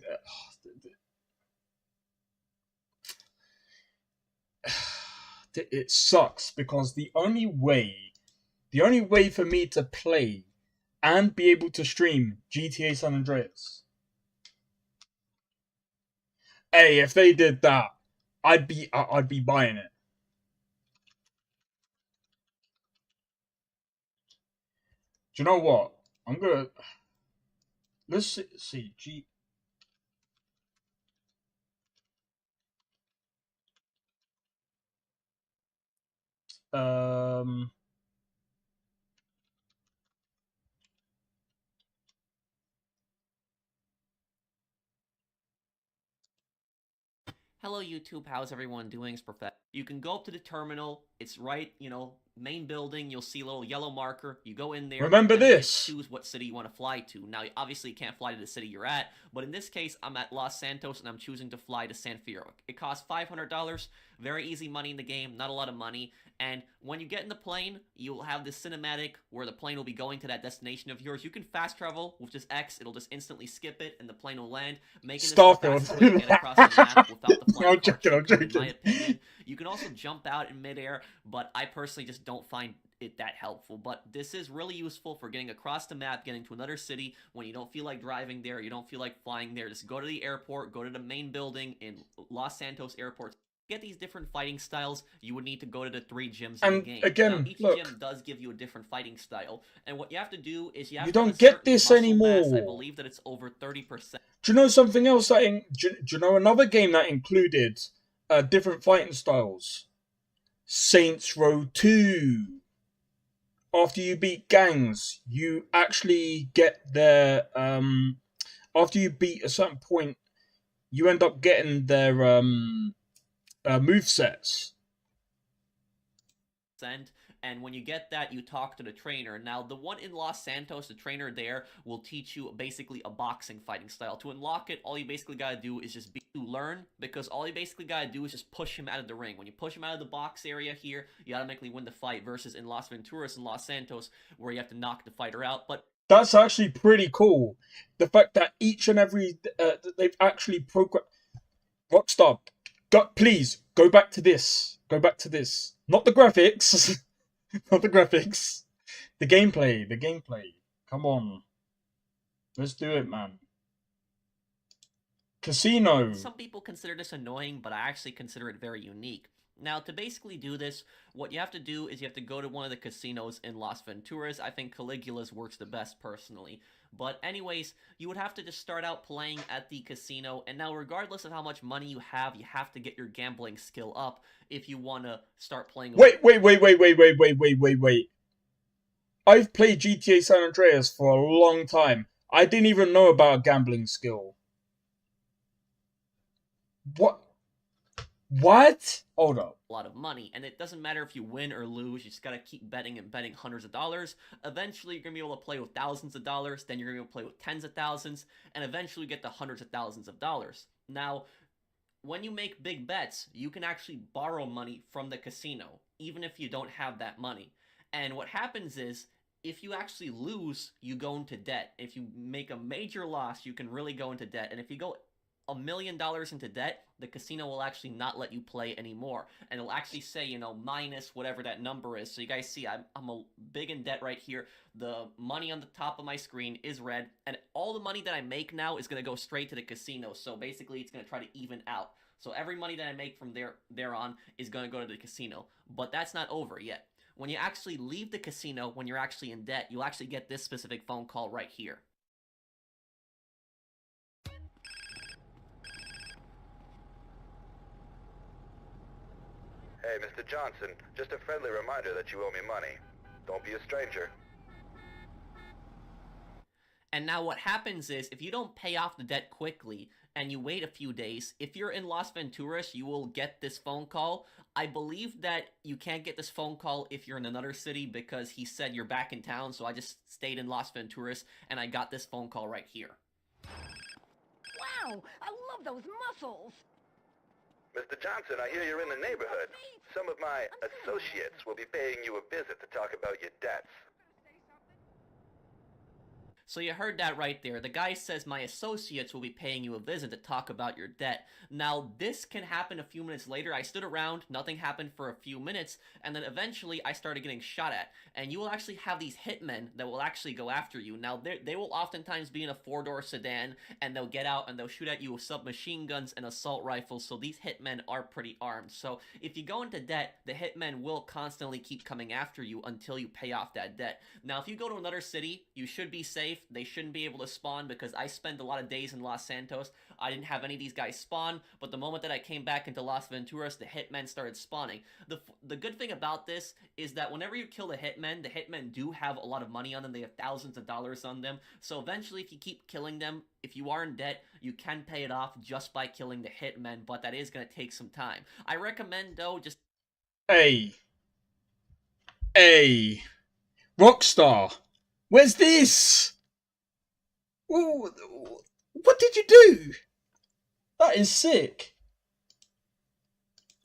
it sucks because the only way for me to play and be able to stream GTA San Andreas, hey, if they did that, I'd be buying it. Do you know what? Let's see. Hello YouTube, how's everyone doing? It's Prophet. You can go up to the terminal, it's right, main building, you'll see a little yellow marker, you go in there. Remember and this! You choose what city you want to fly to. Now, obviously you can't fly to the city you're at, but in this case, I'm at Los Santos and I'm choosing to fly to San Fierro. It costs $500, very easy money in the game, not a lot of money, and when you get in the plane, you'll have this cinematic where the plane will be going to that destination of yours. You can fast travel with just X, it'll just instantly skip it and the plane will land, making this the fastest way to get across the map without the plane. I'm joking. In my opinion. You can also jump out in midair, but I personally just don't find it that helpful. But this is really useful for getting across the map, getting to another city when you don't feel like driving there, you don't feel like flying there. Just go to the airport, go to the main building in Los Santos Airport. Get these different fighting styles, you would need to go to the 3 gyms in the game. Again, now, each look, gym does give you a different fighting style, and what you have to do is you have you to don't have a get certain this muscle anymore. mass. I believe that it's over 30%. Do you know something else do you know another game that included different fighting styles? Saints Row 2. After you beat gangs, you actually get their after you beat a certain point, you end up getting their movesets. And when you get that, you talk to the trainer. Now, the one in Los Santos, the trainer there will teach you basically a boxing fighting style. To unlock it, all you basically gotta do is just learn, because all you basically gotta do is just push him out of the ring. When you push him out of the box area here, you automatically win the fight, versus in Las Venturas and Los Santos, where you have to knock the fighter out. But that's actually pretty cool. The fact that each and every they've actually programmed. Rockstar, please go back to this. Go back to this. Not the graphics. Not the graphics. The gameplay. The gameplay. Come on. Let's do it, man. Casino. Some people consider this annoying, but I actually consider it very unique. Now, to basically do this, what you have to do is you have to go to one of the casinos in Las Venturas. I think Caligula's works the best, personally. But anyways, you would have to just start out playing at the casino, and now regardless of how much money you have to get your gambling skill up if you want to start playing. Wait. I've played GTA San Andreas for a long time. I didn't even know about gambling skill. What? Hold up. A lot of money, and it doesn't matter if you win or lose, you just gotta keep betting and betting hundreds of dollars. Eventually you're gonna be able to play with thousands of dollars, then you're gonna be able to play with tens of thousands, and eventually get to hundreds of thousands of dollars. Now, when you make big bets, you can actually borrow money from the casino, even if you don't have that money. And what happens is, if you actually lose, you go into debt. If you make a major loss, you can really go into debt, and if you go $1 million into debt, the casino will actually not let you play anymore, and it'll actually say, minus whatever that number is. So you guys see, I'm a big in debt right here. The money on the top of my screen is red, and all the money that I make now is going to go straight to the casino. So basically, it's going to try to even out. So every money that I make from there on is going to go to the casino. But that's not over yet. When you actually leave the casino, when you're actually in debt, you'll actually get this specific phone call right here. Hey, Mr. Johnson, just a friendly reminder that you owe me money. Don't be a stranger. And now what happens is, if you don't pay off the debt quickly, and you wait a few days, if you're in Las Venturas, you will get this phone call. I believe that you can't get this phone call if you're in another city, because he said you're back in town, so I just stayed in Las Venturas, and I got this phone call right here. Wow, I love those muscles! Mr. Johnson, I hear you're in the neighborhood. Some of my associates will be paying you a visit to talk about your debts. So you heard that right there. The guy says my associates will be paying you a visit to talk about your debt. Now, this can happen a few minutes later. I stood around, nothing happened for a few minutes, and then eventually I started getting shot at. And you will actually have these hitmen that will actually go after you. Now, they will oftentimes be in a four-door sedan, and they'll get out and they'll shoot at you with submachine guns and assault rifles, so these hitmen are pretty armed. So if you go into debt, the hitmen will constantly keep coming after you until you pay off that debt. Now, if you go to another city, you should be safe. They shouldn't be able to spawn, because I spent a lot of days in Los Santos. I didn't have any of these guys spawn, but the moment that I came back into Las Venturas, the hitmen started spawning. The good thing about this is that whenever you kill the hitmen do have a lot of money on them. They have thousands of dollars on them. So eventually, if you keep killing them, if you are in debt, you can pay it off just by killing the hitmen, but that is going to take some time. I recommend, though, just... Hey, Rockstar, where's this? Ooh, what did you do? That is sick.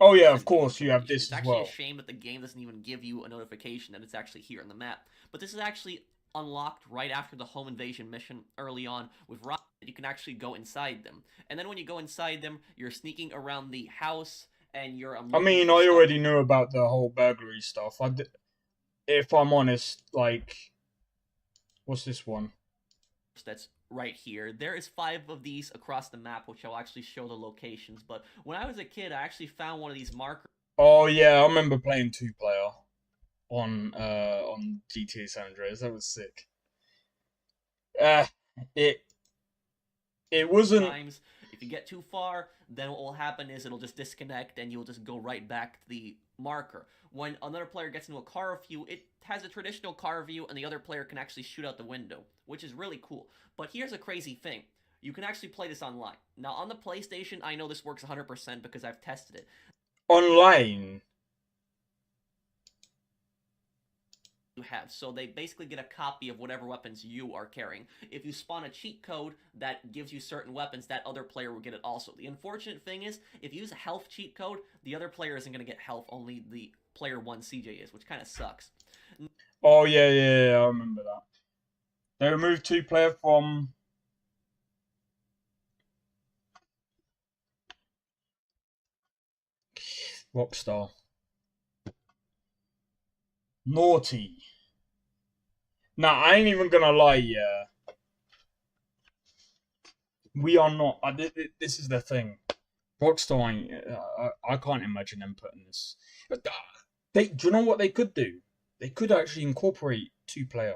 Oh yeah, of course you have this as well. It's actually a shame that the game doesn't even give you a notification that it's actually here on the map. But this is actually unlocked right after the home invasion mission early on with Rock. You can actually go inside them. And then when you go inside them, you're sneaking around the house and you're... I mean, I already knew about the whole burglary stuff. If I'm honest, like... What's this one? That's right here. There is 5 of these across the map, which I'll actually show the locations. But when I was a kid, I actually found one of these markers. Oh yeah, I remember playing 2-player on GTA San Andreas. That was sick. It wasn't... Times. If you get too far, then what will happen is it'll just disconnect and you'll just go right back to the marker. When another player gets into a car view, it has a traditional car view and the other player can actually shoot out the window, which is really cool. But here's a crazy thing. You can actually play this online. Now, on the PlayStation, I know this works 100% because I've tested it. Online? You have. So they basically get a copy of whatever weapons you are carrying. If you spawn a cheat code that gives you certain weapons, that other player will get it also. The unfortunate thing is, if you use a health cheat code, the other player isn't going to get health, only the player 1 CJ is, which kind of sucks. Oh yeah, I remember that. They removed 2-player from... Rockstar. Naughty. Nah, I ain't even gonna lie, yeah. We are not... this is the thing. Rockstar ain't... I can't imagine them putting this... do you know what they could do? They could actually incorporate 2-player.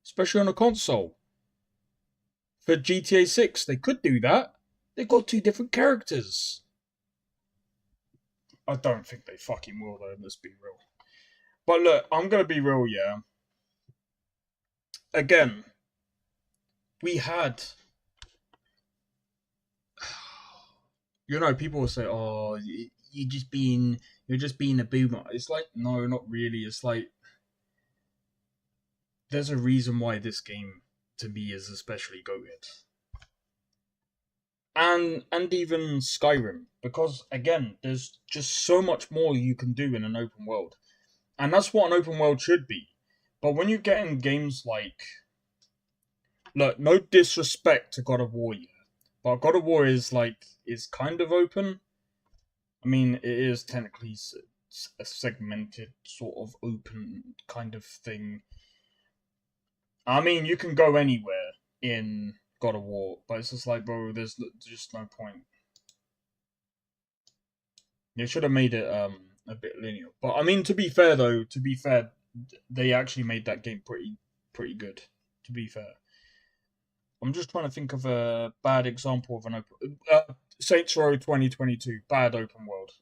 Especially on a console. For GTA 6, they could do that. They've got 2 different characters. I don't think they fucking will, though, let's be real. But look, I'm going to be real, yeah. Again, we had... You know, people will say, oh, you're just being a boomer. It's like, no, not really. It's like, there's a reason why this game, to me, is especially goated. And even Skyrim. Because, again, there's just so much more you can do in an open world. And that's what an open world should be. But when you get in games like... Look, no disrespect to God of War, yeah. But God of War is kind of open. I mean, it is technically a segmented sort of open kind of thing. I mean, you can go anywhere in God of War, but it's just like, bro, there's just no point. They should have made it a bit linear. But I mean, to be fair, they actually made that game pretty good. To be fair. I'm just trying to think of a bad example of an open... Saints Row 2022, bad open world.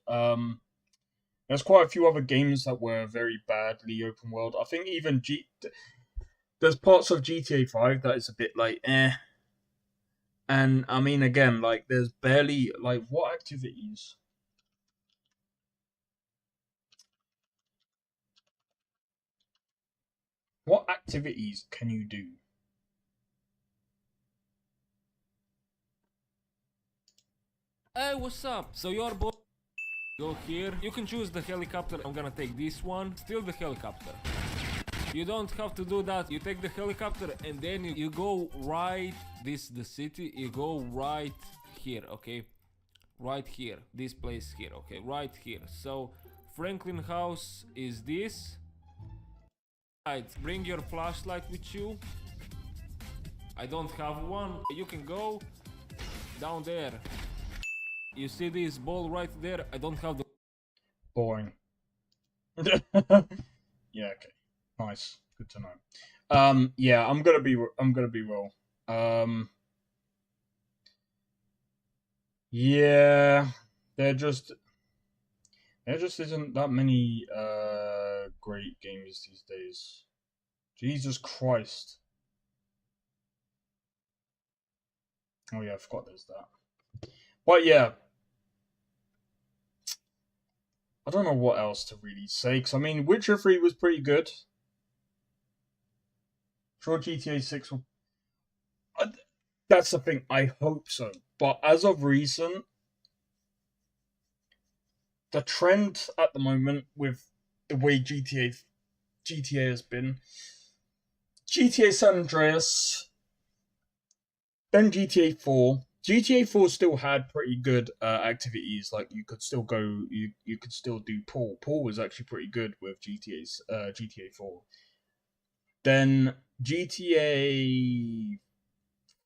There's quite a few other games that were very badly open world. I think even there's parts of GTA 5 that is a bit like eh. And I mean, again, like there's barely like what activities. What activities can you do? Hey, what's up? So you're both go here. You can choose the helicopter. I'm gonna take this one. Steal the helicopter. You don't have to do that. You take the helicopter and then you go right. This the city. You go right here, okay? Right here. This place here, okay? Right here. So Franklin House is this. Right. Bring your flashlight with you. I don't have one. You can go down there. You see this ball right there? I don't have the... Boring. Yeah, okay. Nice. Good to know. Yeah, I'm gonna be real. Yeah, there just isn't that many great games these days. Jesus Christ. Oh yeah, I forgot there's that. But yeah, I don't know what else to really say, because I mean, Witcher 3 was pretty good. Sure, GTA 6 will... That's the thing, I hope so. But as of recent, the trend at the moment with the way GTA has been, GTA San Andreas, then GTA 4. GTA 4 still had pretty good activities. Like you could still go, you could still do pool. Pool was actually pretty good with GTA 4. Then GTA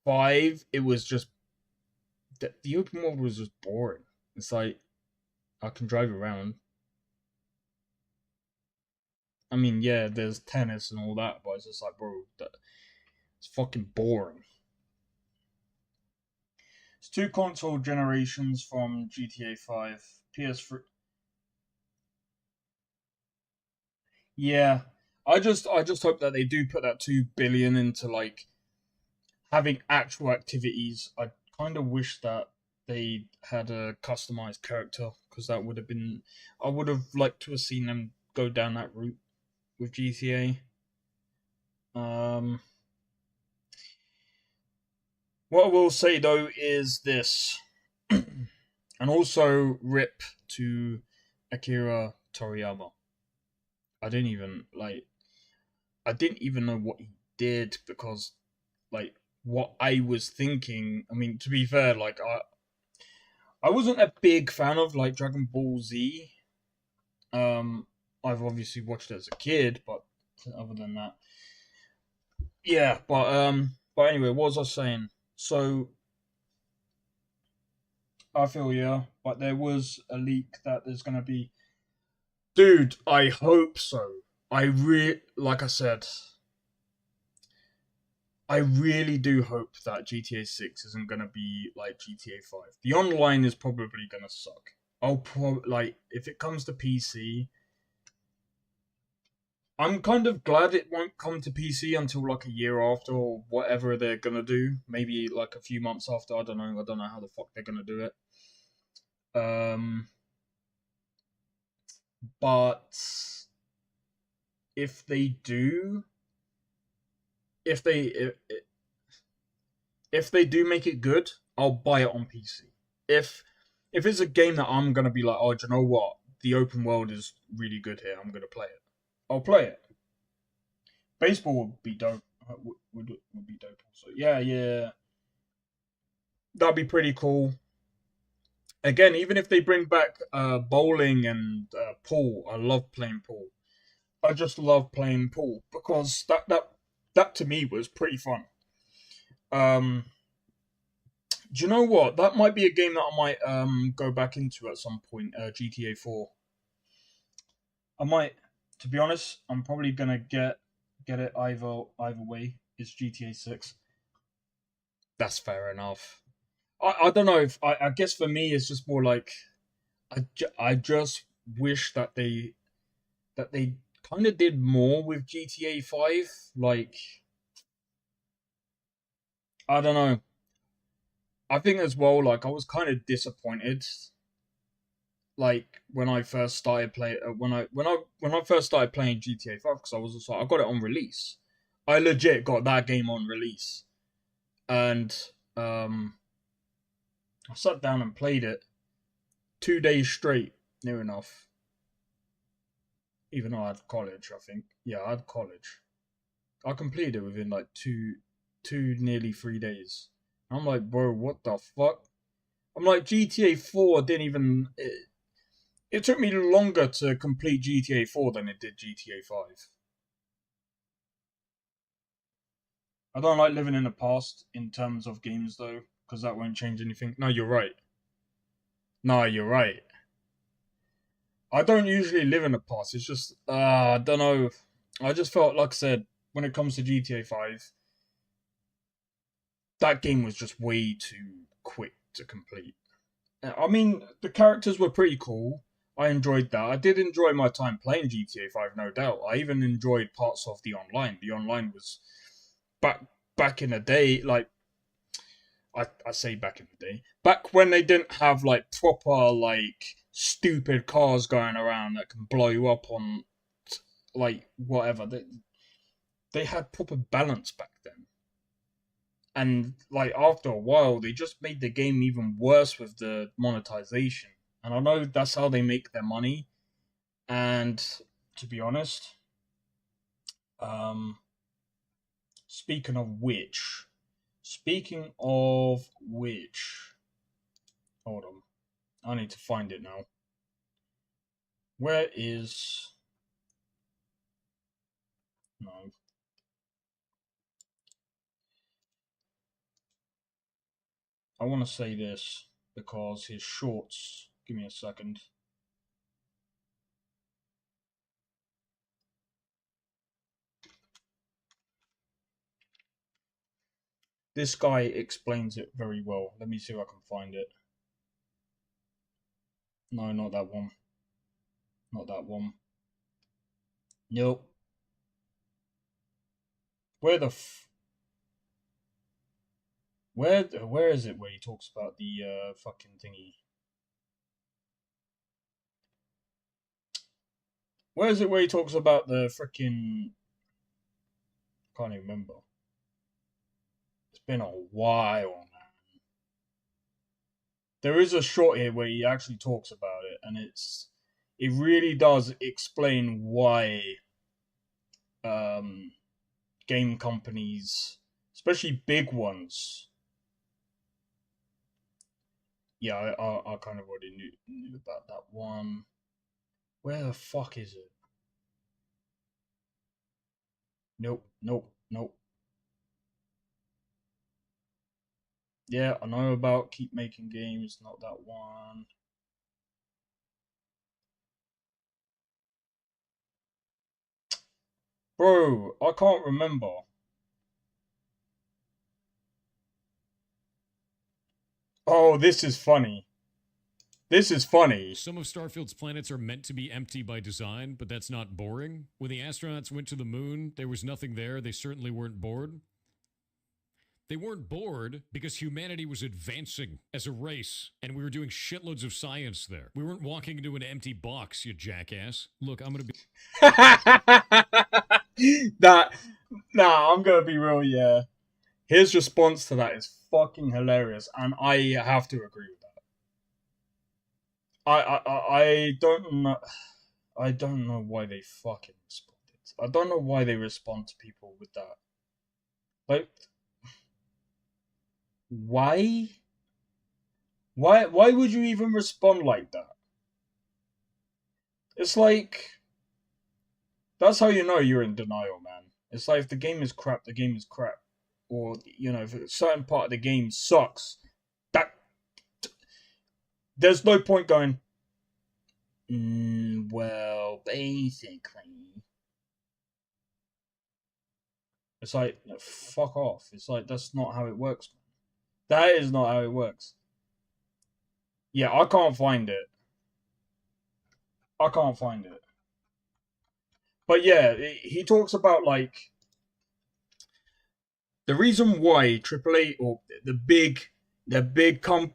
5, it was just the open world was just boring. It's like I can drive around. I mean, yeah, there's tennis and all that, but it's just like, bro, it's fucking boring. It's 2 console generations from GTA 5. PS3. Yeah. I just hope that they do put that $2 billion into like having actual activities. I kind of wish that they had a customized character, because that would have been... I would have liked to have seen them go down that route with GTA. What I will say though is this, and also rip to Akira Toriyama. I didn't even know what he did, because like what I was thinking, I mean, to be fair, like I wasn't a big fan of like Dragon Ball Z. I've obviously watched it as a kid, but other than that, yeah. But anyway, what was I saying? So I feel, yeah, but there was a leak that there's gonna be. Dude, I hope so. Like I said, I really do hope that GTA 6 isn't gonna be like GTA 5. The online is probably gonna suck. If it comes to PC, I'm kind of glad it won't come to PC until like a year after, or whatever they're gonna do. Maybe like a few months after. I don't know how the fuck they're gonna do it. But if they do, if they do make it good, I'll buy it on PC. If it's a game that I'm gonna be like, oh, do you know what? The open world is really good here. I'm gonna play it. I'll play it. Baseball would be dope. Would be dope also. Yeah. That'd be pretty cool. Again, even if they bring back bowling and pool, I love playing pool. I just love playing pool, because that to me was pretty fun. Do you know what? That might be a game that I might go back into at some point. GTA 4. I might. To be honest, I'm probably gonna get it either way. It's GTA 6. That's fair enough. I don't know if I guess for me it's just more like I just wish that they kind of did more with GTA 5. Like, I don't know. I think as well, like, I was kind of disappointed. Like, when I first started playing, when I first started playing GTA 5, because I was just like, I got it on release. I legit got that game on release, and I sat down and played it 2 days straight, near enough. Even though I had college, I think. Yeah, I had college. I completed it within like two, nearly 3 days. I'm like, bro, what the fuck? I'm like, GTA 4 didn't even... It took me longer to complete GTA 4 than it did GTA 5. I don't like living in the past in terms of games, though, because that won't change anything. No, you're right. No, you're right. I don't usually live in the past. It's just, I don't know. I just felt, like I said, when it comes to GTA 5, that game was just way too quick to complete. I mean, the characters were pretty cool. I enjoyed that. I did enjoy my time playing GTA 5, no doubt. I even enjoyed parts of the online. The online was back in the day, like, I say back in the day, back when they didn't have like proper like stupid cars going around that can blow you up on like whatever. They had proper balance back then. And like after a while, they just made the game even worse with the monetization. And I know that's how they make their money. And to be honest, speaking of which, hold on, I need to find it now. Where is... No. I want to say this because his shorts... Give me a second. This guy explains it very well. Let me see if I can find it. No, not that one. Not that one. Nope. Where the where is it where he talks about the fucking thingy? Where is it where he talks about the freaking... Can't even remember. It's been a while, man. There is a short here where he actually talks about it, and it really does explain why game companies, especially big ones... Yeah, I kind of already knew about that one. Where the fuck is it? Nope. Yeah, I know about Keep Making Games, not that one. Bro, I can't remember. Oh, this is funny. This is funny. Some of Starfield's planets are meant to be empty by design, but that's not boring. When the astronauts went to the moon, there was nothing there. They certainly weren't bored. They weren't bored because humanity was advancing as a race, and we were doing shitloads of science there. We weren't walking into an empty box, you jackass. Look, I'm gonna be... I'm gonna be real, yeah. His response to that is fucking hilarious, and I have to agree with that. I don't know. I don't know why they fucking responded. I don't know why they respond to people with that. Like, why? Why would you even respond like that? It's like, that's how you know you're in denial, man. It's like if the game is crap, the game is crap. Or, you know, if a certain part of the game sucks, there's no point going, well, basically. It's like, fuck off. It's like, that's not how it works. That is not how it works. Yeah, I can't find it. I can't find it. But yeah, he talks about like the reason why AAA or the big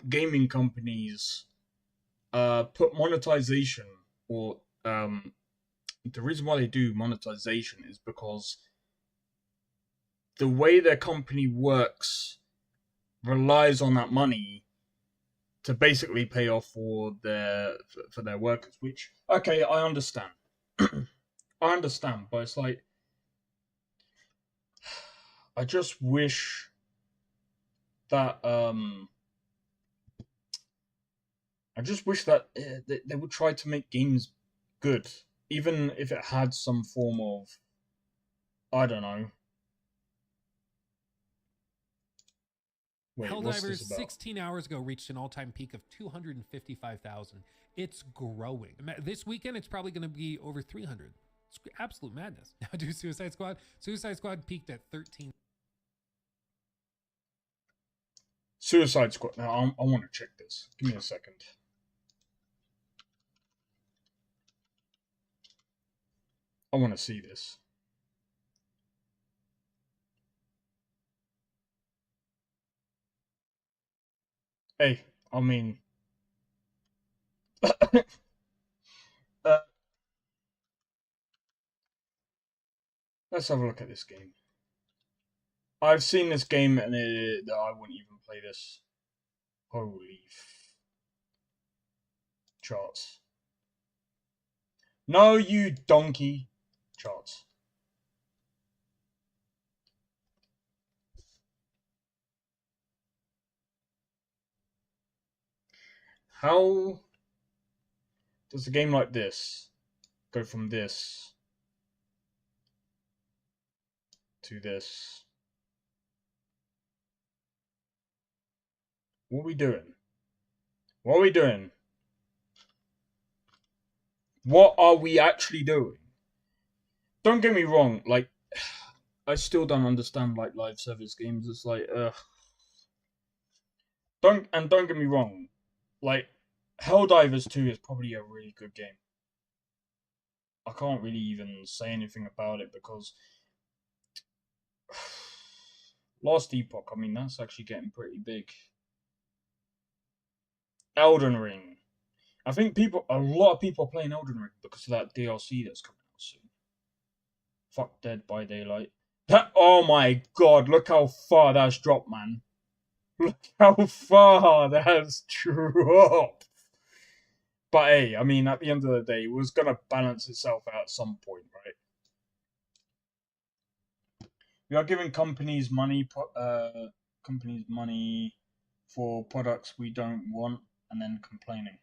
gaming companies put monetization or the reason why they do monetization is because the way their company works relies on that money to basically pay off for their workers. Which, okay, I understand. I understand, but it's like I just wish that they would try to make games good, even if it had some form of, I don't know. Wait, what's Helldivers this about? 16 hours ago reached an all-time peak of 255,000. It's growing. This weekend, it's probably going to be over 300. It's absolute madness. Now do Suicide Squad. Suicide Squad peaked at 13. Suicide Squad. Now, I want to check this. Give me a second. I want to see this. Hey, I mean... let's have a look at this game. I've seen this game and I wouldn't even play this. Holy charts. No, you donkey. Charts. How does a game like this go from this to this? What are we doing? What are we doing? What are we actually doing? Don't get me wrong, like, I still don't understand, like, live service games. It's like, Don't get me wrong, like, Helldivers 2 is probably a really good game. I can't really even say anything about it because Lost Epoch, I mean, that's actually getting pretty big. Elden Ring. I think a lot of people are playing Elden Ring because of that DLC that's coming out soon. Fuck Dead by Daylight. Oh my god, look how far that's dropped, man. Look how far that's dropped. But hey, I mean, at the end of the day, it was going to balance itself out at some point, right? We are giving companies money for products we don't want and then complaining.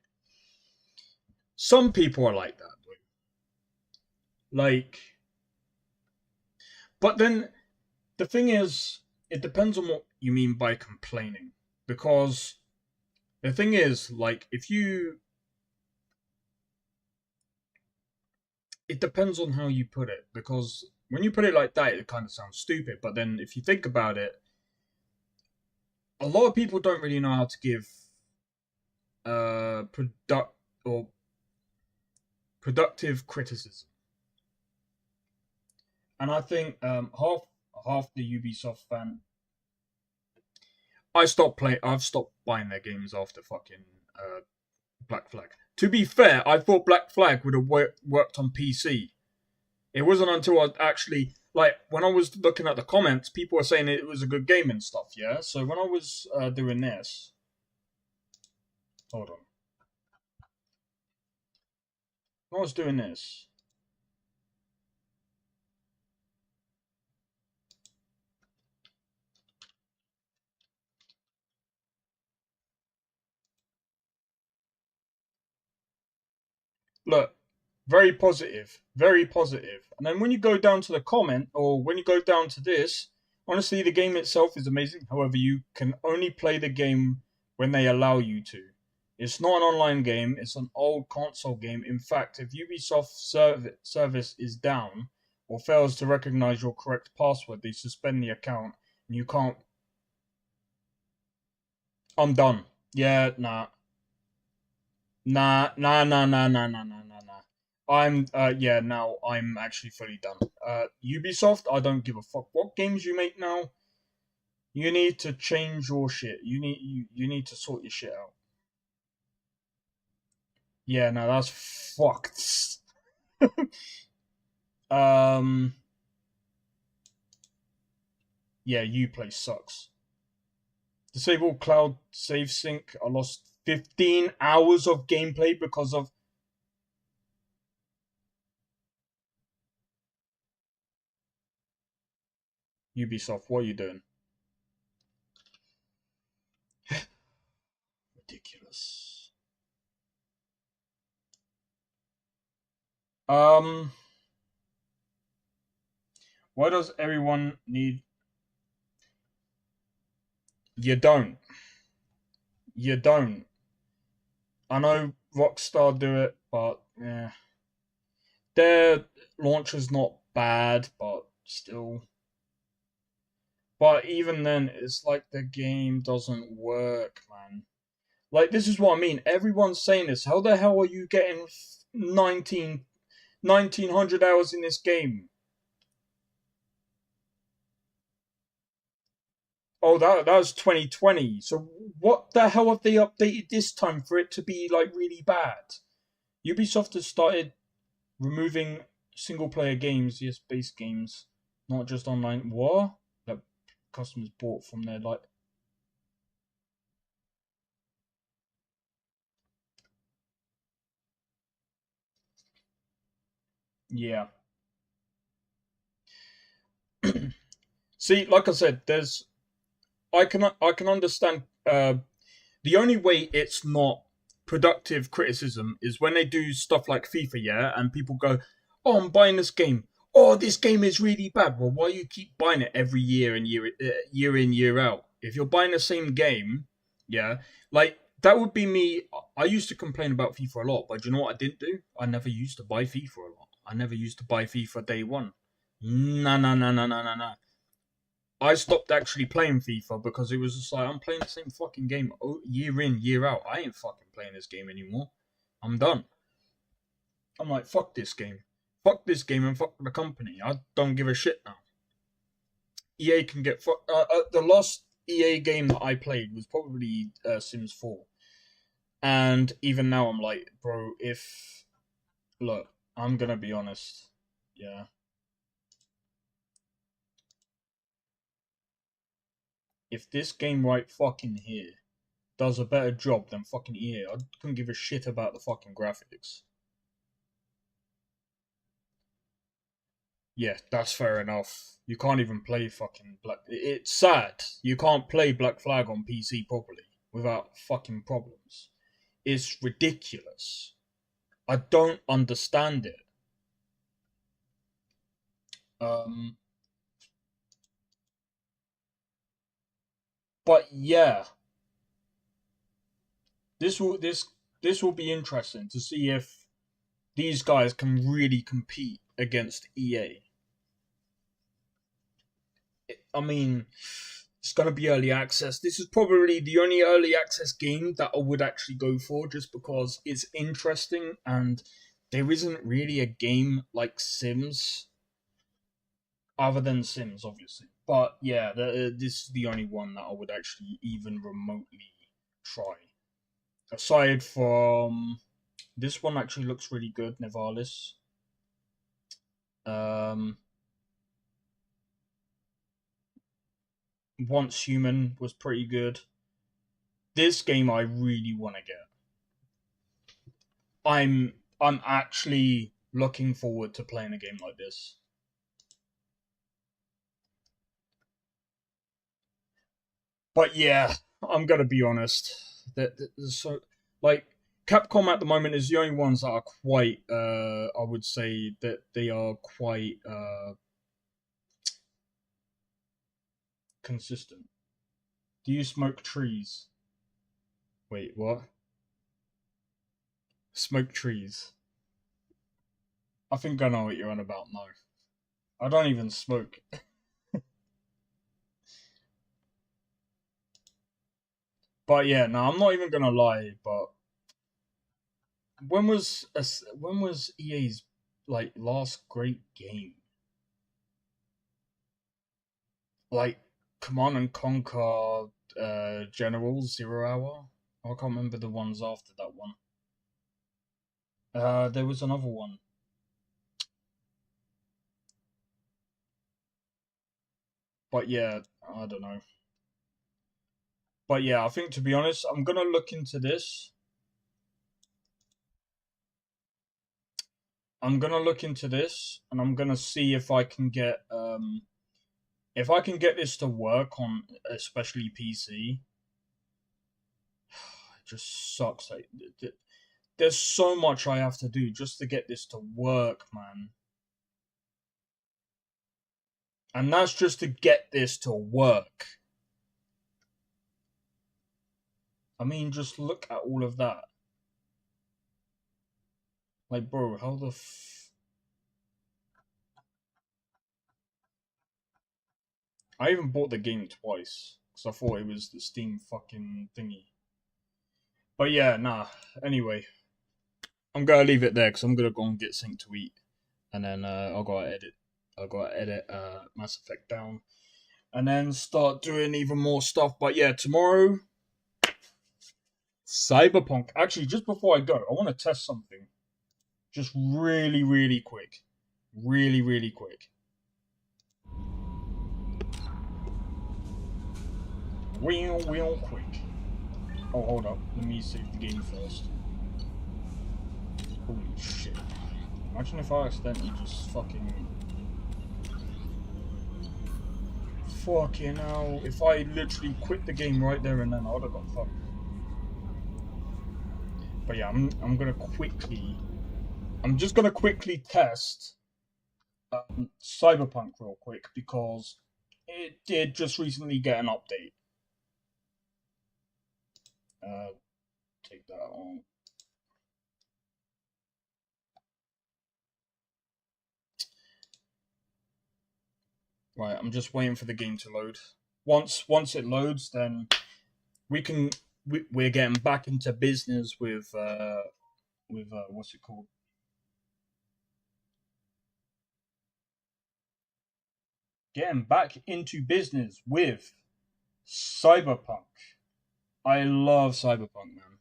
Some people are like that, like, but then the thing is, it depends on what you mean by complaining, because the thing is, like, it depends on how you put it, because when you put it like that, it kind of sounds stupid, but then if you think about it, a lot of people don't really know how to give productive criticism. And I think half the Ubisoft fan, I've stopped buying their games after fucking Black Flag. To be fair, I thought Black Flag would have worked on PC. It wasn't until I actually, like, when I was looking at the comments, people were saying it was a good game and stuff, yeah? So when I was doing this... Hold on. When I was doing this... Look, very positive, very positive. And then when you go down to the comment, or when you go down to this, honestly, the game itself is amazing. However, you can only play the game when they allow you to. It's not an online game, it's an old console game. In fact, if Ubisoft's service is down or fails to recognize your correct password, they suspend the account and you can't... I'm done. Yeah, nah. Nah. Yeah, now I'm actually fully done. Ubisoft, I don't give a fuck what games you make now. You need to change your shit. You need to sort your shit out. Yeah, no, that's fucked. Yeah, Uplay sucks. Disable cloud save sync. I lost 15 hours of gameplay because of... Ubisoft, what are you doing? Ridiculous. Why does everyone need... You don't. You don't. I know Rockstar do it, but yeah. Their launcher's not bad, but still. But even then, it's like the game doesn't work, man. Like, this is what I mean. Everyone's saying this. How the hell are you getting 1900 hours in this game? Oh, that was 2020. So what the hell have they updated this time for it to be, like, really bad? Ubisoft has started removing single-player games, yes, base games, not just online. What? That customers bought from their, like... Yeah. See, like I said, there's... I can understand... the only way it's not productive criticism is when they do stuff like FIFA, yeah, and people go, oh, I'm buying this game. Oh, this game is really bad. Well, why do you keep buying it every year and year in, year out? If you're buying the same game, yeah, like, that would be me. I used to complain about FIFA a lot, but do you know what I didn't do? I never used to buy FIFA a lot. I never used to buy FIFA day one. No. I stopped actually playing FIFA because it was just like, I'm playing the same fucking game year in, year out. I ain't fucking playing this game anymore. I'm done. I'm like, fuck this game. Fuck this game and fuck the company. I don't give a shit now. EA can get fucked. The last EA game that I played was probably Sims 4. And even now I'm like, bro, if... Look, I'm gonna be honest. Yeah. If this game right fucking here does a better job than fucking EA, I couldn't give a shit about the fucking graphics. Yeah, that's fair enough. You can't even play fucking Black... It's sad. You can't play Black Flag on PC properly without fucking problems. It's ridiculous. I don't understand it. But yeah, this will be interesting to see if these guys can really compete against EA. I mean, it's gonna be early access. This is probably the only early access game that I would actually go for, just because it's interesting and there isn't really a game like Sims. Other than Sims, obviously. But yeah, this is the only one that I would actually even remotely try. Aside from... This one actually looks really good, Nevalis. Once Human was pretty good. This game I really want to get. I'm actually looking forward to playing a game like this. But yeah, I'm gonna be honest. So, like, Capcom at the moment is the only ones that are quite, I would say that they are quite, consistent. Do you smoke trees? Wait, what? Smoke trees. I think I know what you're on about now. I don't even smoke. But yeah, no, I'm not even gonna lie, but when was EA's like last great game? Like Command and Conquer, Generals, 0 Hour. I can't remember the ones after that one. There was another one. But yeah, I don't know. But yeah, I think, to be honest, I'm gonna look into this. I'm gonna look into this, and I'm gonna see if I can get this to work on, especially PC. It just sucks. Like, there's so much I have to do just to get this to work, man. And that's just to get this to work. I mean, just look at all of that. Like, bro, how the I even bought the game twice, because I thought it was the Steam fucking thingy. But yeah, nah. Anyway, I'm gonna leave it there, because I'm gonna go and get something to eat. And then I'll go edit Mass Effect down. And then start doing even more stuff. But yeah, tomorrow, Cyberpunk. Actually, just before I go, I want to test something. Just really, really quick. Really, really quick. Real quick. Oh, hold up. Let me save the game first. Holy shit. Imagine if I accidentally just fucking hell. If I literally quit the game right there and then, I would have got fucked. But yeah, I'm gonna quickly... I'm just gonna quickly test Cyberpunk real quick, because it did just recently get an update. Take that on. Right, I'm just waiting for the game to load. Once it loads, then we're getting back into business with what's it called? Getting back into business with Cyberpunk. I love Cyberpunk, man.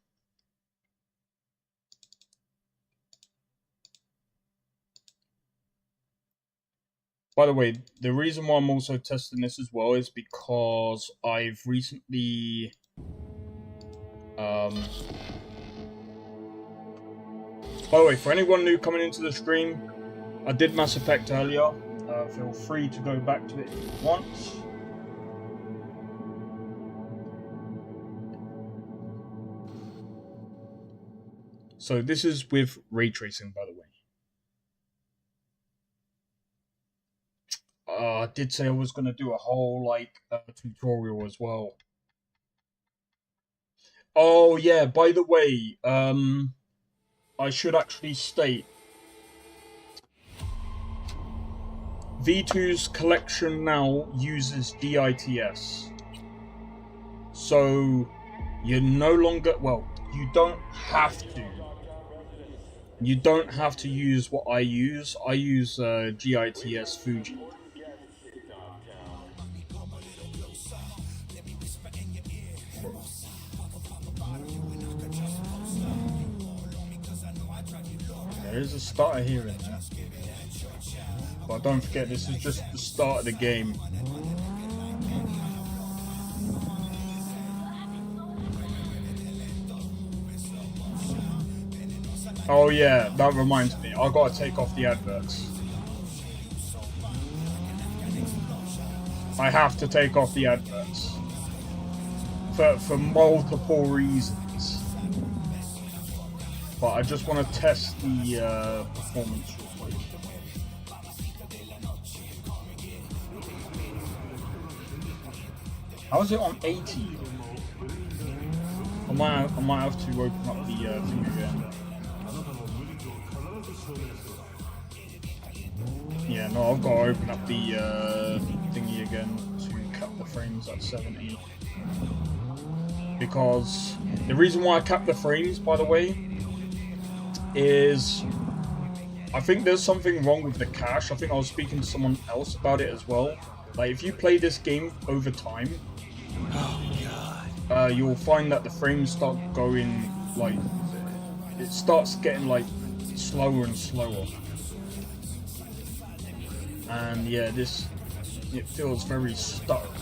By the way, the reason why I'm also testing this as well is because I've recently by the way, for anyone new coming into the stream, I did Mass Effect earlier. Feel free to go back to it if you want. So this is with ray tracing, by the way. I did say I was going to do a whole tutorial as well. Oh yeah, by the way, I should actually state V2's collection now uses DITS. So you're no longer, well, you don't have to. You don't have to use what I use. I use GITS Fuji. There is a starter here and there. But don't forget, this is just the start of the game. Oh yeah, that reminds me. I gotta take off the adverts. I have to take off the adverts. For multiple reasons. But I just want to test the performance real quick. How is it on 80? I might have to open up the thing again. Yeah, no, I've got to open up the thingy again to cap the frames at 70. Because the reason why I cap the frames, by the way, is I think there's something wrong with the cache. I think I was speaking to someone else about it as well. Like, if you play this game over time, you'll find that the frames start going, like, it starts getting, like, slower and slower. And yeah, it feels very stuck.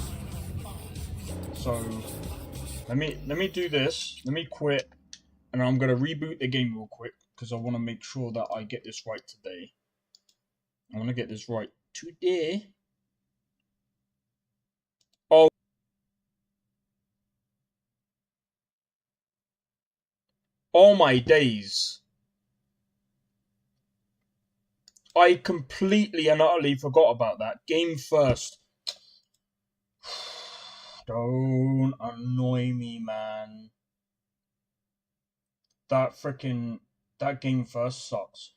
So, let me do this. Let me quit, and I'm gonna reboot the game real quick, because I want to make sure that I get this right today. I want to get this right today. Oh. Oh my days. I completely and utterly forgot about that. Game first. Don't annoy me, man. That game first sucks.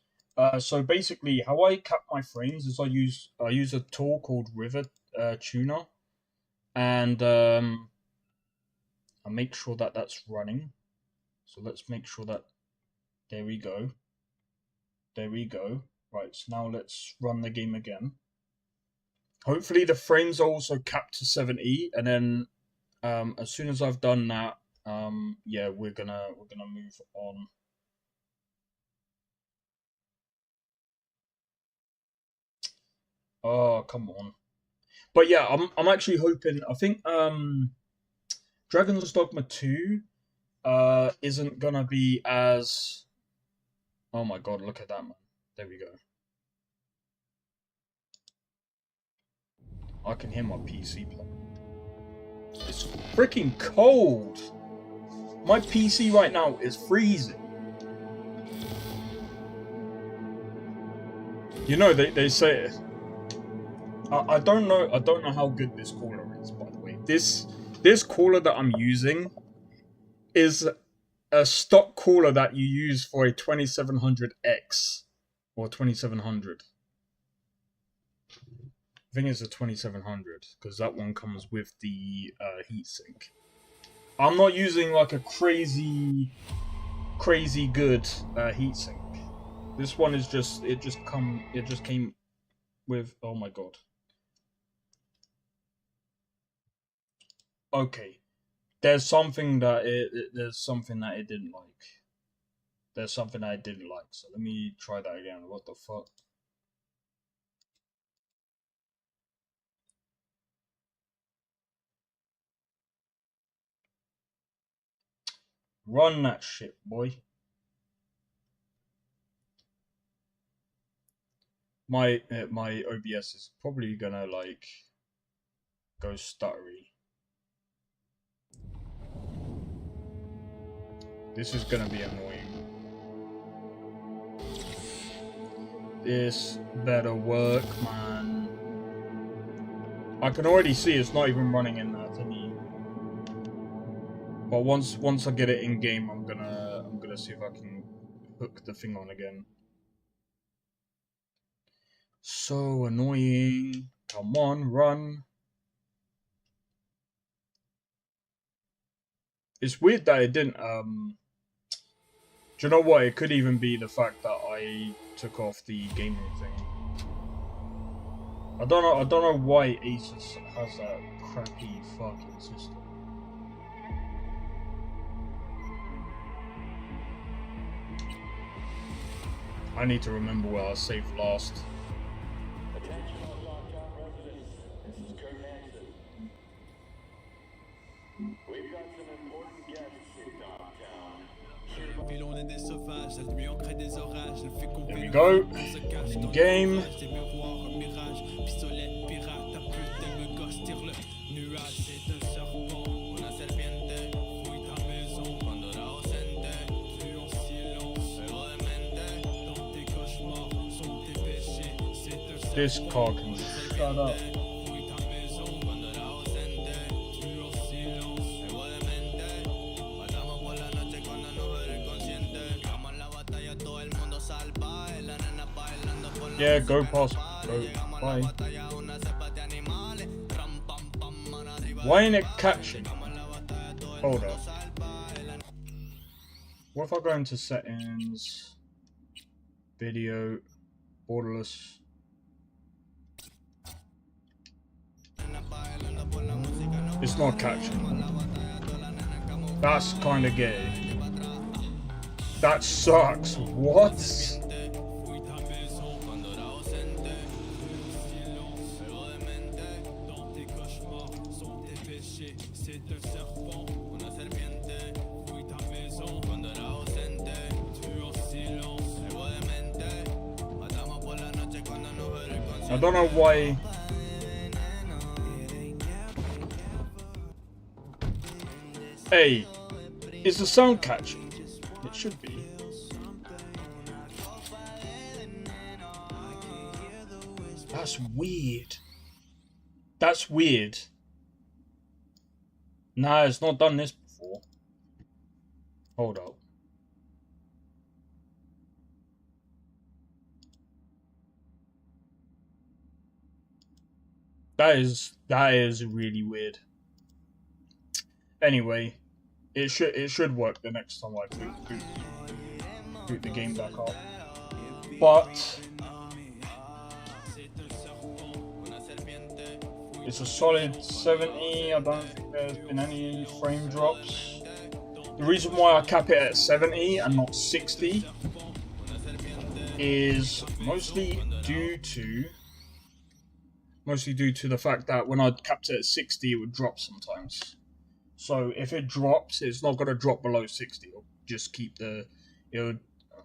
So basically, how I cap my frames is I use a tool called River Tuner, and I make sure that that's running. So let's make sure that there we go. There we go. Right, so now let's run the game again. Hopefully the frames are also capped to 70, and then as soon as I've done that, yeah, we're gonna move on. Oh, come on. But yeah, I'm actually hoping, I think Dragon's Dogma 2 isn't gonna be as, oh my god, look at that, man. There we go. I can hear my PC playing. It's freaking cold. My PC right now is freezing. You know, they say it. I don't know how good this cooler is, by the way. This cooler that I'm using is a stock cooler that you use for a 2700X or 2700. I think it's a 2700 because that one comes with the heatsink. I'm not using like a crazy good heatsink. This one is just it just came with, oh my god. Okay, there's something that it didn't like. There's something I didn't like. So let me try that again. What the fuck? Run that shit, boy. My OBS is probably gonna like go stuttery. This is gonna be annoying. This better work, man. I can already see it's not even running in that thingy. But once I get it in game, I'm gonna see if I can hook the thing on again. So annoying. Come on, run. It's weird that it didn't, do you know what? It could even be the fact that I took off the gaming thing. I don't know why Asus has that crappy fucking system. I need to remember where I saved last. There we go. In game. This car can shut up. Yeah, go past. Go. Bye. Why ain't it catching? Hold up. What if I go into settings? Video. Borderless. It's not catching. That's kind of gay. That sucks. What? I don't know why. Hey, is the sound catching? It should be. That's weird. That's weird. Nah, it's not done this before. Hold up. That is really weird. Anyway, it should work the next time I boot the game back up. But it's a solid 70. I don't think there's been any frame drops. The reason why I cap it at 70 and not 60 is mostly due to the fact that when I capped it at 60, it would drop sometimes. So if it drops, it's not going to drop below 60. It'll just keep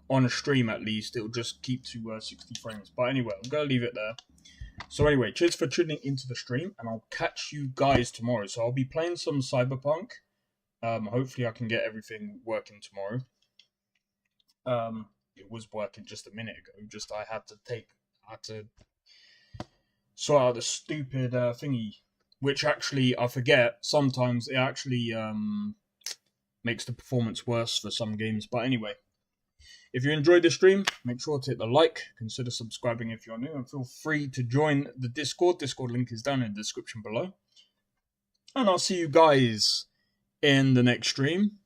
on a stream at least, it'll just keep to 60 frames. But anyway, I'm going to leave it there. So anyway, cheers for tuning into the stream, and I'll catch you guys tomorrow. So I'll be playing some Cyberpunk. Hopefully I can get everything working tomorrow. It was working just a minute ago. Just I had to sort out the stupid thingy, which actually I forget. Sometimes it actually makes the performance worse for some games. But anyway, if you enjoyed the stream, make sure to hit the like, consider subscribing if you're new, and feel free to join the Discord. Discord link is down in the description below. And I'll see you guys in the next stream.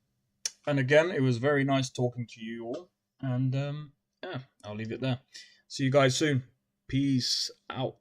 And again, it was very nice talking to you all. And yeah, I'll leave it there. See you guys soon. Peace out.